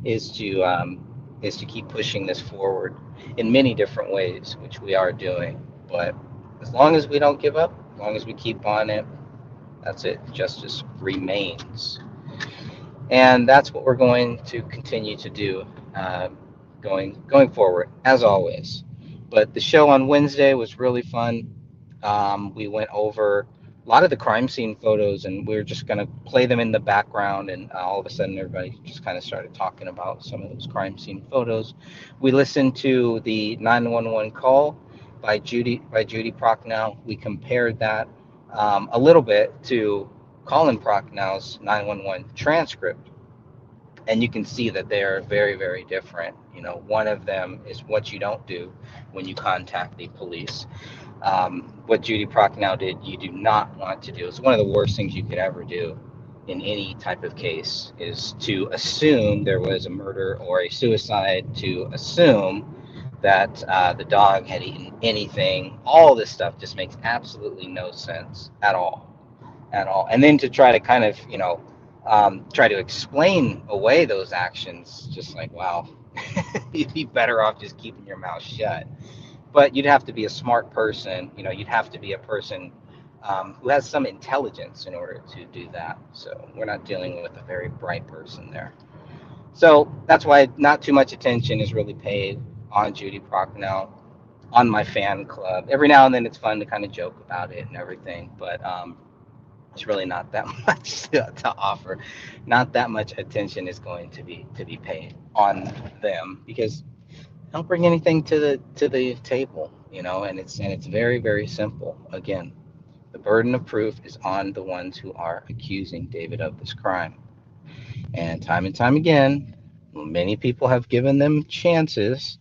is to keep pushing this forward in many different ways, which we are doing. But as long as we don't give up, as long as we keep on it, that's it. Justice remains. And that's what we're going to continue to do going forward, as always. But the show on Wednesday was really fun. We went over a lot of the crime scene photos, and we were just going to play them in the background. And all of a sudden, everybody just kind of started talking about some of those crime scene photos. We listened to the 911 call by Judy Prochnow. We compared that a little bit to Colin Prochnow's 911 transcript, and you can see that they are very, very different. You know, one of them is what you don't do when you contact the police. What Judy Prochnow did, you do not want to do. It's one of the worst things you could ever do in any type of case, is to assume there was a murder or a suicide, to assume that the dog had eaten anything. All this stuff just makes absolutely no sense at all. And then to try to kind of, you know, try to explain away those actions, just like, wow, you'd be better off just keeping your mouth shut. But you'd have to be a smart person, you know, you'd have to be a person who has some intelligence in order to do that. So we're not dealing with a very bright person there. So that's why not too much attention is really paid on Judy Prochnow, on my fan club. Every now and then it's fun to kind of joke about it and everything, but it's really not that much to offer. Not that much attention is going to be paid on them, because they don't bring anything to the table, you know. And it's very, very simple. Again, the burden of proof is on the ones who are accusing David of this crime. And time again, many people have given them chances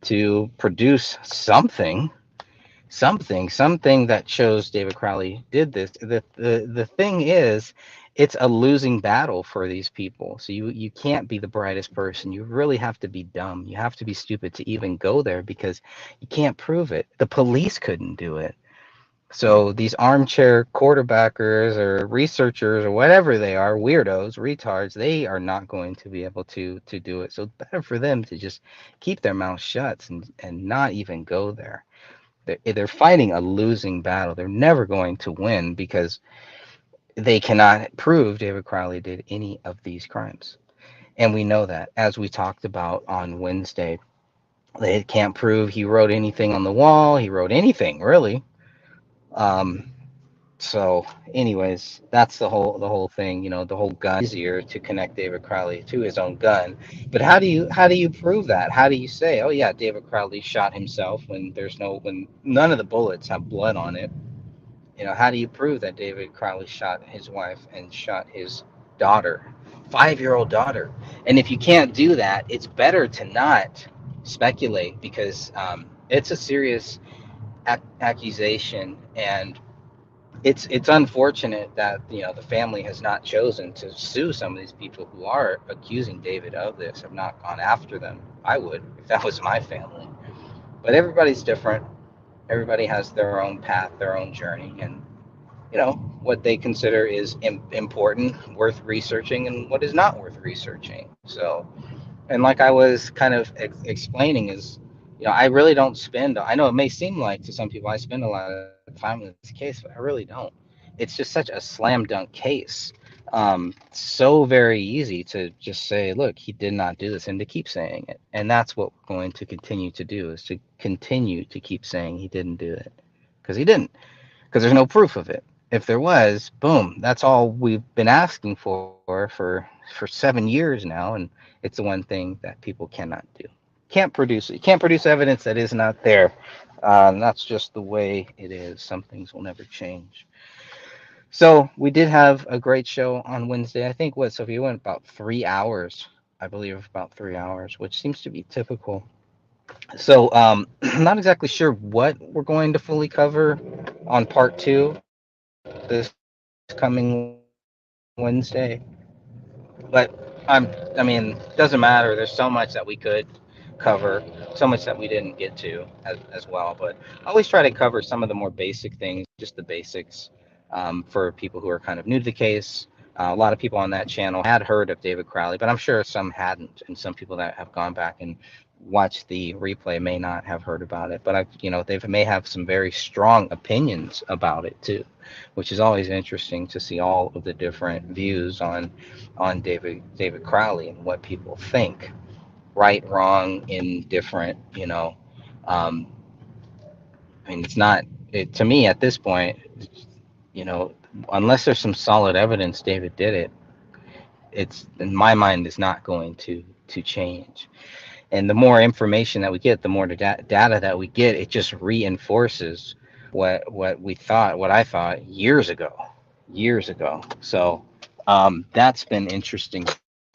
to produce something that shows David Crowley did this. The thing is, it's a losing battle for these people. So you can't be the brightest person. You really have to be dumb. You have to be stupid to even go there, because you can't prove it. The police couldn't do it. So these armchair quarterbackers or researchers or whatever they are, weirdos, retards, they are not going to be able to do it. So it's better for them to just keep their mouth shut and not even go there. They're fighting a losing battle. They're never going to win, because they cannot prove David Crowley did any of these crimes. And we know that, as we talked about on Wednesday. They can't prove he wrote anything on the wall. He wrote anything, really. So anyways, that's the whole thing, you know, the whole gun. Easier to connect David Crowley to his own gun. But how do you prove that? How do you say, oh yeah, David Crowley shot himself when none of the bullets have blood on it? You know, how do you prove that David Crowley shot his wife and shot his daughter, 5-year-old daughter? And if you can't do that, it's better to not speculate, because it's a serious accusation, and it's unfortunate that, you know, the family has not chosen to sue some of these people who are accusing David of this, have not gone after them. I would, if that was my family. But everybody's different. Everybody has their own path, their own journey, and, you know, what they consider is important, worth researching, and what is not worth researching. So, and like I was kind of explaining, is, you know, I really don't spend, I know it may seem like to some people I spend a lot of time with this case, but I really don't. It's just such a slam dunk case. So very easy to just say, look, he did not do this, and to keep saying it. And that's what we're going to continue to do, is to continue to keep saying he didn't do it, because he didn't, because there's no proof of it. If there was, boom, that's all we've been asking for 7 years now, and it's the one thing that people cannot do. Can't produce it. You can't produce evidence that is not there. That's just the way it is. Some things will never change. So we did have a great show on Wednesday. I think Sophie went about 3 hours, I believe, about 3 hours, which seems to be typical. So I'm not exactly sure what we're going to fully cover on part 2 this coming Wednesday. But I mean, doesn't matter. There's so much that we could cover, so much that we didn't get to as well. But I always try to cover some of the more basic things, just the basics. For people who are kind of new to the case. A lot of people on that channel had heard of David Crowley, but I'm sure some hadn't, and some people that have gone back and watched the replay may not have heard about it. But they may have some very strong opinions about it too, which is always interesting to see all of the different views on David Crowley and what people think, right, wrong, indifferent, I mean, it's not, to me at this point, you know, unless there's some solid evidence David did it, it's, in my mind, is not going to change. And the more information that we get, the more data that we get, it just reinforces what I thought years ago. So that's been interesting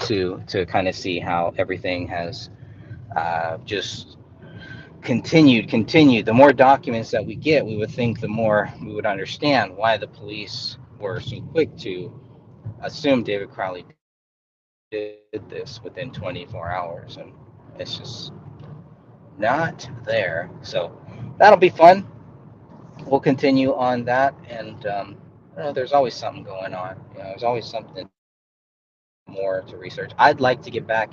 to kind of see how everything has just continued. The more documents that we get, we would think the more we would understand why the police were so quick to assume David Crowley did this within 24 hours, and it's just not there. So that'll be fun. We'll continue on that, and you know, there's always something going on. You know, there's always something more to research. I'd like to get back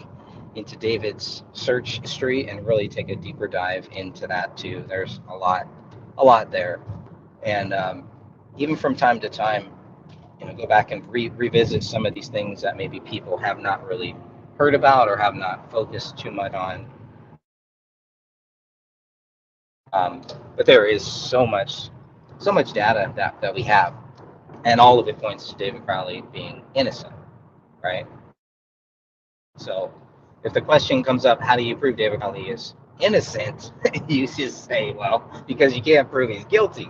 into David's search history and really take a deeper dive into that too. There's a lot there, and even from time to time, you know, go back and revisit some of these things that maybe people have not really heard about or have not focused too much on. But there is so much data that we have, and all of it points to David Crowley being innocent, right? So if the question comes up, how do you prove David Crowley is innocent? You just say, well, because you can't prove he's guilty.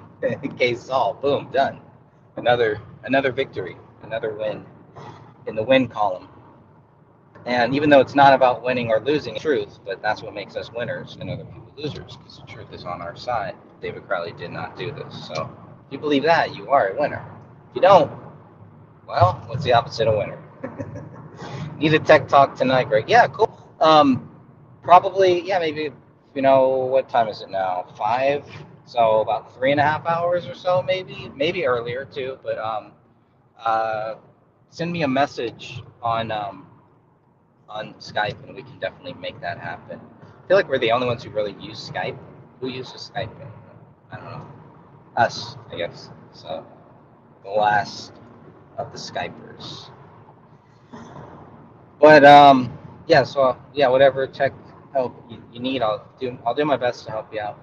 Case solved. Boom, done. Another victory, another win in the win column. And even though it's not about winning or losing truth, but that's what makes us winners and other people losers, because the truth is on our side. David Crowley did not do this. So if you believe that, you are a winner. If you don't, well, what's the opposite of winner? Need a tech talk tonight, Greg? Yeah, cool. Probably, yeah, maybe, you know, what time is it now? 5? So about 3.5 hours or so, maybe earlier too. But send me a message on Skype, and we can definitely make that happen. I feel like we're the only ones who really use Skype. Who uses Skype? I don't know. Us, I guess. So the last of the Skypers. But yeah. So yeah, whatever tech help you need, I'll do my best to help you out.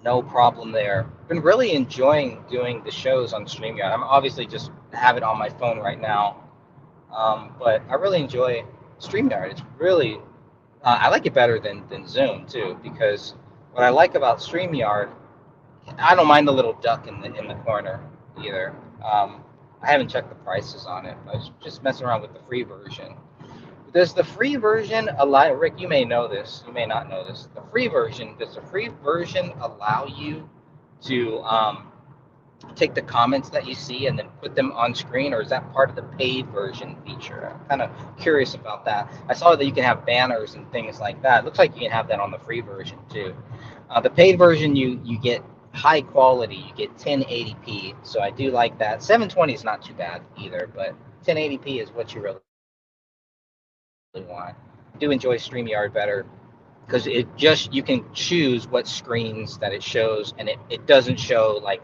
No problem there. Been really enjoying doing the shows on StreamYard. I'm obviously just have it on my phone right now, but I really enjoy StreamYard. It's really, I like it better than Zoom too, because what I like about StreamYard, I don't mind the little duck in the corner either. I haven't checked the prices on it. I was just messing around with the free version. Does the free version allow, Rick, you may know this, you may not know this, does the free version allow you to take the comments that you see and then put them on screen, or is that part of the paid version feature? I'm kind of curious about that. I saw that you can have banners and things like that. It looks like you can have that on the free version too. The paid version, you get high quality, you get 1080p, so I do like that. 720 is not too bad either, but 1080p is what you really want. I do enjoy StreamYard better because you can choose what screens that it shows, and it doesn't show like,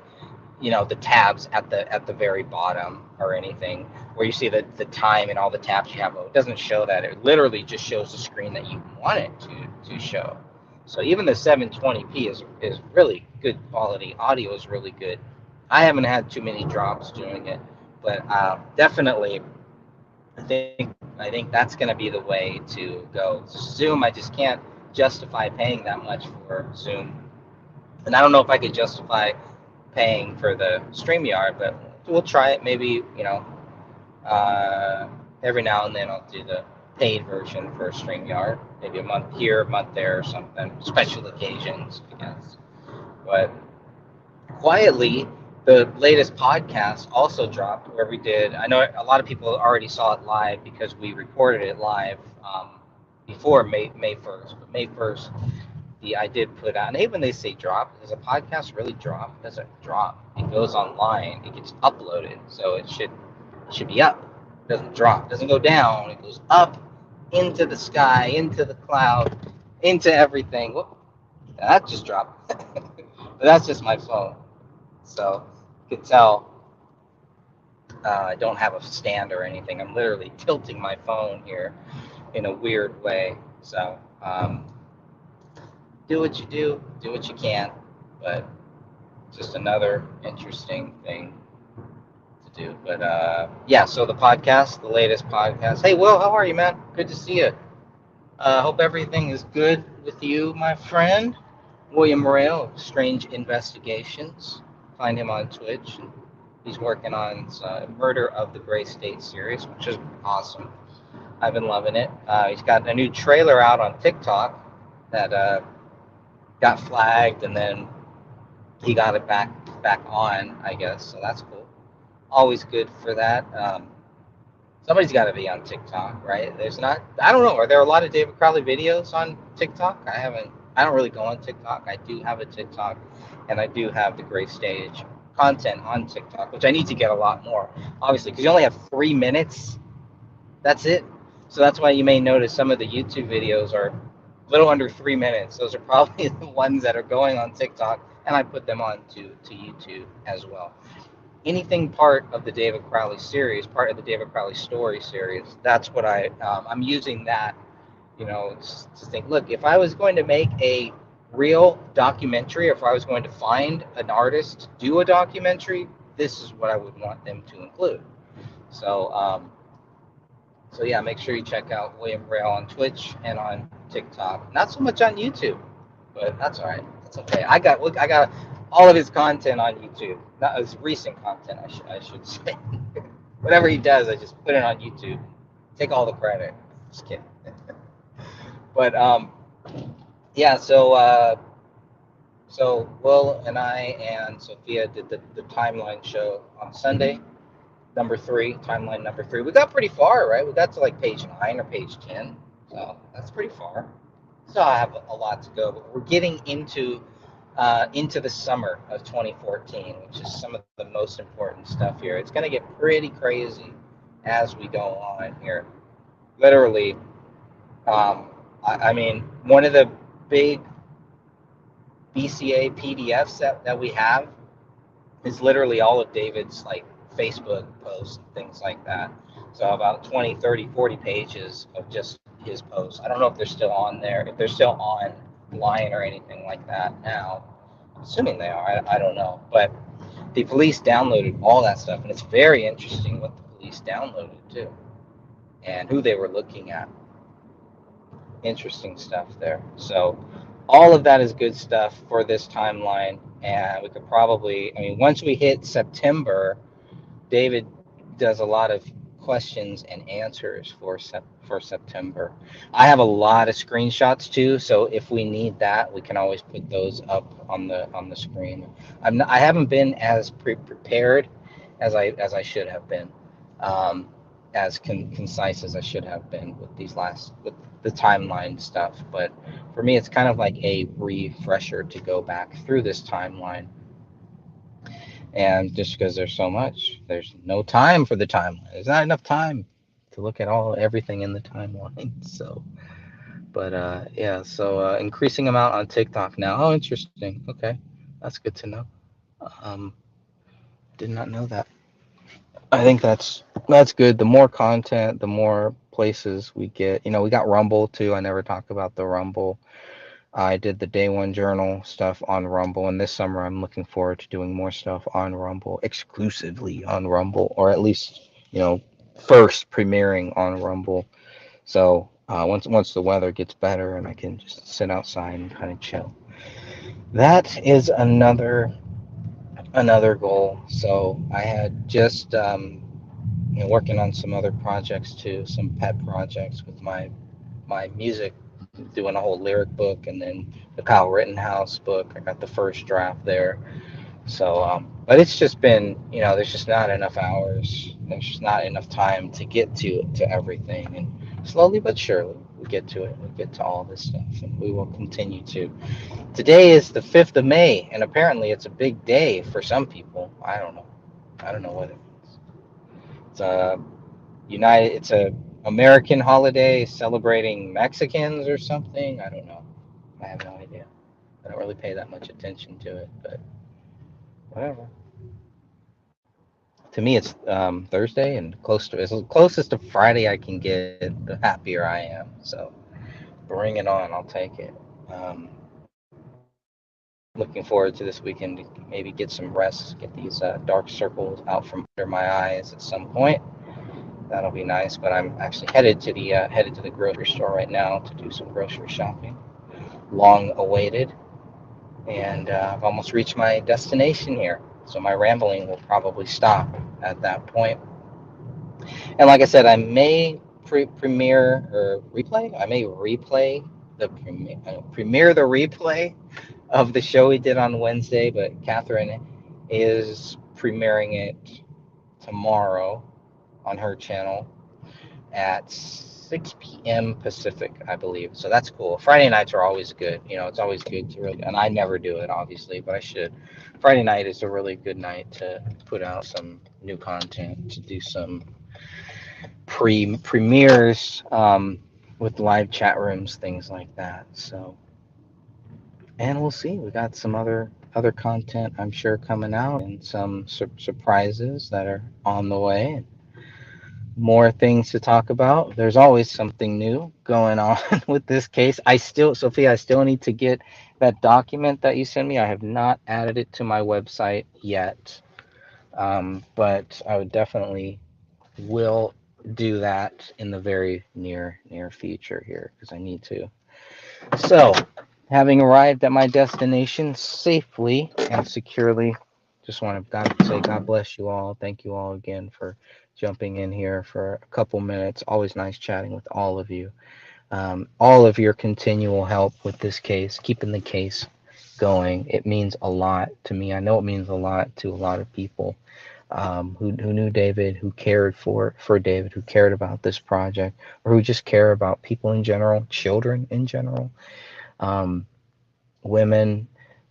you know, the tabs at the very bottom or anything where you see the time and all the tabs you have. It doesn't show that. It literally just shows the screen that you want it to show. So even the 720p is really good quality. Audio is really good. I haven't had too many drops doing it, but definitely I think that's going to be the way to go. Zoom, I just can't justify paying that much for Zoom, and I don't know if I could justify paying for the StreamYard, but we'll try it. Maybe, you know, every now and then I'll do the paid version for StreamYard, maybe a month here, a month there, or something. Special occasions, I guess. But quietly, the latest podcast also dropped, where we did, I know a lot of people already saw it live because we recorded it live before May 1st. But May 1st, I did put out, and even they say drop, does a podcast really drop? It doesn't drop. It goes online, it gets uploaded, so it should be up. It doesn't drop, it doesn't go down, it goes up into the sky, into the cloud, into everything. Whoop, that just dropped. But that's just my phone. So you can tell I don't have a stand or anything. I'm literally tilting my phone here in a weird way. So do what you do what you can. but just another interesting thing to do. But yeah, so the podcast, the latest podcast. Hey, Will, how are you, man? Good to see you. Hope everything is good with you, my friend. William Moreo of Strange Investigations. Find him on Twitch. He's working on Murder of the Gray State series, which is awesome. I've been loving it. He's got a new trailer out on TikTok that got flagged, and then he got it back on, I guess. So that's cool. Always good for that. Somebody's got to be on TikTok, right? There's not. I don't know. Are there a lot of David Crowley videos on TikTok? I don't really go on TikTok. I do have a TikTok, and I do have the Gray Stage content on TikTok, which I need to get a lot more, obviously, because you only have 3 minutes. That's it. So that's why you may notice some of the YouTube videos are a little under 3 minutes. Those are probably the ones that are going on TikTok, and I put them on to YouTube as well. Anything part of the David Crowley series, part of the David Crowley story series, that's what I'm using that, to think, look, if I was going to make a real documentary, if I was going to find an artist to do a documentary, this is what I would want them to include. So yeah, make sure you check out William Rail on Twitch and on TikTok. Not so much on YouTube, but that's all right. That's okay. I got all of his content on YouTube. Not his recent content, I should say. Whatever he does, I just put it on YouTube. Take all the credit. Just kidding. But yeah, so Will and I and Sophia did the timeline show on Sunday, timeline number 3. We got pretty far, right? We got to like page 9 or page 10, so that's pretty far. So I have a lot to go, but we're getting into the summer of 2014, which is some of the most important stuff here. It's going to get pretty crazy as we go on here. Literally, I mean, one of the big BCA PDFs that we have is literally all of David's like Facebook posts and things like that. So about 20, 30, 40 pages of just his posts. I don't know if they're still on there, if they're still online or anything like that now. I'm assuming they are. I don't know. But the police downloaded all that stuff, and it's very interesting what the police downloaded too, and who they were looking at. Interesting stuff there. So all of that is good stuff for this timeline, and we could probably, once we hit September, David does a lot of questions and answers for September. I have a lot of screenshots too, so if we need that, we can always put those up on the screen. I haven't been as prepared as I should have been, as concise as I should have been with with the timeline stuff. But for me, it's kind of like a refresher to go back through this timeline. And just because there's there's no time for the timeline. There's not enough time to look at everything in the timeline. So, but yeah, so increasing amount on TikTok now. Oh, interesting. Okay, that's good to know. Did not know that. I think that's good. The more content, the more places we get. We got Rumble too. I never talked about the Rumble. I did the Day One Journal stuff on Rumble, and this summer I'm looking forward to doing more stuff on Rumble, exclusively on Rumble, or at least, first premiering on Rumble. So once the weather gets better and I can just sit outside and kind of chill. That is another goal. So I had just working on some other projects too, some pet projects with my music, doing a whole lyric book, and then the Kyle Rittenhouse book. I got the first draft there. So, but it's just been, there's just not enough hours. There's just not enough time to get to everything. And slowly but surely, we get to it. We get to all this stuff, and we will continue to. Today is the 5th of May, and apparently it's a big day for some people. I don't know what it is. It's a American holiday celebrating Mexicans or something. I don't know. I have no idea. I don't really pay that much attention to it, but whatever. To me, it's Thursday, and as closest to Friday I can get, the happier I am. So bring it on. I'll take it. looking forward to this weekend to maybe get some rest, get these dark circles out from under my eyes at some point. That'll be nice. But I'm actually headed to the grocery store right now to do some grocery shopping, long awaited, and I've almost reached my destination here. So my rambling will probably stop at that point. And like I said, I may premiere or replay. I may replay the premiere the replay of the show we did on Wednesday, but Catherine is premiering it tomorrow on her channel at 6 p.m. Pacific, I believe. So that's cool. Friday nights are always good. You know, it's always good to really, and I never do it, obviously, but I should. Friday night is a really good night to put out some new content, to do some premieres with live chat rooms, things like that. So, and we'll see. We got some other content, I'm sure, coming out, and some surprises that are on the way. More things to talk about. There's always something new going on with this case. Sophia, I still need to get that document that you sent me. I have not added it to my website yet, but I would definitely will do that in the very near future here, because I need to. So, having arrived at my destination safely and securely, just want to say God bless you all. Thank you all again for jumping in here for a couple minutes. Always nice chatting with all of you. All of your continual help with this case, keeping the case going. It means a lot to me. I know it means a lot to a lot of people who knew David, who cared for David, who cared about this project, or who just care about people in general, children in general, women,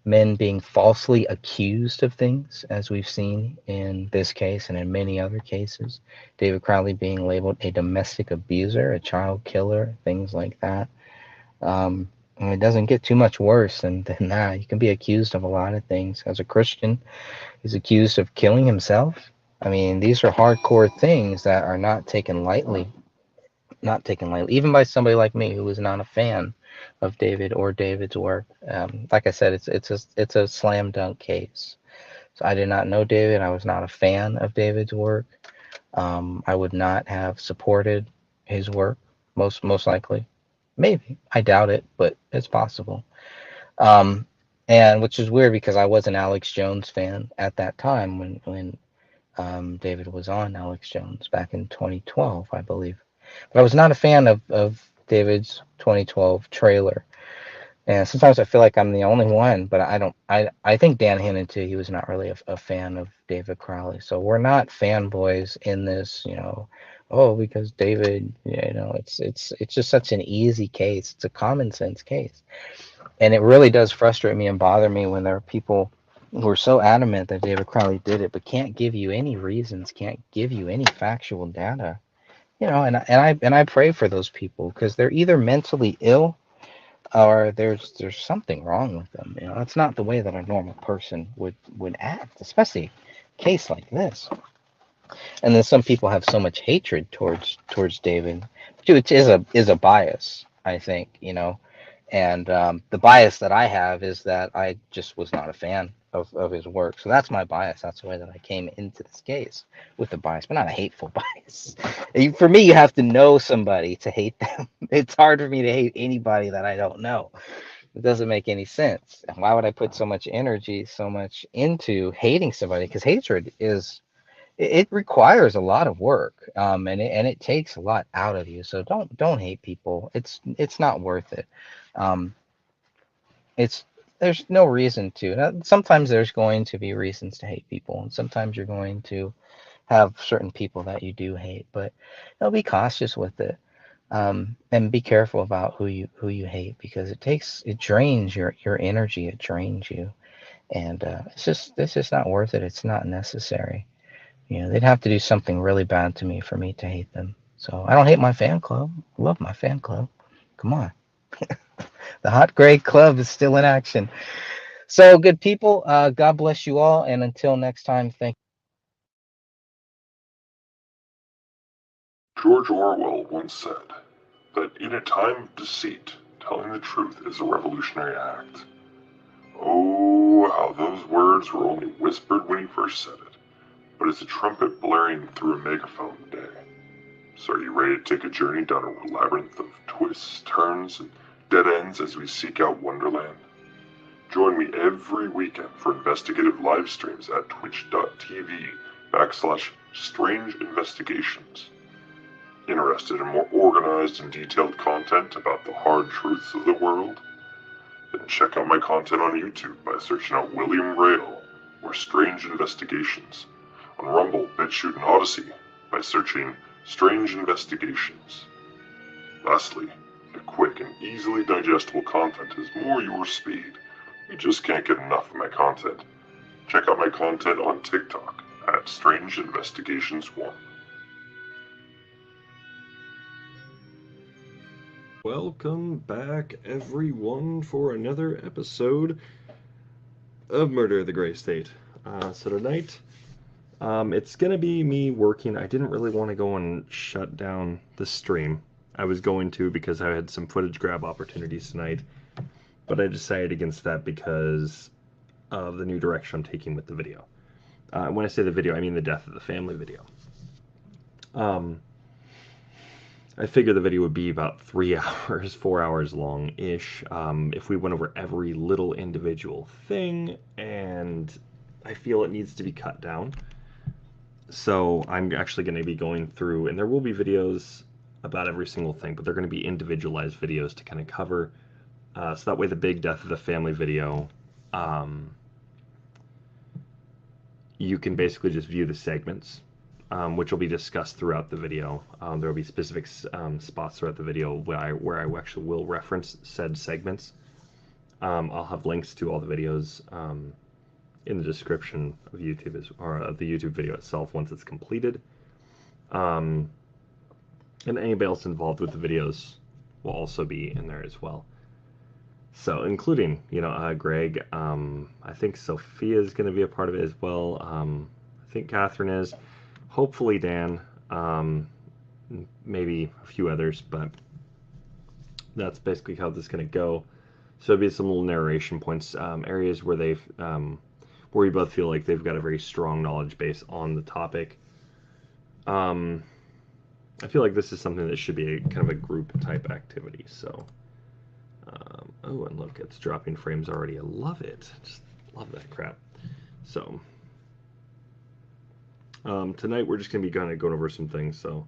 men being falsely accused of things, as we've seen in this case and in many other cases. David Crowley being labeled a domestic abuser, a child killer, things like that. And it doesn't get too much worse than that. You can be accused of a lot of things. As a Christian, he's accused of killing himself. I mean, these are hardcore things that are not taken lightly. Not taken lightly, even by somebody like me who is not a fan of David or David's work. Like I said, it's a slam dunk case. So I did not know David. I was not a fan of David's work. I would not have supported his work, most likely. Maybe. I doubt it, but it's possible. And which is weird because I was an Alex Jones fan at that time when David was on Alex Jones back in 2012, I believe. But I was not a fan of David's 2012 trailer. And sometimes I feel like I'm the only one, but I think Dan Hannon too, he was not really a fan of David Crowley. So we're not fanboys in this, because David, it's just such an easy case. It's a common sense case. And it really does frustrate me and bother me when there are people who are so adamant that David Crowley did it, but can't give you any reasons, can't give you any factual data. And I pray for those people because they're either mentally ill or there's something wrong with them. It's not the way that a normal person would act, especially a case like this. And then some people have so much hatred towards David, which is a bias, I think, And the bias that I have is that I just was not a fan of his work. So that's my bias. That's the way that I came into this case, with a bias, but not a hateful bias. For me, you have to know somebody to hate them. It's hard for me to hate anybody that I don't know. It doesn't make any sense. And why would I put so much energy, so much into hating somebody? Because hatred it requires a lot of work, and it takes a lot out of you. So don't hate people. It's not worth it. There's no reason to. Now, sometimes there's going to be reasons to hate people, and sometimes you're going to have certain people that you do hate, but be cautious with it, and be careful about who you hate, because it drains your energy, it drains you, and it's just not worth it. It's not necessary. They'd have to do something really bad to me for me to hate them. So I don't hate my fan club. I love my fan club. Come on. The Hot Gray Club is still in action. So, good people, God bless you all. And until next time, thank you. George Orwell once said that in a time of deceit, telling the truth is a revolutionary act. Oh, how those words were only whispered when he first said it, but it's a trumpet blaring through a megaphone today. So are you ready to take a journey down a labyrinth of twists, turns, and dead ends as we seek out Wonderland? Join me every weekend for investigative live streams at twitch.tv/Strange Investigations. Interested in more organized and detailed content about the hard truths of the world? Then check out my content on YouTube by searching out William Rail or Strange Investigations, on Rumble, BitChute, and Odyssey by searching Strange Investigations. Lastly, the quick and easily digestible content is more your speed. You just can't get enough of my content. Check out my content on TikTok at Strange Investigations 1. Welcome back, everyone, for another episode of Murder of the Grey State. So tonight, it's going to be me working. I didn't really want to go and shut down the stream. I was going to because I had some footage grab opportunities tonight, but I decided against that because of the new direction I'm taking with the video. When I say the video, I mean the Death of the Family video. I figured the video would be about 3 hours, 4 hours long-ish, if we went over every little individual thing, and I feel it needs to be cut down. So I'm actually going to be going through, and there will be videos about every single thing, but they're going to be individualized videos to kind of cover, so that way the big Death of the Family video, you can basically just view the segments, which will be discussed throughout the video. There will be specific spots throughout the video where I actually will reference said segments. I'll have links to all the videos in the description of YouTube, or of the YouTube video itself once it's completed. And anybody else involved with the videos will also be in there as well. So, including, Greg, I think Sophia is going to be a part of it as well. I think Catherine is. Hopefully Dan, maybe a few others, but that's basically how this is going to go. So there'll be some little narration points, areas where they've, where we both feel like they've got a very strong knowledge base on the topic. I feel like this is something that should be a kind of a group type activity. So, oh, and look, it's dropping frames already. I love it. Just love that crap. So. Tonight we're just going to be kind of going over some things, so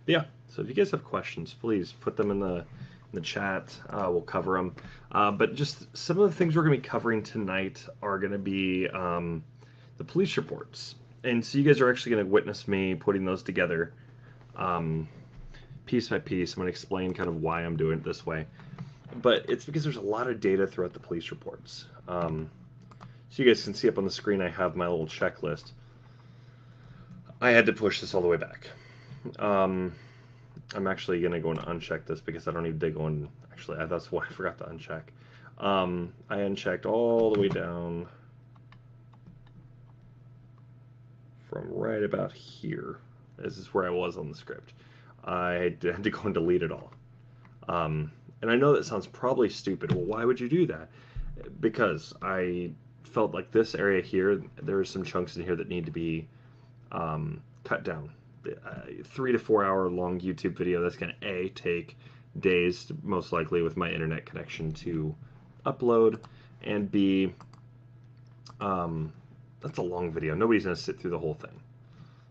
yeah, so if you guys have questions, please put them in the chat. We'll cover them, but just some of the things we're going to be covering tonight are going to be the police reports, and so you guys are actually going to witness me putting those together piece by piece. I'm going to explain kind of why I'm doing it this way, but it's because there's a lot of data throughout the police reports. So you guys can see up on the screen I have my little checklist. I had to push this all the way back. I'm actually going to go and uncheck this because I don't need to go and actually, that's why I forgot to uncheck. I unchecked all the way down from right about here. This is where I was on the script. I had to go and delete it all. And I know that sounds probably stupid. Well, why would you do that? Because I felt like this area here, there are some chunks in here that need to be cut down. 3 to 4 hour long YouTube video that's going to A, take days most likely with my internet connection to upload, and B, that's a long video. Nobody's going to sit through the whole thing,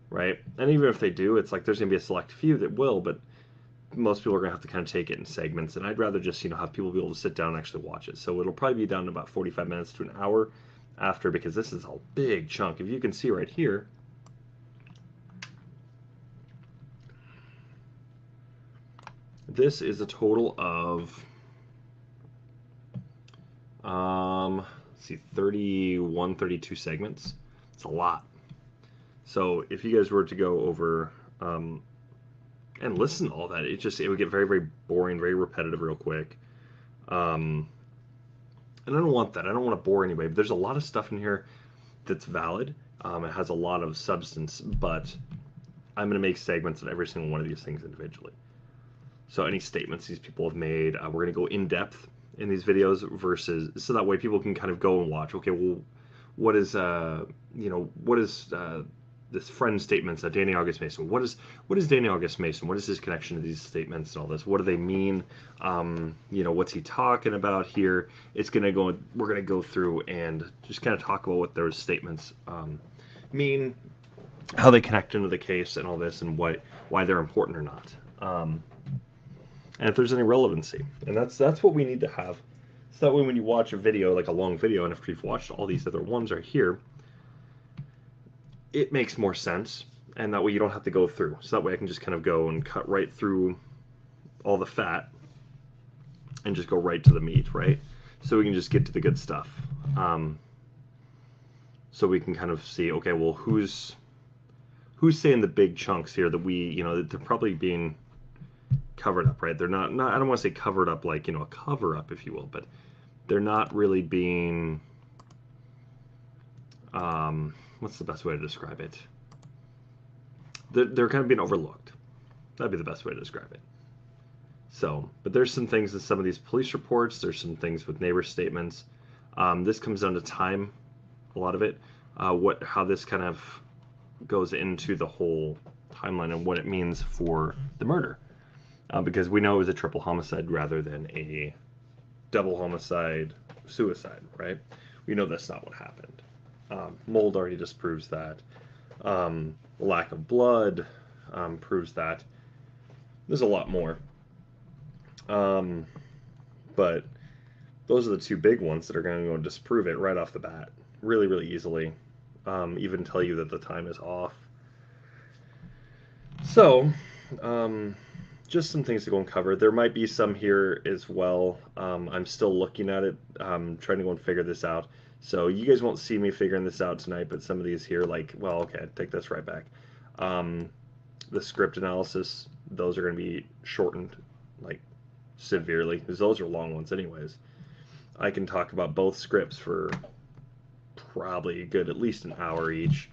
right? And even if they do, it's like there's going to be a select few that will, but most people are going to have to kind of take it in segments, and I'd rather just have people be able to sit down and actually watch it. So it'll probably be down to about 45 minutes to an hour after, because this is a big chunk. If you can see right here, this is a total of, let's see, 31, 32 segments. It's a lot. So if you guys were to go over and listen to all that. It would get very, very boring, very repetitive real quick. And I don't want that. I don't want to bore anybody. But there's a lot of stuff in here that's valid. It has a lot of substance, but I'm going to make segments of every single one of these things individually. So any statements these people have made, we're going to go in depth in these videos versus, so that way people can kind of go and watch. Okay, well, what is this friend statements that Danny August Mason? What is Danny August Mason? What is his connection to these statements and all this? What do they mean? What's he talking about here? We're gonna go through and just kind of talk about what those statements mean, how they connect into the case and all this, and why they're important or not. And if there's any relevancy. And that's what we need to have. So that way when you watch a video, like a long video, and after you've watched all these other ones right here, it makes more sense, and that way you don't have to go through. So that way I can just kind of go and cut right through all the fat and just go right to the meat, right? So we can just get to the good stuff. So we can kind of see, okay, well, who's saying the big chunks here that that they're probably being covered up, right? They're not I don't want to say covered up like, a cover up, if you will, but they're not really being, what's the best way to describe it? They're kind of being overlooked. That'd be the best way to describe it. So, but there's some things in some of these police reports. There's some things with neighbor statements. This comes down to time, a lot of it. How this kind of goes into the whole timeline and what it means for the murder. Because we know it was a triple homicide rather than a double homicide suicide, right? We know that's not what happened. Mold already disproves that. Lack of blood proves that. There's a lot more. But those are the two big ones that are going to go and disprove it right off the bat. Really, really easily. Even tell you that the time is off. So, just some things to go and cover. There might be some here as well. I'm still looking at it, trying to go and figure this out. So you guys won't see me figuring this out tonight, but some of these here, okay, I take this right back. The script analysis, those are going to be shortened, severely, because those are long ones anyways. I can talk about both scripts for probably a good at least an hour each.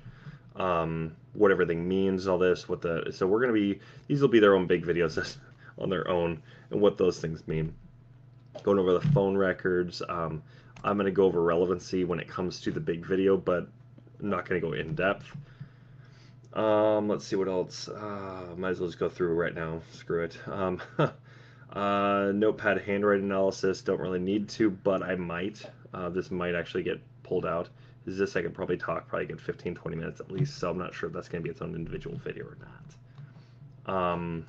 What everything means, all this, so we're going to be, these will be their own big videos on their own, and what those things mean. Going over the phone records, I'm going to go over relevancy when it comes to the big video, but I'm not going to go in depth. Let's see what else. Might as well just go through right now. Screw it. Notepad handwriting analysis. Don't really need to, but I might. This might actually get pulled out. This I could probably get 15-20 minutes at least, so I'm not sure if that's going to be its own individual video or not. I'm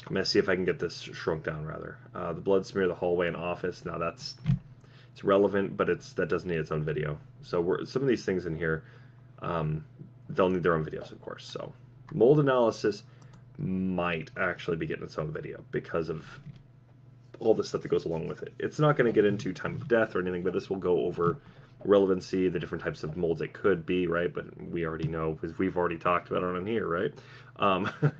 going to see if I can get this shrunk down, rather. The blood smear, the hallway and office. Now it's relevant, but that doesn't need its own video. So some of these things in here, they'll need their own videos, of course. So mold analysis might actually be getting its own video because of all the stuff that goes along with it. It's not going to get into time of death or anything, but this will go over relevancy, the different types of molds it could be, right? But we already know, because we've already talked about it on here, right?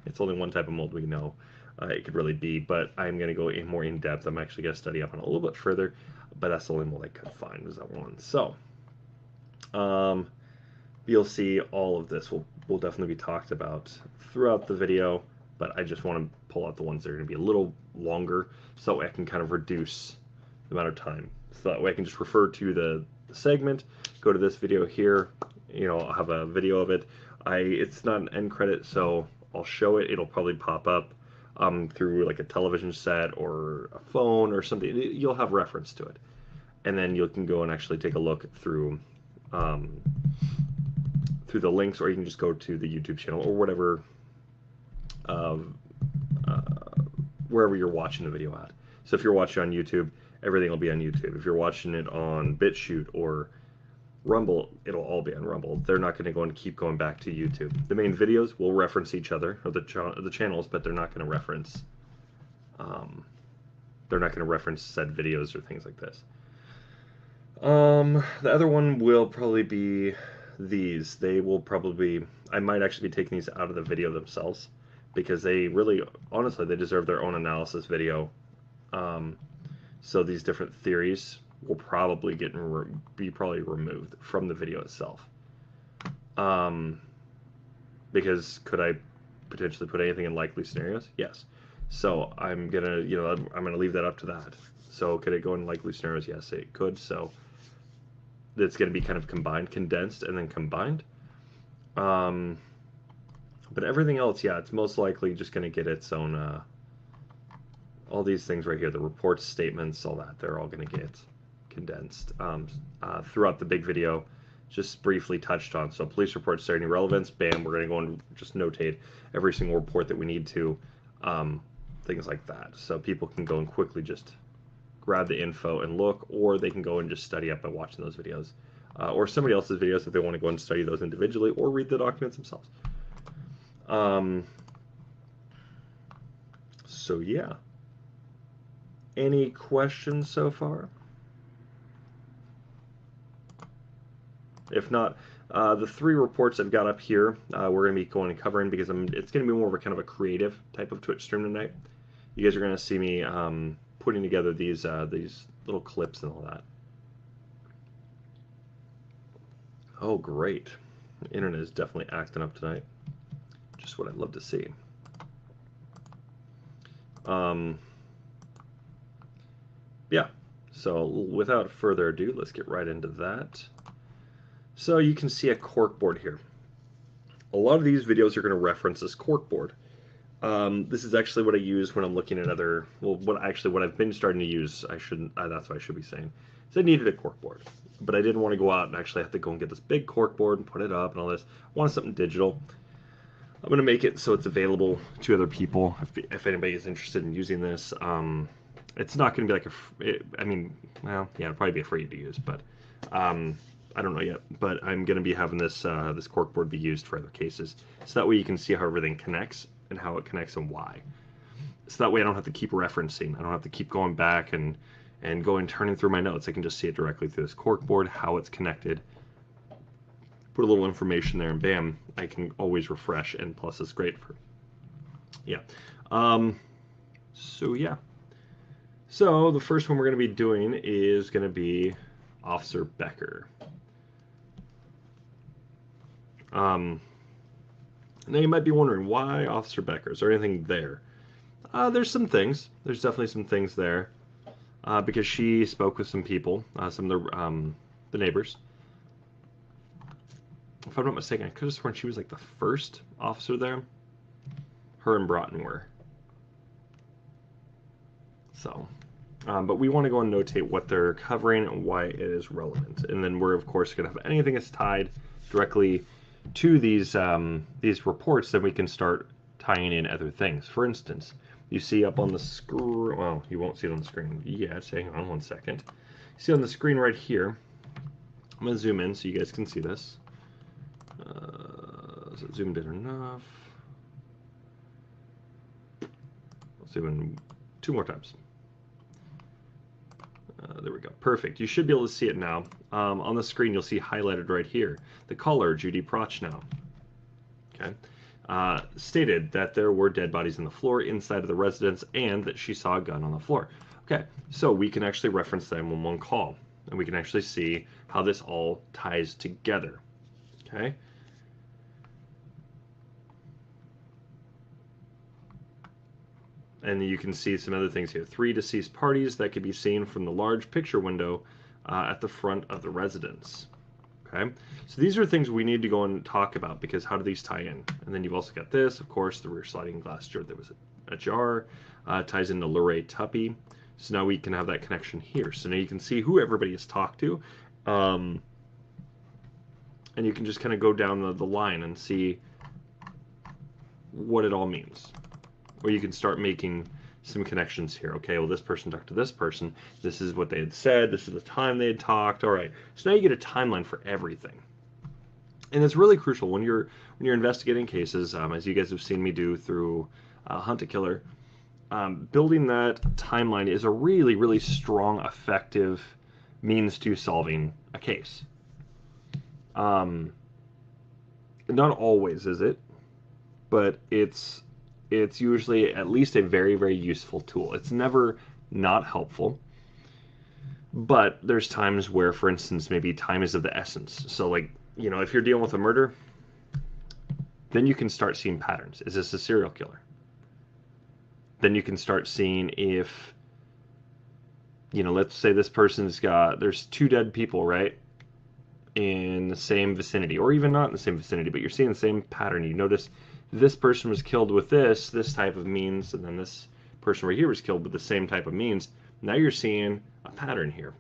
It's only one type of mold we know it could really be, but I'm going to go more in depth. I'm actually going to study up on it a little bit further, but that's the only mold I could find was that one. So you'll see all of this will definitely be talked about throughout the video, but I just want to pull out the ones that are going to be a little longer so I can kind of reduce the amount of time. So that way I can just refer to the segment, go to this video here, I'll have a video of it. It's not an end credit, so I'll show it. It'll probably pop up through like a television set or a phone or something. You'll have reference to it. And then you can go and actually take a look through the links, or you can just go to the YouTube channel or whatever, wherever you're watching the video at. So if you're watching on YouTube, everything will be on YouTube. If you're watching it on BitChute or Rumble, it'll all be on Rumble. They're not going to go and keep going back to YouTube. The main videos will reference each other, or the channels, but they're not going to reference said videos or things like this. The other one will probably be these. They will probably, I might actually be taking these out of the video themselves, because they really, honestly, they deserve their own analysis video. So these different theories will probably be removed from the video itself. Because could I potentially put anything in likely scenarios? Yes. So I'm gonna, I'm gonna leave that up to that. So could it go in likely scenarios? Yes, it could. So it's gonna be kind of combined, condensed, and then combined. But everything else, yeah, it's most likely just gonna get its own. All these things right here, the reports, statements, all that, they're all gonna get condensed throughout the big video. Just briefly touched on. So police reports starting relevance, bam, we're going to go and just notate every single report that we need to, things like that. So people can go and quickly just grab the info and look, or they can go and just study up by watching those videos, or somebody else's videos if they want to go and study those individually, or read the documents themselves. So yeah. Any questions so far? If not, the 3 reports I've got up here, we're going to be going and covering because it's going to be more of a kind of a creative type of Twitch stream tonight. You guys are going to see me putting together these little clips and all that. Oh, great. The internet is definitely acting up tonight. Just what I'd love to see. Yeah, so without further ado, let's get right into that. So you can see a corkboard here. A lot of these videos are going to reference this corkboard. This is actually what I use when I'm looking at other, well, what I've been starting to use, that's what I should be saying. So I needed a corkboard, but I didn't want to go out and actually have to go and get this big corkboard and put it up and all this. I wanted something digital. I'm going to make it so it's available to other people if anybody is interested in using this. It's not going to be like well, yeah, it'll probably be free to use, but I don't know yet, but I'm going to be having this this corkboard be used for other cases, so that way you can see how everything connects and how it connects and why. So that way I don't have to keep referencing. I don't have to keep going back and going turning through my notes. I can just see it directly through this corkboard, how it's connected. Put a little information there, and bam, I can always refresh. And plus, it's great for yeah. So yeah. So the first one we're going to be doing is going to be Officer Becker. Now you might be wondering, why Officer Becker? Is there anything there? There's some things. There's definitely some things there, because she spoke with some people, some of the neighbors. If I'm not mistaken, I could have sworn she was like the first officer there. Her and Broughton were. So, but we want to go and notate what they're covering and why it is relevant, and then we're of course going to have anything that's tied directly to these reports. Then we can start tying in other things. For instance, you see up on the screen. Well, you won't see it on the screen yet. Hang on one second. You see on the screen right here. I'm going to zoom in so you guys can see this. Is it zoomed in enough? I'll zoom in 2 more times. There we go. Perfect. You should be able to see it now. On the screen, you'll see highlighted right here the caller, Judy Prochnow. Okay. Stated that there were dead bodies on the floor inside of the residence and that she saw a gun on the floor. Okay. So we can actually reference the 911 call, and we can actually see how this all ties together. Okay. And you can see some other things here. 3 deceased parties that could be seen from the large picture window at the front of the residence. Okay, so these are things we need to go and talk about, because how do these tie in? And then you've also got this, of course, the rear sliding glass door that was ajar, ties into Luray Tuppy. So now we can have that connection here. So now you can see who everybody has talked to. And you can just kind of go down the line and see what it all means. Or you can start making some connections here. Okay, well, this person talked to this person. This is what they had said. This is the time they had talked. All right. So now you get a timeline for everything. And it's really crucial when you're investigating cases, as you guys have seen me do through Hunt a Killer. Building that timeline is a really, really strong, effective means to solving a case. Not always is it, but it's it's usually at least a very, very useful tool. It's never not helpful, but there's times where, for instance, maybe time is of the essence. So like, you know, if you're dealing with a murder, then you can start seeing patterns. Is this a serial killer? Then you can start seeing if, you know, let's say this person's got, there's 2 dead people, right, in the same vicinity, or even not in the same vicinity, but you're seeing the same pattern. You notice this person was killed with this type of means, and then this person right here was killed with the same type of means. Now you're seeing a pattern here,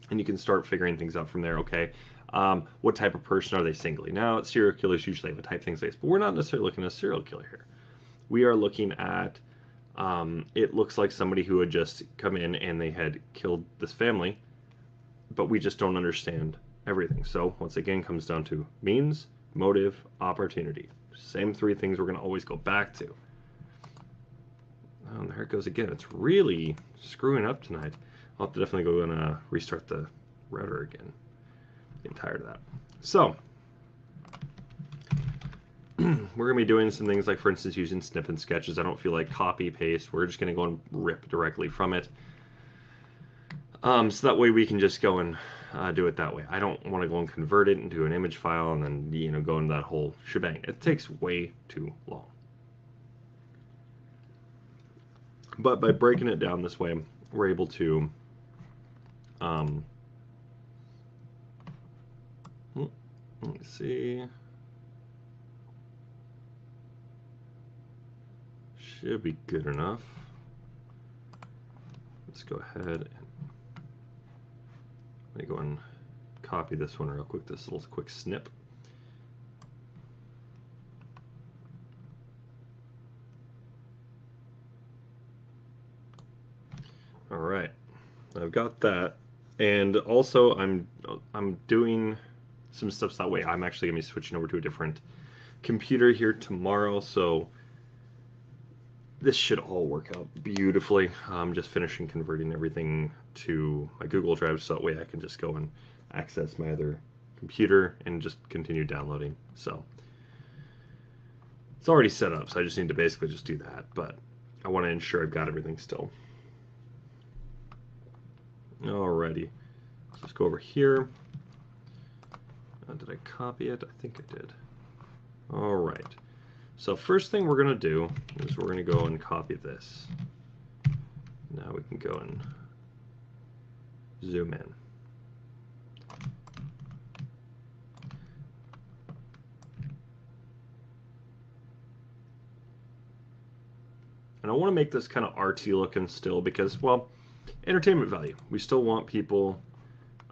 and you can start figuring things out from there. Okay, what type of person are they singly? Now, serial killers usually have a type things like this, but we're not necessarily looking at a serial killer here. We are looking at, it looks like somebody who had just come in and they had killed this family, but we just don't understand everything. So once again, comes down to means, motive, opportunity. Same 3 things we're going to always go back to. And there it goes again. It's really screwing up tonight. I'll have to definitely go and restart the router again. Getting tired of that. So we're going to be doing some things like, for instance, using snip and sketches. I don't feel like copy paste. We're just going to go and rip directly from it. So that way we can just go and do it that way. I don't want to go and convert it into an image file and then, you know, go into that whole shebang. It takes way too long. But by breaking it down this way, we're able to let's see. Should be good enough. Let's go ahead and let me go and copy this one real quick, this little quick snip. All right, I've got that, and also I'm doing some stuff that way. I'm actually gonna be switching over to a different computer here tomorrow, so this should all work out beautifully. I'm just finishing converting everything to my Google Drive, so that way I can just go and access my other computer and just continue downloading. So it's already set up, so I just need to basically just do that, but I want to ensure I've got everything still. Alrighty, let's go over here. Did I copy it? I think I did. All right. So first thing we're going to do is we're going to go and copy this. Now we can go and zoom in. And I want to make this kind of artsy looking still because, well, entertainment value. We still want people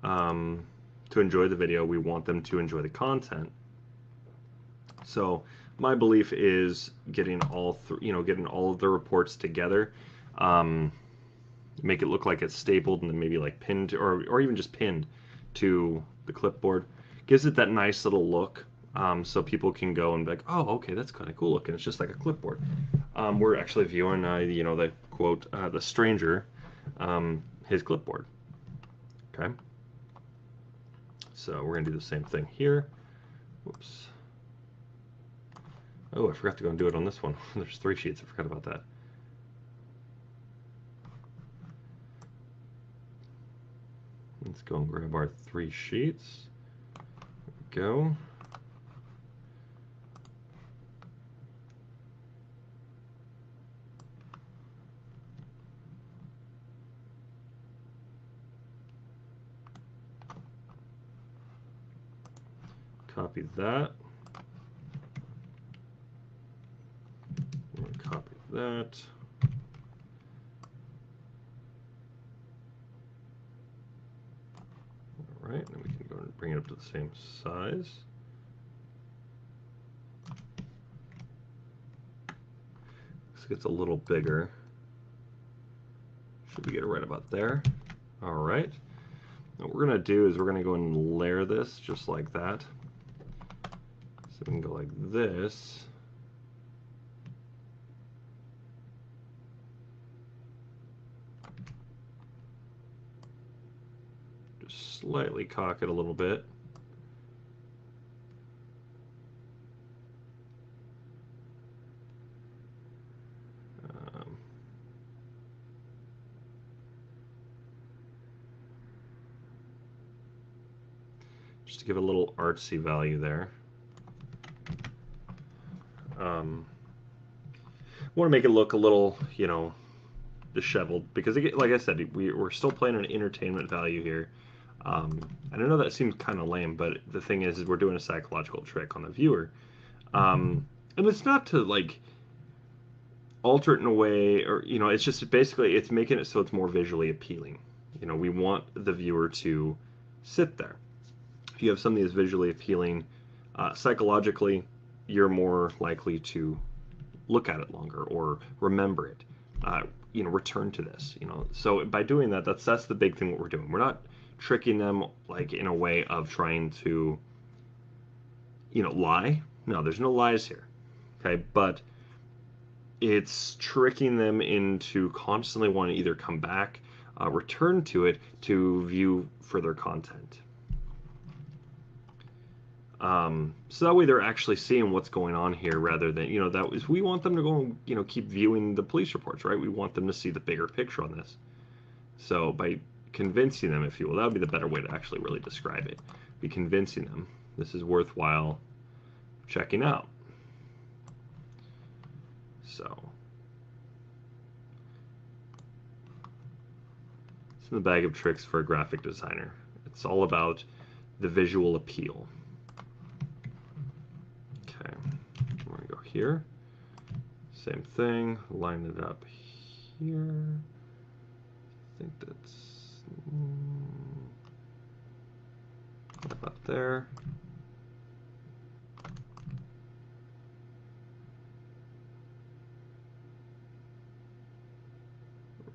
to enjoy the video. We want them to enjoy the content. So my belief is getting all getting all of the reports together, make it look like it's stapled and then maybe like pinned or even just pinned to the clipboard. Gives it that nice little look, so people can go and be like, oh, okay, that's kind of cool looking. It's just like a clipboard. We're actually viewing, the quote, the stranger, his clipboard. Okay. So we're gonna do the same thing here. Whoops. Oh, I forgot to go and do it on this one. There's 3 sheets. I forgot about that. Let's go and grab our 3 sheets. There we go. Copy that. Copy that. All right, then we can go and bring it up to the same size. This gets a little bigger. Should we get it right about there? All right. What we're gonna do is we're gonna go and layer this just like that. So we can go like this. Just slightly cock it a little bit. just to give it a little artsy value there. Want to make it look a little, you know, disheveled, because like I said, we're still playing an entertainment value here. And I know that seems kind of lame, but the thing is we're doing a psychological trick on the viewer. And it's not to like alter it in a way, or, you know, it's just basically it's making it so it's more visually appealing. You know, we want the viewer to sit there. If you have something that's visually appealing, psychologically, you're more likely to look at it longer or remember it. You know, return to this. You know, so by doing that, that's the big thing. What we're doing, we're not tricking them like in a way of trying to, you know, lie. No, there's no lies here. Okay, but it's tricking them into constantly wanting to either come back, return to it to view further content. So that way they're actually seeing what's going on here, rather than, you know, that was, we want them to go and, you know, keep viewing the police reports, right? We want them to see the bigger picture on this. So by convincing them, if you will, that would be the better way to actually really describe it. Be convincing them this is worthwhile checking out. So it's in the bag of tricks for a graphic designer. It's all about the visual appeal. Okay, we're gonna go here. Same thing, line it up here. I think that's about there.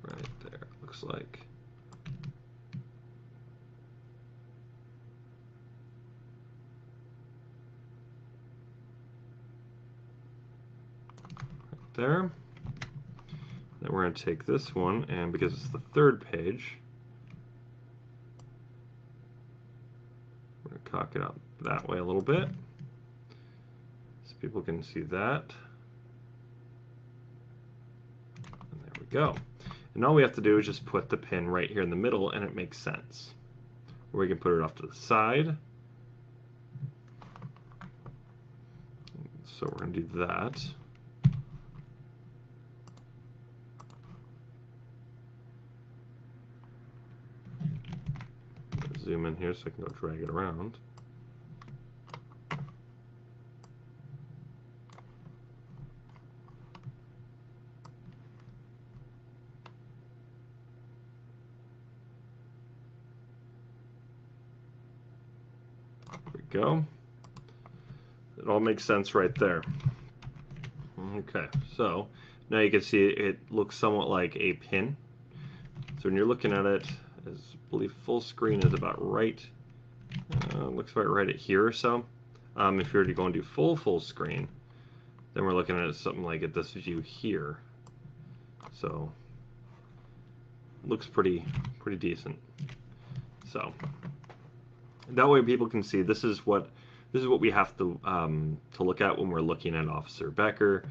Right there, it looks like. Right there. Then we're going to take this one, and because it's the third page, we're going to cock it up that way a little bit so people can see that. And there we go. And all we have to do is just put the pin right here in the middle, and it makes sense. Or we can put it off to the side. So we're going to do that. Zoom in here so I can go drag it around. There we go. It all makes sense right there. Okay, so now you can see it looks somewhat like a pin. So when you're looking at it, I believe full screen is about right. Looks about right at here or so. If you're to go and do full screen, then we're looking at something like at this view here. So looks pretty decent. So that way people can see this is what we have to look at when we're looking at Officer Becker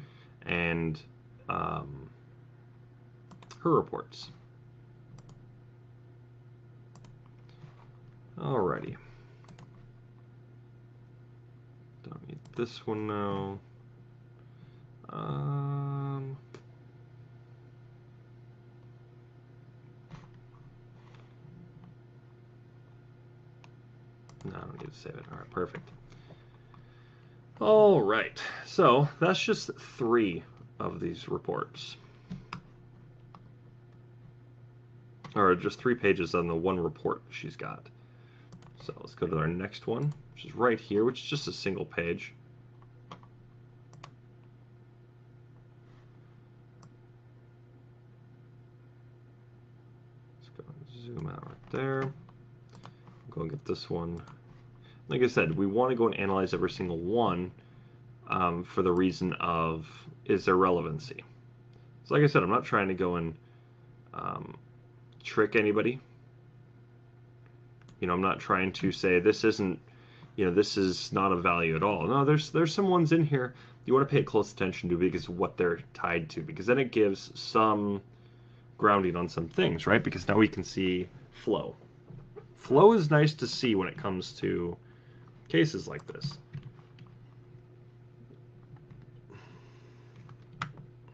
and her reports. Alrighty. Don't need this one now. No, I don't need to save it. All right, perfect. All right, so that's just 3 of these reports. Or just 3 pages on the one report she's got. So let's go to our next one, which is right here, which is just a single page. Let's go and zoom out right there. Go and get this one. Like I said, we want to go and analyze every single one for the reason of, is there relevancy? So like I said, I'm not trying to go and trick anybody. You know, I'm not trying to say this isn't, you know, this is not a value at all. No, there's some ones in here you want to pay close attention to because of what they're tied to, because then it gives some grounding on some things, right? Because now we can see flow. Flow is nice to see when it comes to cases like this.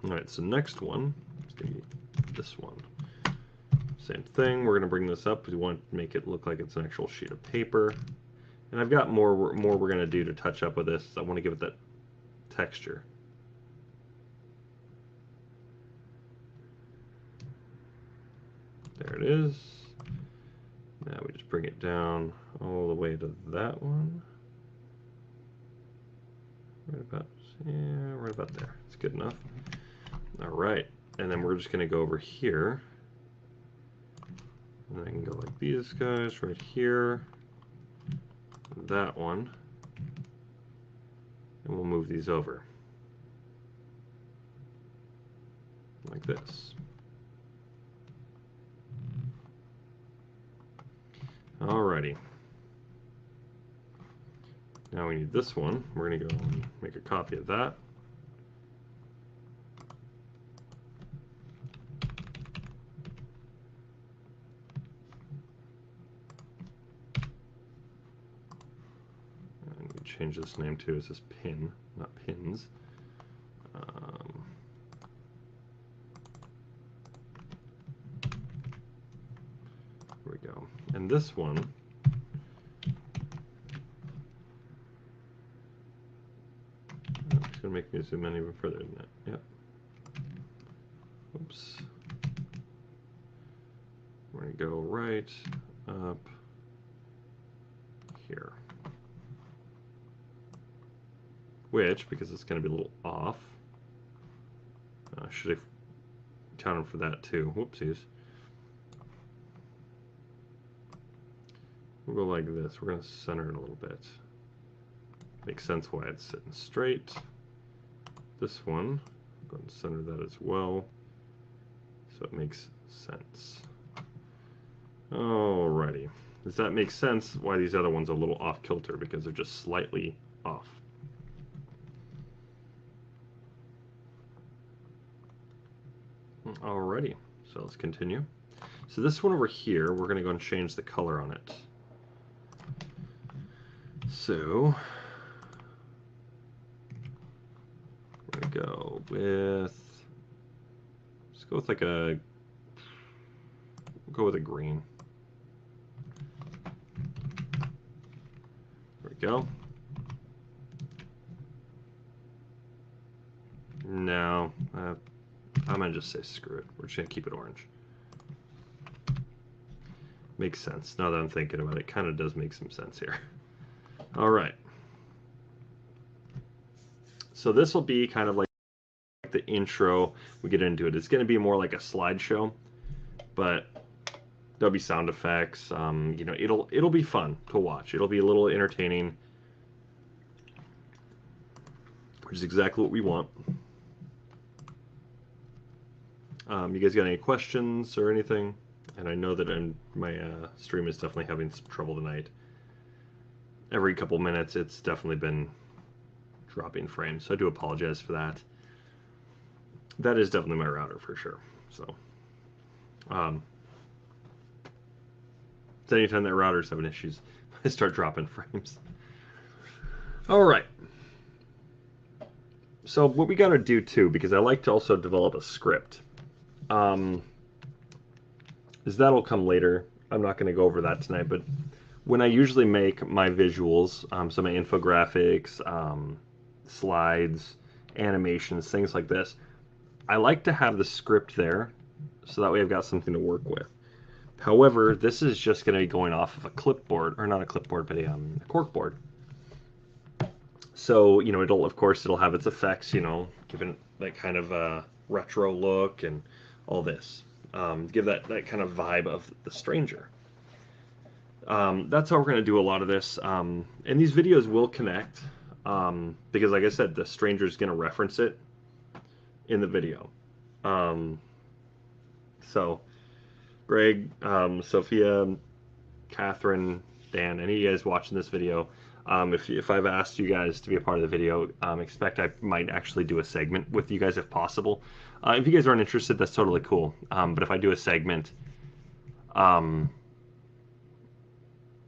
All right, so next one is going to be this one. Same thing. We're going to bring this up. We want to make it look like it's an actual sheet of paper. And I've got more we're going to do to touch up with this. I want to give it that texture. There it is. Now we just bring it down all the way to that one. Right about there. It's good enough. All right, and then we're just going to go over here. And I can go like these guys right here. That one. And we'll move these over. Like this. Alrighty. Now we need this one. We're going to go and make a copy of that. Change this name to, it says pin, not pins. Here we go. And this one, it's going to make me zoom in even further than that. Yep. Oops. We're going to go right up here. Which, because it's going to be a little off, should have accounted for that too. Whoopsies. We'll go like this. We're going to center it a little bit. Makes sense why it's sitting straight. This one, I'm going to center that as well, so it makes sense. Alrighty. Does that make sense why these other ones are a little off kilter? Because they're just slightly off. Alrighty, so let's continue. So this one over here, we're going to go and change the color on it. So we're going to go with, let's go with like a, we'll go with a green. There we go. No, I'm going to just say screw it. We're just going to keep it orange. Makes sense. Now that I'm thinking about it, it kind of does make some sense here. All right. So this will be kind of like the intro we get into it. It's going to be more like a slideshow, but there'll be sound effects. You know, it'll be fun to watch. It'll be a little entertaining, which is exactly what we want. You guys got any questions or anything? And I know that my stream is definitely having some trouble tonight. Every couple minutes, it's definitely been dropping frames, so I do apologize for that. That is definitely my router for sure. So, anytime that router's having issues, I start dropping frames. All right. So what we got to do too, because I like to also develop a script. Is that'll come later. I'm not going to go over that tonight, but when I usually make my visuals, so my infographics, slides, animations, things like this, I like to have the script there so that way I've got something to work with. However, this is just going to be going off of a clipboard, or not a clipboard, but a corkboard. So, you know, it'll have its effects, you know, giving that kind of a retro look and all this. Give that kind of vibe of The Stranger. That's how we're going to do a lot of this. And these videos will connect because, like I said, The Stranger is going to reference it in the video. So, Greg, Sophia, Catherine, Dan, any of you guys watching this video, if I've asked you guys to be a part of the video, expect I might actually do a segment with you guys if possible. If you guys aren't interested, that's totally cool. But if I do a segment,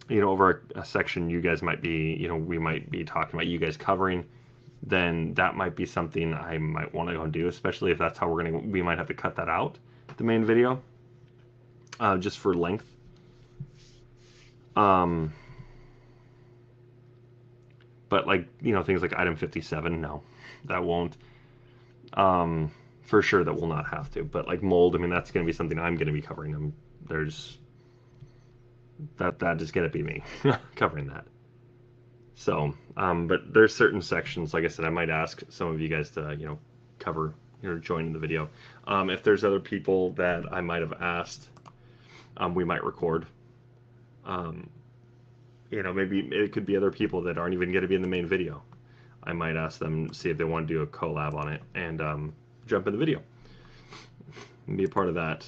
you know, over a section you guys might be, you know, we might be talking about you guys covering, then that might be something I might want to go and do, especially if that's how we might have to cut that out, the main video, just for length. But like, you know, things like item 57, no, that won't. For sure that will not have to. But like mold, I mean, that's going to be something I'm going to be covering. There's that is going to be me covering that. So, but there's certain sections, like I said, I might ask some of you guys to, you know, cover, you know, join in the video. If there's other people that I might have asked, we might record. You know, maybe it could be other people that aren't even going to be in the main video. I might ask them, see if they want to do a collab on it and jump in the video and be a part of that.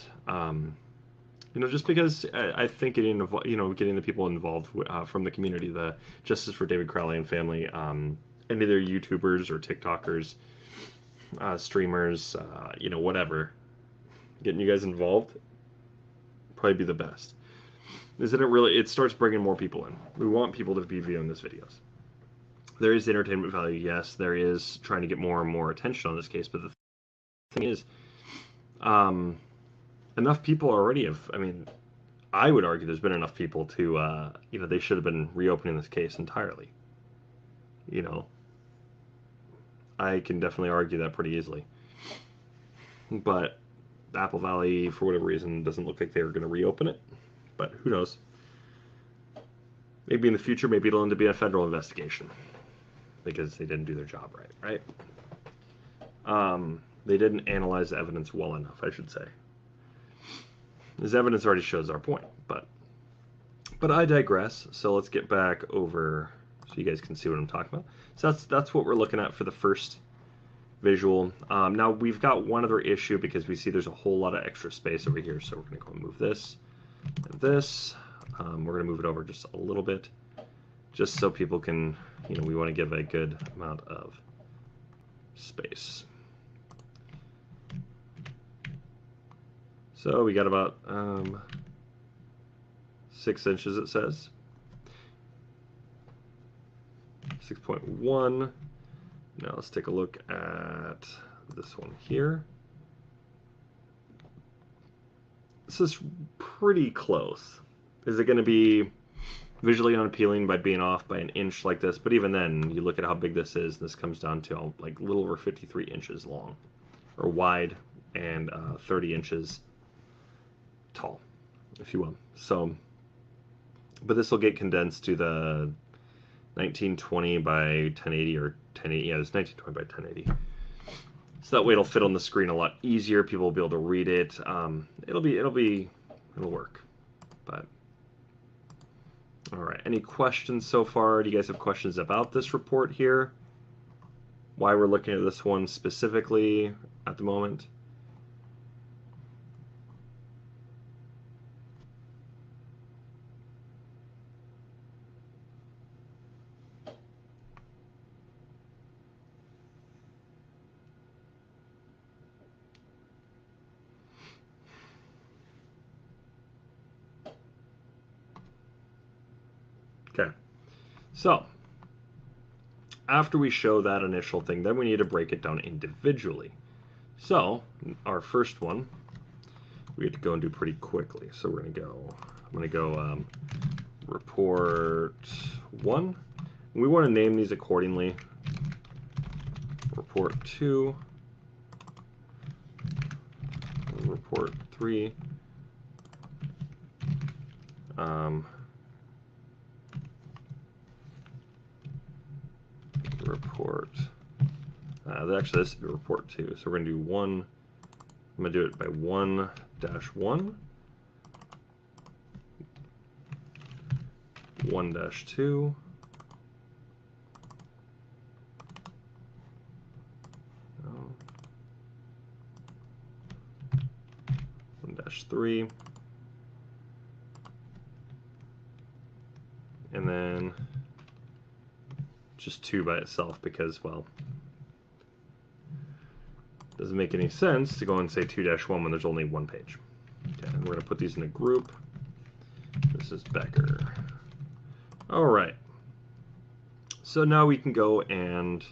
You know, just because I think getting the people involved from the community, the Justice for David Crowley and family, any of their YouTubers or TikTokers, streamers, you know, whatever, getting you guys involved, probably be the best. Isn't it really? It starts bringing more people in. We want people to be viewing these videos. There is entertainment value, yes. There is trying to get more and more attention on this case, but the thing is, enough people already have. I mean, I would argue there's been enough people to, you know, they should have been reopening this case entirely. You know, I can definitely argue that pretty easily. But Apple Valley, for whatever reason, doesn't look like they're going to reopen it. But who knows? Maybe in the future, maybe it'll end up being a federal investigation because they didn't do their job right? They didn't analyze the evidence well enough, I should say. This evidence already shows our point, but I digress. So let's get back over so you guys can see what I'm talking about. So that's what we're looking at for the first visual. Now we've got one other issue because we see there's a whole lot of extra space over here. So we're going to go and move this and this. We're going to move it over just a little bit, just so people can, you know, we want to give a good amount of space. So we got about 6 inches, it says. 6.1. Now let's take a look at this one here. This is pretty close. Is it going to be visually unappealing by being off by an inch like this? But even then, you look at how big this is. This comes down to like a little over 53 inches long, or wide, and 30 inches tall, if you will. So, but this will get condensed to the 1920 by 1080 or 1080. Yeah, it's 1920 by 1080. So that way it'll fit on the screen a lot easier. People will be able to read it. It'll work. But all right, any questions so far? Do you guys have questions about this report here? Why we're looking at this one specifically at the moment? Okay, so after we show that initial thing, then we need to break it down individually. So our first one, we have to go and do pretty quickly. So we're going to go, I'm going to go report 1. We want to name these accordingly. Report 2, report 3. Report. Actually, this would be report 2. So we're going to do 1. I'm going to do it by 1-1, 1-2, 1-3, and then just 2 by itself because, well, doesn't make any sense to go and say 2-1 when there's only 1 page. Okay, and we're going to put these in a group. This is Becker All right. So now we can go and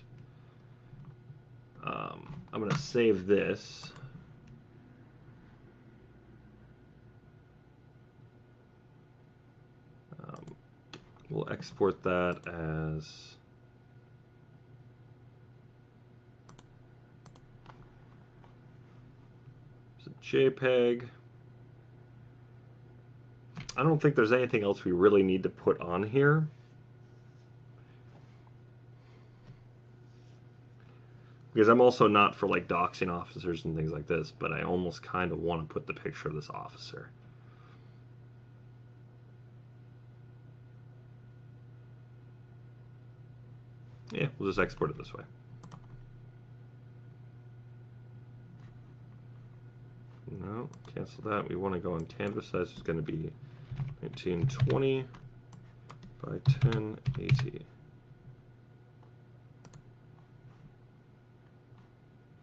I'm going to save this. We'll export that as a JPEG. I don't think there's anything else we really need to put on here. Because I'm also not for like doxing officers and things like this, but I almost kind of want to put the picture of this officer. Yeah, we'll just export it this way. No, cancel that. We want to go on canvas size. It's going to be 1920 by 1080.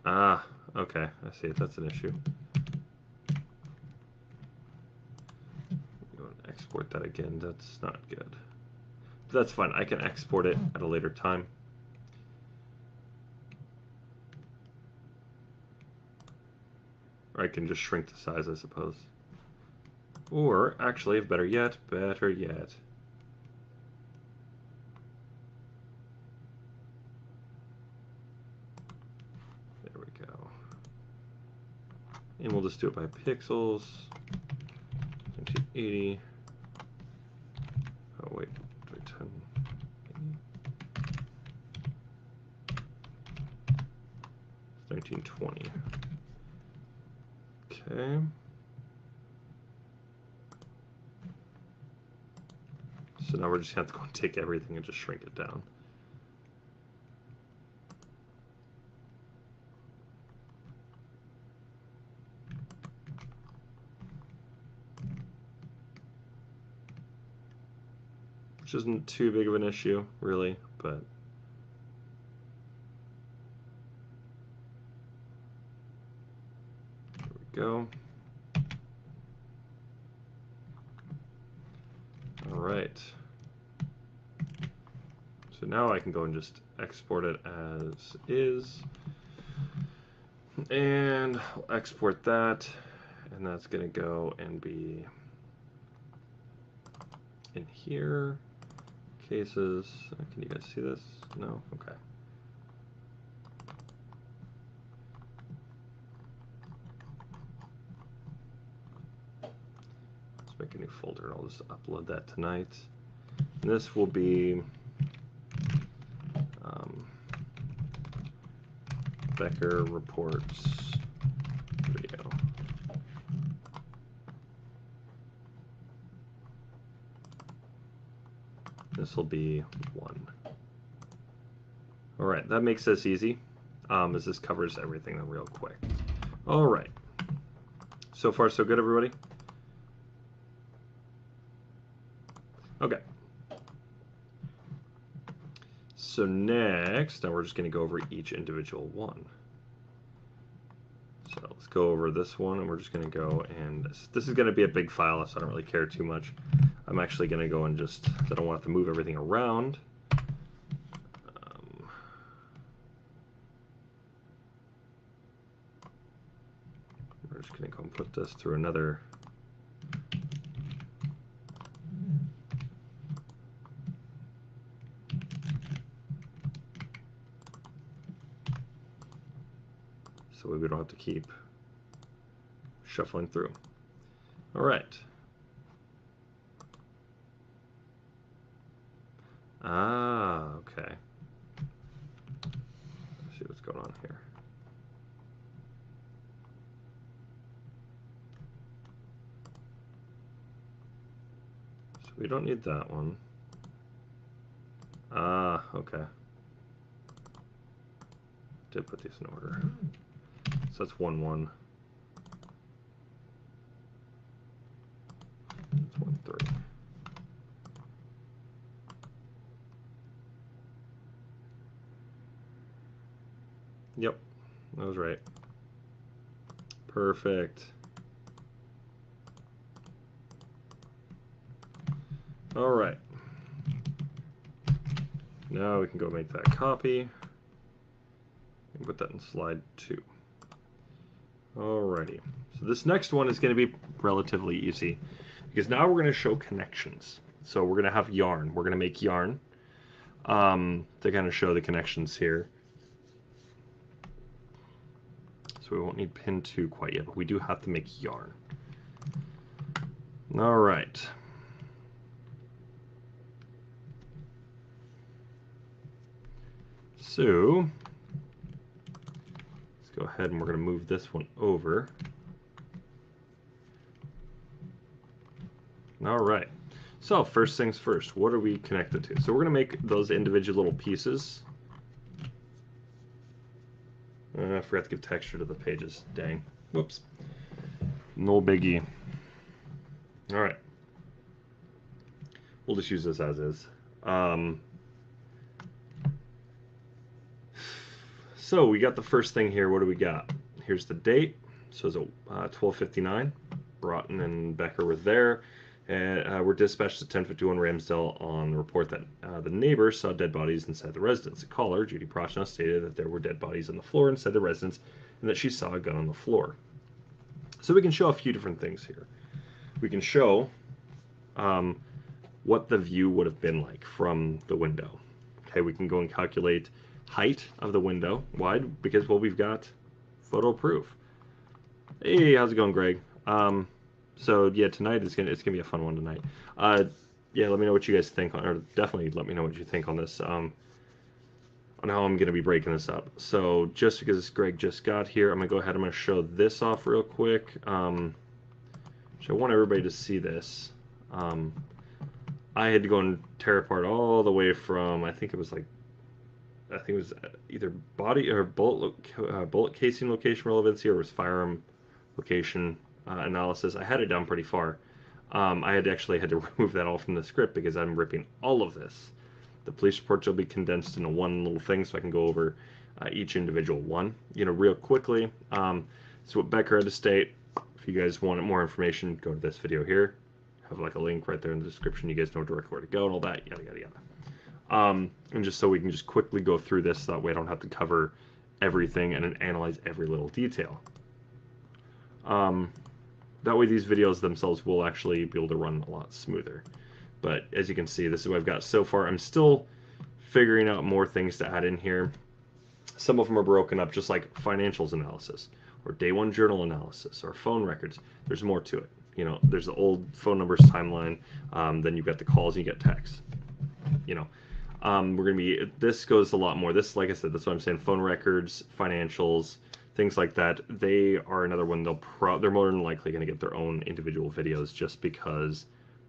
Ah, okay. I see. That's an issue. You want to export that again? That's not good. But that's fine. I can export it at a later time. Or I can just shrink the size, I suppose. Or, actually, better yet. There we go. And we'll just do it by pixels. 1980. Oh, wait. 1920. Okay. So now we're just going to have to go and take everything and just shrink it down. Which isn't too big of an issue, really, but there we go. All right. So now I can go and just export it as is. And I'll export that, and that's going to go and be in here. Cases. Can you guys see this? No? Okay. Let's make a new folder and I'll just upload that tonight. And this will be Becker Reports video. This will be 1. All right, that makes this easy, as this covers everything real quick. All right. So far, so good, everybody? Okay. So next, now we're just going to go over each individual one. So let's go over this one, and we're just going to go and this is going to be a big file, so I don't really care too much. I'm actually going to go and just, I don't want to have to move everything around. We're just going to go and put this through another. So we don't have to keep shuffling through. All right. Ah, okay. Let's see what's going on here. So we don't need that one. Ah, okay. Did put these in order. So that's 1, 1. That's 1, 3. Yep, that was right. Perfect. All right. Now we can go make that copy and put that in slide 2. Alrighty. So this next one is going to be relatively easy because now we're going to show connections. So we're going to have yarn. We're going to make yarn to kind of show the connections here. So we won't need pin 2 quite yet, but we do have to make yarn. All right. So let's go ahead and we're going to move this one over. All right. So first things first, what are we connected to? So we're going to make those individual little pieces. I forgot to give texture to the pages. Dang. Whoops. No biggie. All right. We'll just use this as is. So we got the first thing here. What do we got? Here's the date. So it's 12:59. Broughton and Becker were there. And were dispatched to 1051 Ramsdale on the report that the neighbor saw dead bodies inside the residence. The caller, Judy Prochnow, stated that there were dead bodies on the floor inside the residence and that she saw a gun on the floor. So we can show a few different things here. We can show what the view would have been like from the window. Okay, we can go and calculate height of the window. Why? Because, well, we've got photo proof. Hey, how's it going, Greg? So yeah, tonight it's gonna be a fun one tonight. Yeah, let me know what you guys think on, or definitely let me know what you think on this, on how I'm gonna be breaking this up. So just because Greg just got here, I'm gonna go ahead. I'm gonna show this off real quick. So I want everybody to see this. I had to go and tear apart all the way from, I think it was either body or bullet casing location relevancy, or it was firearm location analysis. I had it down pretty far. I actually had to remove that all from the script because I'm ripping all of this. The police reports will be condensed into one little thing, so I can go over each individual one, real quickly. So what Becker had to state, if you guys want more information, go to this video here. Have like a link right there in the description. You guys know directly where to go and all that, yada, yada, yada. And just so we can just quickly go through this, so that way I don't have to cover everything and analyze every little detail. That way these videos themselves will actually be able to run a lot smoother. But as you can see, this is what I've got so far. I'm still figuring out more things to add in here. Some of them are broken up, just like financials analysis, or day one journal analysis, or phone records. There's more to it. There's the old phone numbers timeline, then you've got the calls and you get texts. This goes a lot more. This, like I said, that's what I'm saying, phone records, financials, things like that. They are another one. They're more than likely going to get their own individual videos, just because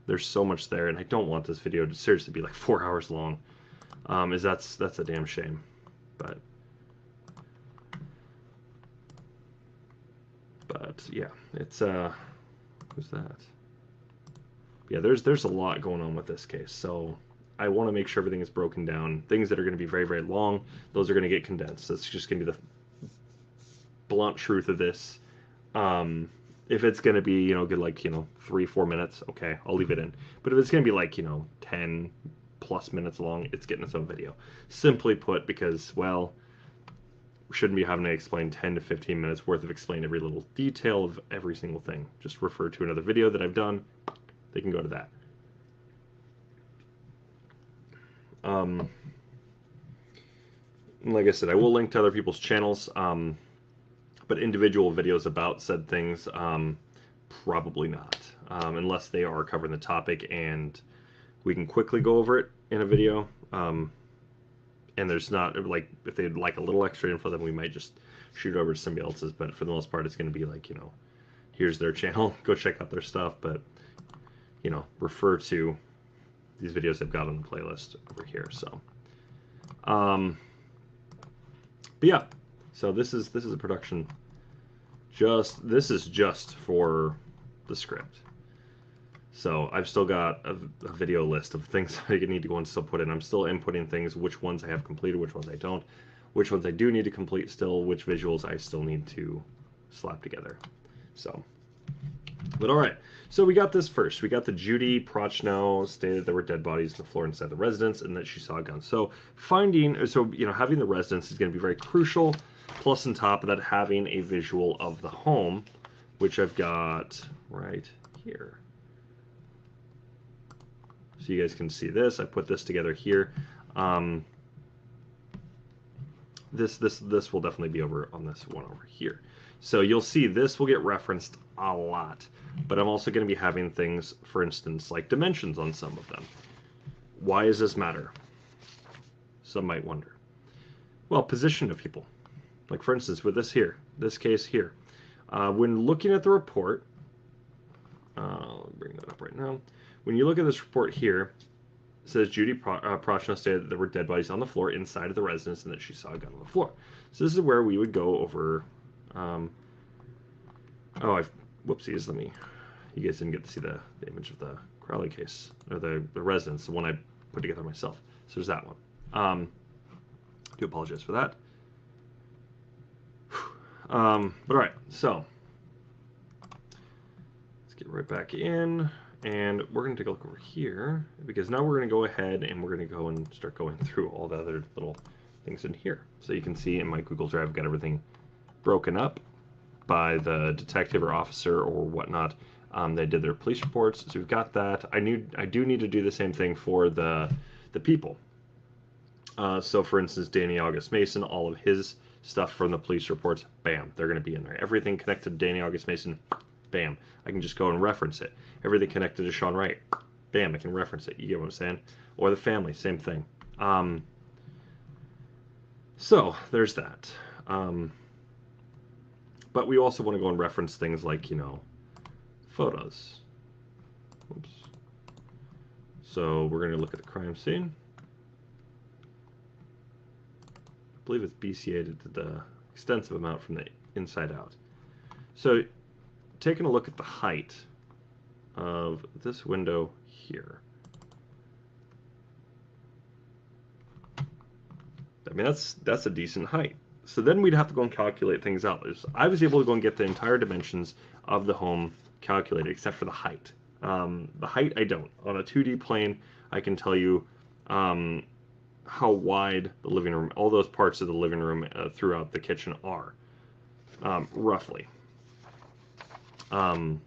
there's so much there, and I don't want this video to seriously be like 4 hours long. That's a damn shame. But yeah, it's who's that? Yeah, there's a lot going on with this case, so I want to make sure everything is broken down. Things that are going to be very, very long, those are going to get condensed. That's just going to be the blunt truth of this. If it's going to be, good, like, 3-4 minutes, okay, I'll leave it in. But if it's going to be like, 10 plus minutes long, it's getting its own video. Simply put, because, well, we shouldn't be having to explain 10 to 15 minutes worth of explain every little detail of every single thing. Just refer to another video that I've done. They can go to that. Like I said, I will link to other people's channels, but individual videos about said things, probably not, unless they are covering the topic and we can quickly go over it in a video. And there's not, like, if they'd like a little extra info, then we might just shoot over to somebody else's. But for the most part, it's going to be like, here's their channel, go check out their stuff. But, refer to these videos I've got on the playlist over here. So, but yeah, so this is a production. This is just for the script. So I've still got a video list of things I need to go and still put in. I'm still inputting things, which ones I have completed, which ones I don't, which ones I do need to complete still, which visuals I still need to slap together. So But all right, so we got this first. We got the Judy Prochnow stated there were dead bodies on the floor inside the residence and that she saw a gun. So having the residence is going to be very crucial. Plus, on top of that, having a visual of the home, which I've got right here. So you guys can see this. I put this together here. This will definitely be over on this one over here. So you'll see this will get referenced a lot. But I'm also going to be having things, for instance, like dimensions on some of them. Why does this matter? Some might wonder. Well, position of people. Like, for instance, with this case here. When looking at the report, I'll bring that up right now. When you look at this report here, it says Judy Prochnow stated that there were dead bodies on the floor inside of the residence and that she saw a gun on the floor. So this is where we would go over... whoopsies, you guys didn't get to see the image of the Crowley case, or the residence, the one I put together myself. So there's that one. I do apologize for that. But all right, so let's get right back in, and we're going to take a look over here, because now we're going to go ahead and we're going to go and start going through all the other little things in here. So you can see in my Google Drive, I've got everything broken up by the detective or officer or whatnot. They did their police reports, so we've got that. I do need to do the same thing for the people. So for instance, Danny August Mason, all of his stuff from the police reports, bam, they're going to be in there. Everything connected to Danny August Mason, bam, I can just go and reference it. Everything connected to Sean Wright, bam, I can reference it. You get what I'm saying? Or the family, same thing. So there's that. But we also want to go and reference things like, photos. Oops. So we're going to look at the crime scene. I believe it's BCA'd to the extensive amount from the inside out. So taking a look at the height of this window here. I mean, that's a decent height. So then we'd have to go and calculate things out. I was able to go and get the entire dimensions of the home calculated, except for the height. The height I don't. On a 2D plane, I can tell you how wide the living room, all those parts of the living room throughout the kitchen are, roughly. So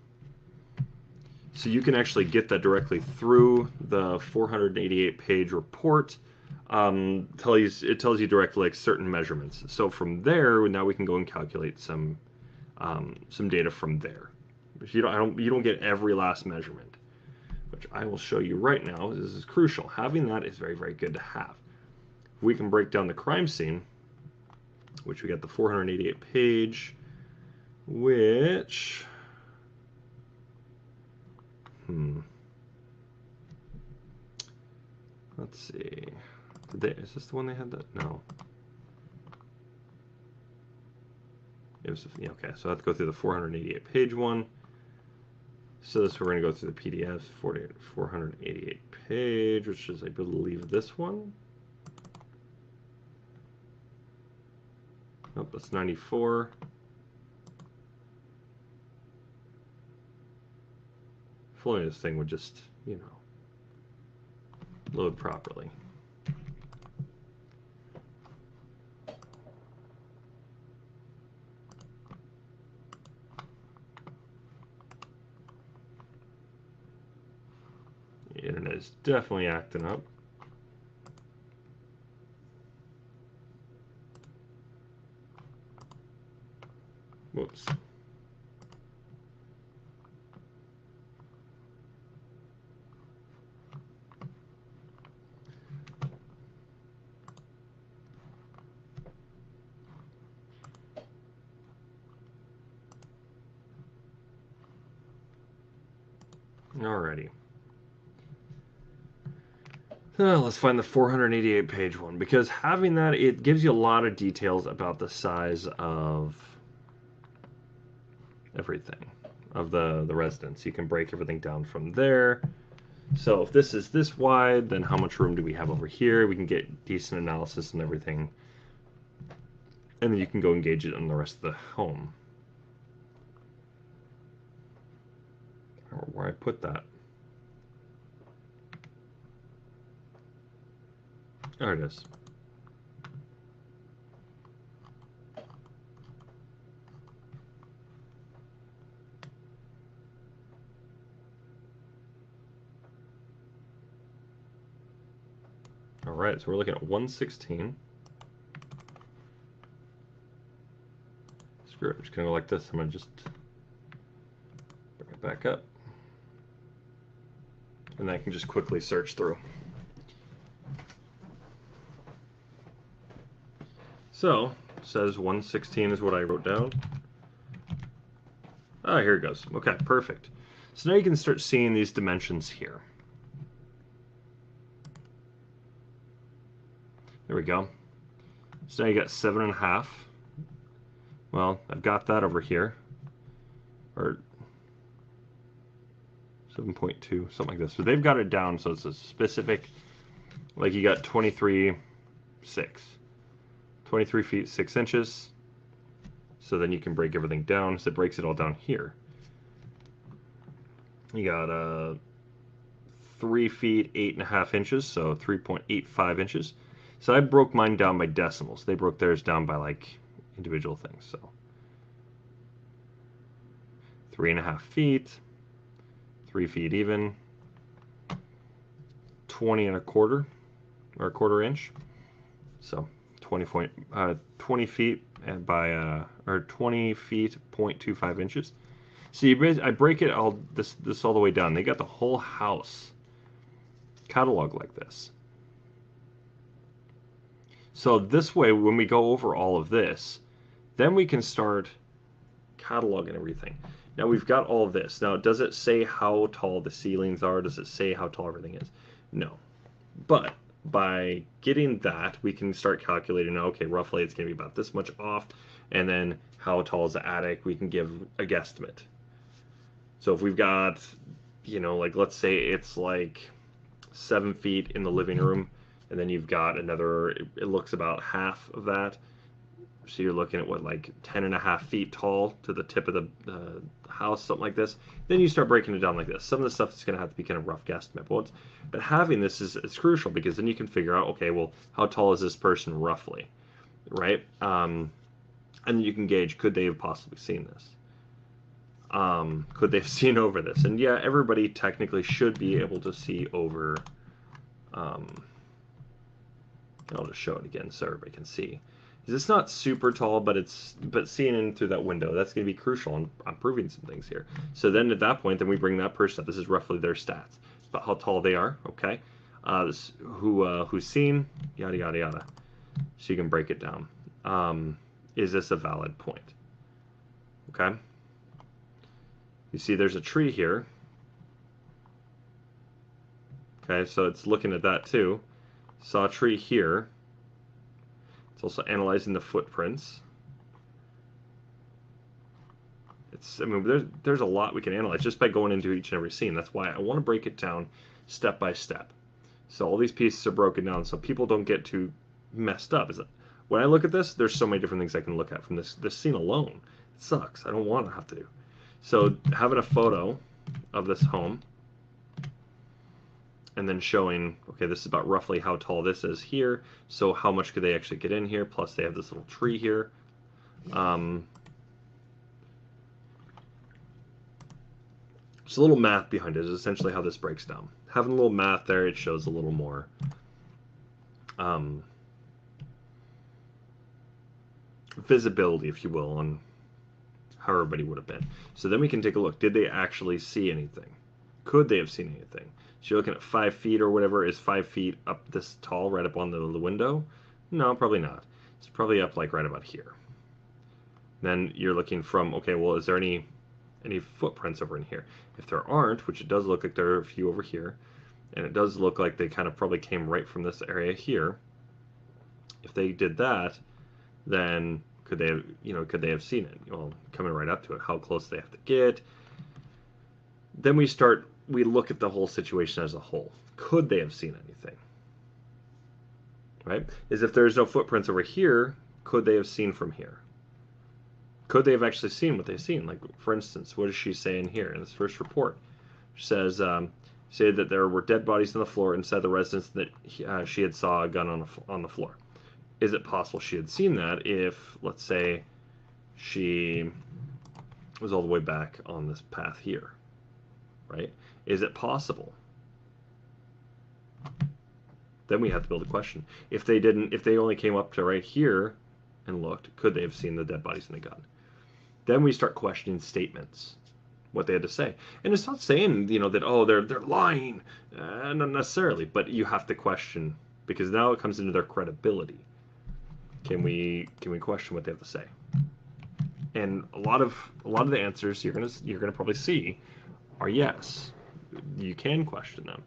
you can actually get that directly through the 488-page report. It tells you directly like certain measurements. So from there, now we can go and calculate some data from there. But you don't get every last measurement, which I will show you right now. This is crucial. Having that is very, very good to have. We can break down the crime scene, which we got the 488-page, which let's see. Is this the one they had that? No. It was, yeah, okay, so I have to go through the 488-page one. So this we're going to go through the PDF, 488-page, which is, I believe, this one. Nope, that's 94. If only this thing would just, load properly. The internet is definitely acting up. Whoops. Alrighty. Let's find the 488-page one, because having that, it gives you a lot of details about the size of everything, of the residence. You can break everything down from there. So if this is this wide, then how much room do we have over here? We can get decent analysis and everything. And then you can go engage it in the rest of the home. where I put that. There it is. All right, so we're looking at 116. Screw it, I'm just gonna go like this. I'm gonna just bring it back up. And then I can just quickly search through. So, it says 116 is what I wrote down. Ah, here it goes. Okay, perfect. So now you can start seeing these dimensions here. There we go. So now you got 7.5. Well, I've got that over here. Or 7.2, something like this. So they've got it down so it's a specific, like you got 23 feet 6 inches. So then you can break everything down. So it breaks it all down here. You got 3 feet 8.5 inches, so 3.85 inches. So I broke mine down by decimals. They broke theirs down by like individual things. So 3.5 feet, 3 feet even, 20 1/4 or 1/4 inch. So 20 feet by or 20 feet 0.25 inches. So I break it all this all the way down. They got the whole house cataloged like this. So this way, when we go over all of this, then we can start cataloging everything. Now we've got all of this. Now, does it say how tall the ceilings are? Does it say how tall everything is? No. But by getting that, we can start calculating, okay, roughly it's going to be about this much off. And then how tall is the attic? We can give a guesstimate. So if we've got, you know, like let's say it's like 7 feet in the living room, and then you've got another, it looks about half of that. So you're looking at what, like 10.5 feet tall to the tip of the house, something like this. Then you start breaking it down like this. Some of the stuff is going to have to be kind of rough guesstimate. But having this is crucial because then you can figure out, okay, well, how tall is this person roughly, right? And you can gauge, could they have possibly seen this? Could they have seen over this? And yeah, everybody technically should be able to see over. I'll just show it again so everybody can see. It's not super tall, but seeing in through that window, that's going to be crucial. And I'm proving some things here. So then at that point, then we bring that person up. This is roughly their stats, about how tall they are. Okay, who's seen, yada yada yada. So you can break it down. Is this a valid point? Okay. You see, there's a tree here. Okay, so it's looking at that too. Saw a tree here. It's also analyzing the footprints. I mean, there's a lot we can analyze just by going into each and every scene. That's why I want to break it down step by step. So all these pieces are broken down so people don't get too messed up. When I look at this, there's so many different things I can look at from this scene alone. It sucks. I don't want to have to do. So having a photo of this home and then showing, okay, this is about roughly how tall this is here. So how much could they actually get in here? Plus they have this little tree here. So a little math behind it is essentially how this breaks down. Having a little math there, it shows a little more visibility, if you will, on how everybody would have been. So then we can take a look. Did they actually see anything? Could they have seen anything? So you're looking at 5 feet or whatever. Is 5 feet up this tall, right up on the window? No, probably not. It's probably up like right about here. Then you're looking from, okay, well, is there any footprints over in here? If there aren't, which it does look like there are a few over here, and it does look like they kind of probably came right from this area here. If they did that, then could they have seen it? Well, coming right up to it, how close they have to get. Then we look at the whole situation as a whole. Could they have seen anything? Right? Is if there's no footprints over here, could they have seen from here? Could they have actually seen what they've seen? Like, for instance, what does she say in here in this first report? says, say that there were dead bodies on the floor inside the residence that she had saw a gun on the floor. Is it possible she had seen that if, let's say, she was all the way back on this path here, right? Is it possible? Then we have to build a question. If they only came up to right here and looked, could they have seen the dead bodies in the gun? Then we start questioning statements, what they had to say. And it's not saying, that, oh, they're lying, not necessarily, but you have to question, because now it comes into their credibility. Can we question what they have to say? And a lot of the answers you're gonna probably see are yes. You can question them.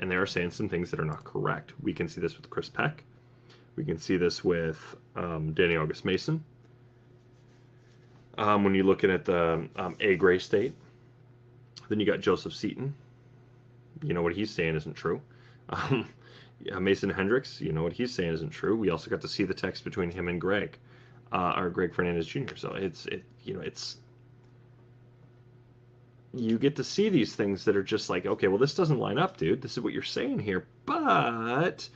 And they are saying some things that are not correct. We can see this with Chris Peck. We can see this with Danny August Mason. When you're looking at the A. Gray State, then you got Joseph Seaton. What he's saying isn't true. Mason Hendricks, what he's saying isn't true. We also got to see the text between him and Greg, or Greg Fernandez Jr. So it's you get to see these things that are just like, okay, well, this doesn't line up, dude. This is what you're saying here, but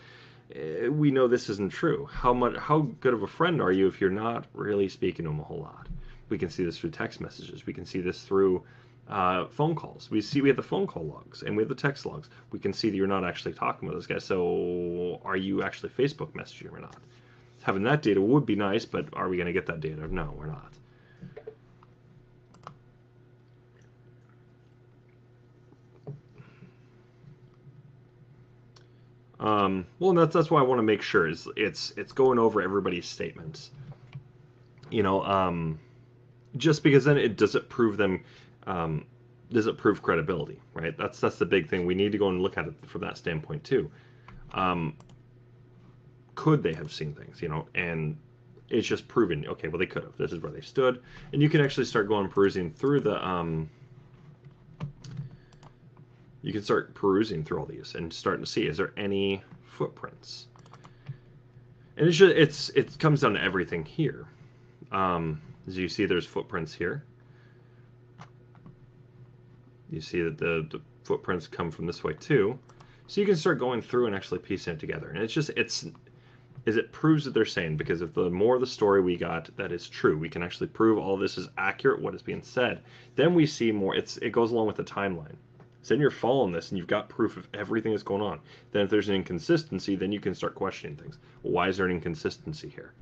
we know this isn't true. How good of a friend are you if you're not really speaking to them a whole lot? We can see this through text messages. We can see this through phone calls. We have the phone call logs and we have the text logs. We can see that you're not actually talking with those guys. So are you actually Facebook messaging or not? Having that data would be nice, but are we going to get that data? No, we're not. Well, that's why I want to make sure it's going over everybody's statements. Just because then does it prove them? Does it prove credibility? Right. That's the big thing. We need to go and look at it from that standpoint too. Could they have seen things? And it's just proven. Okay, well they could have. This is where they stood, and you can actually start going perusing through the. You can start perusing through all these and starting to see, is there any footprints? And it comes down to everything here. As you see, there's footprints here. You see that the footprints come from this way too. So you can start going through and actually piecing it together. And it proves that they're saying, because if the more of the story we got that is true, we can actually prove all this is accurate, what is being said. Then we see more, it goes along with the timeline. So then you're following this and you've got proof of everything that's going on. Then if there's an inconsistency, then you can start questioning things. Well, why is there an inconsistency here?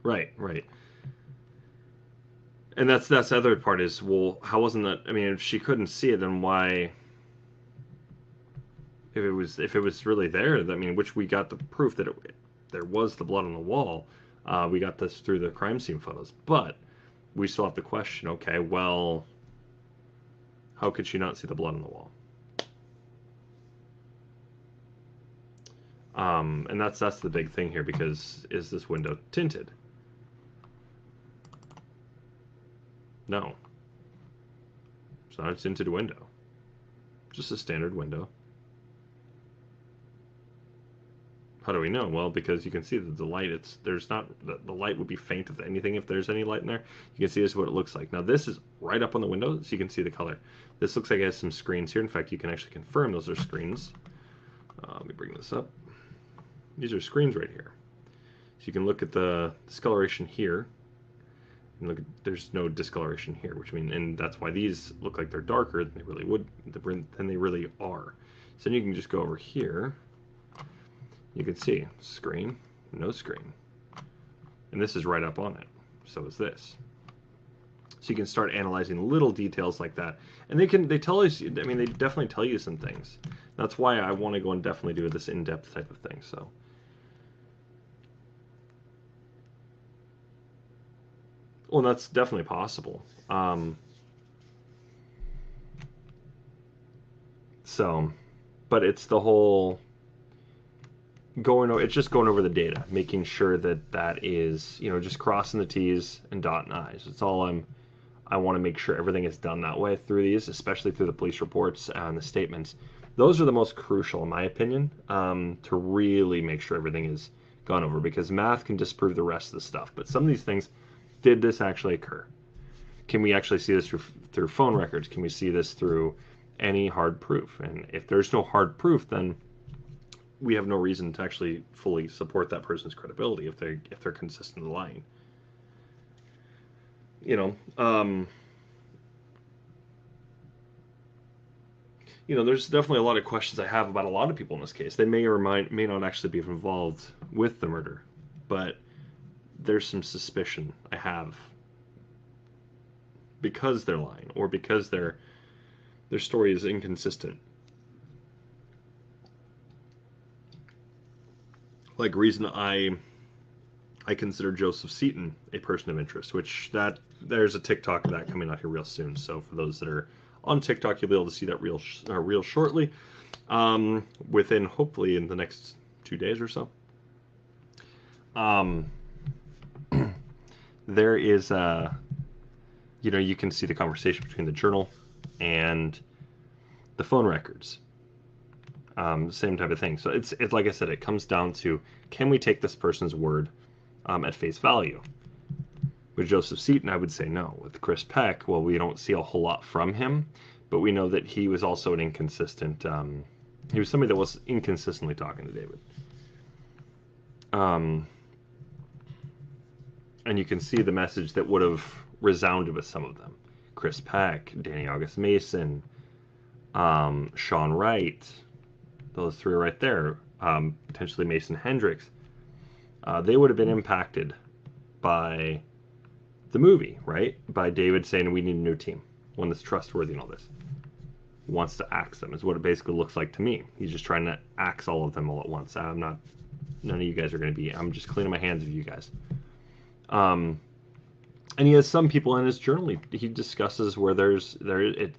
Right. And that's the other part is, well, how wasn't that? I mean, if she couldn't see it, then why? If it was really there, I mean, which we got the proof that there was the blood on the wall. We got this through the crime scene photos, but we still have the question, okay, well, how could she not see the blood on the wall? And that's the big thing here, because is this window tinted? No. It's not a tinted window. Just a standard window. How do we know? Well, because you can see that the light, the light would be faint if anything, if there's any light in there. You can see this is what it looks like. Now this is right up on the window, so you can see the color. This looks like it has some screens here. In fact, you can actually confirm those are screens. Let me bring this up. These are screens right here. So you can look at the discoloration here. And look, there's no discoloration here, which means, and that's why these look like they're darker than they really are. So then you can just go over here. You can see screen, no screen, and this is right up on it. So is this. So you can start analyzing little details like that, and they tell us. I mean, they definitely tell you some things. That's why I want to go and definitely do this in-depth type of thing. So. Well, that's definitely possible. But it's the whole it's just going over the data, making sure that is, just crossing the T's and dotting I's. It's all I want to make sure everything is done that way through these, especially through the police reports and the statements. Those are the most crucial, in my opinion, to really make sure everything is gone over, because math can disprove the rest of the stuff. But some of these things Did this actually occur? Can we actually see this through phone records? Can we see this through any hard proof? And if there's no hard proof, then we have no reason to actually fully support that person's credibility if they're consistently lying. You know, there's definitely a lot of questions I have about a lot of people in this case. They may or may not actually be involved with the murder, but there's some suspicion I have because they're lying or because their story is inconsistent. Like reason I consider Joseph Seaton a person of interest, which there's a TikTok of that coming out here real soon. So for those that are on TikTok, you'll be able to see that real shortly, within hopefully in the next 2 days or so. There is you can see the conversation between the journal and the phone records. Same type of thing. So it's like I said, it comes down to, can we take this person's word at face value? With Joseph Seaton, I would say no. With Chris Peck, well, we don't see a whole lot from him, but we know that he was also an inconsistent. He was somebody that was inconsistently talking to David. And you can see the message that would have resounded with some of them. Chris Peck, Danny August Mason, Sean Wright. Those three are right there. Potentially Mason Hendricks. They would have been impacted by the movie, right? By David saying we need a new team, one that's trustworthy and all this. Wants to axe them is what it basically looks like to me. He's just trying to axe all of them all at once. None of you guys are going to be. I'm just cleaning my hands of you guys. And he has some people in his journal. He discusses where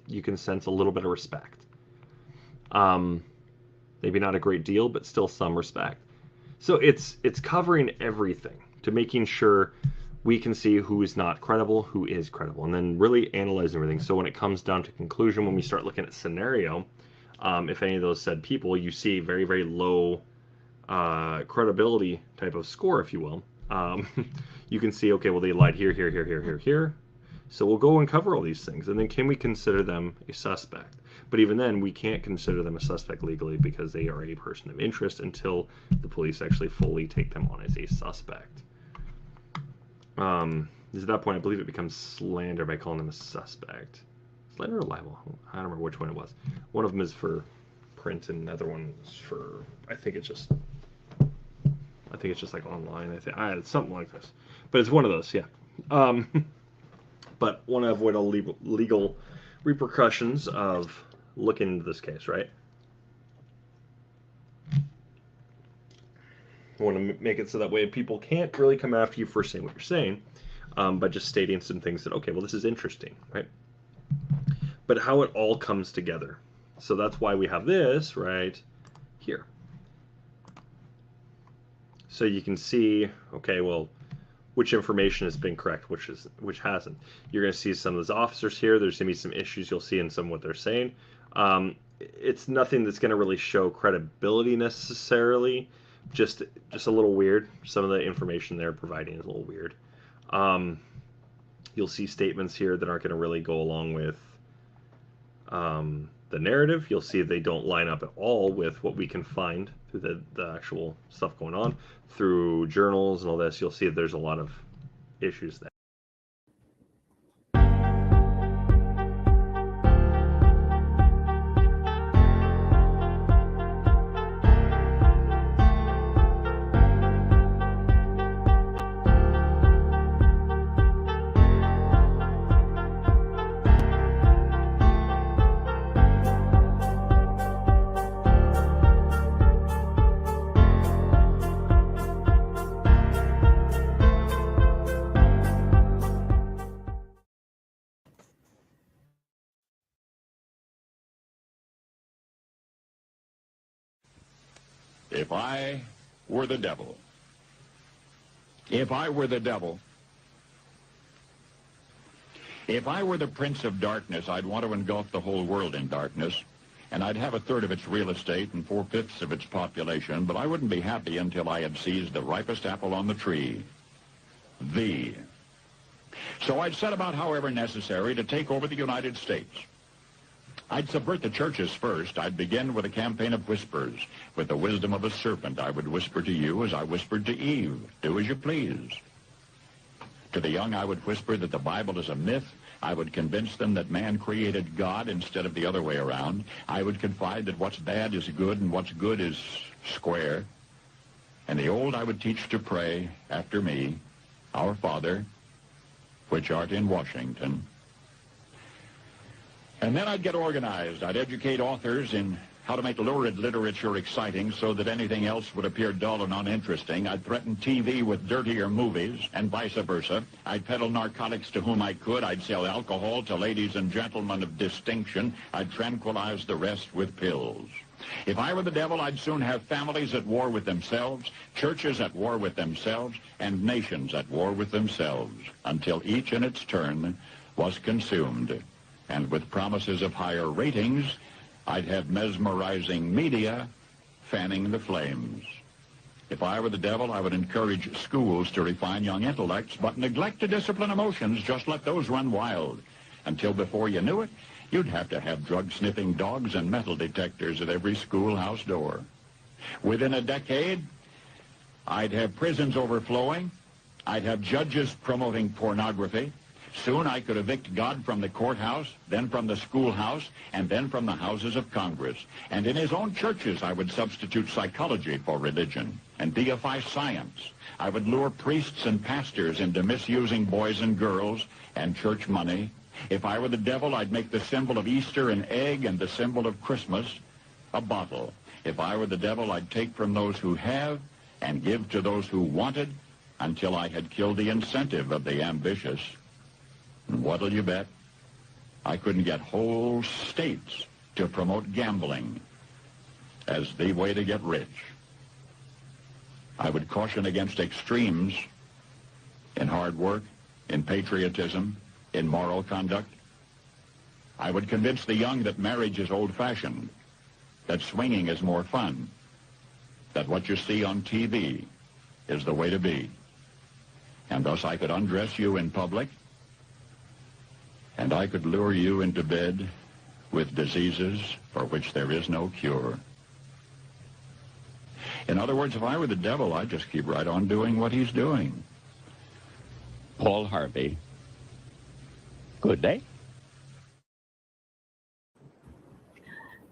you can sense a little bit of respect. Maybe not a great deal, but still some respect. So it's covering everything to making sure we can see who is not credible, who is credible, and then really analyze everything. So when it comes down to conclusion, when we start looking at scenario, if any of those said people, you see very, very low credibility type of score, if you will. You can see, okay, well, they lied here, here, here, here, here, here. So we'll go and cover all these things. And then can we consider them a suspect? But even then, we can't consider them a suspect legally because they are a person of interest until the police actually fully take them on as a suspect. At that point, I believe it becomes slander by calling them a suspect. Slander or libel? I don't remember which one it was. One of them is for print and the other one is for, I think it's just like online. It's something like this. But it's one of those, yeah. But want to avoid all legal repercussions of looking into this case, right? I want to make it so that way people can't really come after you for saying what you're saying, but just stating some things that, okay, well, this is interesting, right? But how it all comes together. So that's why we have this right here. So you can see, okay, well, which information has been correct, which hasn't. You're going to see some of those officers here. There's going to be some issues you'll see in some of what they're saying. It's nothing that's going to really show credibility necessarily. Just a little weird. Some of the information they're providing is a little weird. You'll see statements here that aren't going to really go along with the narrative. You'll see they don't line up at all with what we can find through the actual stuff going on. Through journals and all this, you'll see that there's a lot of issues there. If I were the devil, if I were the devil, if I were the prince of darkness, I'd want to engulf the whole world in darkness, and I'd have 1/3 of its real estate and 4/5 of its population, but I wouldn't be happy until I had seized the ripest apple on the tree, the So I'd set about, however necessary, to take over the United States. I'd subvert the churches first. I'd begin with a campaign of whispers. With the wisdom of a serpent, I would whisper to you as I whispered to Eve, do as you please. To the young, I would whisper that the Bible is a myth. I would convince them that man created God instead of the other way around. I would confide that what's bad is good and what's good is square. And the old I would teach to pray after me, Our Father, which art in Washington. And then I'd get organized. I'd educate authors in how to make lurid literature exciting so that anything else would appear dull and uninteresting. I'd threaten TV with dirtier movies and vice versa. I'd peddle narcotics to whom I could. I'd sell alcohol to ladies and gentlemen of distinction. I'd tranquilize the rest with pills. If I were the devil, I'd soon have families at war with themselves, churches at war with themselves, and nations at war with themselves, until each in its turn was consumed. And with promises of higher ratings, I'd have mesmerizing media fanning the flames. If I were the devil, I would encourage schools to refine young intellects, but neglect to discipline emotions, just let those run wild. Until before you knew it, you'd have to have drug-sniffing dogs and metal detectors at every schoolhouse door. Within a decade, I'd have prisons overflowing. I'd have judges promoting pornography. Soon I could evict God from the courthouse, then from the schoolhouse, and then from the houses of Congress. And in his own churches, I would substitute psychology for religion and deify science. I would lure priests and pastors into misusing boys and girls and church money. If I were the devil, I'd make the symbol of Easter an egg and the symbol of Christmas a bottle. If I were the devil, I'd take from those who have and give to those who wanted until I had killed the incentive of the ambitious. And what'll you bet? I couldn't get whole states to promote gambling as the way to get rich. I would caution against extremes in hard work, in patriotism, in moral conduct. I would convince the young that marriage is old-fashioned, that swinging is more fun, that what you see on TV is the way to be. And thus I could undress you in public, and I could lure you into bed with diseases for which there is no cure. In other words, if I were the devil, I'd just keep right on doing what he's doing. Paul Harvey. Good day.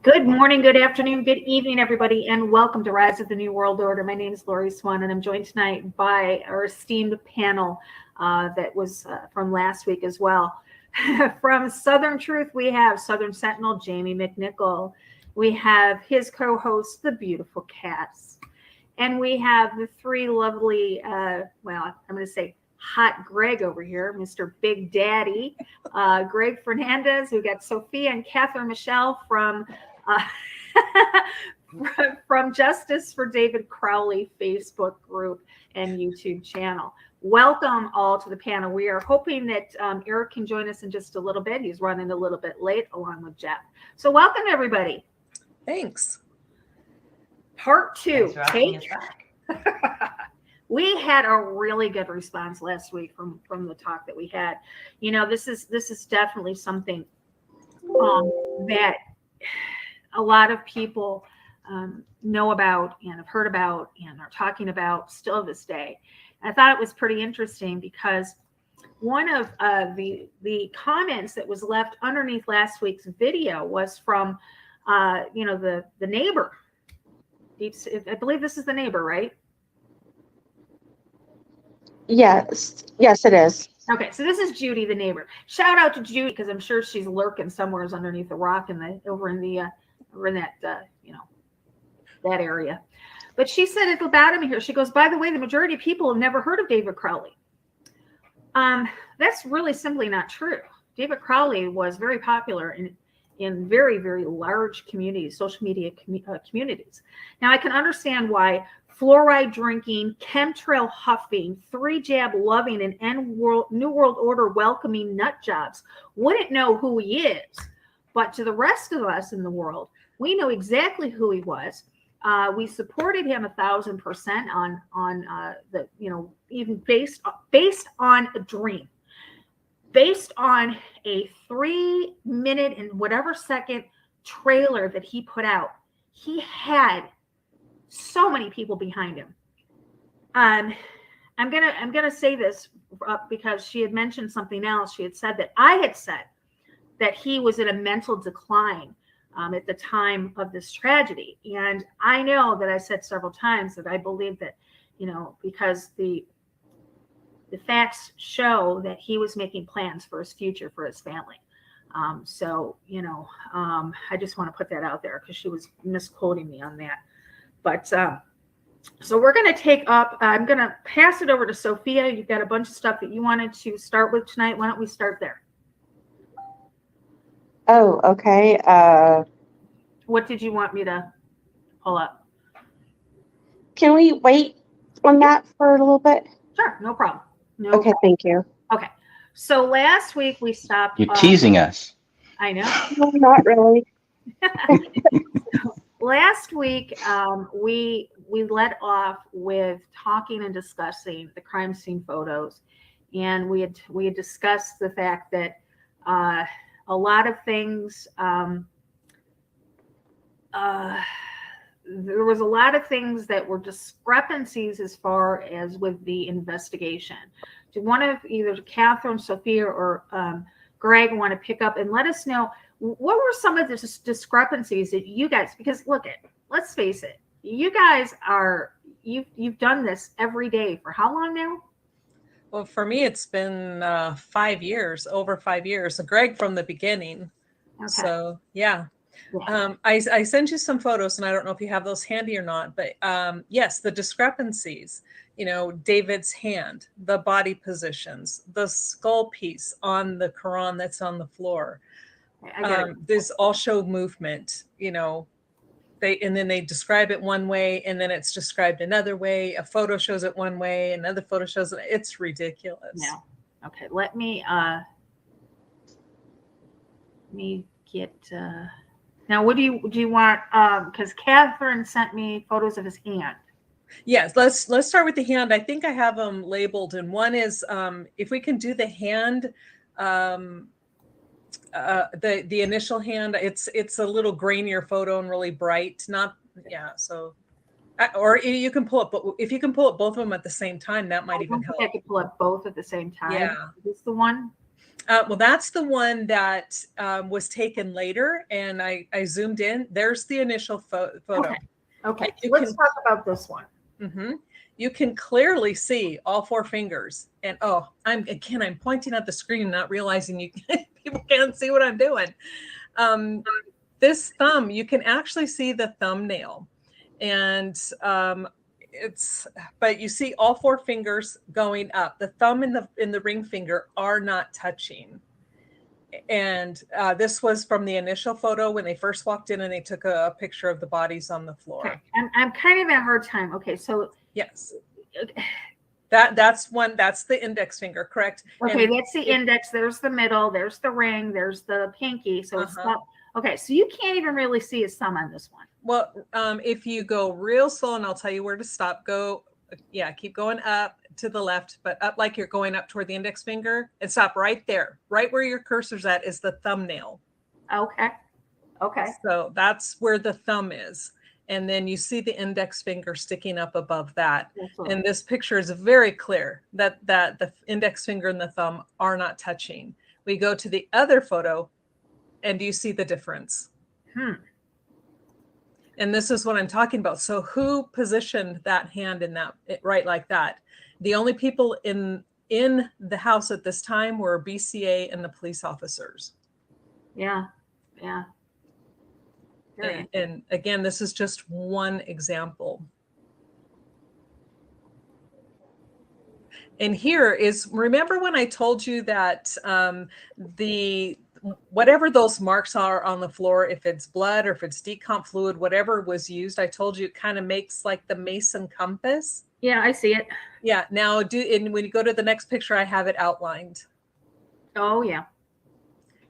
Good morning, good afternoon, good evening, everybody, and welcome to Rise of the New World Order. My name is Lori Swan, and I'm joined tonight by our esteemed panel that was from last week as well. From Southern Truth, we have Southern Sentinel, Jamie McNichol. We have his co-host, the beautiful Cass. And we have the three lovely, well, I'm going to say hot Greg over here, Mr. Big Daddy, Greg Fernandez. We've got Sophia and Catherine Michelle from from Justice for David Crowley Facebook group and YouTube channel. Welcome all to the panel. We are hoping that Eric can join us in just a little bit. He's running a little bit late along with Jeff. So welcome, everybody. Thanks. Part two. Thanks for having us back. We had a really good response last week from the talk that we had. You know, this is definitely something that a lot of people know about and have heard about and are talking about still this day. I thought it was pretty interesting because one of the comments that was left underneath last week's video was from, you know, the neighbor. I believe this is the neighbor, right? Yes, it is. Okay, so this is Judy, the neighbor. Shout out to Judy because I'm sure she's lurking somewhere underneath the rock over in that you know, that area. But she said at the bottom here, she goes, by the way, the majority of people have never heard of David Crowley. That's really simply not true. David Crowley was very popular in very, very large communities, social media communities. Now, I can understand why fluoride drinking, chemtrail huffing, 3-jab loving, and New World Order welcoming nut jobs wouldn't know who he is. But to the rest of us in the world, we know exactly who he was. We supported him 1,000% on the, you know, even based on a dream. based on a 3 minute and whatever second trailer that he put out, he had so many people behind him. I'm gonna say this because she had mentioned something else. She had said that I had said that he was in a mental decline at the time of this tragedy, and I know that I said several times that I believe that, you know, because the facts show that he was making plans for his future, for his family. So, you know, I just want to put that out there because she was misquoting me on that. But so we're going to take up, I'm going to pass it over to Sophia. You've got a bunch of stuff that you wanted to start with tonight. Why don't we start there? Oh, okay. What did you want me to pull up? Can we wait on that for a little bit? Sure, no problem. No Okay, problem. thank you. Okay. So last week we stopped. You're teasing us. I know. No, not really. Last week, we let off with talking and discussing the crime scene photos, and we had discussed the fact that a lot of things. There was a lot of things that were discrepancies as far as with the investigation. Do one of either Catherine, Sophia, or Greg want to pick up and let us know what were some of the discrepancies that you guys, because let's face it, you guys are, you've done this every day for how long now? Well, for me, it's been 5 years, over 5 years. Greg from the beginning. Okay. So, yeah. I sent you some photos, and I don't know if you have those handy or not, but yes, the discrepancies, you know, David's hand, the body positions, the skull piece on the Quran that's on the floor. There's all show movement, you know, and then they describe it one way, and then it's described another way. A photo shows it one way, another photo shows it. It's ridiculous. Yeah. Okay. Let me get, now, what do you want? Because Catherine sent me photos of his hand. Yes, let's start with the hand. I think I have them labeled, and one is if we can do the hand, the initial hand. It's a little grainier photo and really bright. So, or you can pull up. But if you can pull up both of them at the same time, that might even help. I could pull up both at the same time. Yeah, is this the one? Well, that's the one that was taken later, and I zoomed in. There's the initial photo. Okay. Let's talk about this one. Mm-hmm. You can clearly see all 4 fingers, and I'm pointing at the screen, not realizing people can't see what I'm doing. This thumb, you can actually see the thumbnail, and but you see all 4 fingers going up. The thumb and the ring finger are not touching. And this was from the initial photo when they first walked in and they took a picture of the bodies on the floor. Okay. I'm kind of having a hard time. Okay, so yes, that's one. That's the index finger, correct? Okay, and that's the index. There's the middle. There's the ring. There's the pinky. So it's not. Okay, so you can't even really see his thumb on this one. Well, if you go real slow, and I'll tell you where to stop. Keep going up to the left, but up like you're going up toward the index finger, and stop right there. Right where your cursor's at is the thumbnail. Okay. So that's where the thumb is. And then you see the index finger sticking up above that. Absolutely. And this picture is very clear that the index finger and the thumb are not touching. We go to the other photo, and do you see the difference? And this is what I'm talking about. So who positioned that hand in that right like that? The only people in the house at this time were BCA and the police officers. Yeah. And again, this is just one example. And here is, remember when I told you that whatever those marks are on the floor, if it's blood or if it's decomp fluid, whatever was used, I told you it kind of makes like the Mason compass. Yeah, I see it. Yeah. Now when you go to the next picture, I have it outlined. Oh yeah.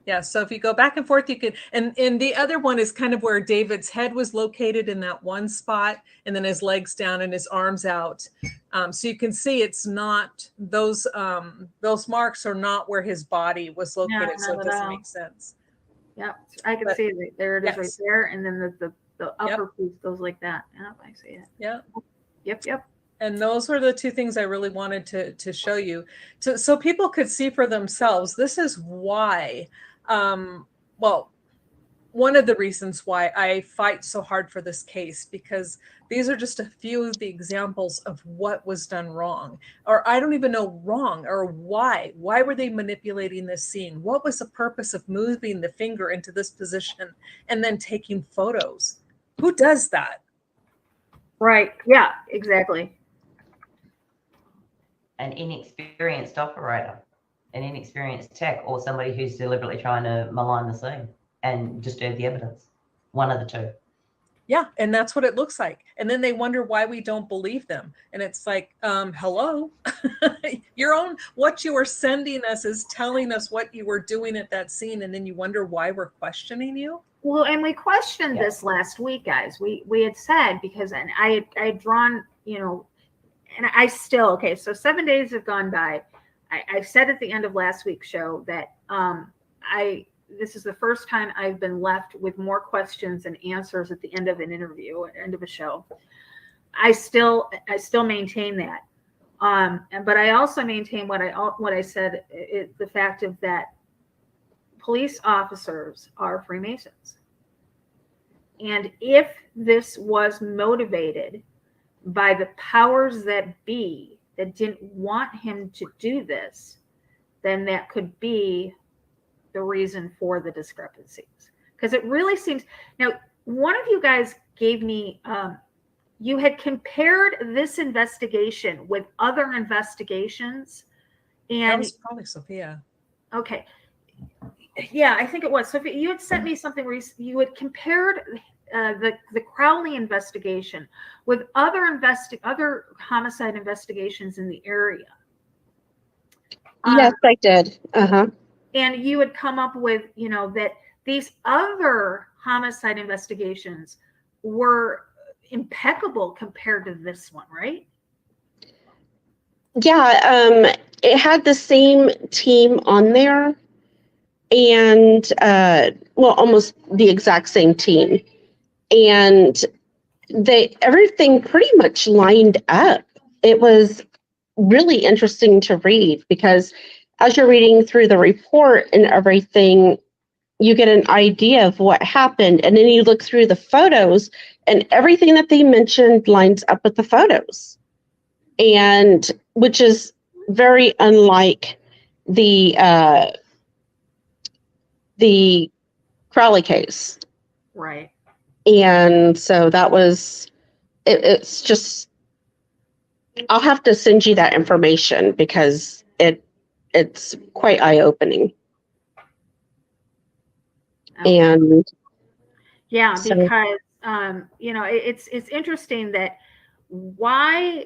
Yeah. So if you go back and forth, you can, and the other one is kind of where David's head was located in that one spot, and then his legs down and his arms out. So you can see it's not those marks are not where his body was located, so it doesn't make sense. Yep, I can see it. There it is, right there, and then the upper piece goes like that. Yep, I see it. Yeah. Yep. And those were the two things I really wanted to show you, so people could see for themselves. This is why, well, one of the reasons why I fight so hard for this case, because these are just a few of the examples of what was done wrong, or I don't even know wrong, or why. Why were they manipulating this scene? What was the purpose of moving the finger into this position and then taking photos? Who does that? Right. Yeah, exactly. An inexperienced operator, an inexperienced tech, or somebody who's deliberately trying to malign the scene and disturb the evidence. One of the two. Yeah, and that's what it looks like. And then they wonder why we don't believe them. And it's like, hello, what you are sending us is telling us what you were doing at that scene, and then you wonder why we're questioning you. Well, and we questioned this last week, guys. We had said, because, and I had drawn, and I still, okay, so 7 days have gone by. I said at the end of last week's show that this is the first time I've been left with more questions and answers at the end of an interview, at the end of a show. I still maintain that. But I also maintain what I said, the fact of that police officers are Freemasons. And if this was motivated by the powers that be that didn't want him to do this, then that could be the reason for the discrepancies. Because it really seems, now, one of you guys gave me, you had compared this investigation with other investigations. And that was probably Sophia. Okay. Yeah, I think it was. Sophia, you had sent me something where you had compared the Crowley investigation with other homicide investigations in the area. Yes, I did. And you had come up with, that these other homicide investigations were impeccable compared to this one, right? Yeah, it had the same team on there, and almost the exact same team. And everything pretty much lined up. It was really interesting to read, because as you're reading through the report and everything, you get an idea of what happened. And then you look through the photos, and everything that they mentioned lines up with the photos. And which is very unlike the Crowley case. Right. And so that was, it's just, I'll have to send you that information, because it's quite eye-opening. Okay. And yeah, so, because it's interesting that why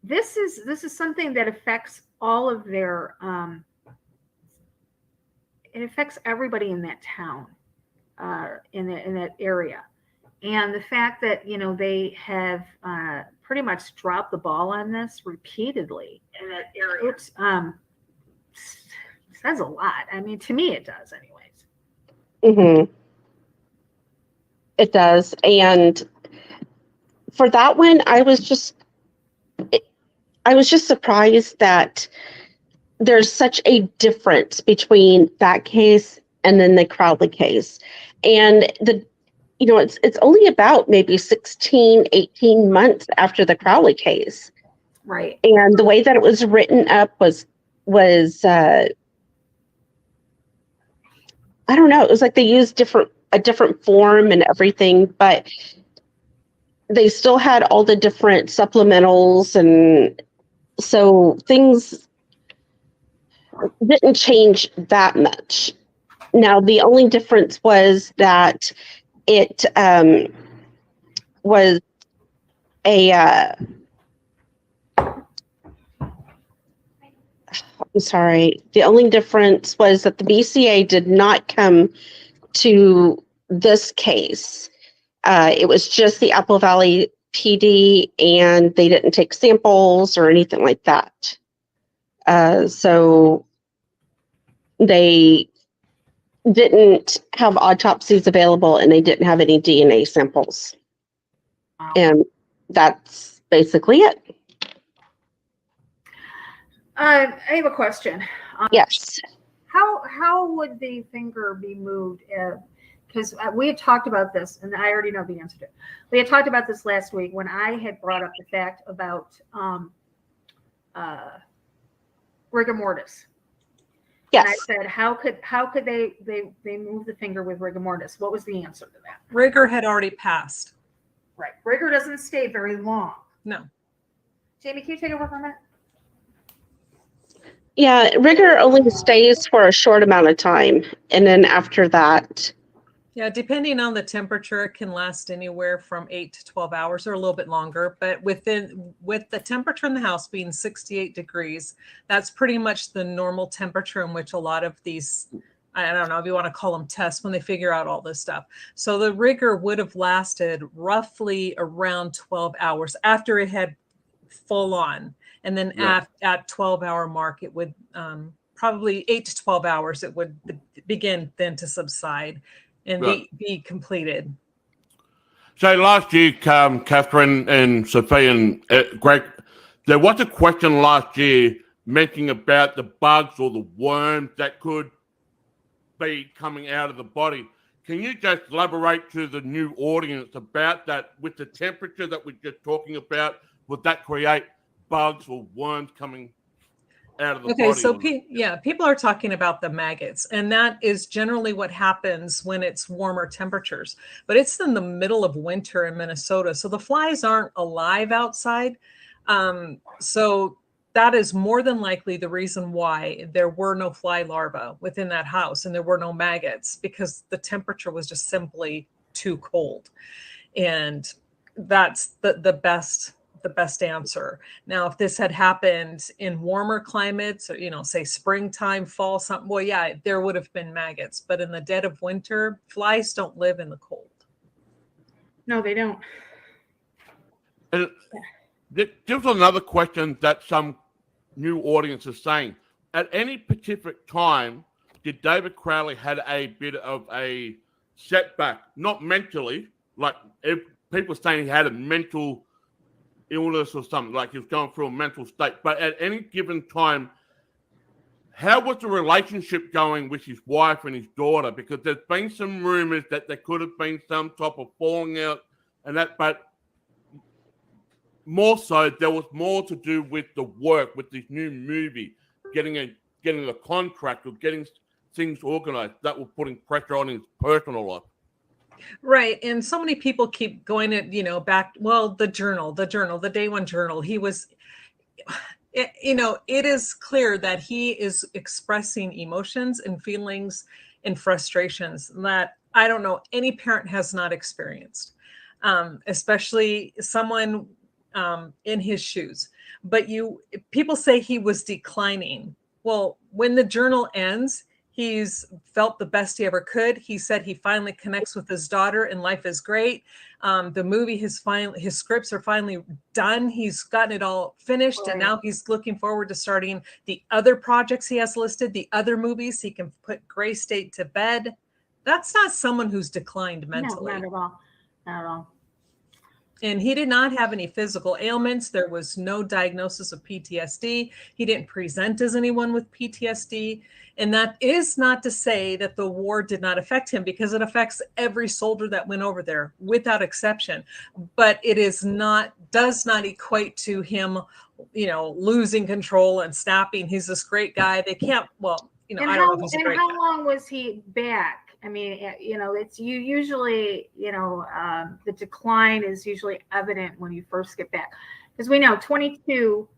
this is something that affects all of their it affects everybody in that town, in that area. And the fact that they have pretty much dropped the ball on this repeatedly in that area, it says a lot. I mean, to me, it does, anyways. It does. And for that one, I was just surprised that there's such a difference between that case and then the Crowley case. And it's only about maybe 16, 18 months after the Crowley case. Right. And the way that it was written up was I don't know, it was like they used a different form and everything, but they still had all the different supplementals, and so things didn't change that much. Now, the only difference was that it was I'm sorry. The only difference was that the BCA did not come to this case. It was just the Apple Valley PD and they didn't take samples or anything like that. So they didn't have autopsies available and they didn't have any DNA samples. And that's basically it. I have a question. Yes. How would the finger be moved? Because we had talked about this, and I already know the answer to it. We had talked about this last week when I had brought up the fact about rigor mortis. Yes. And I said, how could they move the finger with rigor mortis? What was the answer to that? Rigor had already passed. Right. Rigor doesn't stay very long. No. Jamie, can you take over for a minute? Yeah, rigor only stays for a short amount of time. And then after that, Yeah, depending on the temperature, it can last anywhere from 8 to 12 hours or a little bit longer. But with the temperature in the house being 68 degrees, that's pretty much the normal temperature in which a lot of these, I don't know if you want to call them tests, when they figure out all this stuff. So the rigor would have lasted roughly around 12 hours after it had full on. And then at 12-hour mark, it would probably 8 to 12 hours, it would begin then to subside and be completed. So last year, Catherine and Sophia and Greg, there was a question last year mentioning about the bugs or the worms that could be coming out of the body. Can you just elaborate to the new audience about that with the temperature that we're just talking about? Would that create bugs or worms coming out of the body? Okay, so people are talking about the maggots, and that is generally what happens when it's warmer temperatures. But it's in the middle of winter in Minnesota, so the flies aren't alive outside. So that is more than likely the reason why there were no fly larvae within that house and there were no maggots, because the temperature was just simply too cold. And that's the best answer. Now, if this had happened in warmer climates, or, say springtime, fall, something, well, yeah, there would have been maggots. But in the dead of winter, flies don't live in the cold. No, they don't. And there's another question that some new audience is saying. At any particular time, did David Crowley had a bit of a setback? Not mentally, like if people saying he had a mental illness or something, like he was going through a mental state. But at any given time, how was the relationship going with his wife and his daughter? Because there's been some rumors that there could have been some type of falling out and that, but more so, there was more to do with the work, with this new movie, getting a contract or getting things organized that were putting pressure on his personal life. Right. And so many people keep going to, back, the journal, the day one journal. He was, it is clear that he is expressing emotions and feelings and frustrations that I don't know any parent has not experienced, especially someone in his shoes. But people say he was declining. Well, when the journal ends, he's felt the best he ever could. He said he finally connects with his daughter and life is great. The movie, his scripts are finally done. He's gotten it all finished. And now he's looking forward to starting the other projects he has listed, the other movies. He can put Gray State to bed. That's not someone who's declined mentally. No, not at all. Not at all. And he did not have any physical ailments. There was no diagnosis of PTSD. He didn't present as anyone with PTSD. And that is not to say that the war did not affect him, because it affects every soldier that went over there without exception. But it does not equate to him, losing control and snapping. He's this great guy. They can't, I don't know if he's a great guy. How long was he back? I mean, it's usually, the decline is usually evident when you first get back, because we know 22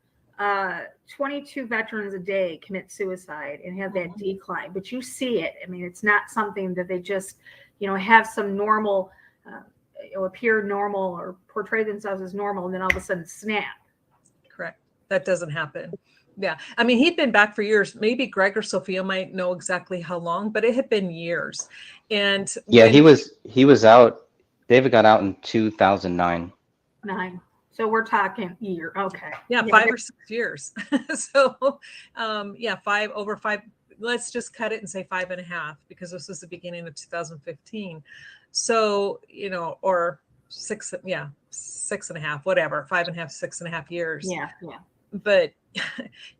veterans a day commit suicide and have that decline, but you see it. I mean, it's not something that they just, have some normal, appear normal or portray themselves as normal and then all of a sudden snap. Correct. That doesn't happen. Yeah. I mean, he'd been back for years. Maybe Greg or Sophia might know exactly how long, but it had been years. And yeah, he was out. David got out in 2009. 9. So we're talking year. Okay. Yeah, 5 or 6 years. So, yeah, 5 over 5. Let's just cut it and say 5.5 because this was the beginning of 2015. So, you know, or 6, yeah, 6.5, whatever, 5.5, 6.5 years. Yeah, yeah. But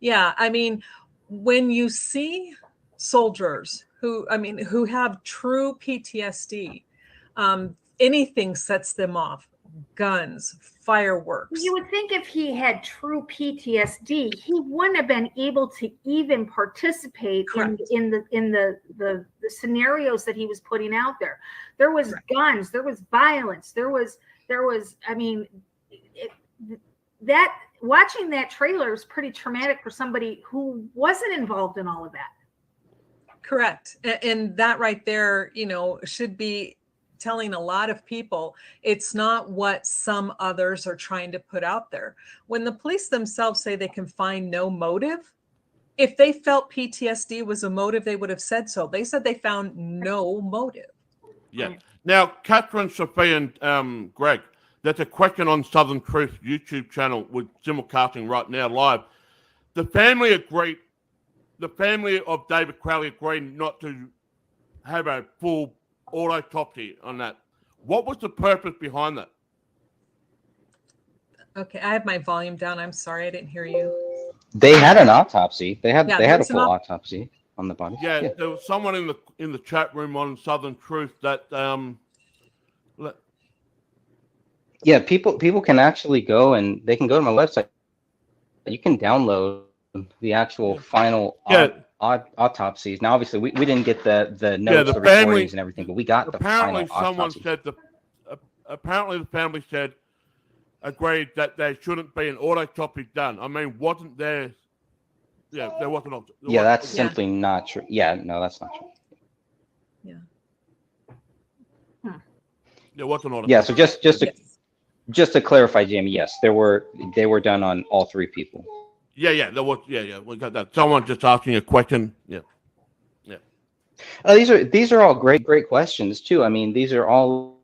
yeah, I mean, when you see soldiers who have true PTSD, anything sets them off. Guns, fireworks. You would think if he had true PTSD, he wouldn't have been able to even participate in the scenarios that he was putting out there. There was guns, there was violence, there was. I mean, that watching that trailer is pretty traumatic for somebody who wasn't involved in all of that. Correct, and that right there, you know, should be telling a lot of people it's not what some others are trying to put out there. When the police themselves say they can find no motive, if they felt PTSD was a motive, they would have said so. They said they found no motive. Yeah. Now, Catherine, Sophia, and Greg, there's a question on Southern Truth YouTube channel with simulcasting right now live. The family of David Crowley agreed not to have a full autopsy on that. What was the purpose behind that? Okay, I have my volume down. I'm sorry, I didn't hear you. They had an autopsy. They had a there's full autopsy on the body. Yeah, there was someone in the chat room on Southern Truth that Yeah, people can actually go and they can go to my website. You can download the actual final autopsies. Now, obviously, we didn't get the notes, the recordings, and everything, but we got the final autopsy. Apparently, the family said agreed that there shouldn't be an autopsy done. I mean, wasn't there? Yeah, there wasn't. Yeah, that's simply not true. Yeah, no, that's not true. There wasn't autopsy. Yeah, so just to clarify, Jamie, yes, they were done on all 3 people. Yeah, there was. Yeah, we got that. Someone just asking a question. Yeah. These are all great questions too. I mean, these are all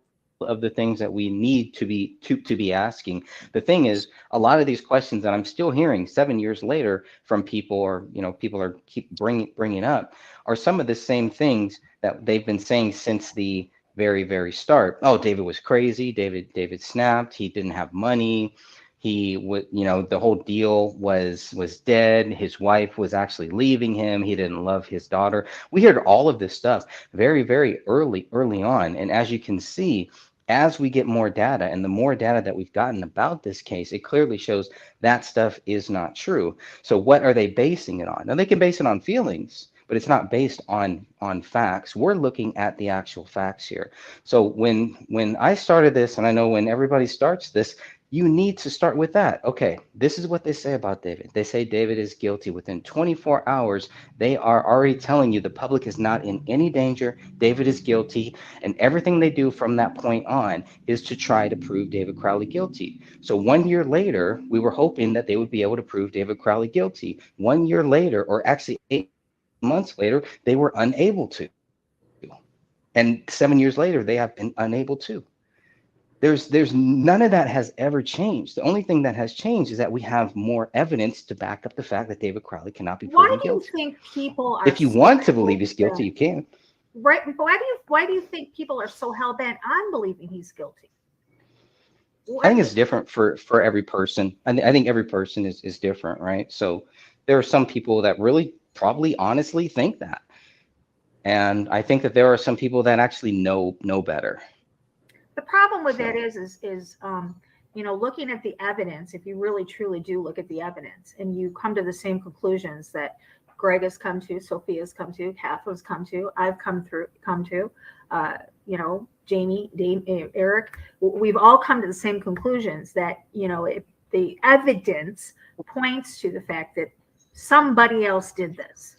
of the things that we need to be asking. The thing is, a lot of these questions that I'm still hearing 7 years later from people, or people are keep bringing up, are some of the same things that they've been saying since the very, very start. Oh, David was crazy. David snapped. He didn't have money. He would, the whole deal was dead. His wife was actually leaving him. He didn't love his daughter. We heard all of this stuff very, very early on. And as you can see, as we get more data, and the more data that we've gotten about this case, it clearly shows that stuff is not true. So what are they basing it on? Now, they can base it on feelings, but it's not based on facts. We're looking at the actual facts here. So when I started this, and I know when everybody starts this, you need to start with that. Okay, this is what they say about David. They say David is guilty. Within 24 hours, they are already telling you the public is not in any danger. David is guilty. And everything they do from that point on is to try to prove David Crowley guilty. So 1 year later, we were hoping that they would be able to prove David Crowley guilty. 1 year later, or actually 8 months later, they were unable to. And 7 years later, they have been unable to. There's none of that has ever changed. The only thing that has changed is that we have more evidence to back up the fact that David Crowley cannot be proven guilty. Why do you think people are? If you want to believe he's guilty, you can. Right. Why do you think people are so hell bent on believing he's guilty? I think it's different for every person. I think every person is different, right? So there are some people that really probably honestly think that. And I think that there are some people that actually know better. The problem with that is looking at the evidence, if you really truly do look at the evidence and you come to the same conclusions that Greg has come to, Sophia's come to, Catherine's come to, I've come to, Jamie, Dave, Eric, we've all come to the same conclusions that, if the evidence points to the fact that somebody else did this.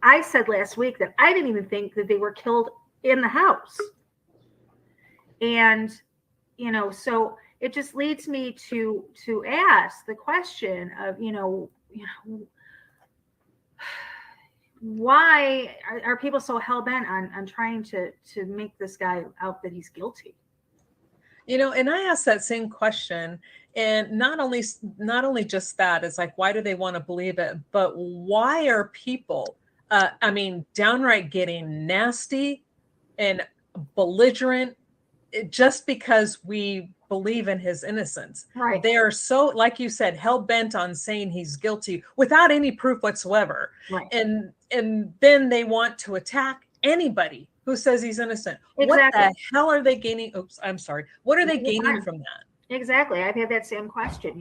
I said last week that I didn't even think that they were killed in the house. And, so it just leads me to ask the question of, why are people so hell bent on trying to make this guy out that he's guilty? And I asked that same question, and not only just that, it's like, why do they want to believe it, but why are people downright getting nasty and belligerent just because we believe in his innocence? Right. They are so, like you said, hell-bent on saying he's guilty without any proof whatsoever. Right. And then they want to attack anybody who says he's innocent. Exactly. What the hell are they gaining? Oops, I'm sorry. What are they gaining from that? Exactly. I've had that same question.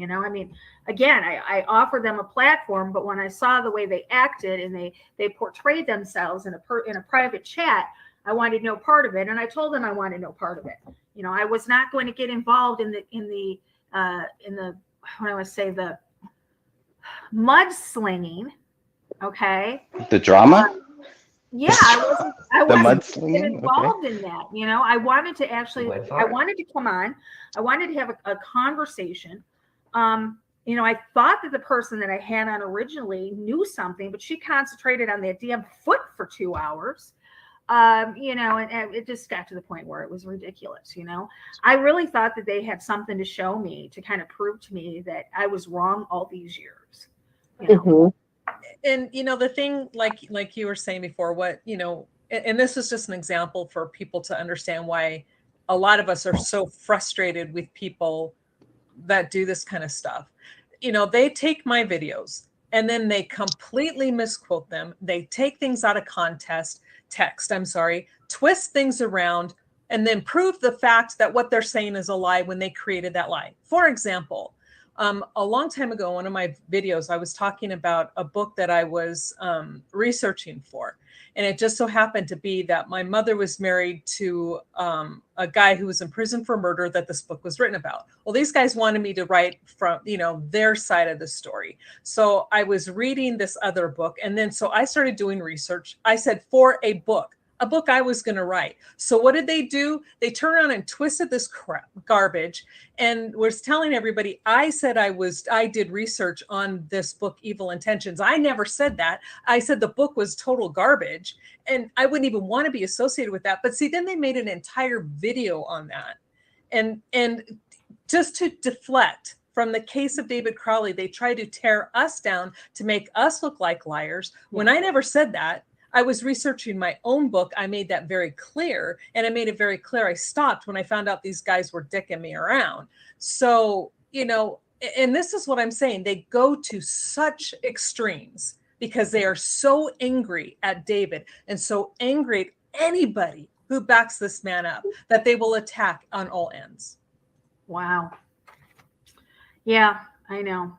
Again, I offered them a platform, but when I saw the way they acted and they portrayed themselves in a private chat, I wanted no part of it, and I told them I wanted no part of it. I was not going to get involved in the what I would say, the mudslinging. Okay. The drama. Yeah, I wasn't involved Okay. in that. I wanted to actually, I wanted to come on. I wanted to have a conversation. I thought that the person that I had on originally knew something, but she concentrated on that damn foot for 2 hours. And it just got to the point where it was ridiculous. I really thought that they had something to show me to kind of prove to me that I was wrong all these years. And the thing, like you were saying before, and this is just an example for people to understand why a lot of us are so frustrated with people that do this kind of stuff. They take my videos and then they completely misquote them. They take things out of twist things around, and then prove the fact that what they're saying is a lie when they created that lie. For example, a long time ago, one of my videos, I was talking about a book that I was researching for. And it just so happened to be that my mother was married to a guy who was in prison for murder that this book was written about. Well, these guys wanted me to write from, their side of the story. So I was reading this other book. And then so I started doing research. I said, for a book I was going to write. So what did they do? They turned around and twisted this garbage and was telling everybody, I said I did research on this book, Evil Intentions. I never said that. I said the book was total garbage and I wouldn't even want to be associated with that. But see, then they made an entire video on that. And just to deflect from the case of David Crowley, they tried to tear us down to make us look like liars when I never said that. I was researching my own book. I made that very clear. And I made it very clear. I stopped when I found out these guys were dicking me around. So, and this is what I'm saying. They go to such extremes because they are so angry at David and so angry at anybody who backs this man up that they will attack on all ends. Wow. Yeah, I know.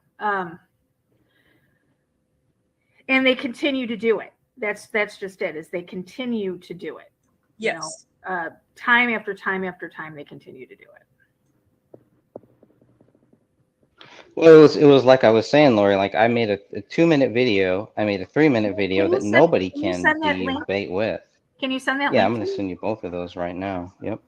And they continue to do it. That's just it, is they continue to do it. Yes. Time after time after time, they continue to do it. Well, it was like I was saying, Lori, like I made a 2-minute video. I made a 3-minute video that nobody can debate with. Can you send that Yeah, link? I'm going to send you both of those right now. Yep.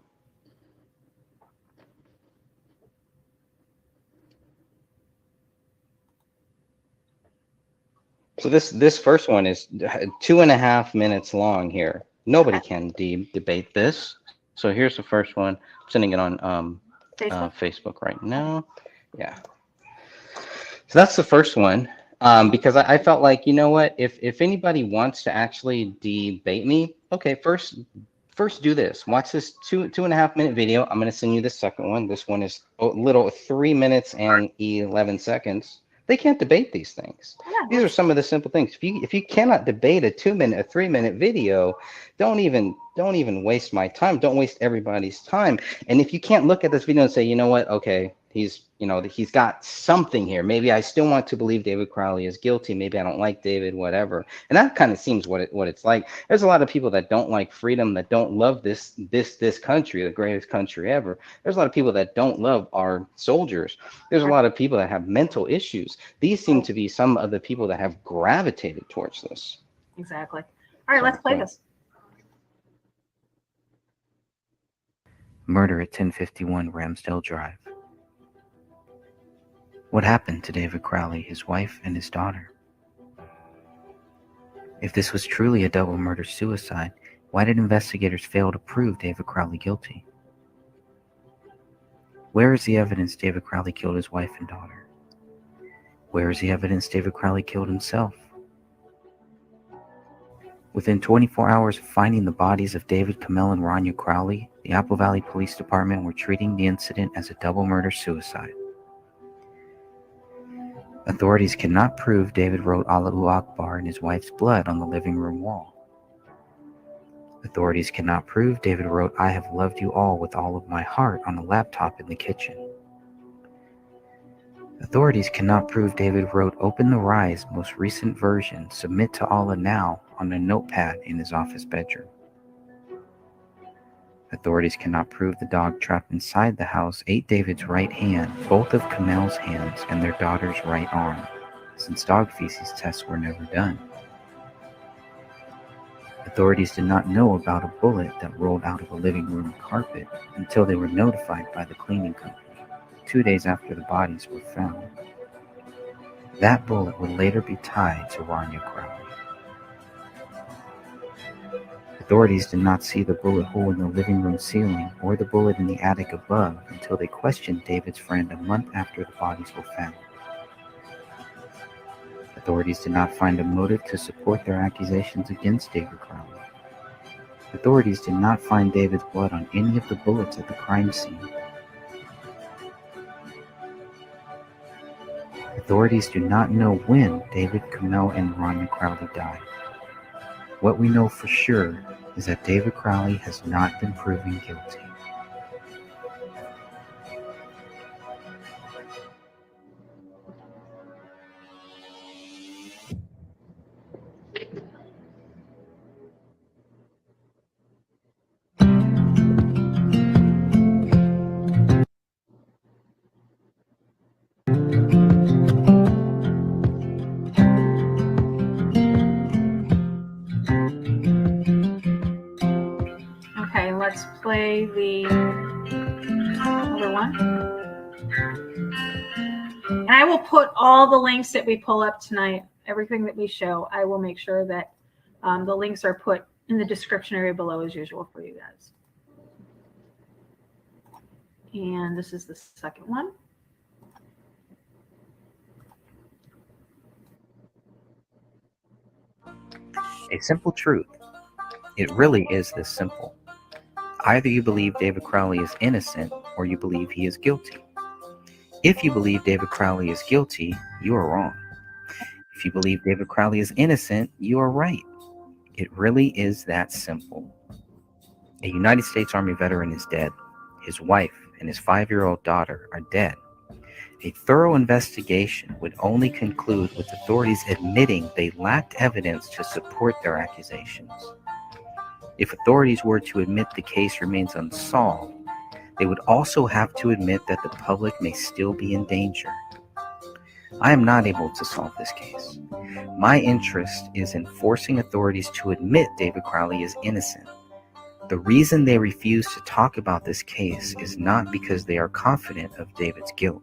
So this first one is 2.5 minutes long here. Nobody can debate this. So here's the first one. I'm sending it on Facebook right now. Yeah. So that's the first one. Because I felt like, you know what, if anybody wants to actually debate me, okay, first do this. Watch this 2.5 minute video. I'm going to send you the second one. This one is a little 3 minutes and 11 seconds. They can't debate these things. Yeah. These are some of the simple things. If you cannot debate a 3-minute video, don't even waste my time. Don't waste everybody's time. And if you can't look at this video and say, you know what, okay, he's got something here. Maybe I still want to believe David Crowley is guilty. Maybe I don't like David, whatever. And that kind of seems what it's like. There's a lot of people that don't like freedom, that don't love this country, the greatest country ever. There's a lot of people that don't love our soldiers. There's a lot of people that have mental issues. These seem to be some of the people that have gravitated towards this. Exactly. All right, let's play this. Murder at 1051 Ramsdale Drive. What happened to David Crowley, his wife, and his daughter? If this was truly a double murder-suicide, why did investigators fail to prove David Crowley guilty? Where is the evidence David Crowley killed his wife and daughter? Where is the evidence David Crowley killed himself? Within 24 hours of finding the bodies of David Kamel and Rania Crowley, the Apple Valley Police Department were treating the incident as a double murder-suicide. Authorities cannot prove David wrote Allahu Akbar in his wife's blood on the living room wall. Authorities cannot prove David wrote I have loved you all with all of my heart on a laptop in the kitchen. Authorities cannot prove David wrote Open the Rise most recent version, submit to Allah now on a notepad in his office bedroom. Authorities cannot prove the dog trapped inside the house ate David's right hand, both of Kamel's hands, and their daughter's right arm, since dog feces tests were never done. Authorities did not know about a bullet that rolled out of a living room carpet until they were notified by the cleaning company 2 days after the bodies were found. That bullet would later be tied to Rania Crowley. Authorities did not see the bullet hole in the living room ceiling or the bullet in the attic above until they questioned David's friend a month after the bodies were found. Authorities did not find a motive to support their accusations against David Crowley. Authorities did not find David's blood on any of the bullets at the crime scene. Authorities do not know when David Kamel and Rania Crowley died. What we know for sure is that David Crowley has not been proven guilty. Okay, let's play the other one. And I will put all the links that we pull up tonight, everything that we show, I will make sure that the links are put in the description area below as usual for you guys. And this is the second one. A simple truth. It really is this simple. Either you believe David Crowley is innocent or you believe he is guilty. If you believe David Crowley is guilty, you are wrong. If you believe David Crowley is innocent, you are right. It really is that simple. A United States Army veteran is dead. His wife and his 5-year-old daughter are dead. A thorough investigation would only conclude with authorities admitting they lacked evidence to support their accusations. If authorities were to admit the case remains unsolved, they would also have to admit that the public may still be in danger. I am not able to solve this case. My interest is in forcing authorities to admit David Crowley is innocent. The reason they refuse to talk about this case is not because they are confident of David's guilt.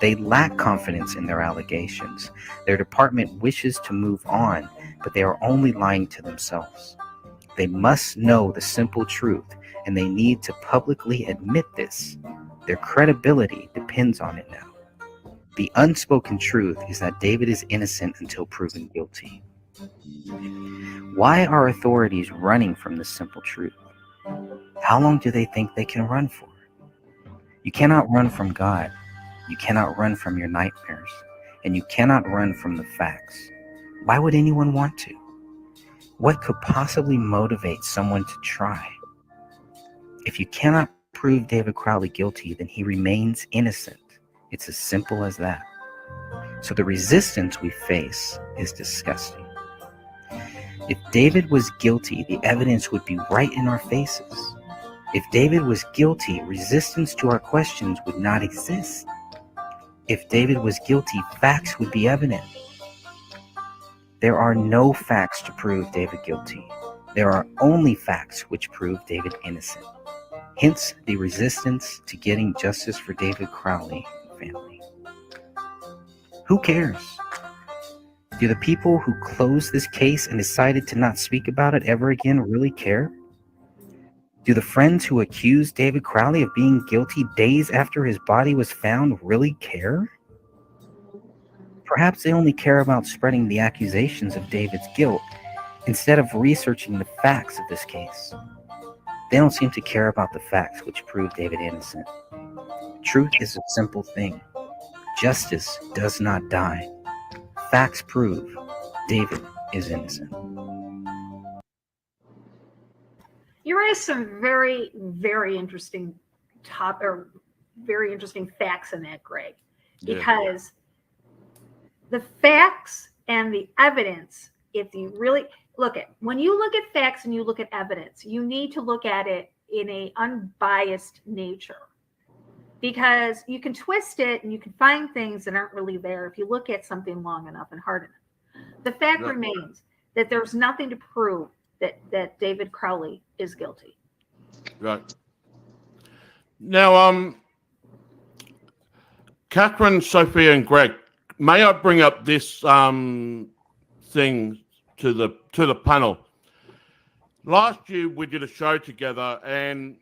They lack confidence in their allegations. Their department wishes to move on, but they are only lying to themselves. They must know the simple truth, and they need to publicly admit this. Their credibility depends on it now. The unspoken truth is that David is innocent until proven guilty. Why are authorities running from this simple truth? How long do they think they can run for? You cannot run from God. You cannot run from your nightmares. And you cannot run from the facts. Why would anyone want to? What could possibly motivate someone to try? If you cannot prove David Crowley guilty, then he remains innocent. It's as simple as that. So the resistance we face is disgusting. If David was guilty, the evidence would be right in our faces. If David was guilty, resistance to our questions would not exist. If David was guilty, facts would be evident. There are no facts to prove David guilty. There are only facts which prove David innocent. Hence the resistance to getting justice for David Crowley and family. Who cares? Do the people who closed this case and decided to not speak about it ever again really care? Do the friends who accused David Crowley of being guilty days after his body was found really care? Perhaps they only care about spreading the accusations of David's guilt instead of researching the facts of this case. They don't seem to care about the facts which prove David innocent. Truth is a simple thing. Justice does not die. Facts prove David is innocent. You raised some very, very interesting very interesting facts in that, Greg, because the facts and the evidence, if you really when you look at facts and you look at evidence, you need to look at it in an unbiased nature, because you can twist it and you can find things that aren't really there if you look at something long enough and hard enough. The fact remains that there's nothing to prove that David Crowley is guilty. Right. Now, Catherine, Sophia, and Greg, may I bring up this thing to the panel? Last year we did a show together, and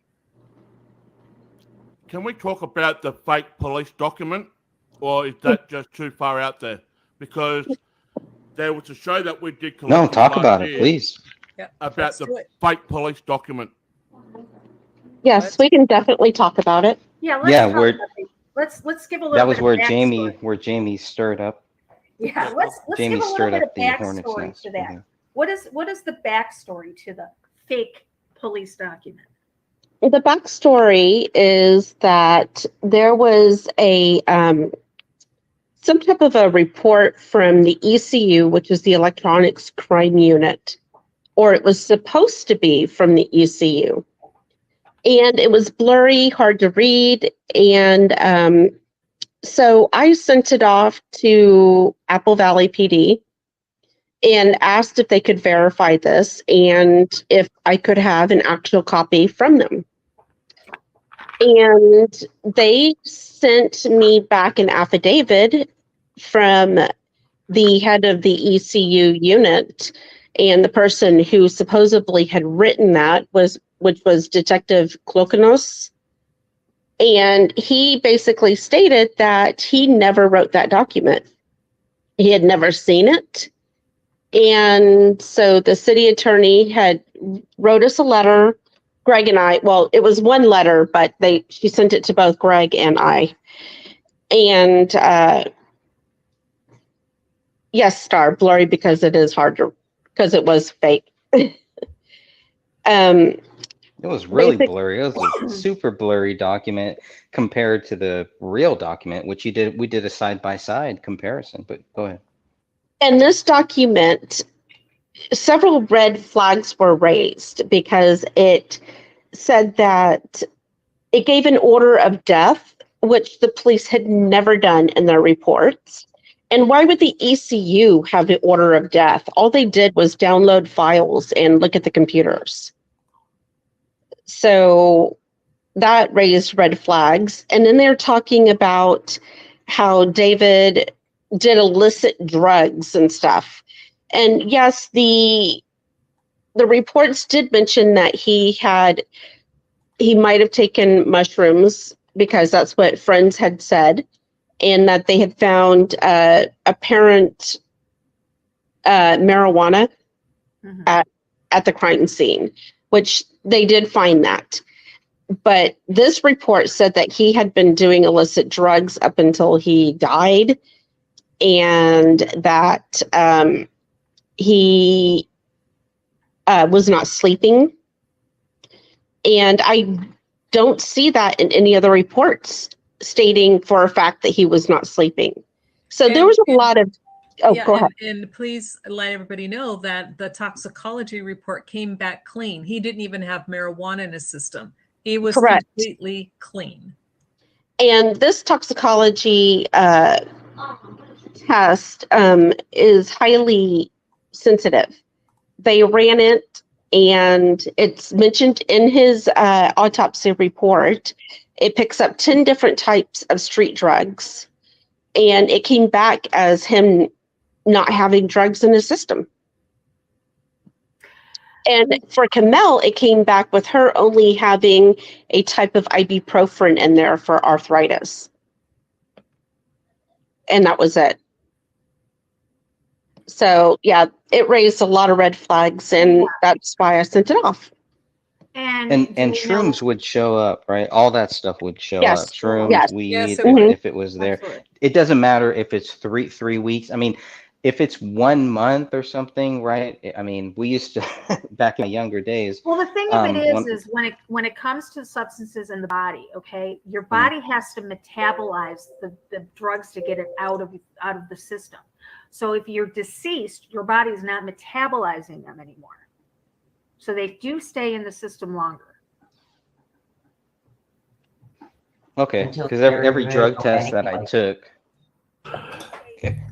can we talk about the fake police document, or is that just too far out there? Because there was a show that we did. No, talk about it, please. About the fake police document. Yes, we can definitely talk about it. Yeah, let's give a little. That was bit where of Jamie stirred up. Yeah, let's Jamie give a little stirred bit up of the hornet's backstory nest. to that. Mhm. What is the backstory to the fake police document? The backstory is that there was a some type of a report from the ECU, which is the Electronics Crime Unit, or it was supposed to be from the ECU. And it was blurry, hard to read. And so I sent it off to Apple Valley PD and asked if they could verify this and if I could have an actual copy from them. And they sent me back an affidavit from the head of the ECU unit, and the person who supposedly had written that which was Detective Klokanos. And he basically stated that he never wrote that document. He had never seen it. And so the city attorney had wrote us a letter, Greg and I. Well, it was one letter, but she sent it to both Greg and I. And yes, Star, blurry because it is hard to, because it was fake. It was really blurry. It was a super blurry document compared to the real document, which we did a side-by-side comparison, but go ahead. In this document, several red flags were raised because it said that it gave an order of death, which the police had never done in their reports. And why would the ECU have an order of death? All they did was download files and look at the computers. So that raised red flags. And then they're talking about how David did illicit drugs and stuff. And yes, the reports did mention that he might have taken mushrooms, because that's what friends had said, and that they had found apparent marijuana at the crime scene, which they did find that. But this report said that he had been doing illicit drugs up until he died, and that he was not sleeping. And I don't see that in any other reports stating for a fact that he was not sleeping. So there was a lot of, go ahead. And please let everybody know that the toxicology report came back clean. He didn't even have marijuana in his system. He was completely clean. And this toxicology test is highly sensitive. They ran it, and it's mentioned in his autopsy report. It picks up 10 different types of street drugs, and it came back as him not having drugs in his system. And for Camille, it came back with her only having a type of ibuprofen in there for arthritis. And that was it. So, yeah, it raised a lot of red flags, and that's why I sent it off. And shrooms would show up, right? All that stuff would show Yes. up. Shrooms, Yes. weed, Yes, it would. if it was there. It doesn't matter if it's three weeks. I mean, if it's 1 month or something, right? I mean, we used to back in my younger days. Well, the thing of it is when- when it comes to substances in the body, okay, your body has to metabolize the drugs to get it out of the system. So if you're deceased, your body's not metabolizing them anymore. So they do stay in the system longer. Okay, because every drug test that I took,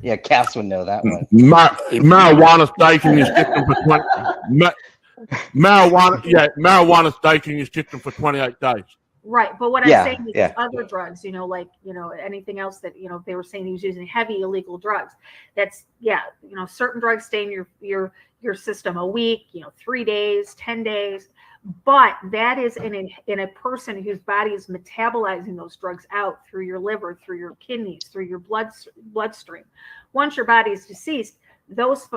yeah, Cass would know that one. Marijuana stays in your system for 20. Marijuana stays in your system for 28 days. Right, but what I'm Yeah, saying is yeah. other drugs, like anything else that if they were saying he was using heavy illegal drugs, that's certain drugs stay in your system a week, 3 days, 10 days, but that is in a person whose body is metabolizing those drugs out through your liver, through your kidneys, through your bloodstream. Once your body is deceased, those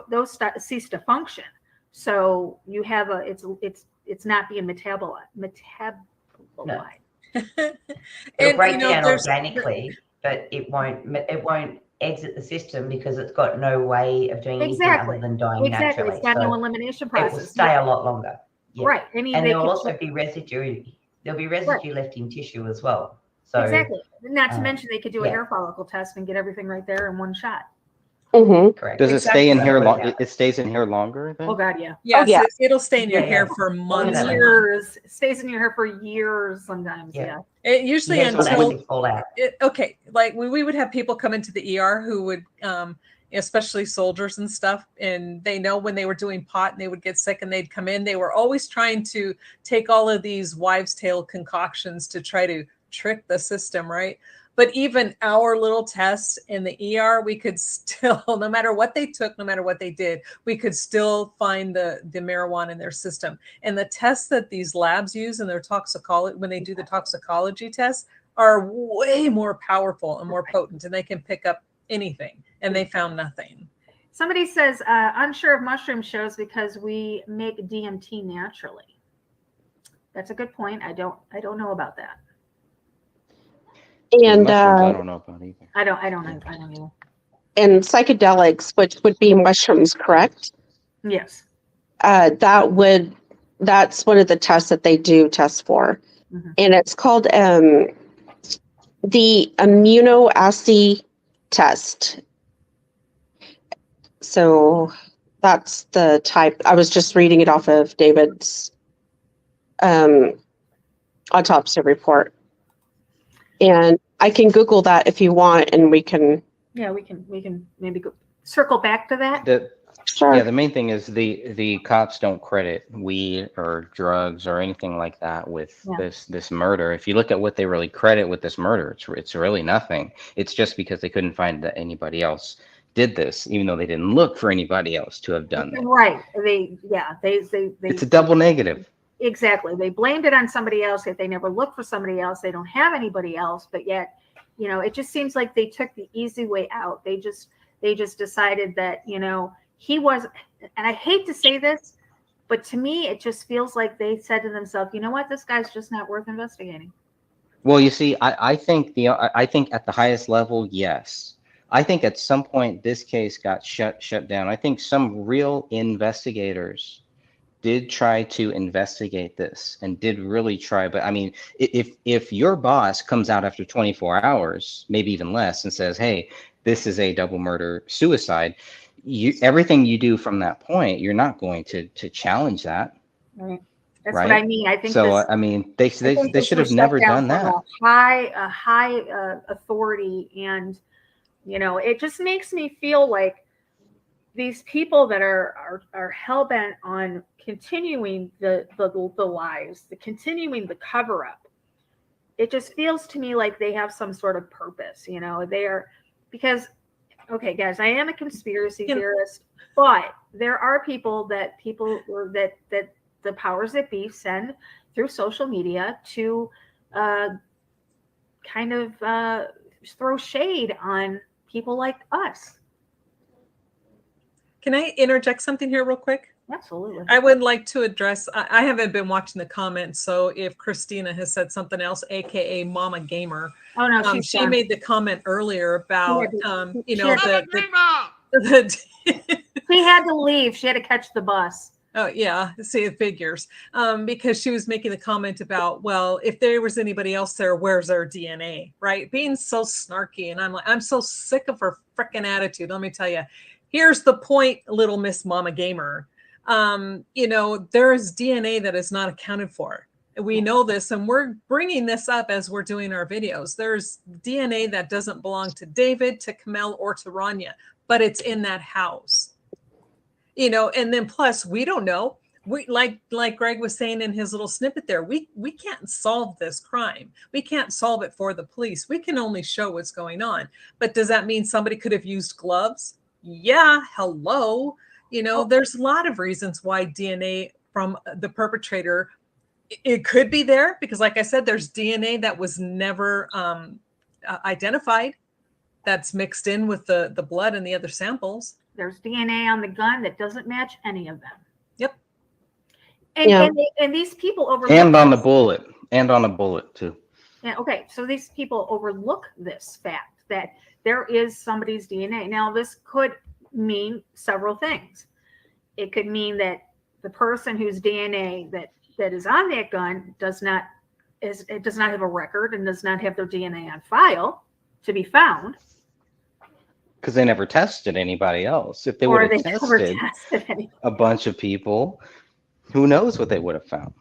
cease to function. So you have it's not being metabolized. No. It'll break down organically, but it won't exit the system because it's got no way of doing anything other than dying naturally. It's got no elimination process. It will stay a lot longer. Yeah. Right. And there will also be residue. There'll be residue left in tissue as well. So exactly. Not to mention they could do a hair follicle test and get everything right there in one shot. Correct. Does it stay in here long? It stays in here longer then? Oh God, yeah. Yes, it'll stay in your hair for months. Years. It stays in your hair for years sometimes. Yeah. It usually Yes, until fall out. Okay, like we would have people come into the ER who would especially soldiers and stuff, and they know when they were doing pot and they would get sick and they'd come in, they were always trying to take all of these wives' tale concoctions to try to trick the system, right? But even our little tests in the ER, we could still, no matter what they took, no matter what they did, we could still find the marijuana in their system. And the tests that these labs use in their toxicology, when they do the toxicology tests, are way more powerful and more potent, and they can pick up anything. And they found nothing. Somebody says, unsure of mushroom shows because we make DMT naturally. That's a good point. I don't know about that. And I don't know about either. I don't know. And psychedelics, which would be mushrooms, correct? Yes. That's one of the tests that they do test for. Mm-hmm. And it's called the immunoassay test. So that's the type. I was just reading it off of David's autopsy report. And I can Google that if you want, and we can. Yeah, we can maybe circle back to that. Sure. Yeah, the main thing is the cops don't credit weed or drugs or anything like that with this murder. If you look at what they really credit with this murder, it's really nothing. It's just because they couldn't find that anybody else did this, even though they didn't look for anybody else to have done that. Right. They It's a double negative. Exactly. They blamed it on somebody else, yet they never looked for somebody else. They don't have anybody else, but yet, it just seems like they took the easy way out. They just decided that, he was, and I hate to say this, but to me, it just feels like they said to themselves, you know what, this guy's just not worth investigating. Well, you see, I think at the highest level, yes. I think at some point this case got shut down. I think some real investigators did try to investigate this and did really try. But I mean, if your boss comes out after 24 hours, maybe even less, and says, hey, this is a double murder suicide, everything you do from that point, you're not going to challenge that. Right. That's right? what I mean. I think so. I mean, they should have never done that. A high authority, and it just makes me feel like these people that are hell bent on continuing the lies, continuing the cover up. It just feels to me like they have some sort of purpose. They are, because Okay, guys, I am a conspiracy theorist, but there are people that the powers that be send through social media to kind of throw shade on people like us. Can I interject something here real quick? Absolutely. I would like to address, I haven't been watching the comments, so if Christina has said something else, aka Mama Gamer, oh no, she made the comment earlier about, you know, she had to leave. She had to catch the bus. Oh yeah, see, it figures. Because she was making the comment about, well, if there was anybody else there, where's their DNA, right? Being so snarky, and I'm like, I'm so sick of her freaking attitude. Let me tell you. Here's the point, little Miss Mama Gamer. You know, there is DNA that is not accounted for. We know this, and we're bringing this up as we're doing our videos. There's DNA that doesn't belong to David, to Kamel, or to Rania, but it's in that house. You know, and then plus we don't know. We like Greg was saying in his little snippet there, we can't solve this crime. We can't solve it for the police. We can only show what's going on. But does that mean somebody could have used gloves? Yeah, hello. You know, there's a lot of reasons why DNA from the perpetrator, it could be there because, like I said, there's DNA that was never identified that's mixed in with the blood and the other samples. There's DNA on the gun that doesn't match any of them. Yep. And these people overlook And on the bullet. And on a bullet, too. Yeah, okay, so these people overlook this fact that there is somebody's DNA. Now, this could mean several things. It could mean that the person whose DNA that is on that gun does not have a record and does not have their DNA on file to be found. Because they never tested anybody else. If they would have tested a bunch of people, who knows what they would have found.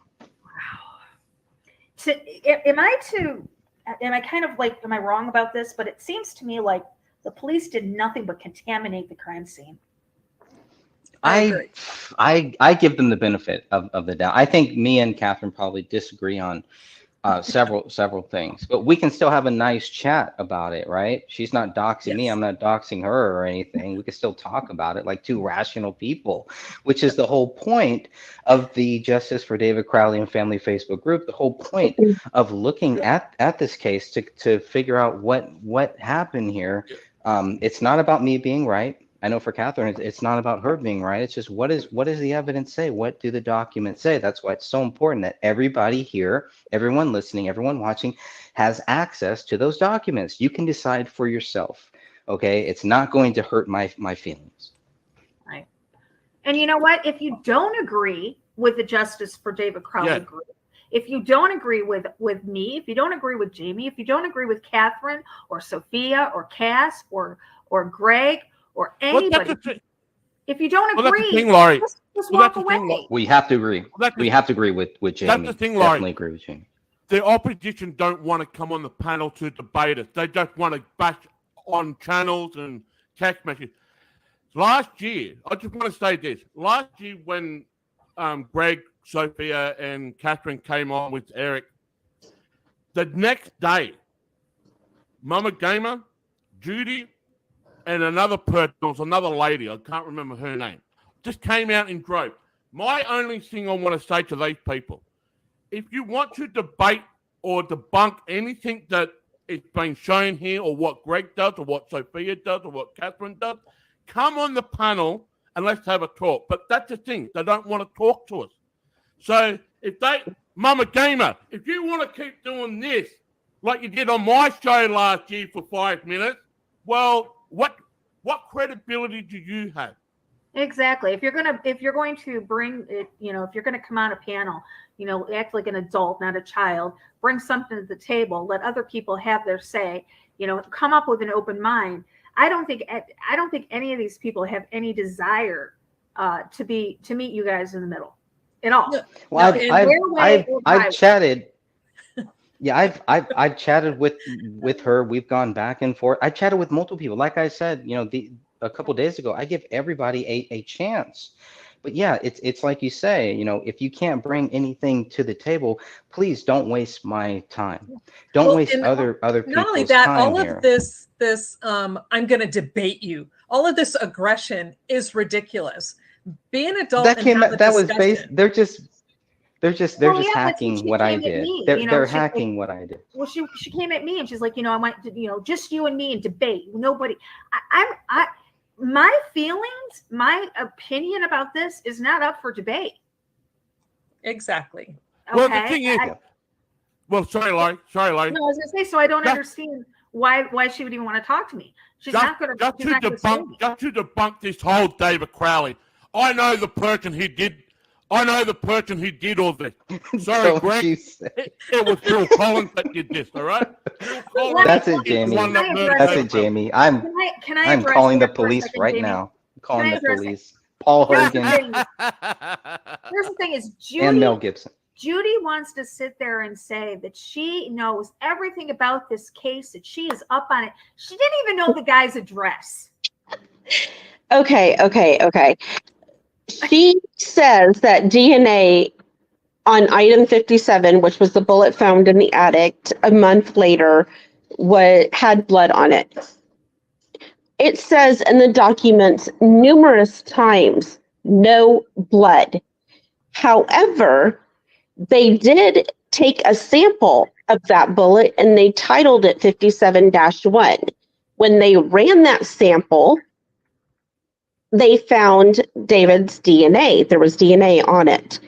Am I kind of like, am I wrong about this? But it seems to me like the police did nothing but contaminate the crime scene. I give them the benefit of the doubt. I think me and Catherine probably disagree on several things, but we can still have a nice chat about it, right? She's not doxing me. I'm not doxing her or anything. We can still talk about it like two rational people, which is the whole point of the Justice for David Crowley and Family Facebook group. The whole point of looking at this case to figure out what happened here. It's not about me being right. I know for Catherine, it's not about her being right. It's just what does the evidence say? What do the documents say? That's why it's so important that everybody here, everyone listening, everyone watching has access to those documents. You can decide for yourself. Okay, it's not going to hurt my feelings. Right. And you know what? If you don't agree with the Justice for David Crowley group, if you don't agree with me, if you don't agree with Jamie, if you don't agree with Catherine or Sophia or Cass or Greg or anybody, if you don't agree, just walk away. We have to agree. We have to agree with Jamie. That's the thing, Definitely Laurie. agree with Jamie. The opposition don't want to come on the panel to debate us. They just want to bash on channels and text messages. Last year, I just want to say this. Last year when Greg, Sophia, and Catherine came on with Eric, the next day, Mama Gamer, Judy, and another lady, I can't remember her name, just came out in drove. My only thing I want to say to these people, if you want to debate or debunk anything that is being shown here or what Greg does or what Sophia does or what Catherine does, come on the panel and let's have a talk. But that's the thing, they don't want to talk to us. So Mama Gamer, if you want to keep doing this like you did on my show last year for 5 minutes, well, what credibility do you have? Exactly. If you're going to bring it, if you're going to come on a panel, act like an adult, not a child, bring something to the table, let other people have their say, come up with an open mind. I don't think any of these people have any desire to meet you guys in the middle at all. Well, I've chatted. Yeah, I've chatted with her. We've gone back and forth. I chatted with multiple people. Like I said, a couple of days ago, I give everybody a chance But yeah, it's like you say, you know, if you can't bring anything to the table, please don't waste my time. Don't Well, waste and other not only people's that, time all here. of this I'm going to debate you. All of this aggression is ridiculous. Be an adult That and came have a that was discussion. based. They're just Well, just yeah, that's hacking she what I came at did. me. They're You know, they're she's like, hacking what I did. well, she came at me and she's like, you know, I want to, you know, just you and me and debate. Nobody. I my feelings, my opinion about this is not up for debate. Exactly. Well, the Okay. thing is, well, sorry, Larry. Sorry, Larry. No, I was gonna say, so I don't Just- understand why she would even want to talk to me. She's not gonna. Just she's to not gonna say debunk, just to debunk this whole David Crowley. I know the person who did. I know the person who did all this. Sorry, Don't Greg. you say. It was Bill Collins that did this. All right. Bill Collins That's is it, the Jamie. one that murdered That's David it, Crowley. Jamie. I'm Can I I'm address calling the that for a police second, right Jamie? now. I'm Can calling I the address it? police. Paul Here's the Hogan thing. Here's the thing: is and Mel Judy. Gibson. Judy wants to sit there and say that she knows everything about this case, that she is up on it. She didn't even know the guy's address. Okay. She says that DNA on item 57, which was the bullet found in the attic a month later, had blood on it. It says in the documents numerous times, no blood. However, they did take a sample of that bullet and they titled it 57-1. When they ran that sample, they found David's DNA. There was DNA on it.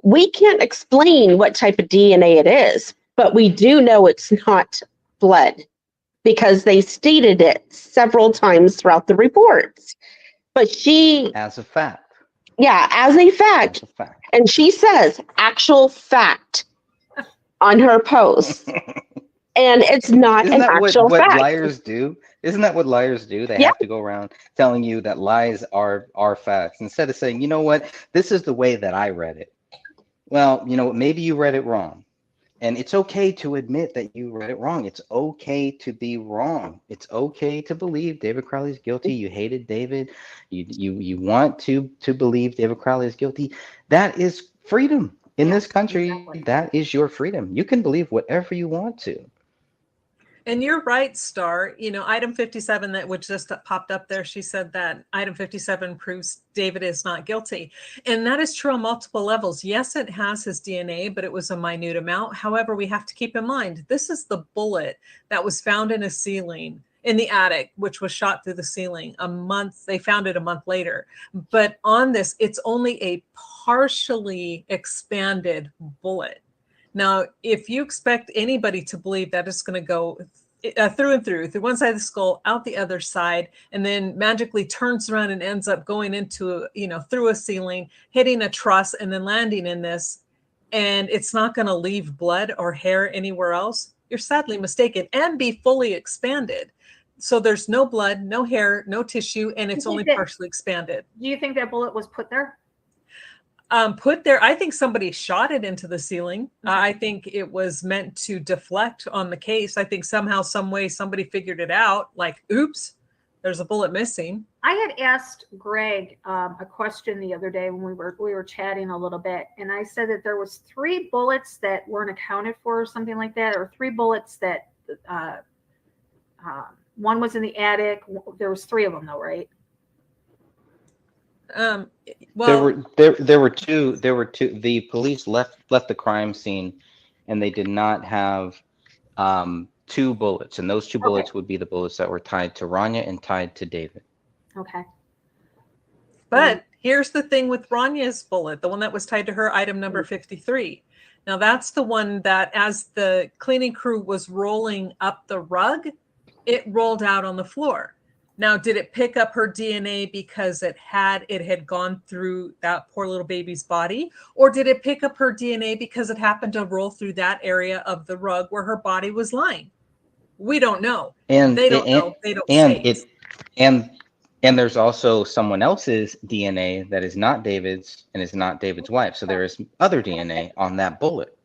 We can't explain what type of DNA it is, but we do know it's not blood because they stated it several times throughout the reports. But she, As a fact. yeah, as a fact, and she says actual fact on her post, and it's not Isn't an that actual what fact. liars do? Isn't that what liars do? They Yeah. have to go around telling you that lies are facts instead of saying, you know what, this is the way that I read it. Well, you know, maybe you read it wrong. And it's okay to admit that you read it wrong. It's okay to be wrong. It's okay to believe David Crowley is guilty. You hated David. You want to believe David Crowley is guilty. That is freedom in this country. Exactly. That is your freedom. You can believe whatever you want to. And you're right, Star. You know, item 57 that which just popped up there, she said that item 57 proves David is not guilty. And that is true on multiple levels. Yes, it has his DNA, but it was a minute amount. However, we have to keep in mind, this is the bullet that was found in a ceiling in the attic, which was shot through the ceiling they found it a month later. But on this, it's only a partially expanded bullet. Now, if you expect anybody to believe that it's going to go through and through one side of the skull, out the other side, and then magically turns around and ends up going into, through a ceiling, hitting a truss, and then landing in this, and it's not going to leave blood or hair anywhere else, you're sadly mistaken, and be fully expanded. So there's no blood, no hair, no tissue, and it's only partially expanded. Do you think that bullet was put there? Put there, I think somebody shot it into the ceiling. I think it was meant to deflect on the case. I think somehow, some way, somebody figured it out. Like, oops, there's a bullet missing. I had asked Greg a question the other day when we were chatting a little bit, and I said that there was 3 bullets that weren't accounted for, or something like that, or 3 bullets that one was in the attic. There was 3 of them, though, right? Well, there were two. The police left the crime scene, and they did not have 2 bullets, and those 2 bullets would be the bullets that were tied to Rania and tied to David. Okay. But here's the thing with Rania's bullet, the one that was tied to her, item number 53. Now that's the one that, as the cleaning crew was rolling up the rug, it rolled out on the floor. Now, did it pick up her DNA because it had gone through that poor little baby's body? Or did it pick up her DNA because it happened to roll through that area of the rug where her body was lying? We don't know. And they don't know. They don't say. And there's also someone else's DNA that is not David's and is not David's wife. So there is other DNA on that bullet.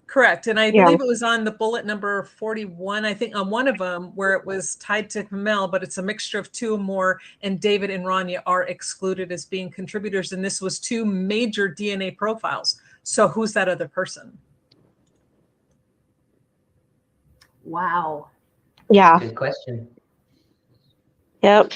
Correct. And I Yeah. believe it was on the bullet number 41, I think on one of them where it was tied to Kamel, but it's a mixture of two or more, and David and Rania are excluded as being contributors. And this was two major DNA profiles. So who's that other person? Wow. Yeah. Good question. Yep.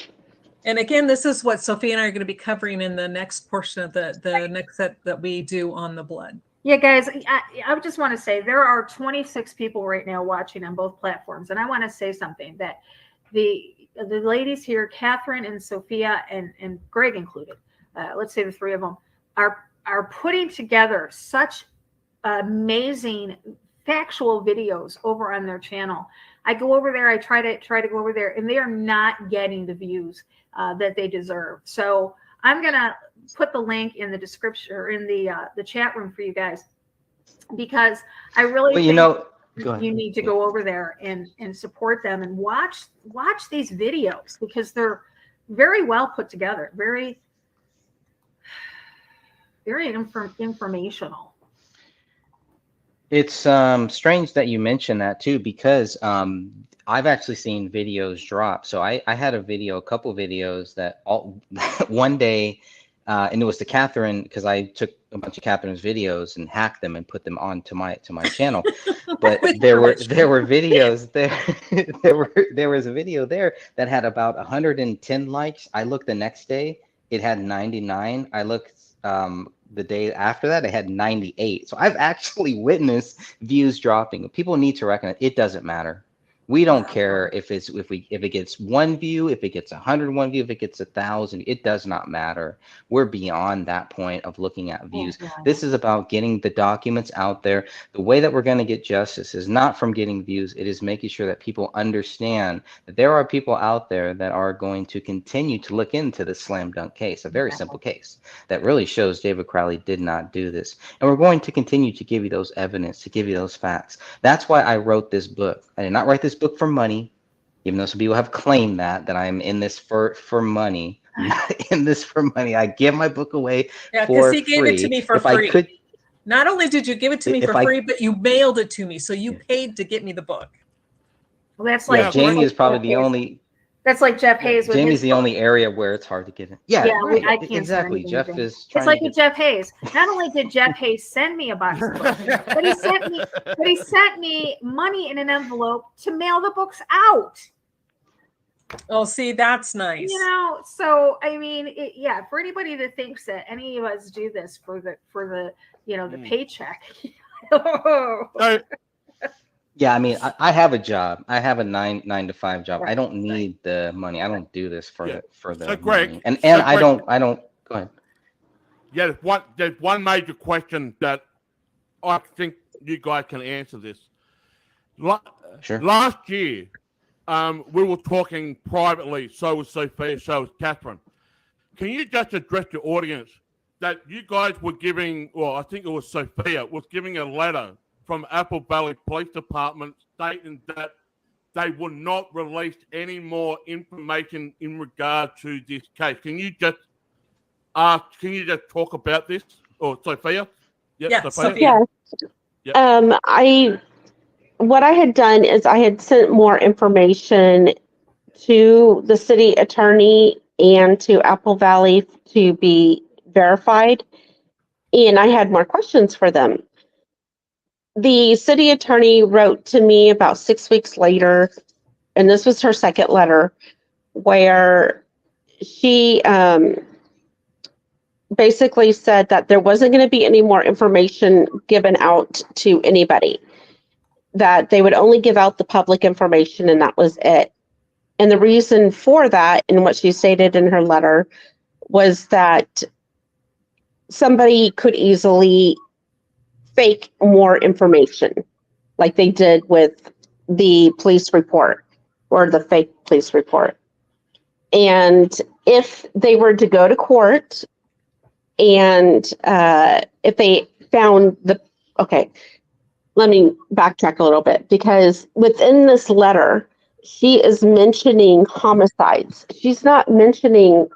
And again, this is what Sophia and I are going to be covering in the next portion of the next set that we do on the blood. Yeah, guys, I just want to say there are 26 people right now watching on both platforms. And I want to say something that the ladies here, Catherine and Sophia and Greg included, let's say the three of them, are putting together such amazing factual videos over on their channel. I go over there, I try to go over there, and they are not getting the views that they deserve. So I'm gonna put the link in the description or in the chat room for you guys, because I really Well, think you need to go over there and support them and watch these videos, because they're very well put together, very informational. It's strange that you mentioned that too, because I've actually seen videos drop. So I had a couple videos that all one day, and it was to Catherine, because I took a bunch of Catherine's videos and hacked them and put them onto my channel. But there were videos there. there was a video there that had about 110 likes. I looked the next day, it had 99. I looked the day after that, it had 98. So I've actually witnessed views dropping. People need to recognize it doesn't matter. We don't care if it gets 1 view, if it gets 101 view, if it gets 1,000. It does not matter. We're beyond that point of looking at views. This is about getting the documents out there. The way that we're going to get justice is not from getting views. It is making sure that people understand that there are people out there that are going to continue to look into the slam dunk case, a very simple case that really shows David Crowley did not do this. And we're going to continue to give you those evidence, to give you those facts. That's why I wrote this book. I did not write this book for money, even though some people have claimed that I'm in this for money. I'm not in this for money. I give my book away for free. He gave it to me for free. Not only did you give it to me for free, but you mailed it to me, so you paid to get me the book. Well, that's like Jamie is probably the only. That's like Jeff Hayes. With Jamie's the only area where it's hard to get it. Yeah, right. I can't exactly. Jeff is. It's like with Jeff Hayes. Not only did Jeff Hayes send me a box of books, but he sent me money in an envelope to mail the books out. Oh, see, that's nice. So I mean, for anybody that thinks that any of us do this for the the paycheck. Yeah, I mean, I have a job. I have a 9 to 5 job. I don't need the money. I don't do this for the So, Greg, money. And I don't go ahead. Yeah, there's one major question that I think you guys can answer this. Sure. Last year, we were talking privately, so was Sophia, so was Catherine. Can you just address the audience that you guys were giving, well, I think it was Sophia, was giving a letter from Apple Valley Police Department stating that they would not release any more information in regard to this case. Can you just talk about this? Or Sophia? Yep, yeah, Sophia. Yep. What I had done is I had sent more information to the city attorney and to Apple Valley to be verified, and I had more questions for them. The city attorney wrote to me about 6 weeks later, and this was her second letter, where she basically said that there wasn't going to be any more information given out to anybody, that they would only give out the public information and that was it. And the reason for that, and what she stated in her letter, was that somebody could easily fake more information, like they did with the police report or the fake police report. And if they were to go to court and if they found let me backtrack a little bit, because within this letter, she is mentioning homicides. She's not mentioning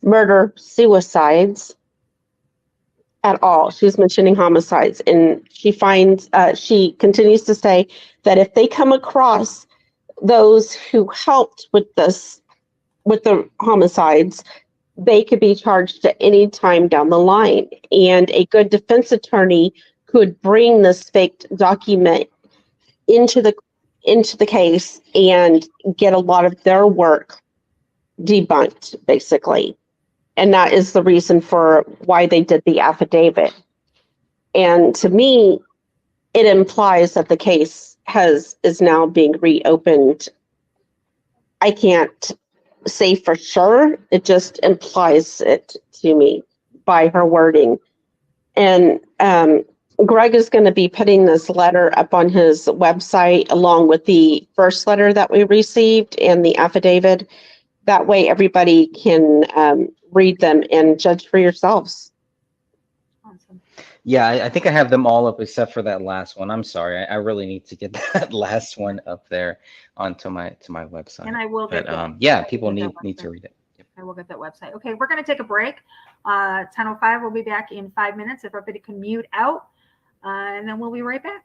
murder, suicides. at all. She's mentioning homicides, and she continues to say that if they come across those who helped with the homicides, they could be charged at any time down the line. And a good defense attorney could bring this faked document into the case and get a lot of their work debunked, basically. And that is the reason for why they did the affidavit. And to me, it implies that the case is now being reopened. I can't say for sure. It just implies it to me by her wording. And Greg is going to be putting this letter up on his website along with the first letter that we received and the affidavit. That way everybody can read them and judge for yourselves. Yeah, I think I have them all up except for that last one. I'm sorry. I really need to get that last one up there onto my website. And I will get yeah, people need to read it. I will get that website. Okay, we're going to take a break. 10:05. We'll be back in 5 minutes. If everybody can mute out, and then we'll be right back.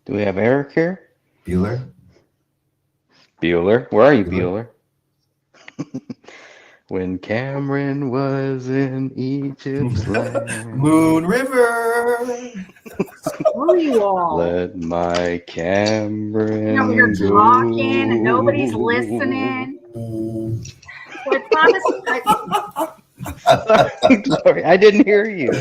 Do we have Eric here? Bueller? Bueller? Where are you, Bueller? When Cameron was in Egypt's land. Moon River. Who are you all? Let my Cameron You know, you're go. talking and nobody's listening. So I promise. Sorry, Lori, I didn't hear you.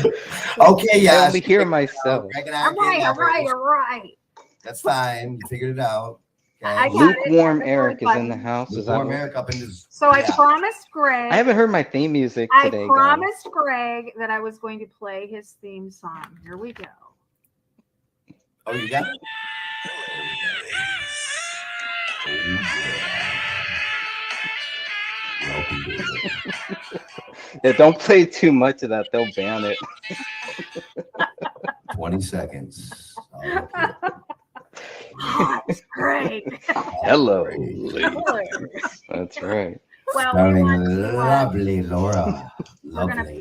Okay, yeah. I only hear myself. All right. That's fine. You figured it out. I got Lukewarm it. Eric is in the house. Is that Lukewarm what- Eric up in his. So I yeah. promised Greg. I haven't heard my theme music I today, guys. promised Greg that I was going to play his theme song. Here we go. Oh, you got it? Yeah, don't play too much of that. They'll ban it. 20 seconds. Oh, it's great. Hello, ladies. That's right. Well, Starring we want to, lovely Laura. we're gonna Lovely.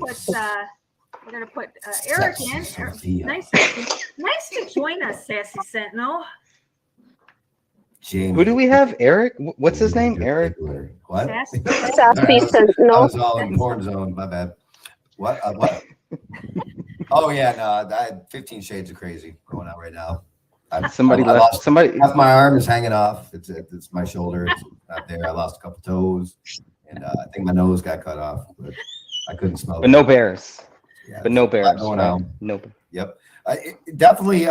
put Eric in. Sexy Sophia. Nice to join us, Sassy Sentinel. Jamie. Who do we have? Eric? What's his name? Eric? What? Sassy Sassy Sentinel. I was all in porn zone. My bad. What? What? Oh yeah, no. I had 15 Shades of Crazy going on right now. Somebody I left. lost, Somebody. half my arm is hanging off. It's my shoulder. It's not there. I lost a couple toes, and I think my nose got cut off. But I couldn't smell. But no bears. Yeah, But no there's a lot bears. going Right? on. No. Yep. It definitely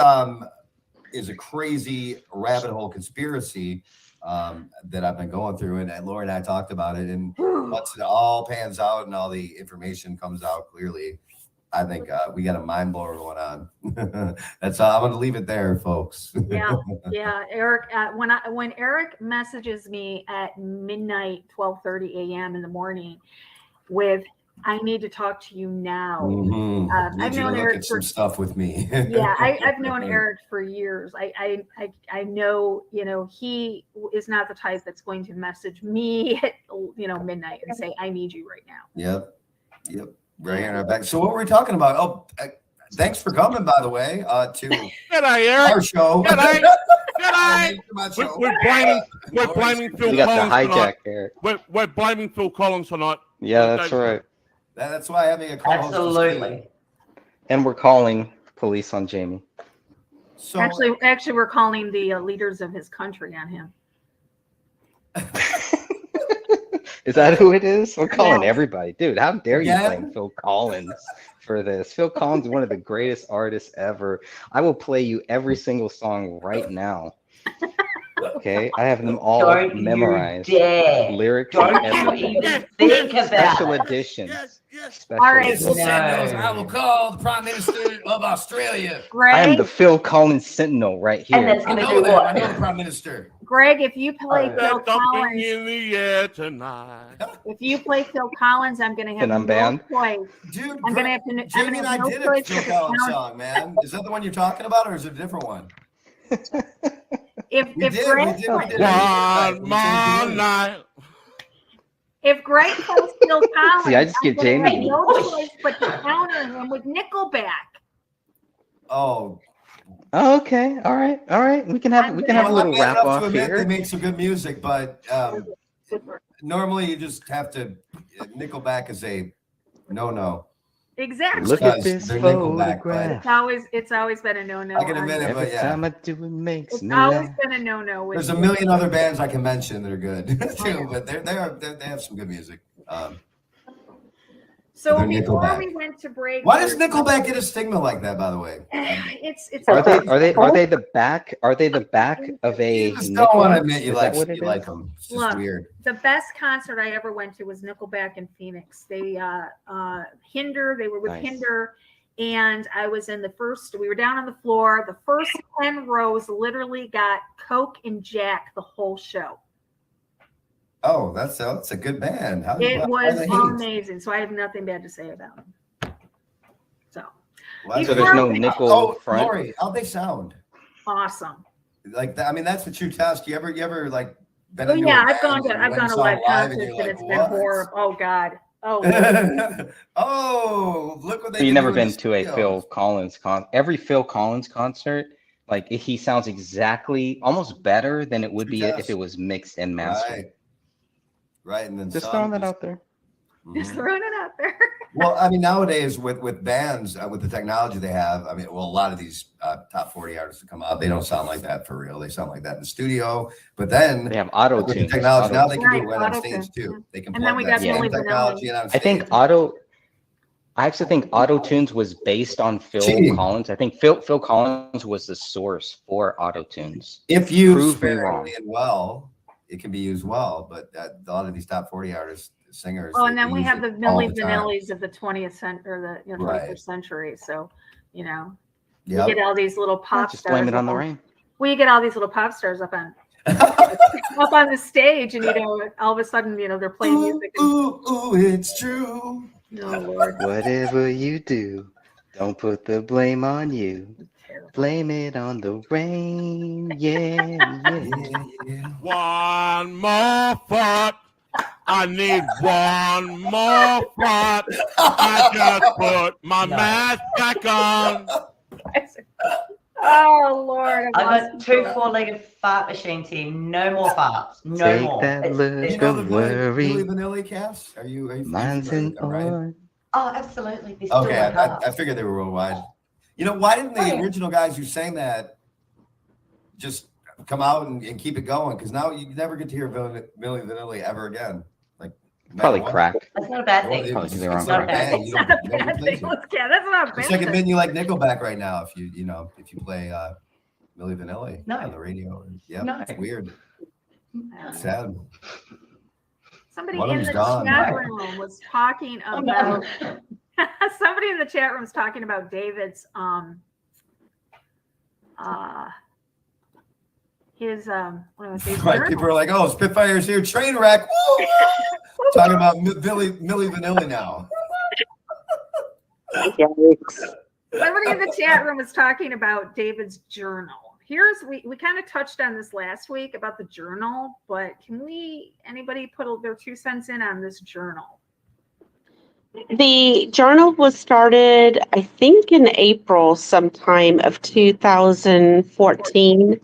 is a crazy rabbit hole conspiracy that I've been going through, and Laura and I talked about it. And once it all pans out and all the information comes out clearly, I think we got a mind blower going on. That's all. I'm going to leave it there, folks. Yeah. Eric. When Eric messages me at midnight, 12:30 a.m. in the morning, with "I need to talk to you now." Mhm. I've Need you to known look Eric at some for stuff with me. yeah. I've known Eric for years. I know, he is not the type that's going to message me at midnight and say, "I need you right now." Yep. Right here in our back. So what were we talking about? Oh, thanks for coming, by the way, to G'day, Eric. our show. G'day. G'day. My show. We're blaming Phil We got the Collins hijack tonight. there. We're blaming Phil Collins tonight. Yeah, that's right. That's why having a co-host is key. Absolutely. And we're calling police on Jamie. So Actually, we're calling the leaders of his country on him. Is that who it is? We're calling Yeah. everybody. Dude, how dare you Yeah. blame Phil Collins for this? Phil Collins is one of the greatest artists ever. I will play you every single song right now. Okay, I have them all Don't you memorized. dare. Lyrics Don't and you everything. even think about Special it. editions. Special All right. editions. I will call the Prime Minister of Australia. I am Greg, the Phil Collins Sentinel right And here. that's I gonna know do that. I know the what? Prime Minister. Greg, if you play Phil There's something Collins, in the air tonight. if you play Phil Collins, I'm going to have And I'm no banned? choice. Dude, I'm going to have to. I'm Jamie going and to I have no did a choice. Phil but to Collins count- song, man. Is that the one you're talking about, or is it a different one? If We if did. Greg We did. One more night. if Greg plays Phil Collins, See, I just get I'm gonna Jamie. have no choice but to counter him with Nickelback. Oh, Oh, okay. All right. All right. We can have a little I'm wrap up off to admit they here. make some good music, but normally you just have to. Nickelback is a no. Exactly. Look at Because this they're Nickelback, photograph. It's always been a no. I can admit it, Every but yeah. time I do it makes It's me always laugh. been a no. There's a million other bands I can mention that are good too, but they have some good music. So they're before Nickelback. we went to break, Why does Nickelback get a stigma like that? By the way, it's Are they the back? Are they the back of a? you just don't want to nickel? admit you Is like that what it you is? like them. It's just Look, weird. the best concert I ever went to was Nickelback in Phoenix. They Hinder, they were with Nice. Hinder, and I was in the first, we were down on the floor. The first 10 rows literally got Coke and Jack the whole show. Oh, that's a good band. How, It why was the hate? amazing. So I have nothing bad to say about them. So Why So the there's no hate? nickel Oh, front? Lori, how'd they sound? awesome. Like that, I mean, that's the true test. You ever like been Oh into yeah, a I've gone band to and I've went gone to and saw live them live and concerts you're and like, it's been what? horrible. Oh God. Oh Lord. Oh, look what they So you've did never in been the to a studio. Phil Collins every Phil Collins concert, like he sounds exactly almost better than it would be Yes. if it was mixed and mastered. Right, and then Just some throwing that out there. Just throwing it out there. Well, I mean, nowadays with bands, with the technology they have, I mean, well, a lot of these top 40 artists that come out, they don't sound like that for real. They sound like that in the studio. But then They have auto with the tunes. technology now, they can do it Right, right on auto-tune, stage too. They can And then plug we that got same Milli technology Vanilli. in on I stage. think I actually think auto tunes was based on Phil Cheating. Collins. I think Phil Collins was the source for auto tunes. If used Prove me wrong. sparingly and well, it can be used well. But a lot of these top 40 artists, singers. Oh, they- and then they we use have the it all Milli the time. Vanillis of the 20th century or the 21st Right. century. So, you know, Yep. you get all these little pop Just stars. blame it on up the rain. Well, you get all these little pop stars up on the stage, and all of a sudden, they're playing music. And, Ooh, it's true. oh Lord. Whatever you do, don't put the blame on you. Blame it on the rain. Yeah, yeah. One more thought. I need one more thought. I just put my mask back on. Oh Lord. I got 2 4-legged fart machines here. No more farts. No Take more. that look You know the of Milli worry. Vanilli cast? Are you Mine's an right? on. Oh, absolutely. They still Okay, work hard. I figured they were worldwide. You know, why didn't the Oh, yeah. original guys who sang that just come out and keep it going? Because now you never get to hear Milli Vanilli ever again. Like Probably no matter crack. That's not a bad what. thing. Probably It's they're on like a crack. band. It's You not don't a never bad replace thing. it. Yeah, that's not a bad It's like thing. admitting you like Nickelback right now if you play Milli Vanilli No. on the radio. Yeah, No. it's weird. It's sad. Somebody One of in them's the gone. chat room was talking Oh, about no. somebody in the chat room was talking about David's his what do I say? Right, people are like, "Oh, Spitfire's here, train wreck." Woo! Talking about Milli Vanilli now. Somebody in the chat room was talking about David's journal. We kind of touched on this last week about the journal, but can anybody put their 2 cents in on this journal? The journal was started, I think, in April sometime of 2014.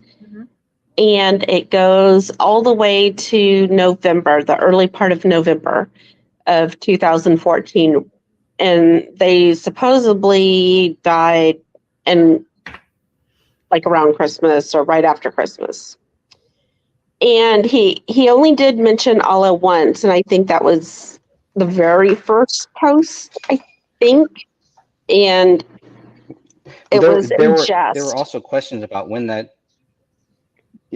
And it goes all the way to November, the early part of November of 2014. And they supposedly died around Christmas or right after Christmas. And he only did mention Allah once, and I think that was the very first post, I think. And it was in jest. There were also questions about when that.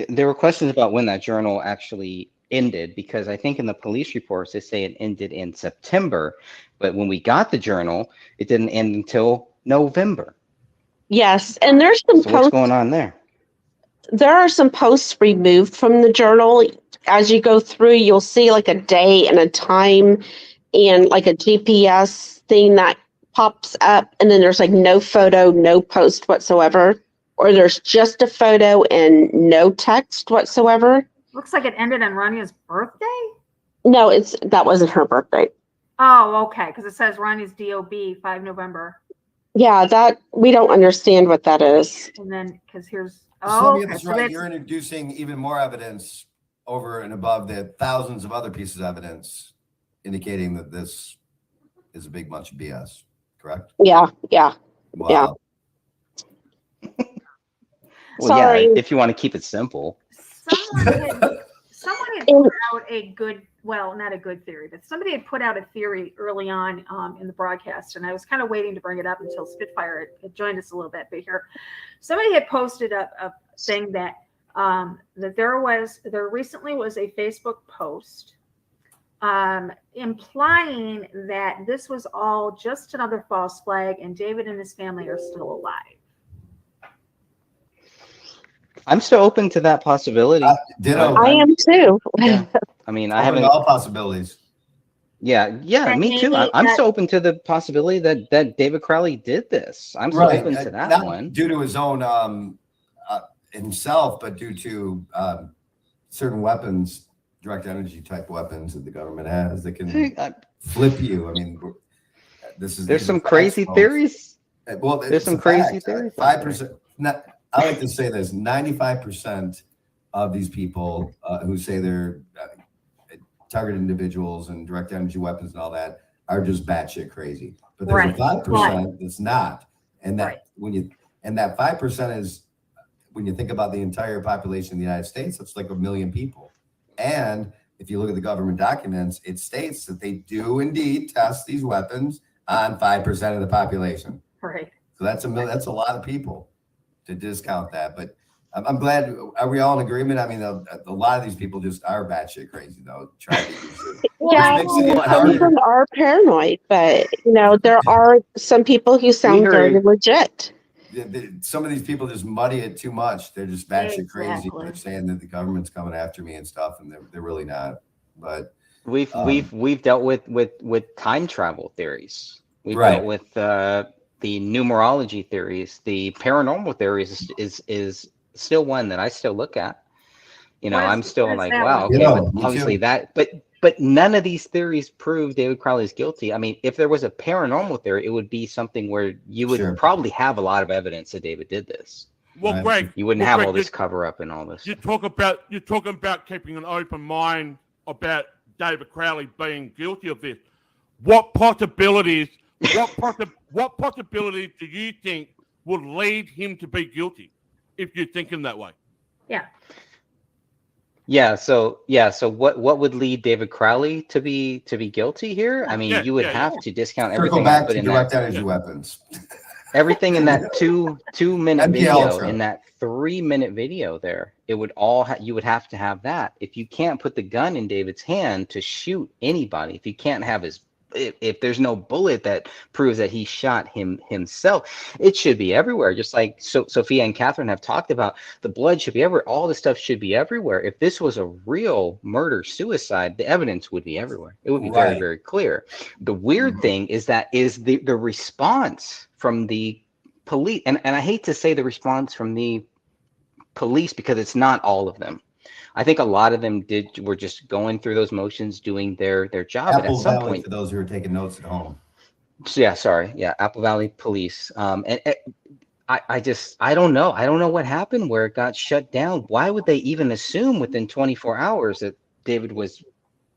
There were questions about when that journal actually ended, because I think in the police reports they say it ended in September, but when we got the journal, it didn't end until November. Yes, and there's some So what's going on there? There are some posts removed from the journal. As you go through, you'll see like a day and a time and like a GPS thing that pops up, and then there's like no photo, no post whatsoever, or there's just a photo and no text whatsoever. Looks like it ended on Rania's birthday. No, that wasn't her birthday. Oh, okay, because it says Rania's DOB 5 November, Yeah, that we don't understand what that is. and then because here's Somebody okay, that's so right. that's- You're introducing even more evidence over and above the thousands of other pieces of evidence indicating that this is a big bunch of BS. Correct? Yeah. Wow. Well, Sorry. yeah, if you want to keep it simple. someone had put out a good, well, not a good theory, but somebody had put out a theory early on in the broadcast, and I was kind of waiting to bring it up until Spitfire had joined us a little bit. But here, somebody had posted a thing that that there recently was a Facebook post implying that this was all just another false flag, and David and his family are still alive. I'm still open to that possibility. Ditto. I am too. Yeah. I mean, I Open haven't. to all possibilities. Yeah, That me too. maybe I'm that- still open to the possibility that David Crowley did this. I'm still open to that Not one. due to his own himself, but due to certain weapons, direct energy type weapons that the government has that can flip you. I mean, There's these are some facts, crazy folks. theories. Well, There's it's some a crazy fact. theories. 5%. I like to say this: 95% of these people who say they're targeted individuals and direct energy weapons and all that are just batshit crazy. But there's Right. a 5% that's not. And that that 5% is, when you think about the entire population of the United States, it's like 1 million people. And if you look at the government documents, it states that they do indeed test these weapons on 5% of the population. Right. So that's a lot of people to discount that. But I'm glad. Are we all in agreement? I mean, a lot of these people just are batshit crazy, though. Trying to use it. Yeah, Which makes it even some of harder. them are paranoid, but there are some people who sound very legit. Some of these people just muddy it too much. They're just batshit crazy. Exactly. They're saying that the government's coming after me and stuff, and they're really not. But We've dealt with time travel theories. We've Right. dealt with the numerology theories. The paranormal theories is still one that I still look at. I'm still like, wow, okay, but me obviously too. but none of these theories prove David Crowley is guilty. I mean, if there was a paranormal theory, it would be something where you would probably have a lot of evidence that David did this. Well, Greg, You wouldn't have all this cover up and all this. You're talking about keeping an open mind about David Crowley being guilty of this. What possibilities do you think would lead him to be guilty if you're thinking that way? Yeah. So what would lead David Crowley to be guilty here? I mean, you would have to discount Circle everything back put to in direct that. energy weapons. Everything in that two-minute MK video, Ultra. in that 3-minute video there, it would you would have to have that. If you can't put the gun in David's hand to shoot anybody, if you can't have if there's no bullet that proves that he shot himself, it should be everywhere. Just like Sophia and Catherine have talked about, the blood should be everywhere. All this stuff should be everywhere. If this was a real murder-suicide, the evidence would be everywhere. It would be very, very clear. The weird thing is the response from the police, and I hate to say the response from the police because it's not all of them. I think a lot of them were just going through those motions, doing their job. Apple and at some Valley, point, for those who are taking notes at home. Apple Valley Police. And I don't know. I don't know what happened where it got shut down. Why would they even assume within 24 hours that David was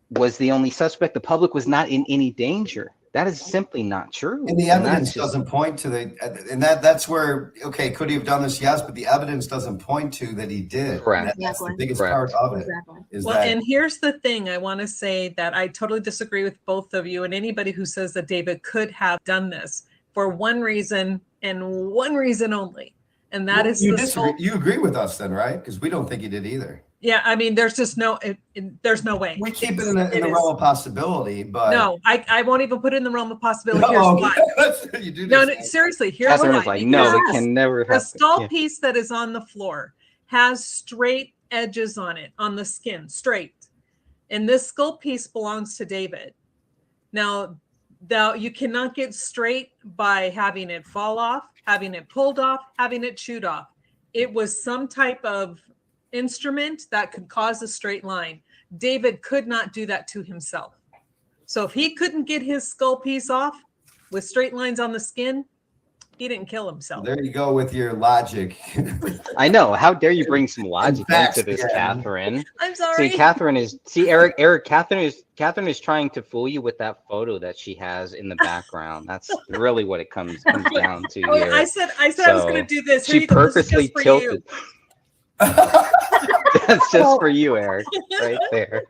the only suspect? The public was not in any danger. That is simply not true. And the evidence doesn't point to that's where, okay, could he have done this? Yes, but the evidence doesn't point to that he did. Correct. That's the biggest part of it. And here's the thing. I want to say that I totally disagree with both of you and anybody who says that David could have done this for one reason and one reason only. And that is you disagree. You agree with us then, right? Because we don't think he did either. Yeah, I mean, there's just there's no way. We keep it in the realm of possibility, but no, I won't even put it in the realm of possibility. Here's why. You do No, this. seriously, here's Catherine why. was like, no, it can never The happen. skull piece that is on the floor has straight edges on it, on the skin, straight. And this skull piece belongs to David. Now you cannot get straight by having it fall off, having it pulled off, having it chewed off. It was some type of instrument that could cause a straight line. David could not do that to himself. So if he couldn't get his skull piece off with straight lines on the skin, he didn't kill himself. There you go with your logic. I know. How dare you bring some logic facts, into this, yeah. Catherine? I'm sorry. Eric, Catherine is trying to fool you with that photo that she has in the background. That's really what it comes down to here. I said I was going to do this. Here She you go. This is purposely just for tilted. you. That's just for you, Eric, right there.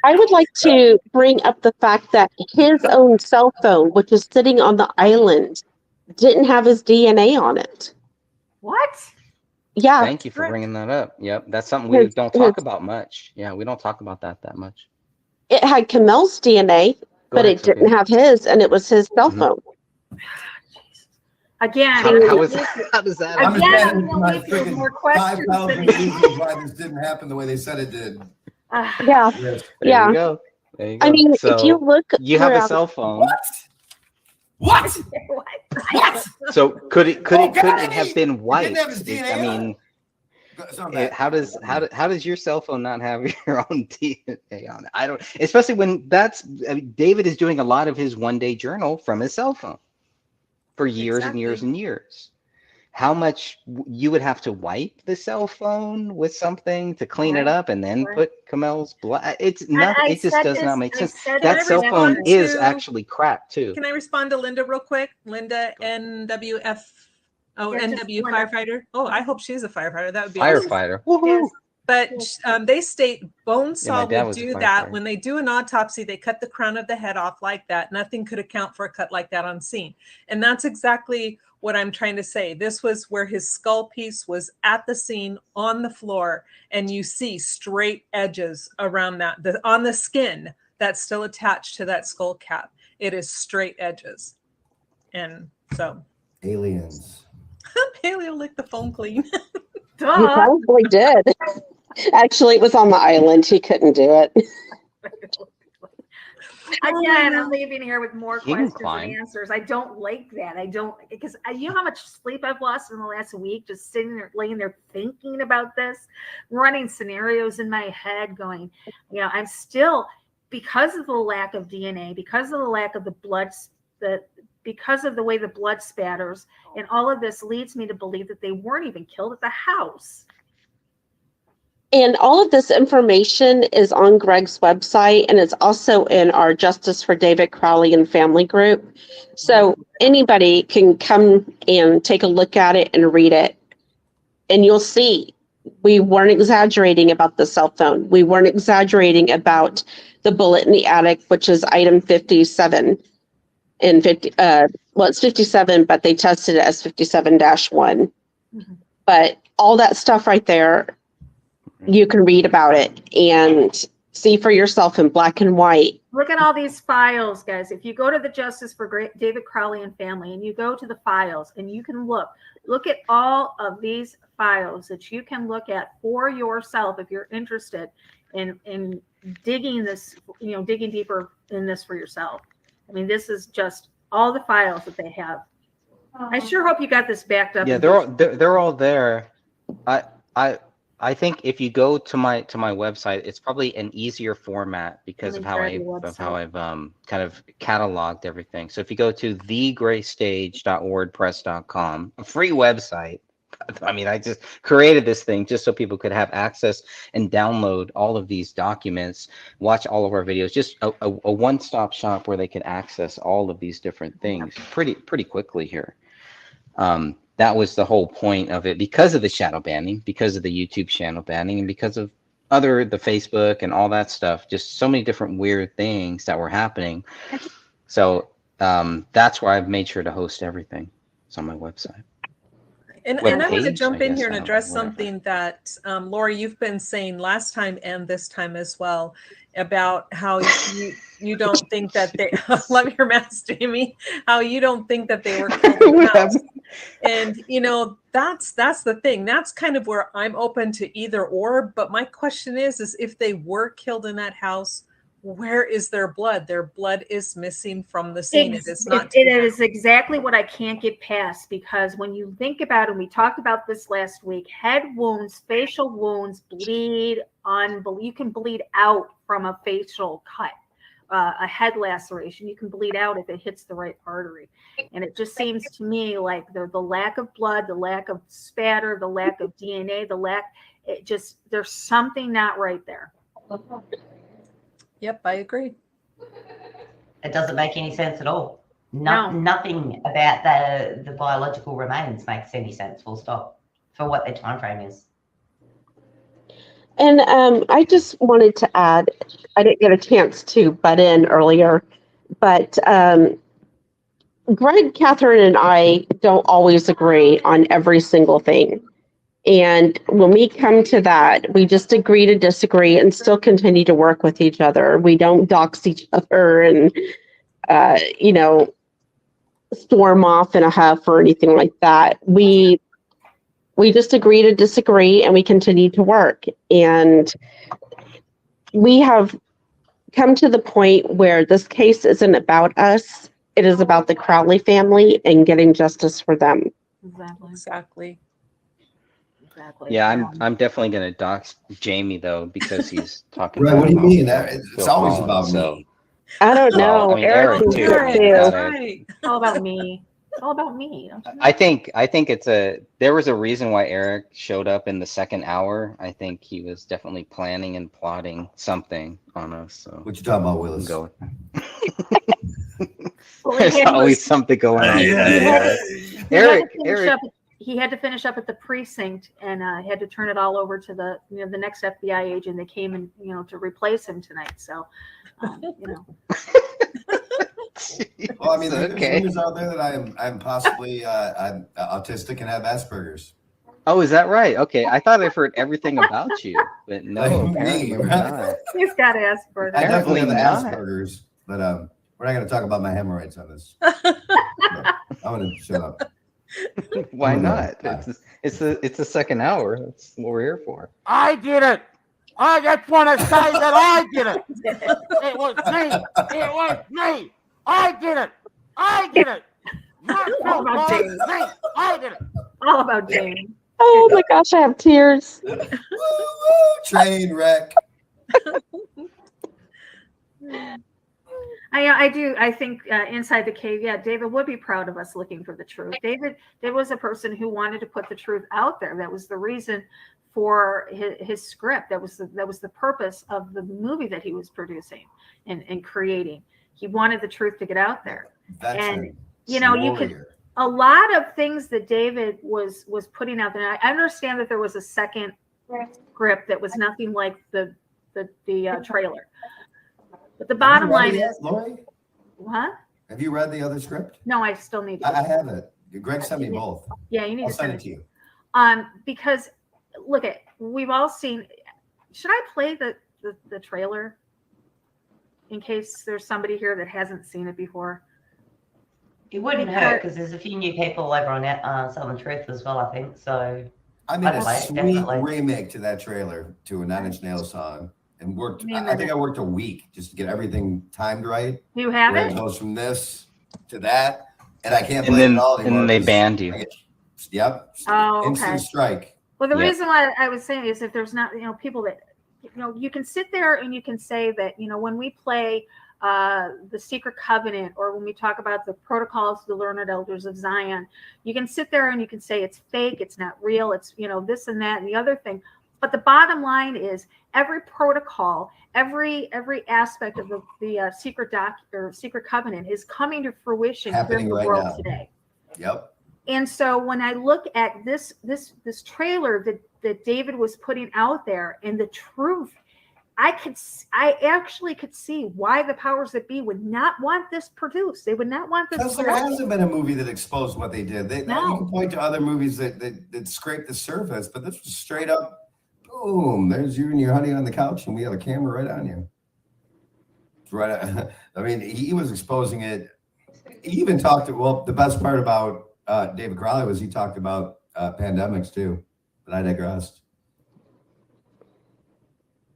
I would like to bring up the fact that his own cell phone, which is sitting on the island, didn't have his DNA on it. What? Yeah. Thank you for bringing that up. Yep, that's something we don't talk about much. Yeah, we don't talk about that much. It had Kamel's DNA, but ahead, it didn't have his, and it was his cell phone. Again, How does that I'm Again, just I'm gonna leave you with more questions 5,000 than- reasons why this didn't happen the way they said it did. Yeah. Yes. There Yeah. you go. There you go. I mean, if So, you look you have a throughout- cell phone. What? So could it God, have been He white? didn't have his DNA I mean, It's not bad. how does your cell phone not have your own DNA on it? I don't, especially when David is doing a lot of his one-day journal from his cell phone for years and years and years. how much you would have to wipe the cell phone with something to clean it up and then put Kamel's blood. It's not. It just does not make sense. That cell phone is actually cracked too. Can I respond to Linda real quick? Linda, NWF. Oh, Yeah, just NW Linda. firefighter. Oh, I hope she's a firefighter. That would be Firefighter. Yes. But they state Bonesaw dad will was a do that firefighter. when they do an autopsy. They cut the crown of the head off like that. Nothing could account for a cut like that on scene, and that's exactly what I'm trying to say. This was where his skull piece was at the scene on the floor, and you see straight edges around that on the skin that's still attached to that skull cap. It is straight edges, and so Aliens. Paleo licked the phone clean. He probably did. Actually, it was on the island. He couldn't do it. Again, I'm leaving here with more You can questions climb. and answers. I don't like that. I don't, because you know how much sleep I've lost in the last week just sitting there, laying there thinking about this, running scenarios in my head, going, you know, I'm still, because of the lack of DNA, because of the lack of the blood, because of the way the blood spatters, and all of this leads me to believe that they weren't even killed at the house. And all of this information is on Greg's website, and it's also in our Justice for David Crowley and Family group. So anybody can come and take a look at it and read it. And you'll see we weren't exaggerating about the cell phone. We weren't exaggerating about the bullet in the attic, which is item 57. And 50, well, it's 57, but they tested it as 57-1. But all that stuff right there, you can read about it and see for yourself in black and white. Look at all these files, guys. If you go to the Justice for David Crowley and Family, and you go to the files, and you can look at all of these files that you can look at for yourself if you're interested in digging this, you know, digging deeper in this for yourself. I mean, this is just all the files that they have. I sure hope you got this backed up. Yeah, they're all there. I think if you go to my website, it's probably an easier format because of how I've kind of cataloged everything. So if you go to thegraystage.wordpress.com, a free website. I mean, I just created this thing just so people could have access and download all of these documents, watch all of our videos, just a one-stop shop where they can access all of these different things pretty quickly here. That was the whole point of it, because of the shadow banning, because of the YouTube channel banning, and because of the Facebook and all that stuff. Just so many different weird things that were happening. So that's why I've made sure to host everything. It's on my website. And I want to jump in here and address something that, Laura, you've been saying last time and this time as well, about how you don't think that they, love your mask, Jamie, how you don't think that they were killed in the house. And, you know, that's the thing. That's kind of where I'm open to either or. But my question is if they were killed in that house, where is their blood? Their blood is missing from the scene. It is not. It is exactly what I can't get past, because when you think about it, we talked about this last week, head wounds, facial wounds bleed you can bleed out from a facial cut, a head laceration. You can bleed out if it hits the right artery. And it just seems to me like the lack of blood, the lack of spatter, the lack of DNA, there's something not right there. Yep, I agree. It doesn't make any sense at all. No. Nothing about the biological remains makes any sense, full stop, for what their time frame is. And I just wanted to add, I didn't get a chance to butt in earlier, but Greg, Catherine, and I don't always agree on every single thing. And when we come to that, we just agree to disagree and still continue to work with each other. We don't dox each other and, storm off in a huff or anything like that. We just agree to disagree and we continue to work. And we have come to the point where this case isn't about us. It is about the Crowley family and getting justice for them. Exactly. Yeah, I'm definitely gonna dox Jamie though, because he's talking. Right, about what do you how mean? Phil It's always Collins, about so. me. I don't know. Well, I mean, Eric Eric too. too. All about me. It's all about me. Don't you know? I think there was a reason why Eric showed up in the second hour. I think he was definitely planning and plotting something on us. So What you talking about, Willis? Go. Well, There's again, always something going on. Eric, he had to finish up at the precinct and had to turn it all over to the the next FBI agent that came and to replace him tonight. So Well, I mean, there's Okay. rumors out there that I'm possibly I'm autistic and have Asperger's. Oh, is that right? Okay, I thought I've heard everything about you, but no, apparently Me, not. he's got Asperger's. I definitely have Apparently not. Asperger's, but we're not going to talk about my hemorrhoids on this. No, I'm going to shut up. Why Oh, no. not? It's the second hour. That's what we're here for. I did it. I just want to say that I did it. It was me. It was me. I did it. I did it. Not All about so James. me. I did it. All about James. Oh my gosh, I have tears. Train wreck. I do. I think inside the cave, yeah, David would be proud of us looking for the truth. David was a person who wanted to put the truth out there. That was the reason for his script. That was the purpose of the movie that he was producing and creating. He wanted the truth to get out there. And you could a lot of things that David was putting out there. I understand that there was a second script that was nothing like the trailer. But the bottom line is, Lori, what? have you read the other script? No, I still need to. I have it. Greg sent me both. Yeah, you need I'll to send send it to you. Because look we've all seen. Should I play the trailer in case there's somebody here that hasn't seen it before? It wouldn't hurt because there's a few new people over on Southern Truth as well, I think. So I made I'd a play it, sweet definitely. remake to that trailer to a Nine Inch Nails song, and worked. I think I worked a week just to get everything timed right. You have Where it? it goes from this to that, and I can't And play then it all anymore. and they banned you. Yep. Oh, okay. Instant strike. Well, the Yep. reason why I was saying is if there's not, people that, you can sit there and you can say that, when we play the Secret Covenant, or when we talk about the protocols of the learned elders of Zion, you can sit there and you can say it's fake, it's not real, it's, this and that and the other thing. But the bottom line is every protocol, every aspect of the secret covenant is coming to fruition here in Happening the right world now. today. Yep. And so when I look at this trailer that David was putting out there and the truth, I actually could see why the powers that be would not want this produced. They would not want this. Because there hasn't been a movie that exposed what they did. You can point to other movies that scraped the surface, but this was straight up, boom, there's you and your honey on the couch, and we have a camera right on you. Right. I mean, he was exposing it. He even talked the best part about David Crowley was he talked about pandemics too, but I digressed.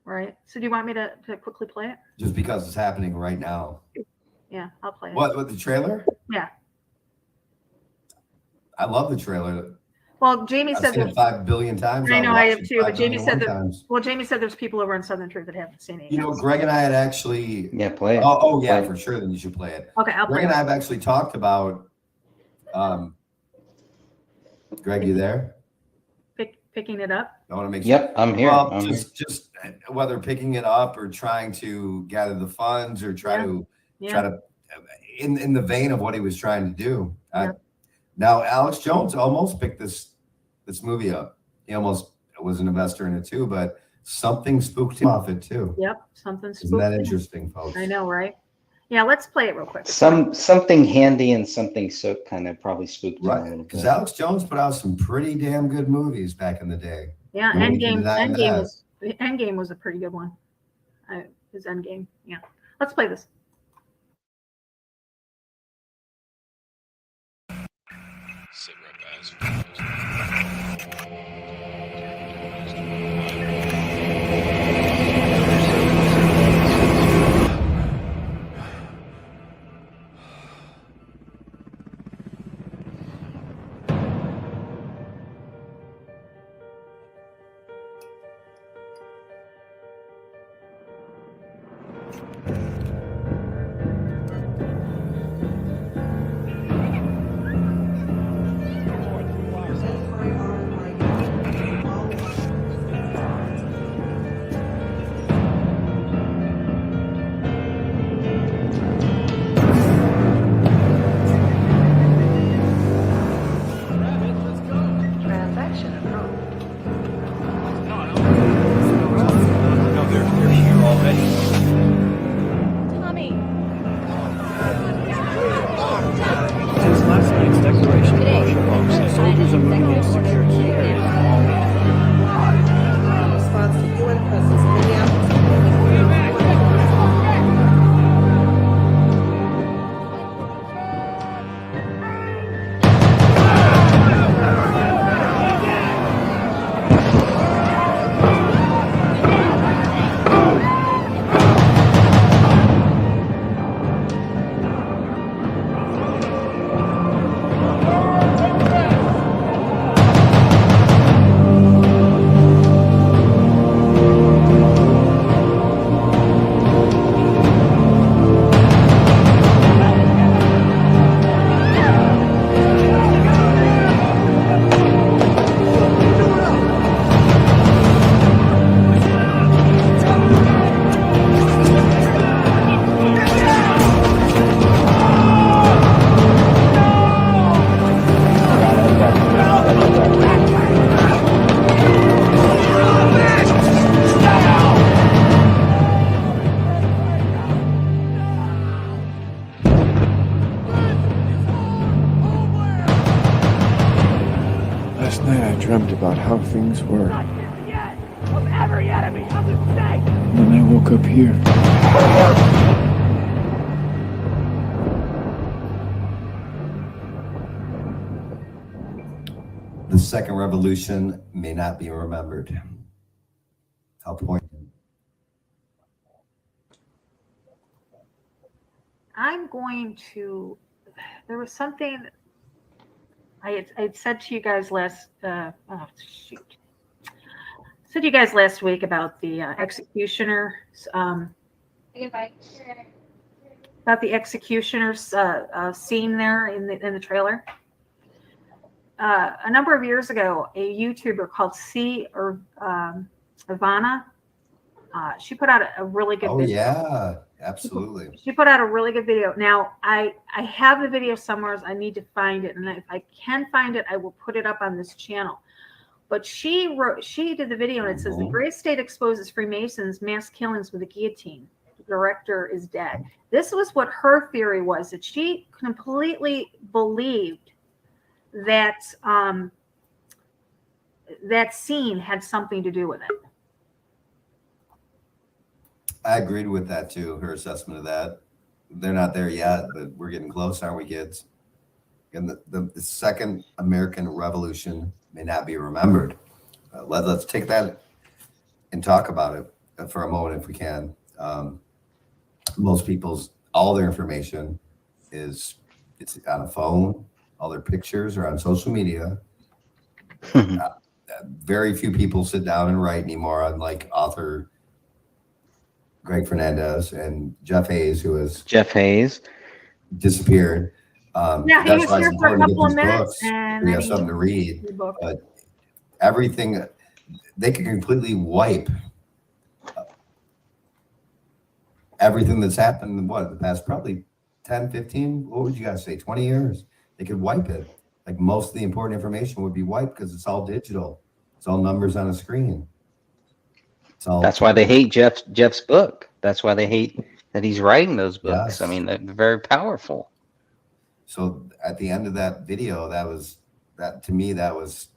Right. So do you want me to quickly play it? Just because it's happening right now. Yeah, I'll play it. What, with the trailer? Yeah. I love the trailer. Well, Jamie I've said seen it 5 billion times. I know I've I watched have it too, 5 but Jamie billion said one that. times. Well, Jamie said there's people over in Southern Truth that haven't seen it. You yet. know, Greg and I had actually. Play it. Oh yeah, Play it. for sure. Then you should play it. Okay, I'll play Greg and it. I have actually talked about. Greg, you there? Picking it up. I want to make sure. Yep, I'm here. Well, I'm just whether picking it up or trying to gather the funds or try to in the vein of what he was trying to do. Now, Alex Jones almost picked this movie up. He almost was an investor in it too, but something spooked him off it too. Yep, something. Isn't that spooked. interesting, folks? I know, right? Yeah, let's play it real quick. Something handy and something so kind of probably spooked him a little Because bit. Alex Jones put out some pretty damn good movies back in the day. Yeah, Nobody can Endgame. deny that. Endgame was a pretty good one. His Endgame. Yeah. Let's play this. Last night I dreamt about how things were. Of every enemy of the state! And then I woke up here. The second revolution may not be remembered. How poignant. I'm going to, there was something I had said to you guys last, said to you guys last week about the executioners, about the executioners scene there in the trailer. A number of years ago, a YouTuber called Ivana, she put out a really good video. Yeah, absolutely. She put out a really good video. Now, I have the video somewhere. I need to find it, and if I can find it, I will put it up on this channel. But she did the video, and it says, "The Gray State exposes Freemasons' mass killings with a guillotine. The director is dead." This was what her theory was, that she completely believed that that scene had something to do with it. I agreed with that too, her assessment of that. They're not there yet, but we're getting close, aren't we, kids? And the second American Revolution may not be remembered. Let's take that and talk about it for a moment if we can. Most people's, all their information it's on a phone, all their pictures are on social media. Very few people sit down and write anymore, unlike author Greg Fernandez and Jeff Hayes, who has disappeared. Yeah, he that's was why it's here for a important to couple of get these minutes, books. and We then have something to read. book. But everything, they can completely wipe everything that's happened in the past probably 10, 15, what would you guys say, 20 years? They could wipe it. Like most of the important information would be wiped because it's all digital. It's all numbers on a screen. That's why they hate Jeff's book. That's why they hate that he's writing those books. Yes. I mean, they're very powerful. So at the end of that video, to me, that was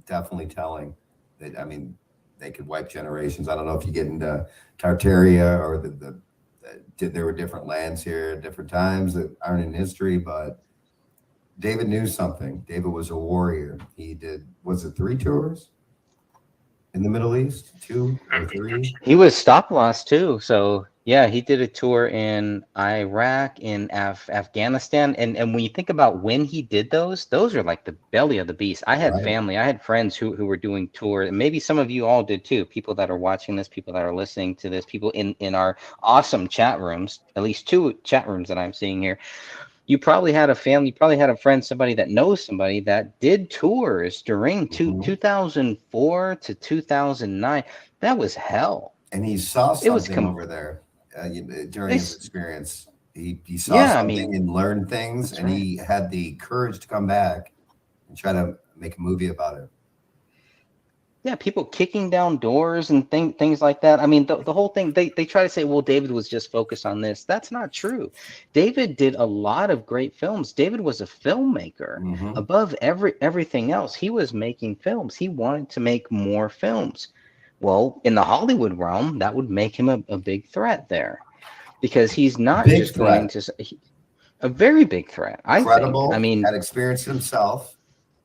definitely telling. That, I mean, they could wipe generations. I don't know if you get into Tartaria or there were different lands here at different times that aren't in history, but David knew something. David was a warrior. He did, was it 3 tours in the Middle East? 2 or 3? He was stop loss too. So yeah, he did a tour in Iraq, in Afghanistan. And when you think about when he did those are like the belly of the beast. I had family, I had friends who were doing tours, and maybe some of you all did too. People that are watching this, people that are listening to this, people in our awesome chat rooms, at least 2 chat rooms that I'm seeing here. You probably had a family, you probably had a friend, somebody that knows somebody that did tours during 2004 to 2009. That was hell. And he saw something over there during his experience. He saw something and learned things, and he had the courage to come back and try to make a movie about it. Yeah, people kicking down doors and things like that. I mean, the whole thing, they try to say, well, David was just focused on this. That's not true. David did a lot of great films. David was a filmmaker. Above everything else, he was making films. He wanted to make more films. Well, in the Hollywood realm, that would make him a big threat there, because he's not Big just going to a very big threat. I Credible, think. I mean, had experience himself,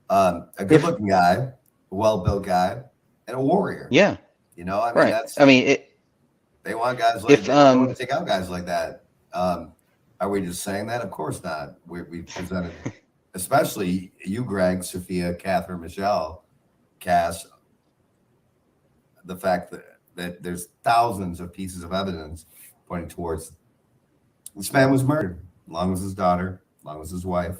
a good-looking guy, a well-built guy, and a warrior. Yeah. You know, I mean, right. that's. I mean, they want guys like they want to take out guys like that. Are we just saying that? Of course not. We presented, especially you, Greg, Sophia, Catherine, Michelle, Cass, the fact that there's thousands of pieces of evidence pointing towards this man was murdered, along with his daughter, along with his wife.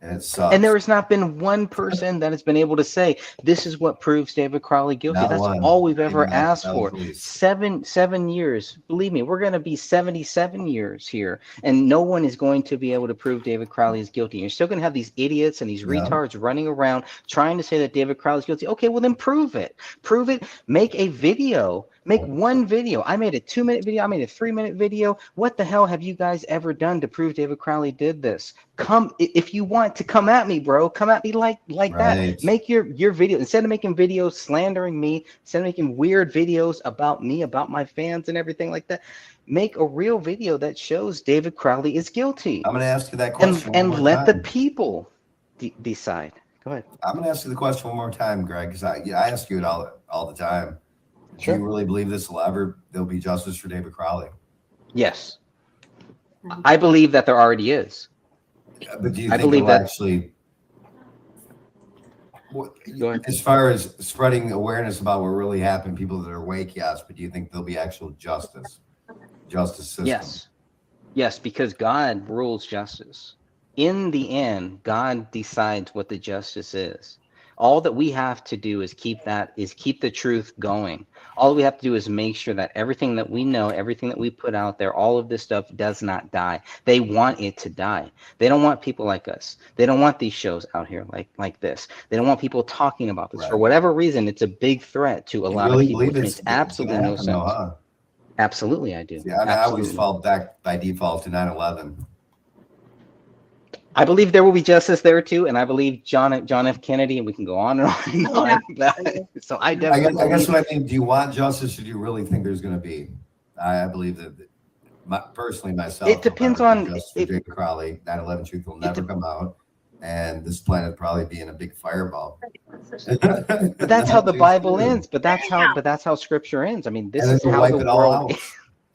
And it sucks. And there has not been one person that has been able to say this is what proves David Crowley guilty. Not That's one. all we've ever Maybe not asked for. police. 7 years. Believe me, we're going to be 77 years here, and no one is going to be able to prove David Crowley is guilty. You're still going to have these idiots and these retards running around trying to say that David Crowley is guilty. Okay, well then prove it. Prove it. Make a video. Make one video. I made a 2-minute video. I made a 3-minute video. What the hell have you guys ever done to prove David Crowley did this? Come, if you want to come at me, bro, come at me like that. Make your video, instead of making videos slandering me, instead of making weird videos about me, about my fans and everything like that, make a real video that shows David Crowley is guilty. I'm going to ask you that question and one more let the time. people decide. Go ahead. I'm going to ask you the question one more time, Greg, because I ask you it all the time. Sure. Do you really believe there'll be justice for David Crowley? Yes. I believe that there already is. But do you I think believe it'll that actually, as far as spreading awareness about what really happened, people that are awake, yes, but do you think there'll be actual justice system? Yes, because God rules justice. In the end, God decides what the justice is. All that we have to do is keep the truth going. All we have to do is make sure that everything that we know, everything that we put out there, all of this stuff does not die. They want it to die. They don't want people like us. They don't want these shows out here like this. They don't want people talking about this. For whatever reason, it's a big threat to a lot of people. It makes absolutely no sense. Absolutely, I do. Yeah, I always fall back by default to 9/11. I believe there will be justice there too, and I believe John F. Kennedy, and we can go on and on and on. So I definitely. I guess what I mean. Do you want justice, or do you really think there's going to be? I believe that personally, myself. It depends on David Crowley. 9/11 truth will never come out, and this planet will probably be in a big fireball. But that's how the Bible ends. But that's how Scripture ends. I mean, this is how the world.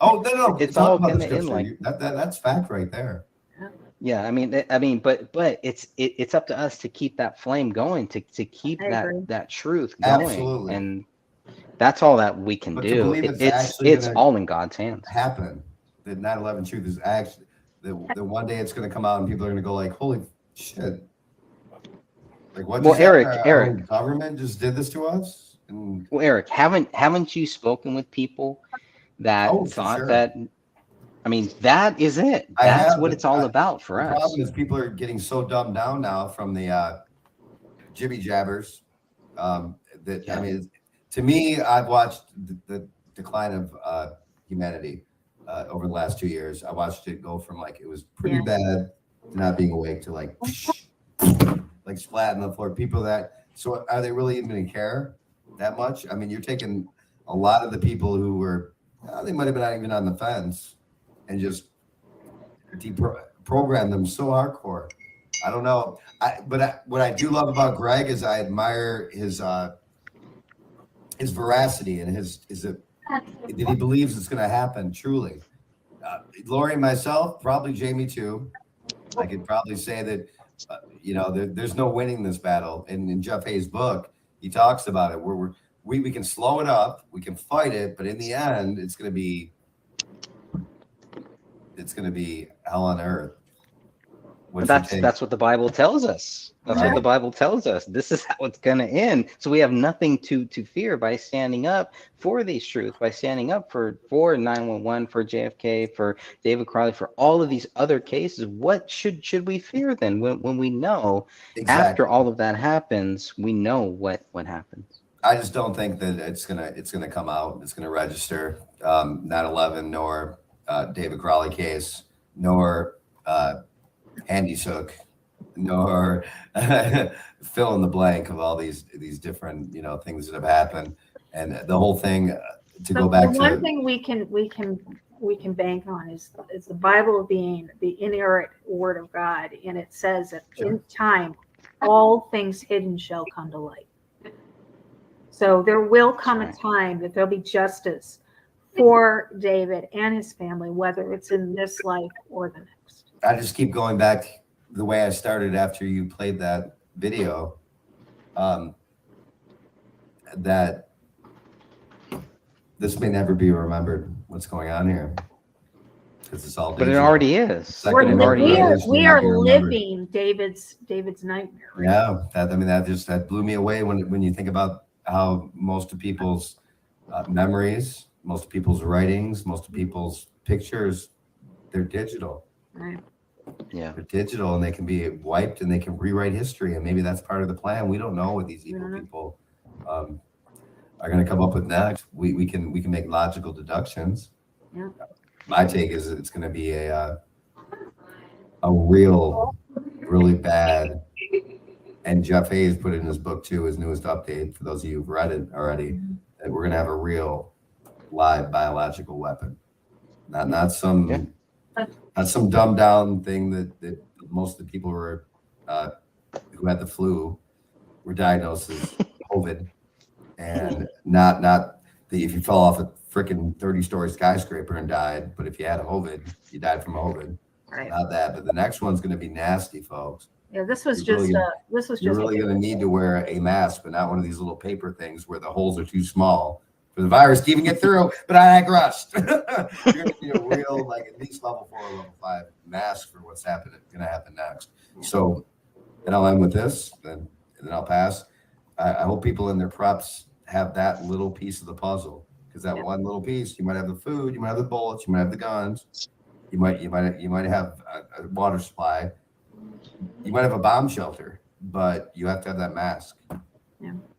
Oh no! It's all going to end like that's fact right there. Yeah, I mean, but it's up to us to keep that flame going, to keep that truth going, Absolutely. And that's all that we can do. It's all in God's hands. Happen. The 9/11 truth is actually the one day it's going to come out and people are going to go like, "Holy shit!" Like what? Well, Eric, our government just did this to us. And, well, Eric, haven't you spoken with people that thought that? I mean, that is it. That's what it's all about for us. The problem is people are getting so dumbed down now from the jibby jabbers. I mean, to me, I've watched the decline of humanity over the last 2 years. I watched it go from like it was pretty bad to not being awake to like splat on the floor. People so are they really even going to care that much? I mean, you're taking a lot of the people who were they might have been not even on the fence. And just deprogram them so hardcore. I don't know. What I do love about Greg is I admire his veracity and that he believes it's going to happen truly. Lori and myself, probably Jamie too. I could probably say that there's no winning this battle. And in Jeff Hayes' book, he talks about it. We can slow it up, we can fight it, but in the end, it's going to be hell on earth What's your take? That's what the Bible tells us. That's what the Bible tells us. This is how it's going to end. So we have nothing to fear by standing up for these truths, by standing up for 911, for JFK, for David Crowley, for all of these other cases. What should we fear then when we know after all of that happens, we know what happens? I just don't think that it's gonna come out. It's gonna register 9/11 nor David Crowley case, nor Andy Sook, nor fill in the blank of all these different things that have happened, and the whole thing to go back to. One thing we can bank on is the Bible being the inerrant word of God, and it says that in time all things hidden shall come to light. So there will come a time that there'll be justice for David and his family, whether it's in this life or the next. I just keep going back the way I started after you played that video, that this may never be remembered, what's going on here. Because it's all But it already is. We are living David's nightmare. Yeah, that blew me away when you think about how most of people's memories, most of people's writings, most of people's pictures, they're digital. Right. Yeah, they're digital, and they can be wiped, and they can rewrite history, and maybe that's part of the plan. We don't know what these evil people are going to come up with next. We can make logical deductions. Yeah. My take is it's going to be a really bad. And Jeff Hayes put it in his book too, his newest update, for those of you who've read it already, that we're going to have a real live biological weapon. Not some dumbed down thing that most of the people who had the flu were diagnosed as COVID, and not if you fell off a freaking 30-story skyscraper and died, but if you had COVID, you died from COVID. Right. Not that, but the next one's going to be nasty, folks. Yeah, this was You're just You're really going to need to wear a mask, but not one of these little paper things where the holes are too small for the virus to even get through. But I digressed. You're going to need a real, at least level 4 or level 5 mask for what's going to happen next. So, and I'll end with this, and then I'll pass. I hope people in their preps have that little piece of the puzzle, because that one little piece, you might have the food, you might have the bullets, you might have the guns, you might have a water supply. You might have a bomb shelter, but you have to have that mask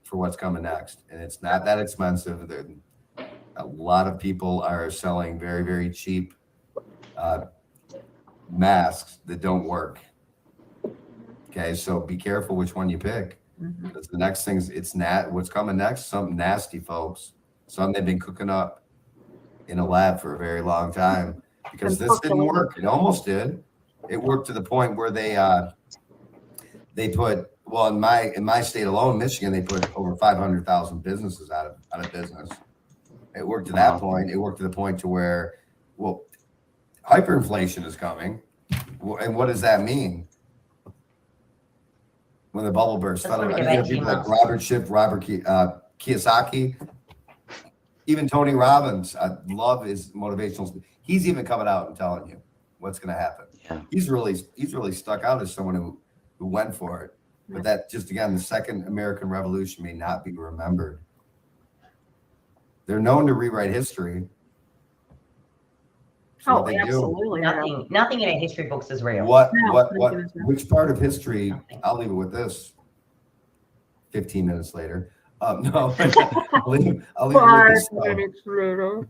for what's coming next. And it's not that expensive. A lot of people are selling very, very cheap masks that don't work. Okay, so be careful which one you pick. Because the next thing's what's coming next, something nasty, folks. Something they've been cooking up in a lab for a very long time. Because this didn't work. It almost did. It worked to the point where they put, well, in my state alone, Michigan, they put over 500,000 businesses out of business. It worked to that point. It worked to the point to where, well, hyperinflation is coming. And what does that mean? When the bubble bursts, people like Robert Schiff, Robert Kiyosaki, even Tony Robbins. I love his motivational. He's even coming out and telling you what's going to happen. Yeah. He's really stuck out as someone who went for it. But that just, again, the second American Revolution may not be remembered. They're known to rewrite history. Oh, absolutely. Nothing in our history books is real. Which part of history? I'll leave it with this. 15 minutes later. No, I'll leave it with this. 5 minutes later.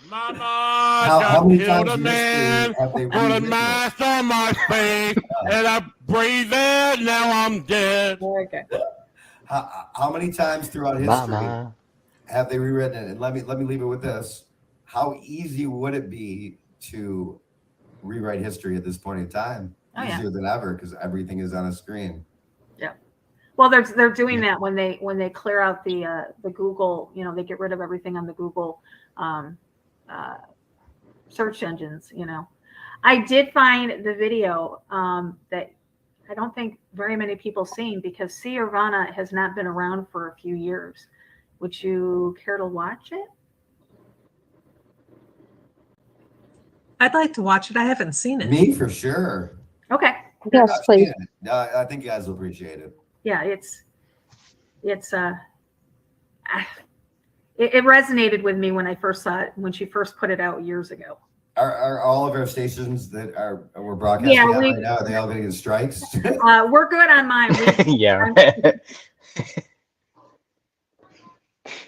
Mama, how many killed times a man, put a mask on my face, and I breathe in, now I'm dead. Okay. How many times throughout history have they rewritten it? And let me leave it with this. How easy would it be to rewrite history at this point in time? Easier than ever, because everything is on a screen. Yeah. Well, they're doing that when they clear out the Google, they get rid of everything on the Google search engines. I did find the video that I don't think very many people seen, because Sia has not been around for a few years. Would you care to watch it? I'd like to watch it. I haven't seen it. Me for sure. Okay. Yes, I've please. seen it. I think you guys will appreciate it. Yeah, it resonated with me when I first saw it, when she first put it out years ago. Are all of our stations that we're broadcasting Yeah, out we- right now, are they all going to get strikes? We're good on mine. Yeah.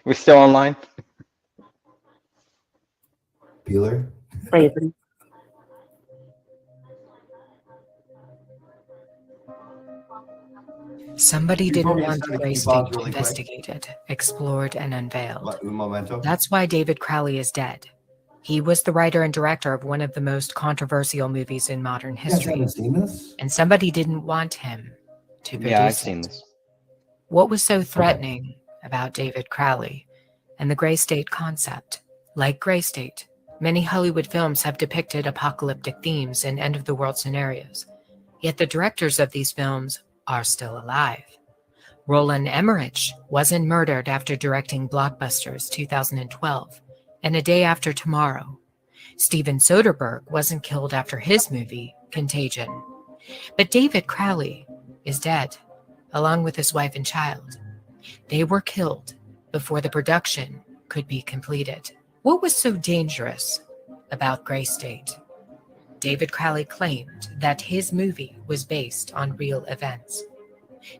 We're still online. Bueller? Raven. Somebody Before didn't we want start, the can gray you state pause really quick? investigated, explored, and unveiled. Un momento. That's why David Crowley is dead. He was the writer and director of one of the most controversial movies in modern You guys history. haven't seen this? And somebody didn't want him to produce Yeah, I've it. seen this. What was so threatening about David Crowley and the gray state concept? Like Gray State, many Hollywood films have depicted apocalyptic themes and end-of-the-world scenarios. Yet the directors of these films are still alive. Roland Emmerich wasn't murdered after directing Blockbusters 2012 and A Day After Tomorrow. Steven Soderbergh wasn't killed after his movie, Contagion. But David Crowley is dead, along with his wife and child. They were killed before the production could be completed. What was so dangerous about Gray State? David Crowley claimed that his movie was based on real events,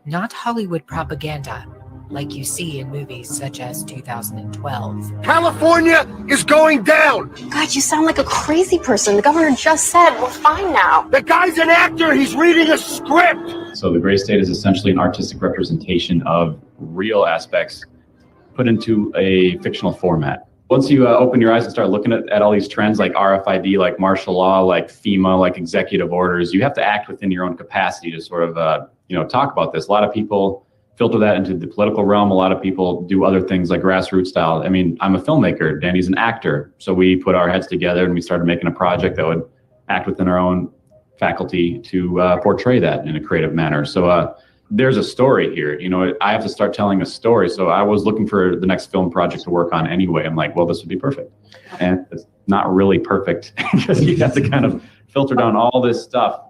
not Hollywood propaganda like you see in movies such as 2012. California is going down. God, you sound like a crazy person. The governor just said we're fine now. The guy's an actor. He's reading a script. So the Gray State is essentially an artistic representation of real aspects put into a fictional format. Once you open your eyes and start looking at all these trends like RFID, like martial law, like FEMA, like executive orders, you have to act within your own capacity to sort of, talk about this. A lot of people filter that into the political realm. A lot of people do other things like grassroots style. I mean, I'm a filmmaker. Danny's an actor. So we put our heads together and we started making a project that would act within our own faculty to portray that in a creative manner. So there's a story here. I have to start telling a story. So I was looking for the next film project to work on anyway. I'm like, well, this would be perfect. And it's not really perfect because you have to kind of filter down all this stuff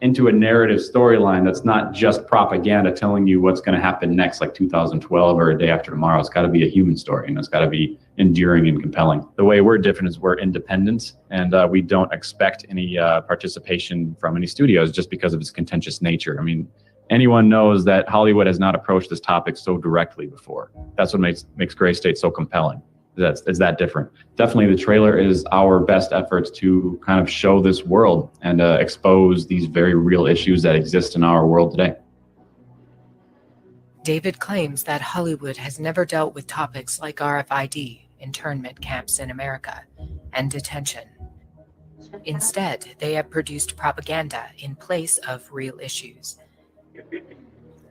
into a narrative storyline that's not just propaganda telling you what's going to happen next, like 2012 or A Day After Tomorrow. It's got to be a human story, and it's got to be enduring and compelling. The way we're different is we're independent, and we don't expect any participation from any studios just because of its contentious nature. I mean, anyone knows that Hollywood has not approached this topic so directly before. That's what makes Gray State so compelling. Is that different? Definitely the trailer is our best efforts to kind of show this world and expose these very real issues that exist in our world today. David claims that Hollywood has never dealt with topics like RFID, internment camps in America, and detention. Instead, they have produced propaganda in place of real issues.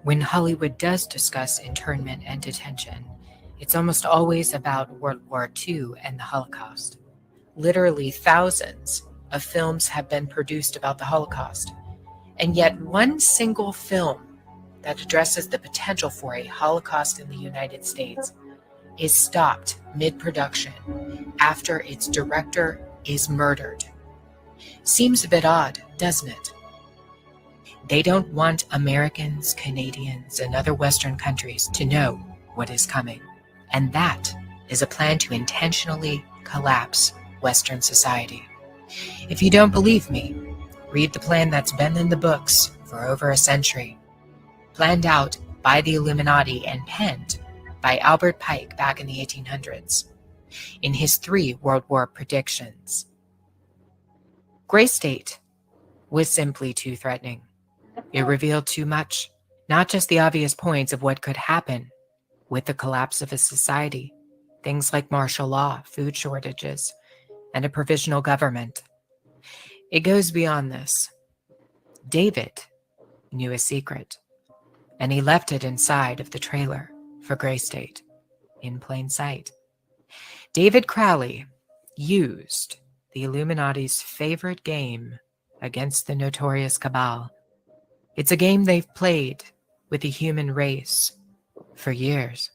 When Hollywood does discuss internment and detention, it's almost always about World War II and the Holocaust. Literally thousands of films have been produced about the Holocaust, and yet one single film that addresses the potential for a Holocaust in the United States is stopped mid-production after its director is murdered. Seems a bit odd, doesn't it? They don't want Americans, Canadians, and other Western countries to know what is coming. And that is a plan to intentionally collapse Western society. If you don't believe me, read the plan that's been in the books for over a century, planned out by the Illuminati and penned by Albert Pike back in the 1800s in his 3 World War predictions. Gray State was simply too threatening. It revealed too much, not just the obvious points of what could happen with the collapse of a society, things like martial law, food shortages, and a provisional government. It goes beyond this. David knew a secret, and he left it inside of the trailer for Gray State, in plain sight. David Crowley used the Illuminati's favorite game against the notorious cabal. It's a game they've played with the human race for years.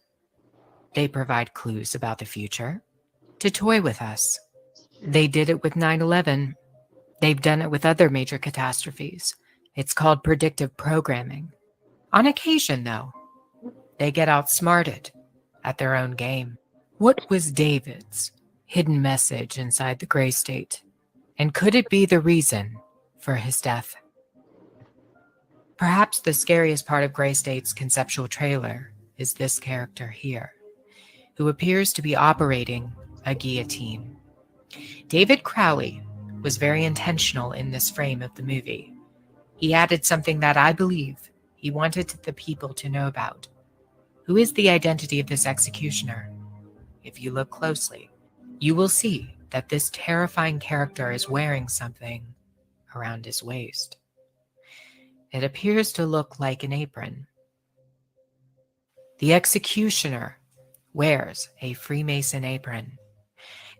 They provide clues about the future to toy with us. They did it with 9/11 They've done it with other major catastrophes. It's called predictive programming. On occasion, though, they get outsmarted at their own game. What was David's hidden message inside the Gray State? And could it be the reason for his death? Perhaps the scariest part of Gray State's conceptual trailer is this character here, who appears to be operating a guillotine. David Crowley was very intentional in this frame of the movie. He added something that I believe he wanted the people to know about. Who is the identity of this executioner? If you look closely, you will see that this terrifying character is wearing something around his waist. It appears to look like an apron. The executioner wears a Freemason apron,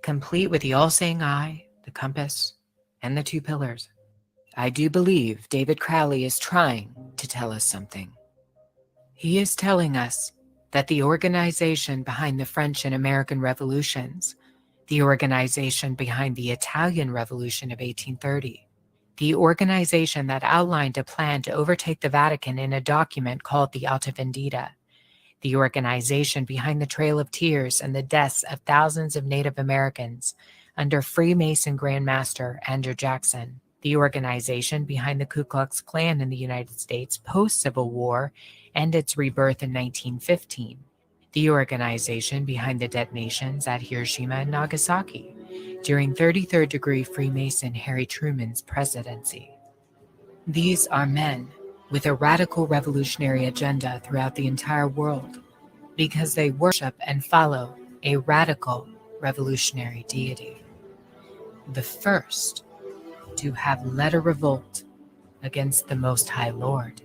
complete with the all-seeing eye, the compass, and the 2 pillars. I do believe David Crowley is trying to tell us something. He is telling us that the organization behind the French and American revolutions, the organization behind the Italian Revolution of 1830, the organization that outlined a plan to overtake the Vatican in a document called the Alta Vendita, the organization behind the Trail of Tears and the deaths of thousands of Native Americans under Freemason Grand Master Andrew Jackson, the organization behind the Ku Klux Klan in the United States post-Civil War and its rebirth in 1915, the organization behind the detonations at Hiroshima and Nagasaki during 33rd degree Freemason Harry Truman's presidency. These are men with a radical revolutionary agenda throughout the entire world because they worship and follow a radical revolutionary deity. The first to have led a revolt against the Most High Lord.